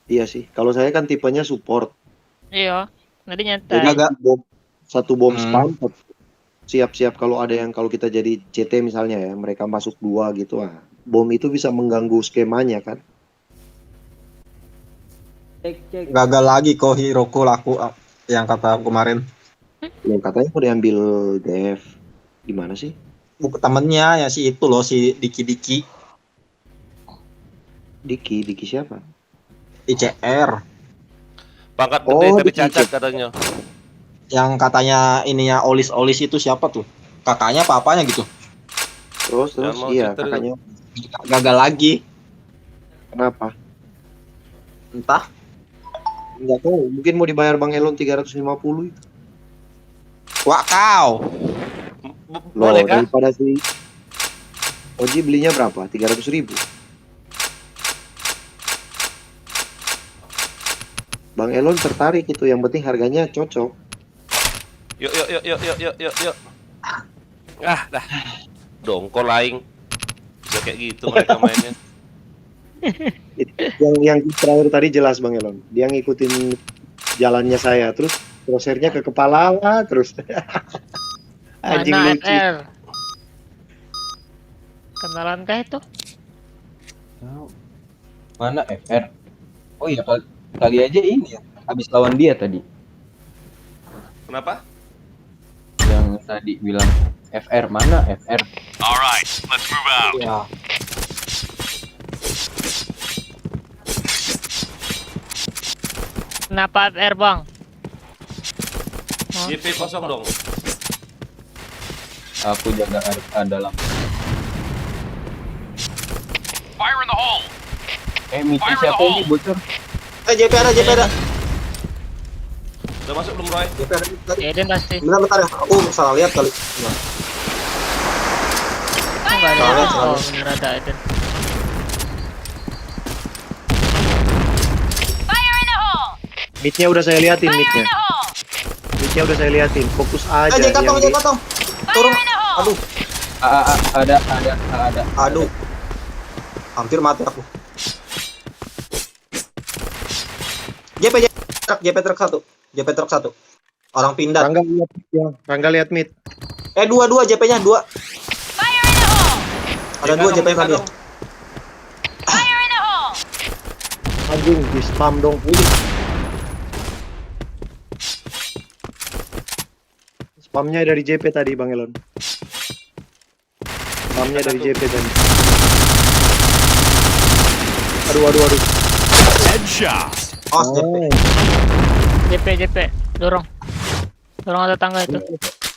Iya sih. Kalau saya kan tipenya support. Iya, nanti Jadi nyantai. satu bom spam, siap-siap kalau ada yang kalau kita jadi CT misalnya ya, mereka masuk 2 gitu. Bom itu bisa mengganggu skemanya kan. Cek. Gagal lagi kok Hiroko laku yang kata kemarin. Yang katanya mau diambil Dev. Gimana sih? Buku temennya ya si itu loh, si Diki Diki siapa? ICR. Pangkat gede tapi Diki. cacat katanya. Yang katanya ininya Olis itu siapa tuh? Kakaknya apa apanya gitu. Terus Ya, mau iya Twitter kakaknya. Gagal lagi. Kenapa? Entah. Enggak tahu, mungkin mau dibayar Bang Elon 350 itu. Wah kau. Loh, Boleh kah? daripada si Oji belinya berapa? 300.000. Bang Elon tertarik itu, yang penting harganya cocok. Yuk. Ah, dah. Dongkol laing. Bisa kayak gitu mereka mainnya. Yang terakhir tadi jelas Bang Elon. Dia ngikutin jalannya saya, terus crosshair-nya ke kepala lah, terus. Anjing Mana lucu. FR? Kenalan kah itu? Mana FR? Oh iya, kali aja ini ya. Habis lawan dia tadi. Kenapa? Yang tadi bilang FR, mana FR? Alright, let's move out. Ya. Kenapa FR bang? JP kosong dong. Aku jaga dalam. Fire in the hole. Miti siapa ini bocor? JP ada, JP ada. Udah masuk belum Roy? JP ada. Eden pasti. Bentar ya. Aku salah lihat kali. Bentar. Enggak ada. Salah, Oh, salah. bener ada Eden. Midnya udah saya liatin, midnya. Midnya udah saya liatin. Fokus aja. JK tong, yang di- JK tong. Turun. Aduh, Ada. aduh. Hampir mati aku. JP truk satu. JP truk satu. Orang pindah. Rangga lihat ya. Rangga lihat mid. Dua JP-nya, dua. Ada dua JP tadi. Anjing, di spam dong. Spamnya dari JP tadi, Bang Elon. Spamnya dari JP tadi. Aduh. Headshot. Oh, JP, dorong ada tangga itu.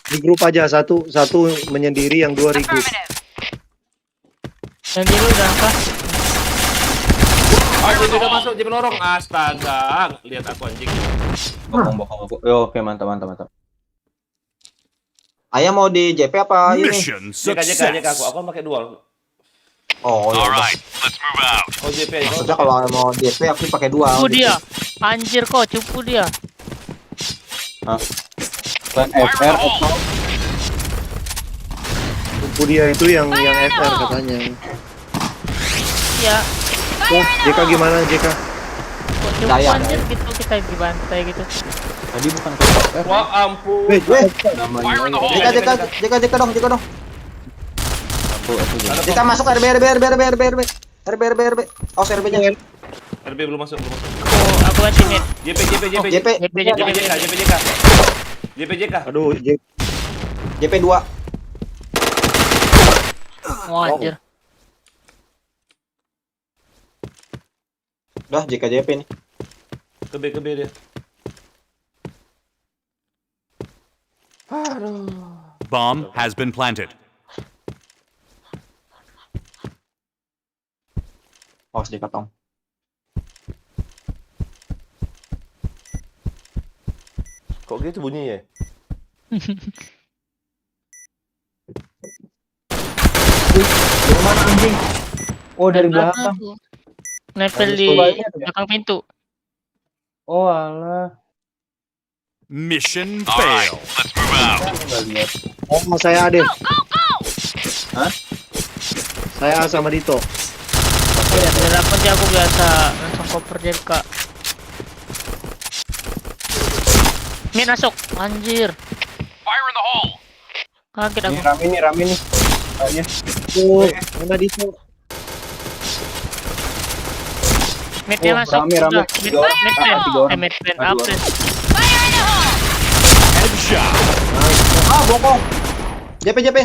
Di grup aja, satu menyendiri, yang dua regroup. Yang biru udah apa? JP udah masuk, JP lorong. Astaga, lihat aku anjing. Bokong aku. Oke, mantap. Ayah mau di JP apa ini? Mission JK success. aku pakai dual. Oh, ya udah. Alright, let's move out. Oh JP. Maksudnya kalau mau JP aku pakai dua. Cupu dia. Anjir kok, cupu dia. Plan FR atau Kumpul dia itu yang FR katanya. Iya. Wah, JK gimana JK? Kok cupu Daya. anjir gitu kita dibantai gitu. tadi bukan ke FR. Wah ampun. Fire in the hole. JK dong. Aku JK masuk RB. Oh, RB-nya. RB belum masuk. Aku bantu mid. JP. Aduh, JP 2. Oh anjir. Udah JP nih. Ke B dia. Bomb has been planted. Oh, JK tong. Kok gitu bunyinya? Mana anjing? Oh, dari belakang. Nempel di belakang pintu. Oh, alah. Mission fail. Let's move out. Enggak lihat. oh saya ada. Hah? Saya sama Dito. Ya, dari aku sih aku biasa langsung cover JK. Mid masuk, anjir. Fire in the hole. Kaget aku. Ini rame nih. Kayaknya. Oh, mana Dito? Midnya Oh, masuk. rame. Udah. Tiga orang. Mid plan. Tiga orang. Mid plan. Dua Apa? orang. Headshot. Bokong. JP.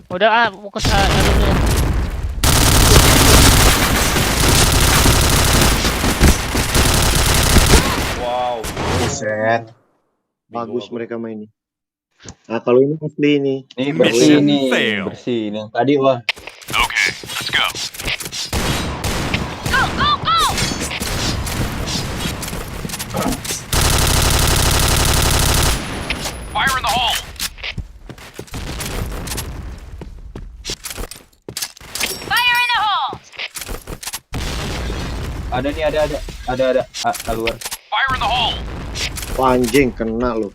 Udah fokus dulu ya. Wow. Buset. Bagus mereka mainnya. Nah, kalau ini asli ini. Ini bersih Mission nih. fail. Bersih. Yang tadi wah. Okay, let's go. Fire in the hole. Ada nih, ada. Keluar. Fire in the hole. Wah, anjing kena loh.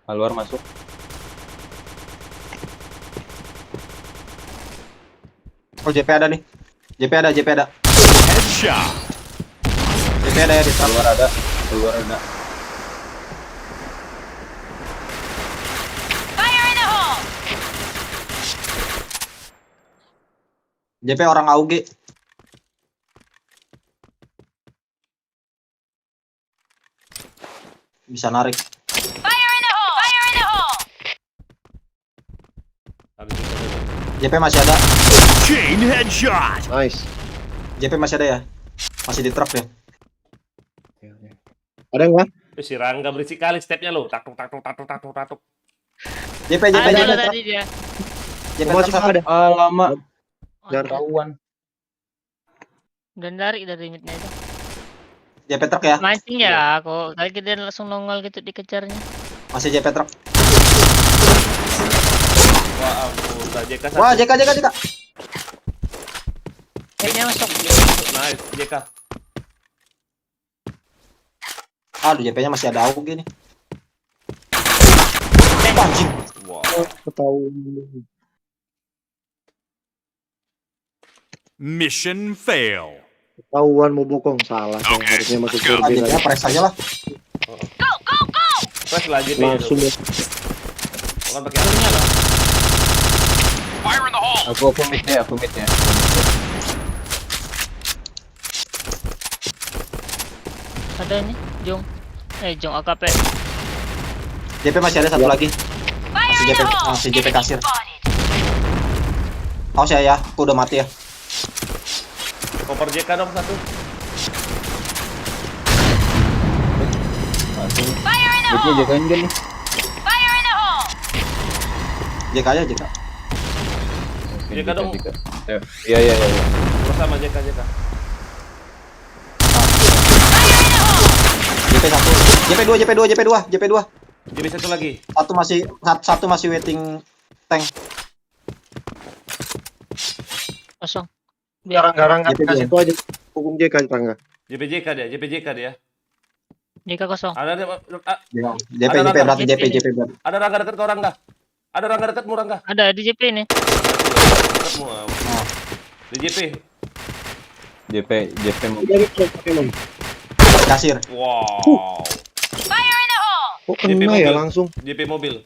Keluar masuk. Oh, JP ada nih. JP ada. Headshot. JP ada ya di sana. Keluar ada. JP orang AUG. Bisa narik. JP masih ada. Chain headshot. Nice. JP masih ada ya? Masih di truk ya? Ada nggak? Si Rangga berisik kali stepnya lo. Tatuk. JP Ada JP lo truk. tadi dia. JP Masuk truk satu. ada. Lama. Jangan Tahuan. Dan lari dari midnya itu. JP truk ya. Mancing ya aku. Tadi dia langsung nongol gitu dikejarnya. Masih JP truk. Wah ampun, udah JK satu. Wah, JK. Kayaknya masuk. Nice, JK. Aduh, JP-nya masih ada AUG nih. Anjing. Wow. Ketahuan. Mission fail. Ketahuan mau bokong salah. Saya harusnya masuk surga JP-nya tadi. press aja lah. Press lah JP. Langsung ya. Bukan pakai armnya loh. Fire in the hole. Aku mid-nya. Ada ini, Jong. Jong AKP. JP masih ada satu lagi. Masih JP kasir. Awas ya, aku udah mati ya. Koper JK dong satu. Mid-nya jagain kan nih. JK aja, JK. JK dong. Iya. Terus sama JK. JP 2. JP satu lagi. Satu masih waiting tank. Kosong. Rangga JP kasih itu aja. Hukum JK Rangga. JPJK dia. Jika kosong. Ada JP berarti JP berarti. Ada Rangga dekat kau Rangga. Ada Rangga dekatmu Rangga. Ada di JP nih. Dekatmu. Di JP. JP mau. Kasir. Wow. Kok kena ya langsung? JP mobil.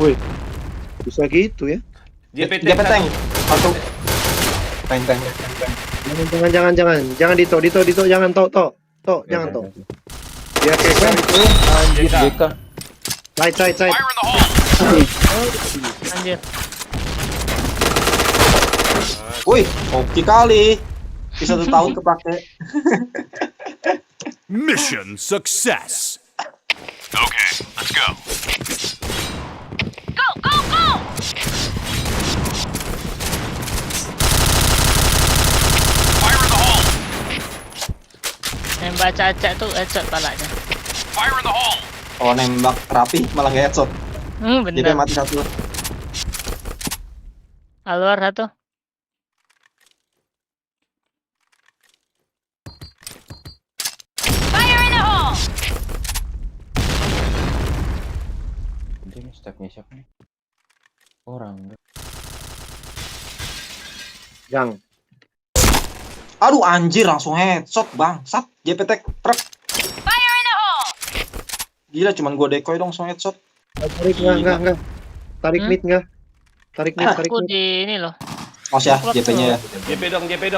Woi. Bisa gitu ya? JP tank. Satu. Tank. Jangan Dito, jangan Tok, jangan Tok. Biar kayak itu. Anjir, JK. Side. Fire in the hole. Anjir. Wih, oke kali. Bisa 1 tahun kepake. Mission success. Okay, let's go. Fire in the hole. Nembak Caca tuh headshot palanya. Fire in the hole. Oh, nembak rapi malah nggak headshot. JP Bener. mati satu. Alwar satu. Ini stepnya siapa nih? Orang. Yang. Aduh anjir langsung headshot bangsat. JP truk. Gila cuman gua decoy dong langsung headshot. Tarik enggak. Tarik mid enggak? Tarik mid. Aku di ini loh. Mas ya, JP-nya ya. JP dong. JP.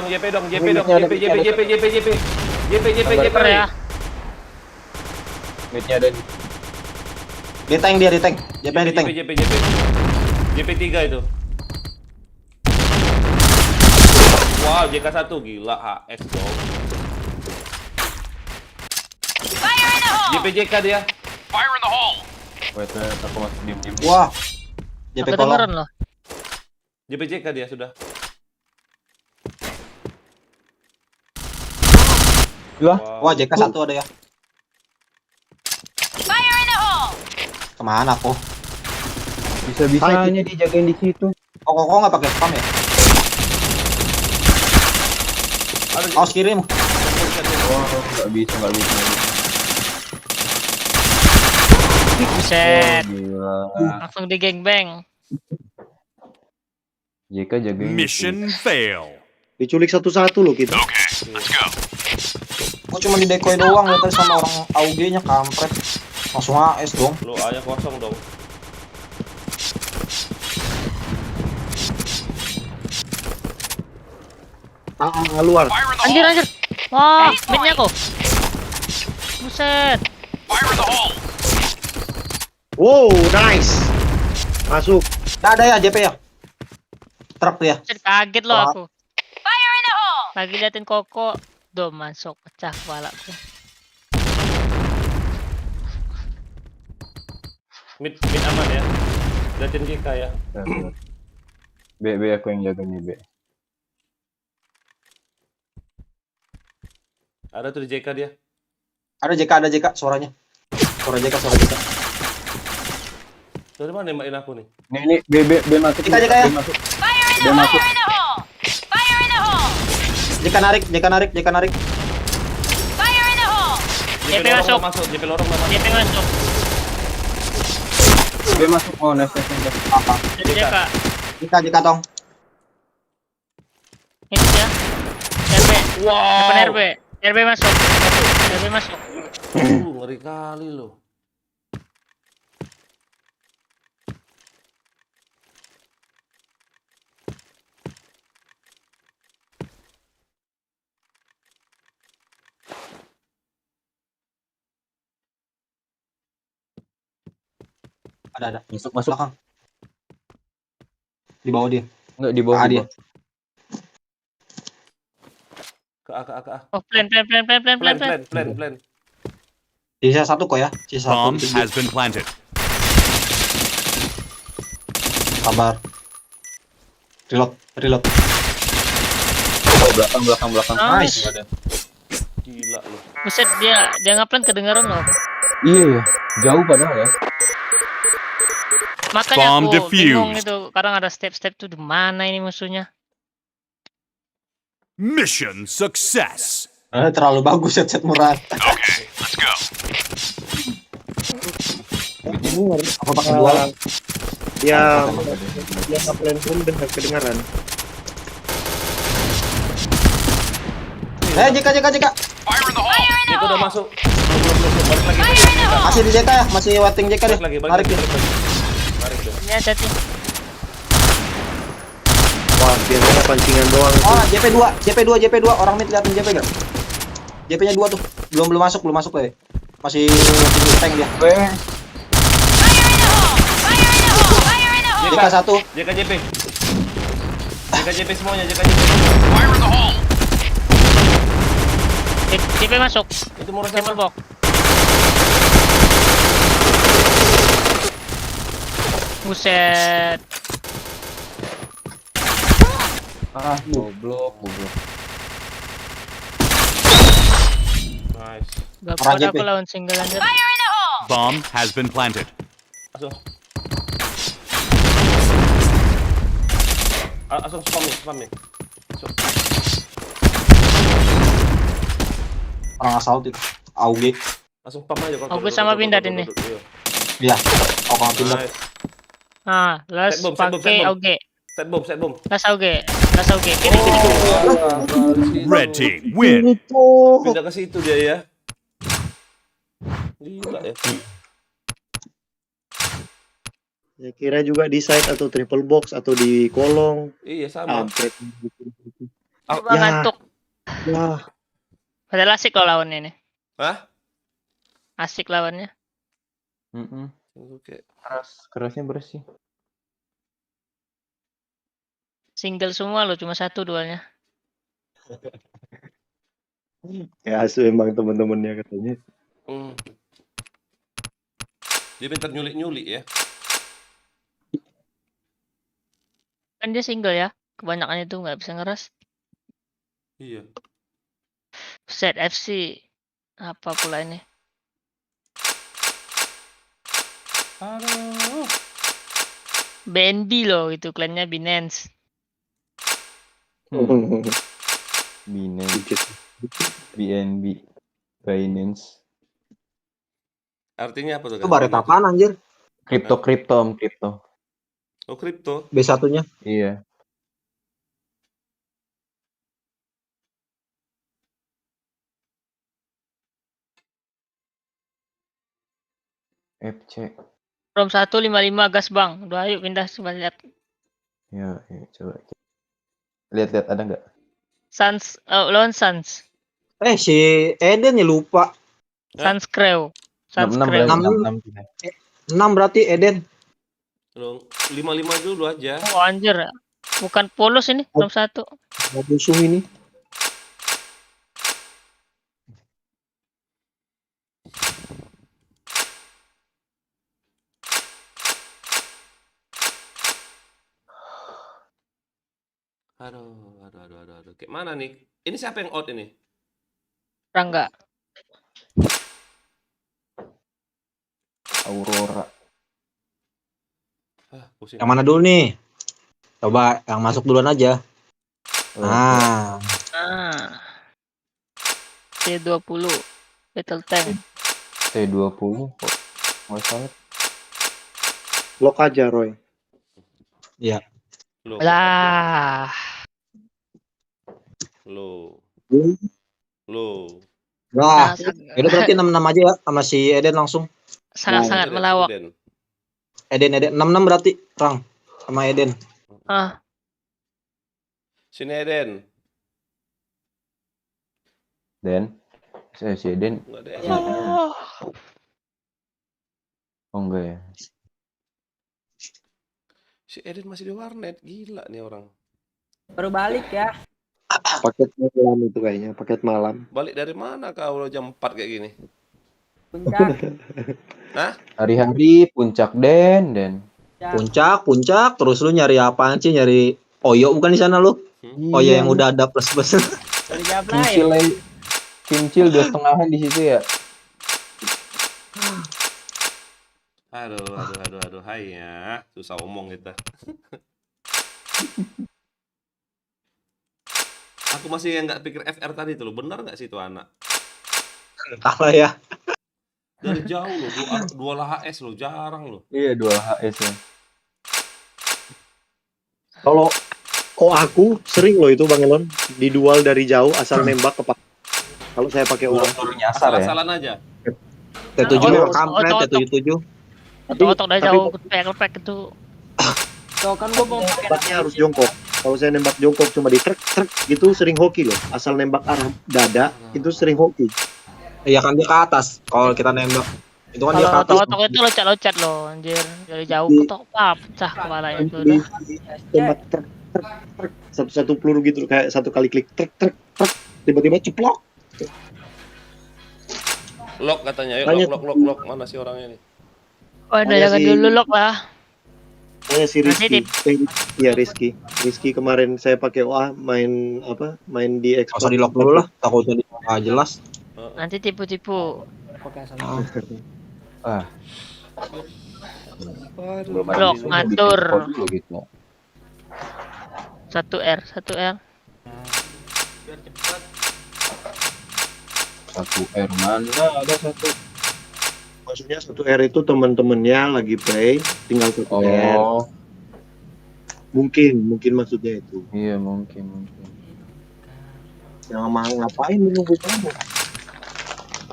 Super ya. Mid-nya ada di Di tank. JP di tank. JP 3 itu. Wow, JK 1 gila HS dong. JPJK dia. Fire in the hole. Wait, aku masih diem. Wah. JP Kedengeran kolong. loh. JPJK dia sudah. Wah, JK 1 ada ya. Kemana kok? Bisa-bisanya dijagain di situ. Kok nggak pakai spam ya? Awas kirim. Nggak bisa. Buset. Gila. Langsung di gangbang. JK jagain. Mission fail. Diculik satu-satu loh kita. Okay, let's go. Gua cuma di decoy doang lihat tadi sama orang AUG-nya kampret. Langsung AS dong. Lu A-nya kosong dong. Luar. Anjir. Wah, midnya kok. Buset. Fire in the hole. Wow, nice. Masuk. Nggak ada ya JP ya? Truk dia. Buset, kaget loh aku. Lagi liatin Koko. Duh, masuk pecah kepalaku. Mid aman ya. Liatin JK ya. B aku yang jaga nih B. Ada tuh di JK dia. Ada JK suaranya. Suara JK. Dari mana nembakin aku nih? Nih B masuk. JK ya. B masuk. B masuk. JK narik. JP masuk. JP lorong nggak masuk. JP masuk. B masuk. Oh, nice. Apa? JK. JK tong. Ini dia. RB. Depan RB. RB masuk. RB masuk. Ngeri kali lo. Ada. Masuk. Belakang. Di bawah dia. Enggak di bawah dia. Ke A. Oh, plan. Sisa satu kok ya. Sisa Bomb satu. has been planted. Sabar. Reload. Belakang. Nice. Gila lo. Buset, dia ngaplan kedengaran loh. Iya, jauh padahal ya. Makanya Bomb aku bingung defused. itu. Kadang ada step-step tuh di mana ini musuhnya. Mission success. Terlalu bagus set murah. Okay, let's go. Apa pakai dua lah? Ya, dia ngeplan pun dengan kedengaran. JK. Fire in the hole. JK udah masuk. Belum. Balik lagi. Masih di JK ya? Masih waiting JK deh. Tarik dia. Balik deh. Ini ada tim. Wah, biasanya pancingan doang. Oh, JP2. Orang mid liatin JP enggak? JP-nya 2 tuh. Belum masuk le. Masih tank dia. JK 1. JK semuanya. Fire in the hole. JP masuk. Itu murah JP sama. box. Buset. Goblok. Nice. Gak Orang kuat JP. aku lawan single anjir. Bomb has been planted. Langsung. Langsung spam nih. Orang asal itu. AUG. Langsung spam aja. Auge sama Pindad ini. Iya. Orang pindah. Nice. Nah, las Set bom. pakai Auge. Set bom. Las Auge. Kiri. Red team win. Pindah ke situ dia ya. Gila ya. Ya kira juga di side atau triple box atau di kolong. Iya sama. Kampret. Coba Ya. ngantuk. Wah, Padahal asik loh lawannya ini. Hah? Asik lawannya. Oke. Kerasnya bersih. Single semua loh, cuma 1 dualnya. ya asu emang teman-temannya katanya. Dia pintar nyulik ya. Kan dia single ya. Kebanyakan itu nggak bisa ngeras. Iya. Set FC. Apa pula ini? Aduh. BNB loh itu klannya Binance. BNB. Binance. Artinya apa tuh? Itu baret apaan anjir? Kripto. Oh, kripto. B1-nya. Iya. FC. Rom 155 gas bang. Udah ayo pindah coba lihat. Ya, coba. Lihat ada nggak? Sans, lawan Sans. Si Eden ya lupa. Sans Crew. 6 berarti Eden. Lo 55 dulu aja. Oh anjir. Bukan polos ini, Rom 1. Musuh ini. Mana nih? Ini siapa yang out ini? Rangga. Aurora. Pusing. Yang mana dulu nih? Coba yang masuk duluan aja. Nah, T20 Battle Tank. T20 kok nggak salah. Lock aja Roy. ya. Lah. Lo. Wah, Sangat- itu berarti 66 aja ya sama si Eden langsung. Sangat-sangat melawak. Eden 66 berarti Rang sama Eden. Sini Eden. Den. Si Eden. Enggak ada. Oh enggak ya. Si Eden masih di warnet, gila nih orang. Baru balik ya. Paket malam itu kayaknya, paket malam. Balik dari mana kau lo jam 4 kayak gini? Puncak. Hah? Hari-hari puncak Den. Puncak, terus lu nyari apaan sih? Nyari Oyo bukan di sana lu? Oyo yang udah ada plus-plus. Dari jam lain. Kincil 2,5-an di situ ya. Aduh, hai ya. Susah omong kita. Aku masih nggak pikir FR tadi tuh, lo benar nggak sih itu anak? Entahlah ya. Dari jauh lo, dua HS lo, jarang lo. Iya 2 HS ya. Kalau aku sering loh itu Bang Elon didual dari jauh asal nembak ke kalau saya pakai uang turun nyasar ya. Asal-asalan aja. T7 kampret, T77. Otak dari jauh kepek itu. So kan gua mau pakai nembaknya harus jongkok. Kalau saya nembak jongkok cuma di trek gitu sering hoki loh. Asal nembak arah dada itu sering hoki. Iya kan dia ke atas. Kalau kita nembak itu kan dia ke atas. Kalau otak itu loncat-loncat loh, anjir. Dari jauh ketok pecah kepalanya itu udah. Tembak trek satu peluru gitu kayak satu kali klik trek tiba-tiba ceplok. Lock katanya, Tanya- yuk lock. Mana sih orangnya nih? Waduh, Tanya jangan si- dulu lock lah. Saya si Rizky. Nanti Iya Rizky kemarin saya pakai OA main di Nggak usah di lock dulu lah. Takutnya dia nggak jelas. Nanti tipu-tipu. pakai asal. Ah. Belum Blok, bisa ngatur. bikin code dulu gitu. 1R. 1R mana ada 1. Maksudnya 1R itu teman-temannya lagi play tinggal 1R. Oh, Mungkin maksudnya itu. iya mungkin. Yang mau ngapain menunggu kamu?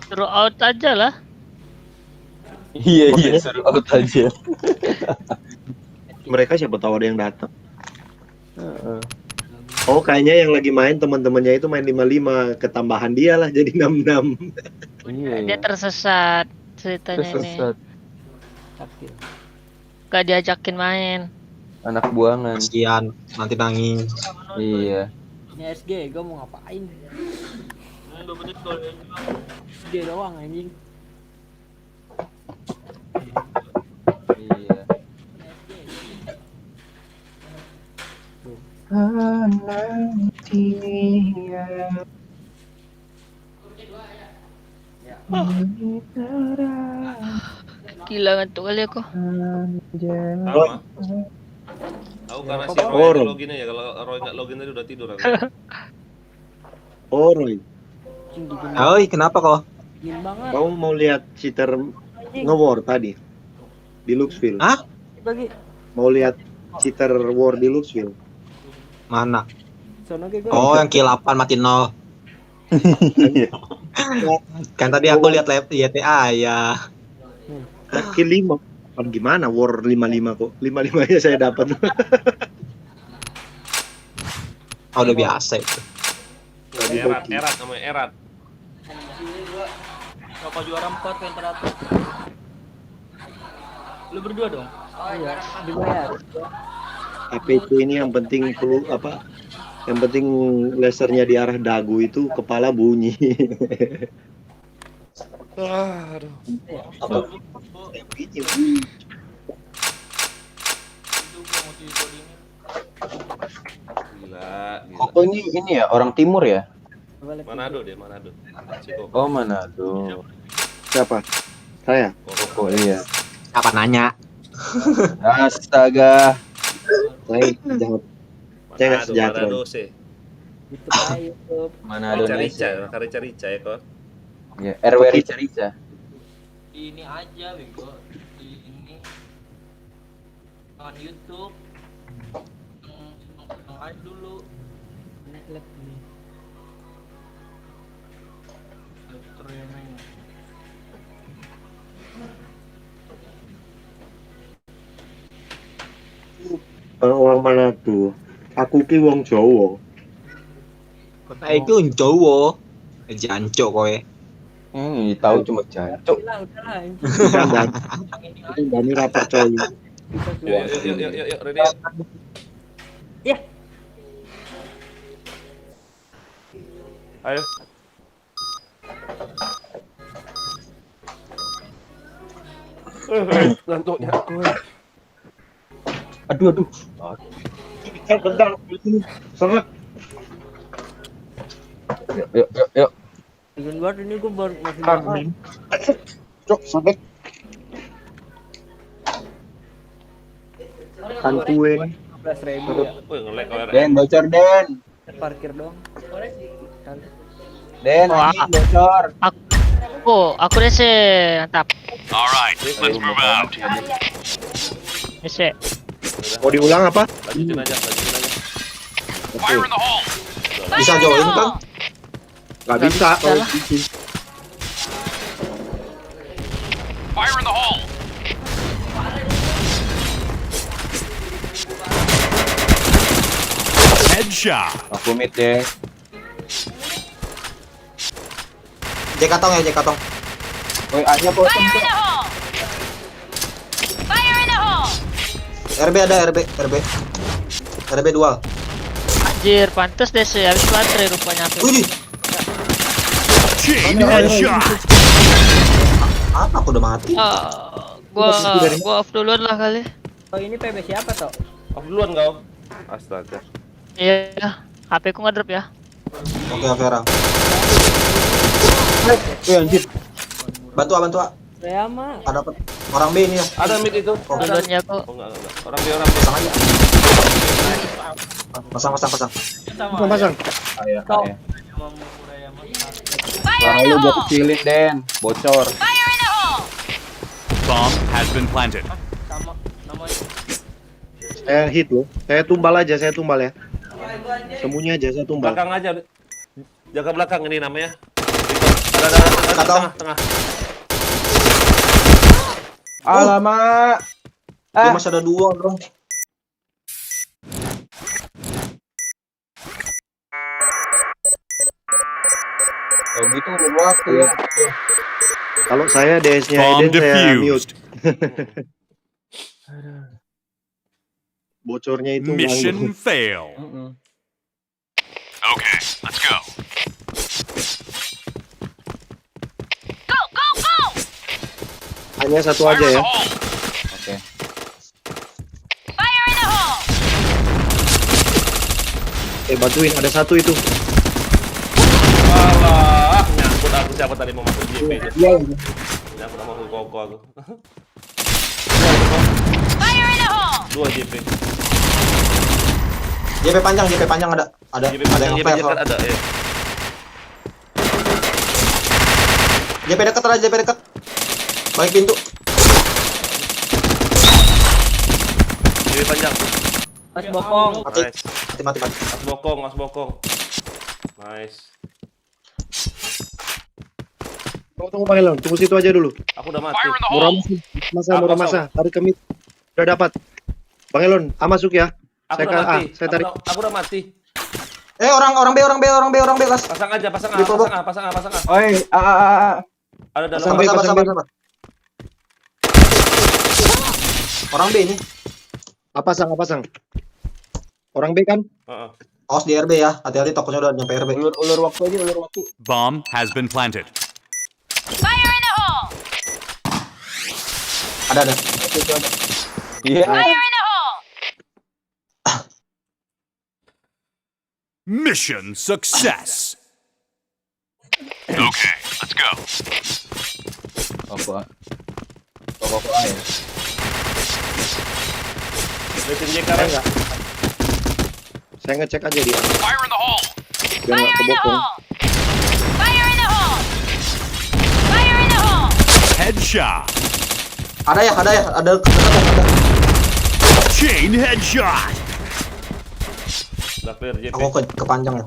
Suruh out aja lah. Iya, suruh out aja. Mereka siapa tahu ada yang datang. Oh kayaknya yang lagi main teman-temannya itu main 55 ketambahan dia lah jadi 66. Iya. Dia tersesat ceritanya ini. Tersesat. Gak diajakin main. Anak buangan. Kasihan, nanti nangis. Iya. Ini SG, gua mau ngapain? SG doang anjing. Iya. Gila ngantuk kali aku. Sama. Aku karena si Roy Oh, ada Roy. login ya, kalau Roy nggak login tadi udah tidur aku. Oh Roy, Oi, kenapa kok? Dingin banget. kamu mau lihat cheater nge-war tadi di Luxville? Hah? Bagi Mau lihat cheater war di Luxville? Mana? sono ke gua. Oh, yang kill 8 mati 0. Kan tadi aku lihat live YTA ya. Kill 5. Gimana war 55 kok? 55 nya saya dapat. Oh, udah biasa itu. Erat namanya Erat. Rokok juara 4 yang teratur. Lu berdua dong? Iya, dibayar. APC ini yang penting perlu apa? Yang penting lasernya di arah dagu itu kepala bunyi. Aduh. Gila. Koko ini ya orang timur ya? Manado dia, Manado. Si Koko. Oh, Manado. Siapa? Saya. Koko iya. Apa nanya? Astaga. Saya jahat. Saya nggak Manado, sejahtera. Manado sih. YouTube aja YouTube. Manado Rica-rica, Indonesia. rica-rica ya kok. Ya, RW Rica-Rica. Ini aja bego di ini on YouTube. Aja dulu. Nek nih. Orang Manado. Aku ki wong Jawa. Nah, itu Jawa. Jancok kowe. Tahu cuma jancok. Udahlah. Itu Dani ra percaya. Yuk, Rene. Ya. Ayo. Ngantuknya. Aduh. Bentar. Sangat. Yuk. Bikin buat ini gue baru masih Amin. Cok, sampai kantuin. 15.000 ya. Wih, nge-lag kau Den, bocor Den. Parkir dong. Den, anjing bocor. Aku rese mantap. Alright, let's move out. Rese. Mau diulang apa? Lanjutin aja. Fire in the hole. Bisa join kan? Gak bisa kalau Fire in the hole. Headshot. Aku mid deh. Cek katong ya, cek katong. Woi, A-nya bocor. RB ada RB dual. Anjir, pantes deh sih habis baterai rupanya aku. Wih, Chain headshot. apa aku udah mati? Gua off duluan lah kali. Oh ini PB siapa toh? Off duluan kau. Astaga. Iya, HP ku ngedrop ya. Oke, Vera. Wih, anjir. Bantu A. Saya mah. Ada orang B ini ya. Ada mid itu. Duluan ya kok. Oh enggak. Orang B. Pasang aja. Pasang. pasang. Ayo. Suara lu gua kecilin Den, bocor. Bomb has been planted. Sama namanya. Saya hit loh. Saya tumbal ya. Sembunyi aja saya tumbal. Belakang aja. Jaga belakang ini namanya. Ada tengah. Alamak. Dia masih ada 2, Bro. Oh gitu belum waktu ya. Kalau saya DS-nya Bomb Eden saya mute. defused. Bocornya itu Mission ganggu. fail. Okay, let's go. Hanya satu aja ya. Oke. Bantuin, ada satu itu. Alah, nyangkut aku siapa tadi mau masuk JP aja. Iya. Nyangkut sama Koko aku. 2 JP. JP panjang ada. JP Ada panjang, yang JP fail. dekat ada ya. JP dekat. Balik pintu. JP panjang. Mas bokong. Nice. Mati. Mas bokong. Nice. Tunggu Pangelan, tunggu situ aja dulu. Aku udah mati. Murah masa. Tarik ke mid. Udah dapat. Pangelan, A masuk ya. Aku udah mati. Saya tarik. Aku udah mati. Orang B las. Pasang aja, pasang A. Oi, Ada dalam. Sabar. Orang B ini. Apa pasang? Orang B kan? Heeh. Awas di RB ya. Hati-hati tokonya udah nyampe RB. ulur waktu. Bomb has been planted. Ada. Iya. Mission success. Okay, let's go. Apa? Apa ya? Liatin JK Ren. Saya ngecek aja dia. Fire in the hole. Biar nggak kebokong. Fire in the hole! Fire in the hole! Headshot. Ada ya, ada. Ada. Chain headshot. Udah clear JP. Aku kepanjang ya.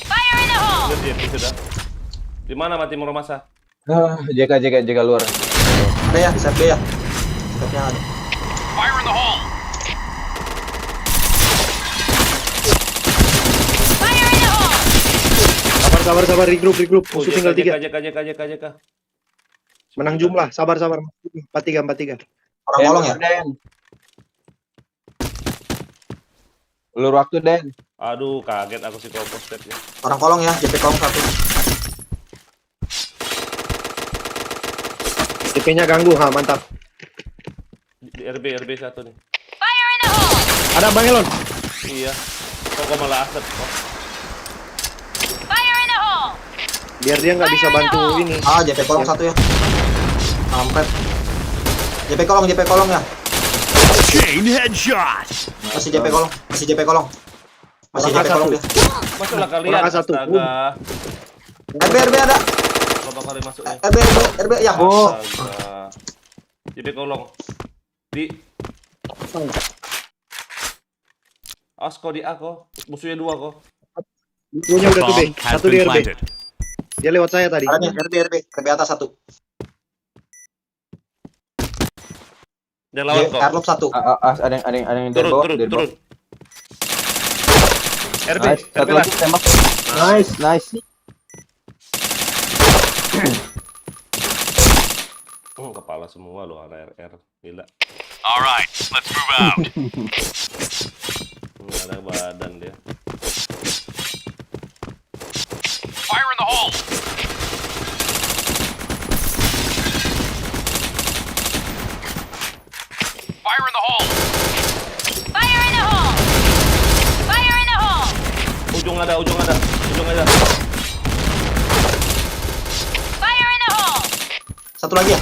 Fire in the hole! Clear JP sudah. Di mana mati Muramasa? JK luar. Ada ya, di set B ya. Setnya ada. Fire in the hole. Fire in the hole! Sabar, regroup. Oh, Musuh tinggal 3. JK. Menang jumlah, sabar. 4-3. Orang kolong ya. Den. Ulur waktu, Den. Aduh, kaget aku sih kompos stepnya. Orang kolong ya, JP kolong 1. TP-nya ganggu, mantap. Di RB 1 nih. Fire in the hole! Ada Bang Elon. Iya. Kok malah aset kok. Fire in the hole! Biar dia nggak bisa bantu ini. JP kolong 1 ya. Kampret. JP kolong ya. Chain headshot. Masih JP kolong. Masih JP kolong dia. Masuklah kalian. Orang A1. Astaga. RB ada. Berapa kali masuknya? RB ya. Astaga. JP kolong. Di Asko di A kok. Musuhnya 2 kok. Musuhnya udah tuh B. Bomb has 1 di been RB. planted. Dia lewat saya tadi. Ada nih, RB atas 1. Dia lawan kok. Airlock 1. Ada yang dari bawah. Turun. RB, Nice. Satu RB lagi tembak. Nice. Kepala semua loh anak RR. Gila. Alright, let's move out. Nggak ada badan dia. Fire in the hole. Fire in the hole. Fire in the hole! Fire in the hole! Ujung ada. Fire in the hole! Satu lagi ya.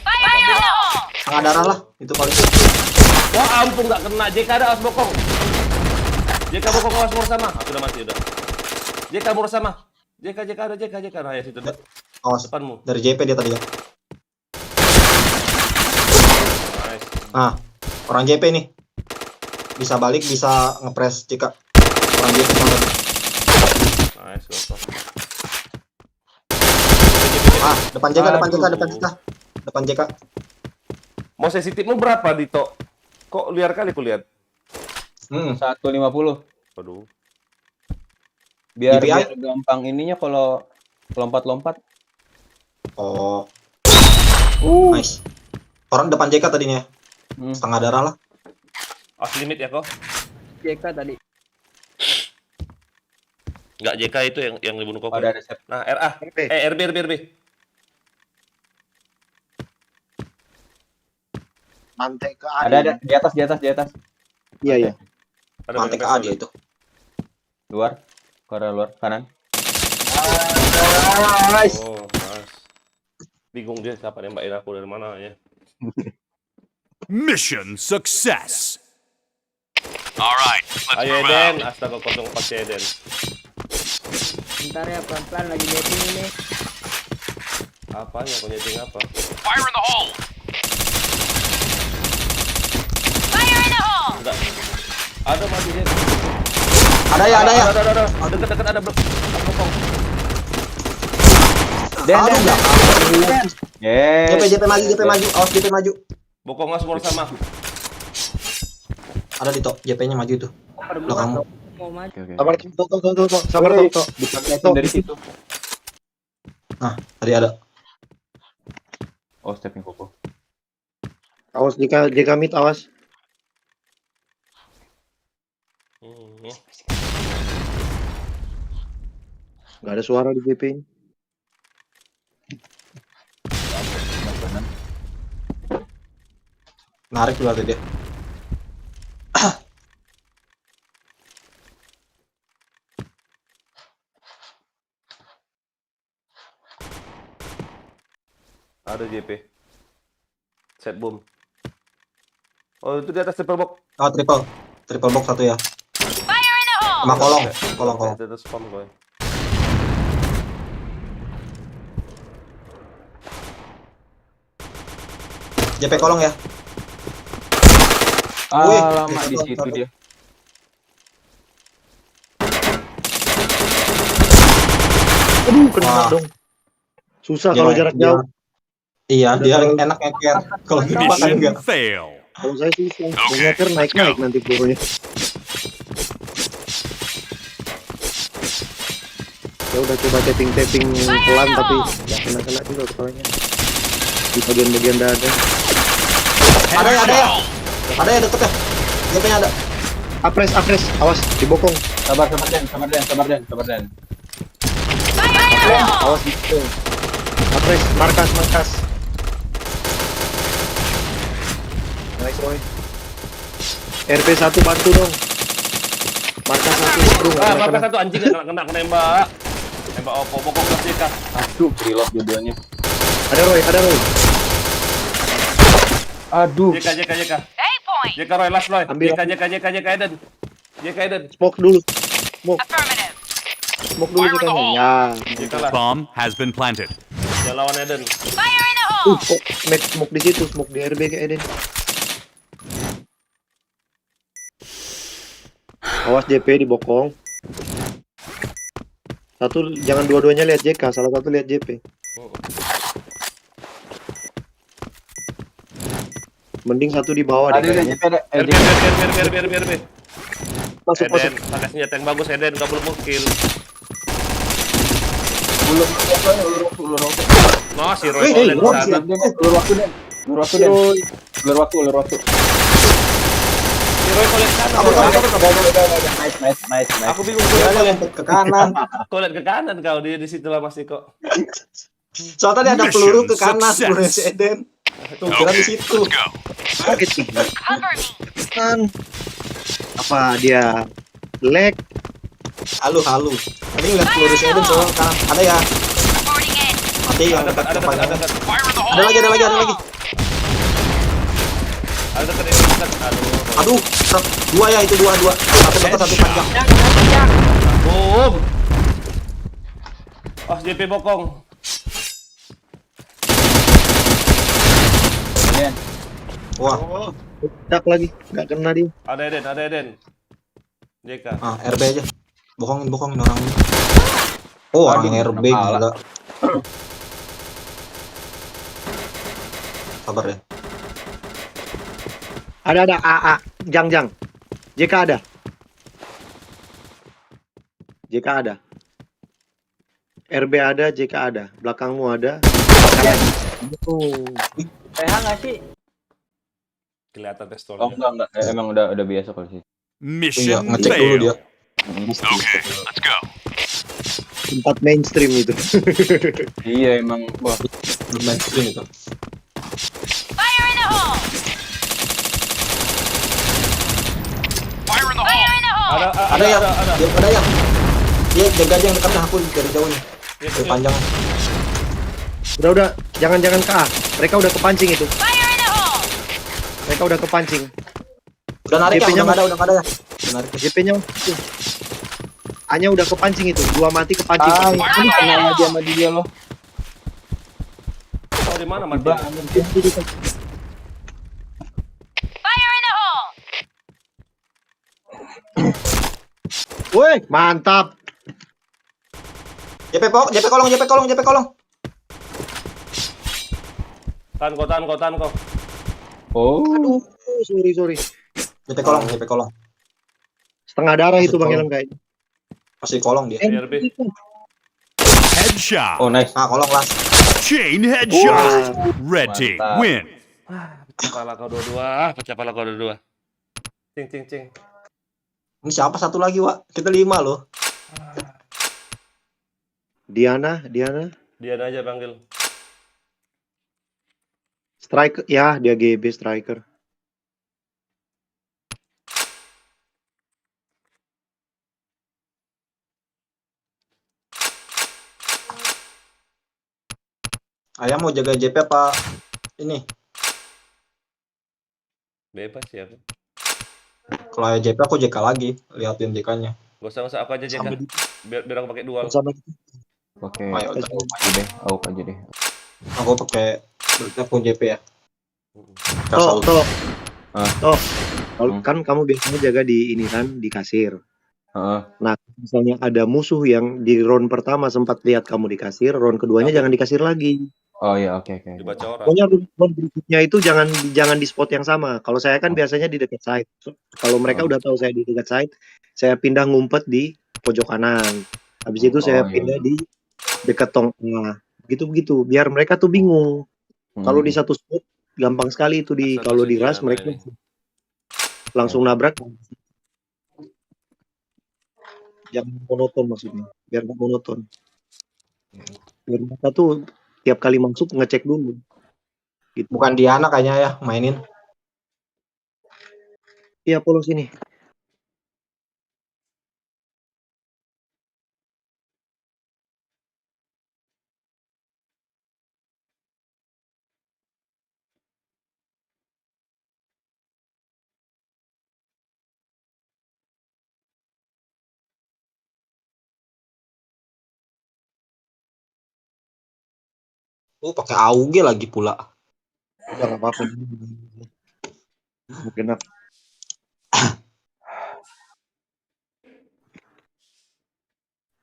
Fire in the hole! Tengah darah lah. Itu paling. Wah ampun nggak kena. JK ada awas bokong. JK bokong awas mur sama. Aku udah mati udah. JK mur sama. JK ada JK. Nah ya situ deh. Awas. Depanmu. Dari JP dia tadi ya. Nice. Orang JP nih. Bisa balik, bisa ngepres jika orang JP sama. Nice gokok. Depan JK. Mau sensitifmu berapa Dito? Kok liar kali kulihat? 150. Aduh. Biar DPI? gampang ininya kalau lompat-lompat. Oh. Nice. Orang depan JK tadinya. Setengah darah lah. Off limit ya kok? JK tadi. Enggak JK itu yang dibunuh kok. Ada set. Nah, RA. RB. Mantek ke A. Ada di atas. Iya. Mantek A dia itu. Luar. Korea luar kanan. Nice. Oh, nice. Bingung dia siapa nembakin aku dari mana ya. Mission success. Alright, let's Ayo move Eden, out. astaga 04 Eden. Bentar ya, pelan-pelan lagi dating ini. Apanya kau nyeting apa? Fire in the hole. Fire in the hole! Enggak. Ada mati dia. Ada ya. Ada. Dekat ada blok. Den. Yes. JP maju. Awas JP maju. Bokong semua sama. Ada di top. JP-nya maju itu. Belakangmu. Mau maju. Sabar, Tok. Bisa dari situ. Nah, tadi ada. Oh, stepping koko. Awas JK mid, awas. Gak ada suara di JP ini. Narik berarti dia. Ada JP. Set boom. Oh, itu di atas triple box. Oh, triple box satu ya. Sama kolong. Itu spam gue. JP kolong ya. Wih, Lama di situ satu. dia. Aduh, kena Wah. dong. Susah Dia kalau main- jarak dia- jauh. Iya, dia Kalau- enak ngeker. Kalau gini makan Mission enggak. fail. Kalau saya susah. Ngeker naik nanti pelurunya. Saya udah coba tapping pelan tapi nggak kena juga kepalanya. Di bagian dada. Ada ya. Ada ya deket ya. JP-nya ada. Apres, awas dibokong. Sabar Den. Awas dibokong. Apres, markas. Nice Roy. RP1 bantu dong. Markas 1, bro. Markas satu anjing kena nembak. Nembak opo pokok kasih kah. Aduh, reload dua-duanya. Ada Roy. Aduh. JK. JK Roy last Roy. Ambil. JK Eden. JK Eden. Smoke dulu. Smoke dulu kita. Ya. JK lah. Bomb has been planted. Jangan lawan Eden. Kok smoke di situ, smoke di RB kayak Eden. Awas JP dibokong. Satu, jangan dua-duanya lihat JK, salah satu lihat JP. Mending satu di bawah deh kayaknya. Biar. Masuk. Eden, pakai senjata yang bagus Eden, nggak belum kill. Nah, si Roy Colin sana. Ulur waktu Den. Ulur waktu. Si Roy Colin sana. Nice. Aku bingung si Roy Colin Ke kanan. Colin ke kanan kau dia di situ lah masih kok. Soalnya tadi ada peluru ke kanan, Mission peluru si success. Eden. Tuh, kira di situ. Let's go. Sakit sih. Kan. Apa dia lag? Halu. Tadi ngeliat peluru si Eden soalnya ke kanan. Ada ya. Mati yang dekat Ada depannya. dekat. Fire in the hole. Ada lagi. Ada dekat. Aduh, dua ya itu dua. Satu dekat, satu panjang. Boom. Oh, JP bokong. Den. Wah, Dak lagi, nggak kena dia. Ada Eden. JK. RB aja. Bohongin orang ini. Oh, orang yang RB gila. Sabar ya. Ada AA, Jang. JK ada. RB ada, JK ada. Belakangmu ada. PH nggak sih? Kelihatan pistolnya. Oh enggak. Emang udah biasa kalau sih. Iya, Mission ngecek dulu dia. fail. Okay, let's go. Tempat mainstream itu. Iya emang wah. Mainstream itu. Fire in the hole. Ada yang. Dia jaga aja yang dekatnya aku dari jauh nih. Dari panjang. Udah, jangan ke A. Mereka udah kepancing itu. Udah narik ya, JP-nya udah nggak ada ya. Udah narik. JP-nya hanya udah kepancing itu. Dua mati kepancing. Ini kenal lagi sama dia loh. Oh, di mana mati? Woi, mantap. JP kolong. Tahan kau. Oh. Aduh, sorry. JP kolong. Setengah darah itu Bang Kolong. Ilham kayaknya. Masih kolong dia. RB. Headshot. Oh nice. Nah, kolong last. Chain headshot. Red team Mantap. win. Pecah pala kau dua. Cing. Ini siapa satu lagi, Wak? Kita 5 loh. Diana. Dia aja panggil. Striker, ya dia GB striker. Ayam mau jaga JP apa ini? Bebas ya. Kalau ayam JP aku JK lagi, liatin JK-nya. Gak usah aku aja JK. Biar aku pakai dual. Sama Oke. Ayo, Aja deh, AUK aja deh. aku pakai akun JP ya. Toh. Ah. Toh. Kan kamu biasanya jaga di ini kan, di kasir. Nah, misalnya ada musuh yang di round pertama sempat lihat kamu di kasir, round keduanya jangan di kasir lagi. Oh iya, oke. Dibaca orang. Pokoknya round berikutnya itu jangan di spot yang sama. Kalau saya kan biasanya di dekat side. Kalau mereka udah tahu saya di dekat side, saya pindah ngumpet di pojok kanan. Habis itu saya pindah di dekat tong tengah. Begitu-begitu, biar mereka tuh bingung. Kalau di satu spot gampang sekali itu kalau di rush mereka langsung nabrak. Jangan monoton maksudnya, biar nggak monoton. Biar mereka tuh tiap kali masuk ngecek dulu. Gitu. Bukan Diana kayaknya ya mainin. Iya, polos ini. Pakai AUG lagi pula. Udah nggak apa-apa. Genap.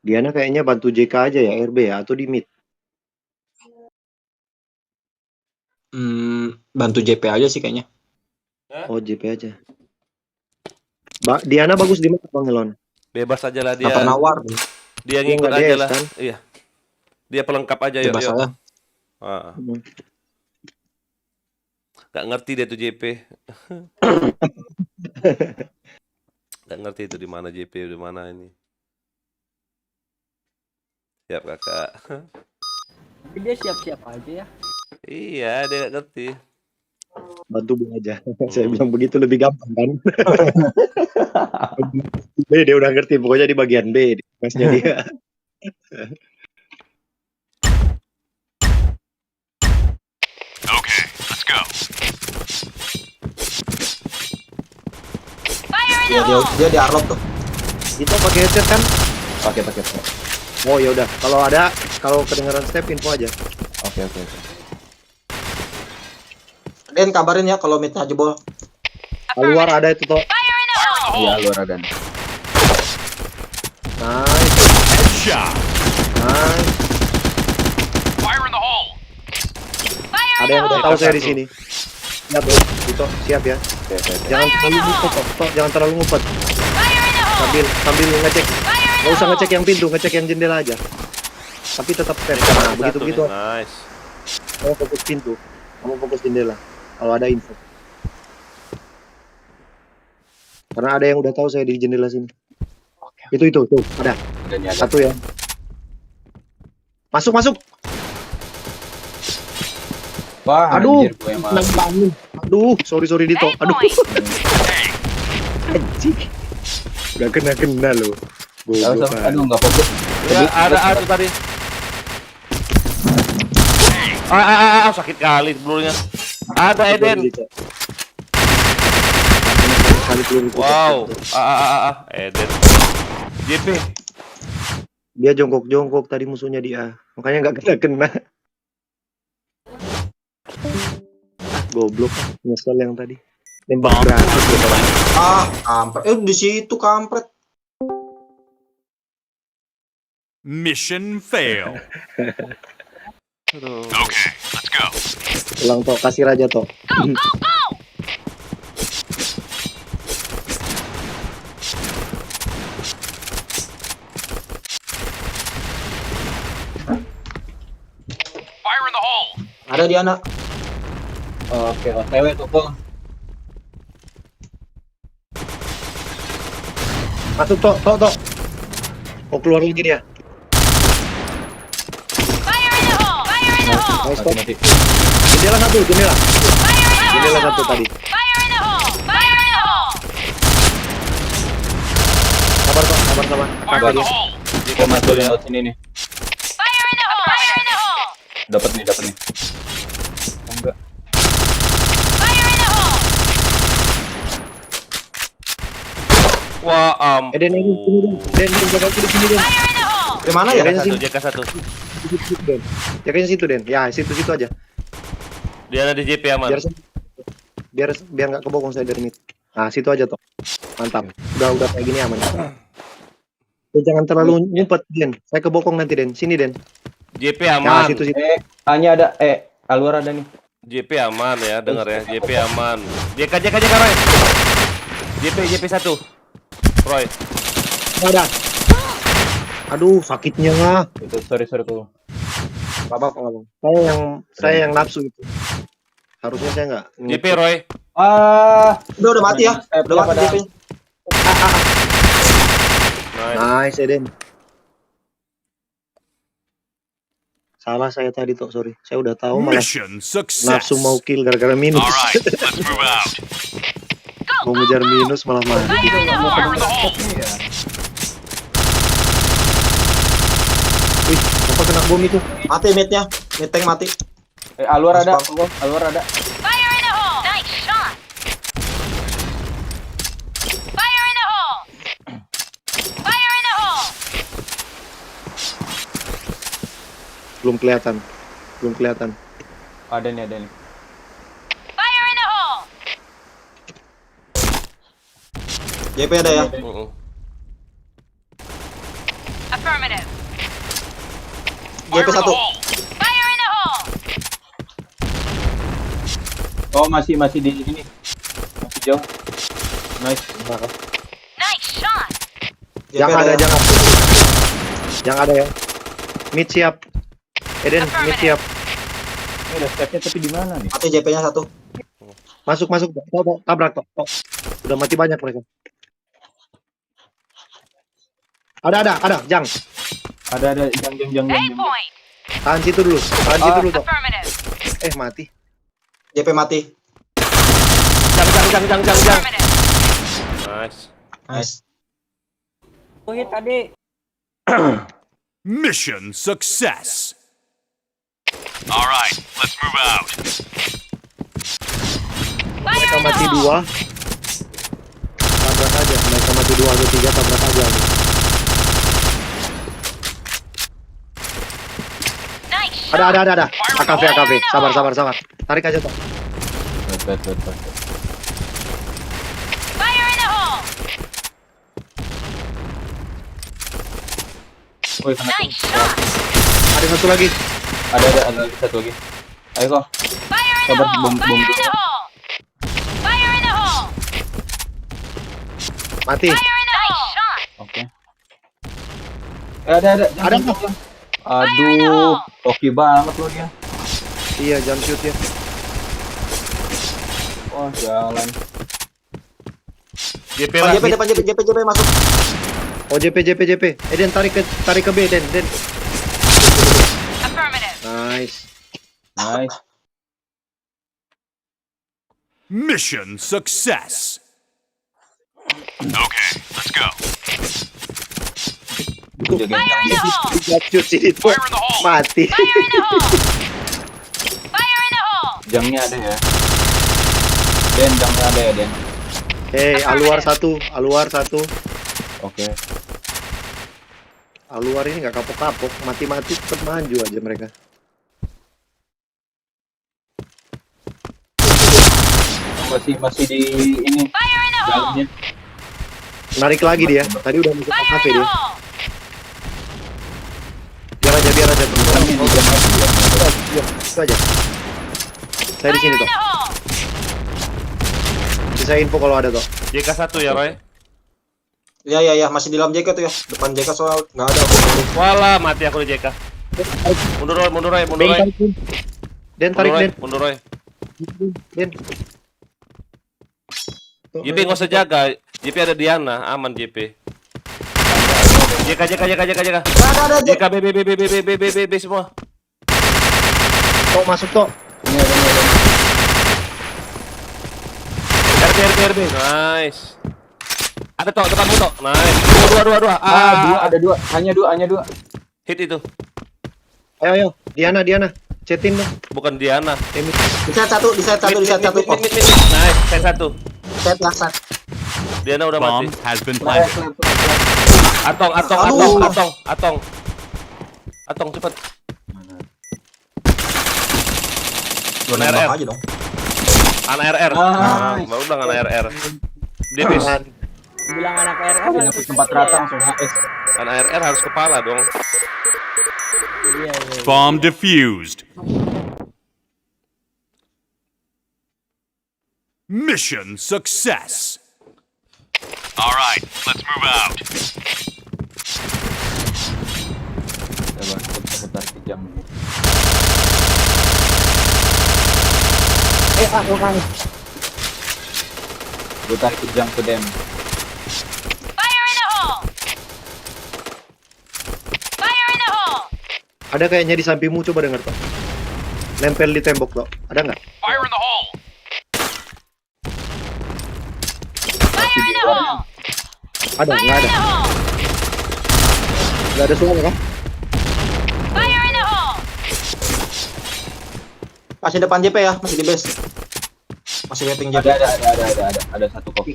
Diana kayaknya bantu JK aja ya, RB ya, atau di mid? Bantu JP aja sih kayaknya. Oh, JP aja. Diana bagus di mana, Bang Elon? Bebas aja lah dia. Apa nawar? Dia Dia ngikut nggak aja DS, lah. kan? Iya. Dia pelengkap aja yuk. Bebas aja. Gak ngerti dia tuh JP. Gak ngerti itu di mana JP, di mana ini. Siap kakak. Tapi dia siap-siap aja ya. Iya, dia gak ngerti. Bantu Bu aja. Saya bilang begitu lebih gampang kan. B dia udah ngerti, pokoknya di bagian B masnya dia. Okay, let's go. Dia di Arlop tuh. Itu pakai headset kan? Pakai. Oh ya udah, kalau kedengaran step info aja. Oke. Den kabarin ya kalau mid jebol. Luar ada itu toh. Iya, luar ada. Nice. Headshot. Nice. Fire in the hole. Ada yang udah tahu saya di sini. Siap ya, itu siap ya. Jangan terlalu ngumpet, toh. Jangan terlalu ngumpet. Sambil ngecek. Nggak usah ngecek yang pintu, ngecek yang jendela aja. Tapi tetap step. Nah, begitu. Nice. Kamu fokus pintu, kamu fokus jendela. Kalau ada info. Karena ada yang udah tahu saya di jendela sini. Itu tuh ada. Satu ya. Masuk. Wah, aduh, anjir, gue yang mati. Aduh, sorry Dito. Aduh. Anjing. Gak kena loh. Aduh, nggak fokus. Ya, ada tadi. Sakit kali pelurunya. Ada Eden. Wow. Eden. JP. Dia jongkok tadi musuhnya dia. Makanya nggak kena. Goblok, nyesel yang tadi. Nembak gratis gitu. Kampret. Di situ kampret. Mission fail. Okay, let's go. Ulang toh, kasih aja toh. Fire in the hole. Ada Diana. Oke, OTW tuh, Bang. Masuk toh. Oh, keluar lagi dia. Nice, toh. Mati. Jendela satu tadi. Sabar. Fire in the hole. Gue masuk lewat sini nih. Dapat nih. Enggak. Wah, ampun. Den, jaga aku di sini, Den. Di mana ya? JK1. Den. Jagain situ, Den. Ya, situ aja. Dia ada di JP aman. Biar nggak kebokong saya dari mid. Nah, situ aja toh. Mantap. Udah kayak gini aman. Jangan terlalu ngumpet, Den. Saya kebokong nanti, Den. Sini, Den. JP Nah, aman. situ. Hanya ada Alwar ada nih. JP aman ya, denger ya. JP aman. JK Roy. JP 1. Roy. Ada. Aduh, sakitnya lah. Itu sorry tuh. Apa. Saya yang nafsu itu. Harusnya saya nggak. JP Roy. Udah mati ya. Udah mati JP. Nice, Eden. Salah saya tadi toh, sorry. Saya udah tahu malah nafsu mau kill gara-gara minus. Mau ngejar minus malah mati. Wih, apa kena bom itu? Mati midnya. Mid tank mati. Alwar ada. Belum kelihatan. Ada nih. JP ada ya? JP 1. Oh, masih di sini. Masih jauh. Nice. Yang ada ya. Mid siap. Eden, mid siap. Ini ada stepnya tapi di mana nih? Mati JP-nya 1. Masuk. Tabrak toh. Udah mati banyak mereka. Ada, Jang. Ada jang. Tahan situ dulu toh. Mati. JP mati. Jang. Nice. Oh iya tadi. Mission success. All right, let's move out. Mereka mati 2. Tabrak aja. Mereka mati 2 atau 3, tabrak aja. Ada. AKV. Sabar. Tarik aja toh. Bet. Woi, kena. Ada satu lagi. Ada satu lagi. Ayo kok. Sabar bom dulu. Mati. Oke. Ada. Aduh, oke banget lo dia. Iya, jump shoot ya. Oh, jalan. JP masuk. Oh, JP. Eden tarik ke B, Den. Nice. Mission success. Okay, let's go. Shoot sini tuh. Mati. Jangnya ada ya. Jangnya ada ya, Den. Alwar satu. Oke. Alwar ini nggak kapok-kapok, mati-mati tetap maju aja mereka. Masih di ini dalamnya. Narik lagi dia. Tadi udah masuk ke kafe dia. Biar aja itu aja. Saya di sini toh. Bisa info kalau ada toh. JK 1 ya, Roy. Iya, masih di dalam JK tuh ya. Depan JK soal nggak ada. Walah, mati aku di JK. Mundur Roy. Den tarik Den. Mundur Roy. Den. JP nggak usah jaga. JP ada Diana, aman JP. JK. Ada. JK B semua. Tok masuk toh. Ini ada. RB. Nice. Ada toh depanmu toh. Nice. Dua. Ada dua. Hanya dua. Hit itu. Ayo. Diana. Cetin dong. Bukan Diana. Di set satu. Oh, Nice, saya satu. set lah, set. Diana udah mati. Left. Atong cepet. Gua Anak nembak RR. aja dong. Anak RR. Nah, baru bilang anak RR. Dipis. Bilang anak RR Dapet tempat rata langsung HS. Anak RR harus kepala dong. Iya. Bomb defused. Mission success. All right, let's move out. Coba putar kejam. Putar kejam ke dem. Ada kayaknya di sampingmu, coba dengar Tok. Nempel di tembok Tok. Ada nggak? Fire in the hole. Ada, nggak ada. Nggak ada suara kan? Masih depan JP ya, masih di base. Masih waiting JP. Ada satu kok.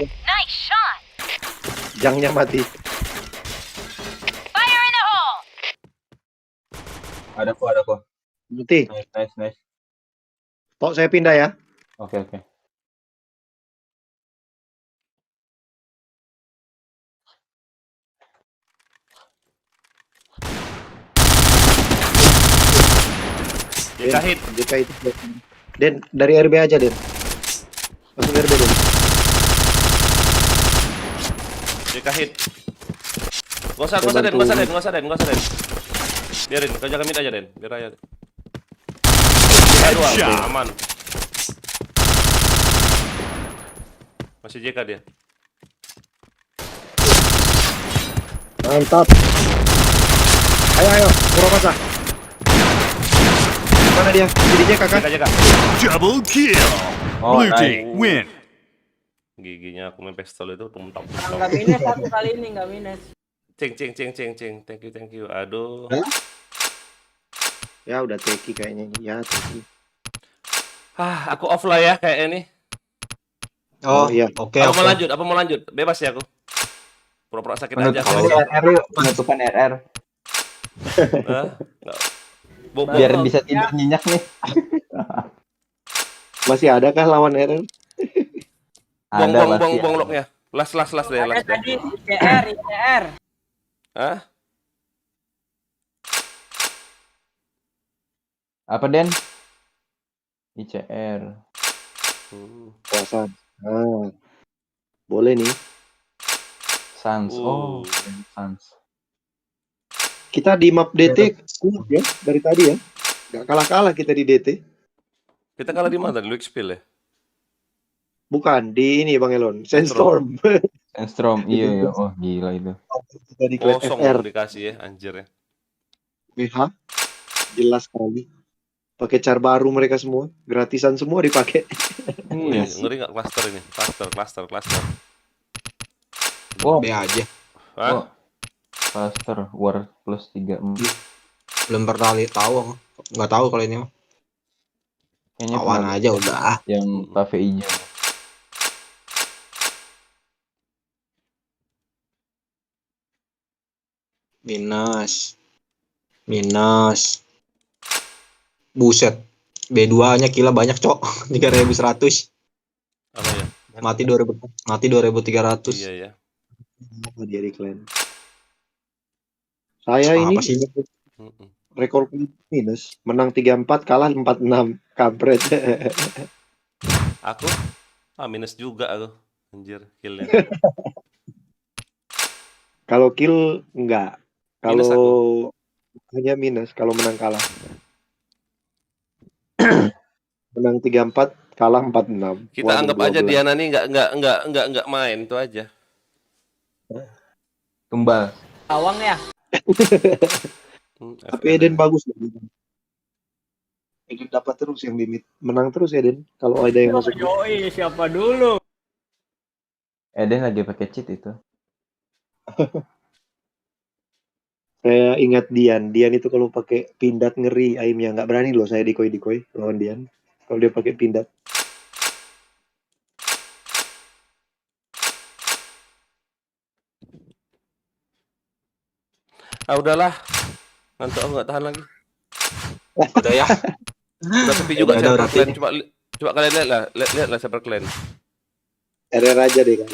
Jangnya mati. Ada kok. Mati. Nice. Tok, saya pindah ya. Oke. JK hit. JK itu. Den, dari RB aja, Den. Langsung RB, Den. JK hit. Gak usah Den. Biarin, kau jaga mid aja Den. Biar aja. Aduh, aman. Masih JK dia. Mantap. Ayo, Muramasa. Mana dia? Jadinya kakak. JK. Double kill. Blue team win. Giginya aku main pistol itu tumtok. Enggak minus satu kali ini, enggak minus. Cing. Thank you. Aduh. Ya udah teki kayaknya. Ya teki. Aku off lah ya kayak ini. Oh iya. Oke. Apa mau lanjut? Bebas ya aku. Pura-pura sakit aja. Penutupan RR. Enggak. Biar bisa tidur nyenyak nih. Masih ada kah lawan RR? Buang locknya. Las deh. Ada tadi ICR. Hah? Apa Den? ICR. Puasan. Boleh nih. Sans. Oh, Sans. Kita di map DT kuat ya dari tadi ya. Gak kalah-kalah kita di DT. Kita kalah di mana? Di Luxpil ya? Bukan, di ini Bang Elon. Sandstorm. Sandstorm, iya. Oh, gila itu. Kita di Clash Kosong FR. dikasih ya, anjir ya. BH. Jelas sekali. Pakai car baru mereka semua. Gratisan semua dipakai. Ngeri nggak cluster ini? Cluster. Oh, B aja. Hah? Cluster War plus 3. Belum pernah tahu. Nggak tahu kalau ini mah. Kayaknya Awan aja udah. Yang cafe hijau. Minus. Buset. B2-nya kila banyak, Cok. 3.100. Apa ya? Mati 2.300. Iya ya. Dia di clan. Saya ini Apa sih? rekor minus. Menang 3-4, kalah 4-6. Kampret. Aku? Minus juga aku. Anjir, killnya. Kalau kill enggak. Minus Kalau hanya minus kalau menang kalah. Menang 3-4, kalah 4-6. Kita anggap aja Diana nih nggak main itu aja. Tumbal. Awang ya. Tapi Eden bagus loh. Eden dapat terus yang limit. Menang terus Eden kalau ada yang masuk. Yoi, siapa dulu? Eden lagi pakai cheat itu. Saya ingat Dian. Dian itu kalau pakai pindad ngeri aimnya. Nggak berani loh saya dikoi lawan Dian. Kalau dia pakai pindad. Ah udahlah. Ngantuk aku nggak tahan lagi. Udah ya. Udah sepi juga Udah, server berarti. clan. Coba kalian lihat lah server clan. RR aja deh kan.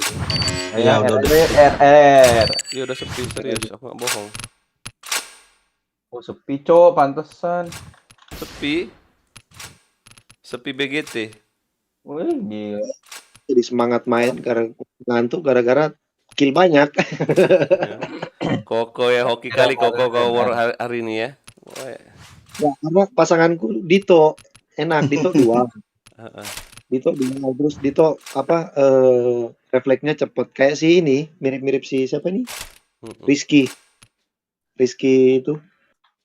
Ya udah. RR. Iya udah sepi serius, aku nggak bohong. Oh sepi cok, pantesan. Sepi. Sepi BGT. Wih gila. Jadi semangat main karena ngantuk gara-gara kill banyak. Koko ya, hoki kali Koko war hari ini ya. Wah. Ya, karena pasanganku Dito enak, Dito 2. Dito 2 terus Dito refleksnya cepet kayak si ini, mirip-mirip si siapa nih? Rizky itu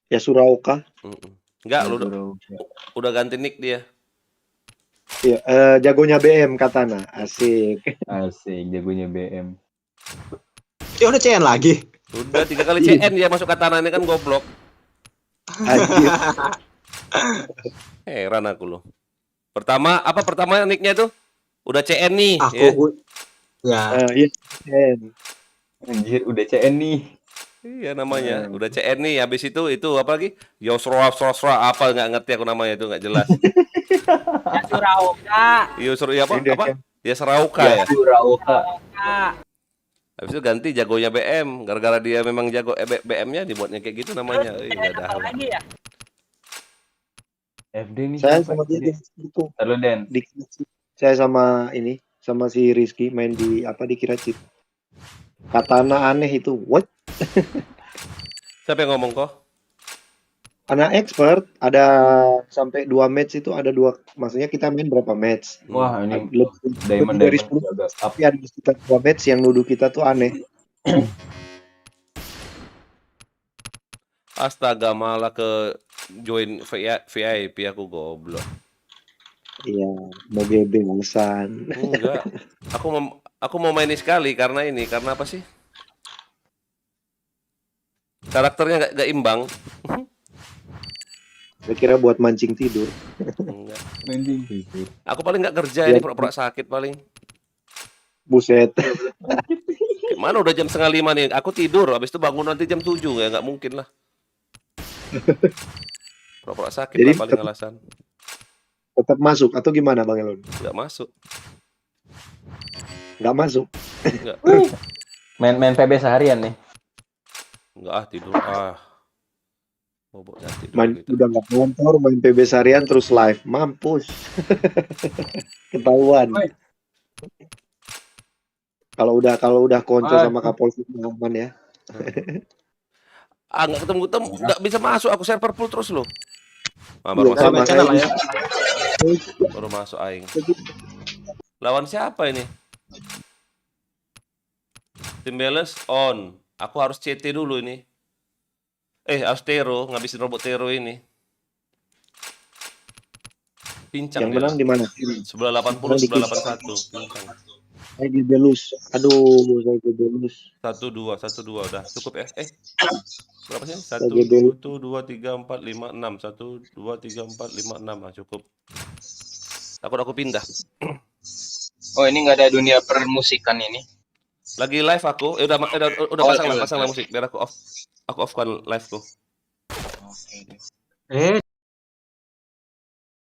ya Suraoka. Enggak, lu udah ganti nick dia. Iya, jagonya BM Katana, asik. Asik, jagonya BM. Ya udah CN lagi. Udah 3 kali CN dia masuk Katana ini kan goblok. Anjir. Heran aku loh. Pertama nicknya tuh? Udah CN nih. Aku ya. Iya, CN. Anjir, udah CN nih. Iya namanya, udah CN nih. Habis itu apa lagi? Yosra apa nggak ngerti aku namanya itu nggak jelas. Surauka. Yosra apa? Ya Serauka ya. Surauka. Habis itu ganti jagonya BM, gara-gara dia memang jago BM-nya dibuatnya kayak gitu namanya. Iya dah. Lagi ya? FD nih. Saya sama dia itu. Halo Den. Saya sama si Rizky main di Kiracit. Katana aneh itu. What? Siapa yang ngomong kok? Anak expert ada sampai 2 match itu ada 2. Maksudnya kita main berapa match? Wah, ini Diamond dari 10. Tapi ada sekitar 2 match yang nuduh kita tuh aneh. Astaga, malah ke join VIP aku goblok. Iya, mau GB alasan. Enggak. Aku mau main ini sekali karena apa sih? Karakternya nggak imbang. Saya kira buat mancing tidur. Enggak. Mancing tidur. Aku paling nggak kerja ini pura-pura sakit paling. Buset. Mana udah jam 4:30 nih. Aku tidur, habis itu bangun nanti jam 7 ya nggak mungkin lah. Pura-pura sakit Jadi, lah paling alasan. Tetap masuk atau gimana Bang Elon? Nggak masuk. Nggak masuk. Nggak. Main PB seharian nih. Nggak tidur boboknya tidur gitu. Udah nggak ngontor main PB seharian terus live, mampus. Ketahuan. Kalau udah konco sama Kapolsek aman ya. Nggak ketemu nggak bisa masuk, aku server full terus loh. Baru masuk aing. Lawan siapa ini? Tim balance on. Aku harus CT dulu ini. Harus Tero, ngabisin robot Tero ini. Pincang yang menang di mana? Sebelah 80, sebelah 81. Pincang. Saya gebelus. Aduh, saya gebelus. 1-2 udah cukup ya. Berapa sih? 1 Saya gebelus. 2 3 4 5 6. 1 2 3 4 5 6 cukup. Aku pindah. Oh, ini nggak ada dunia permusikan ini. Lagi live aku. Udah pasang lah musik biar aku off kan live ku.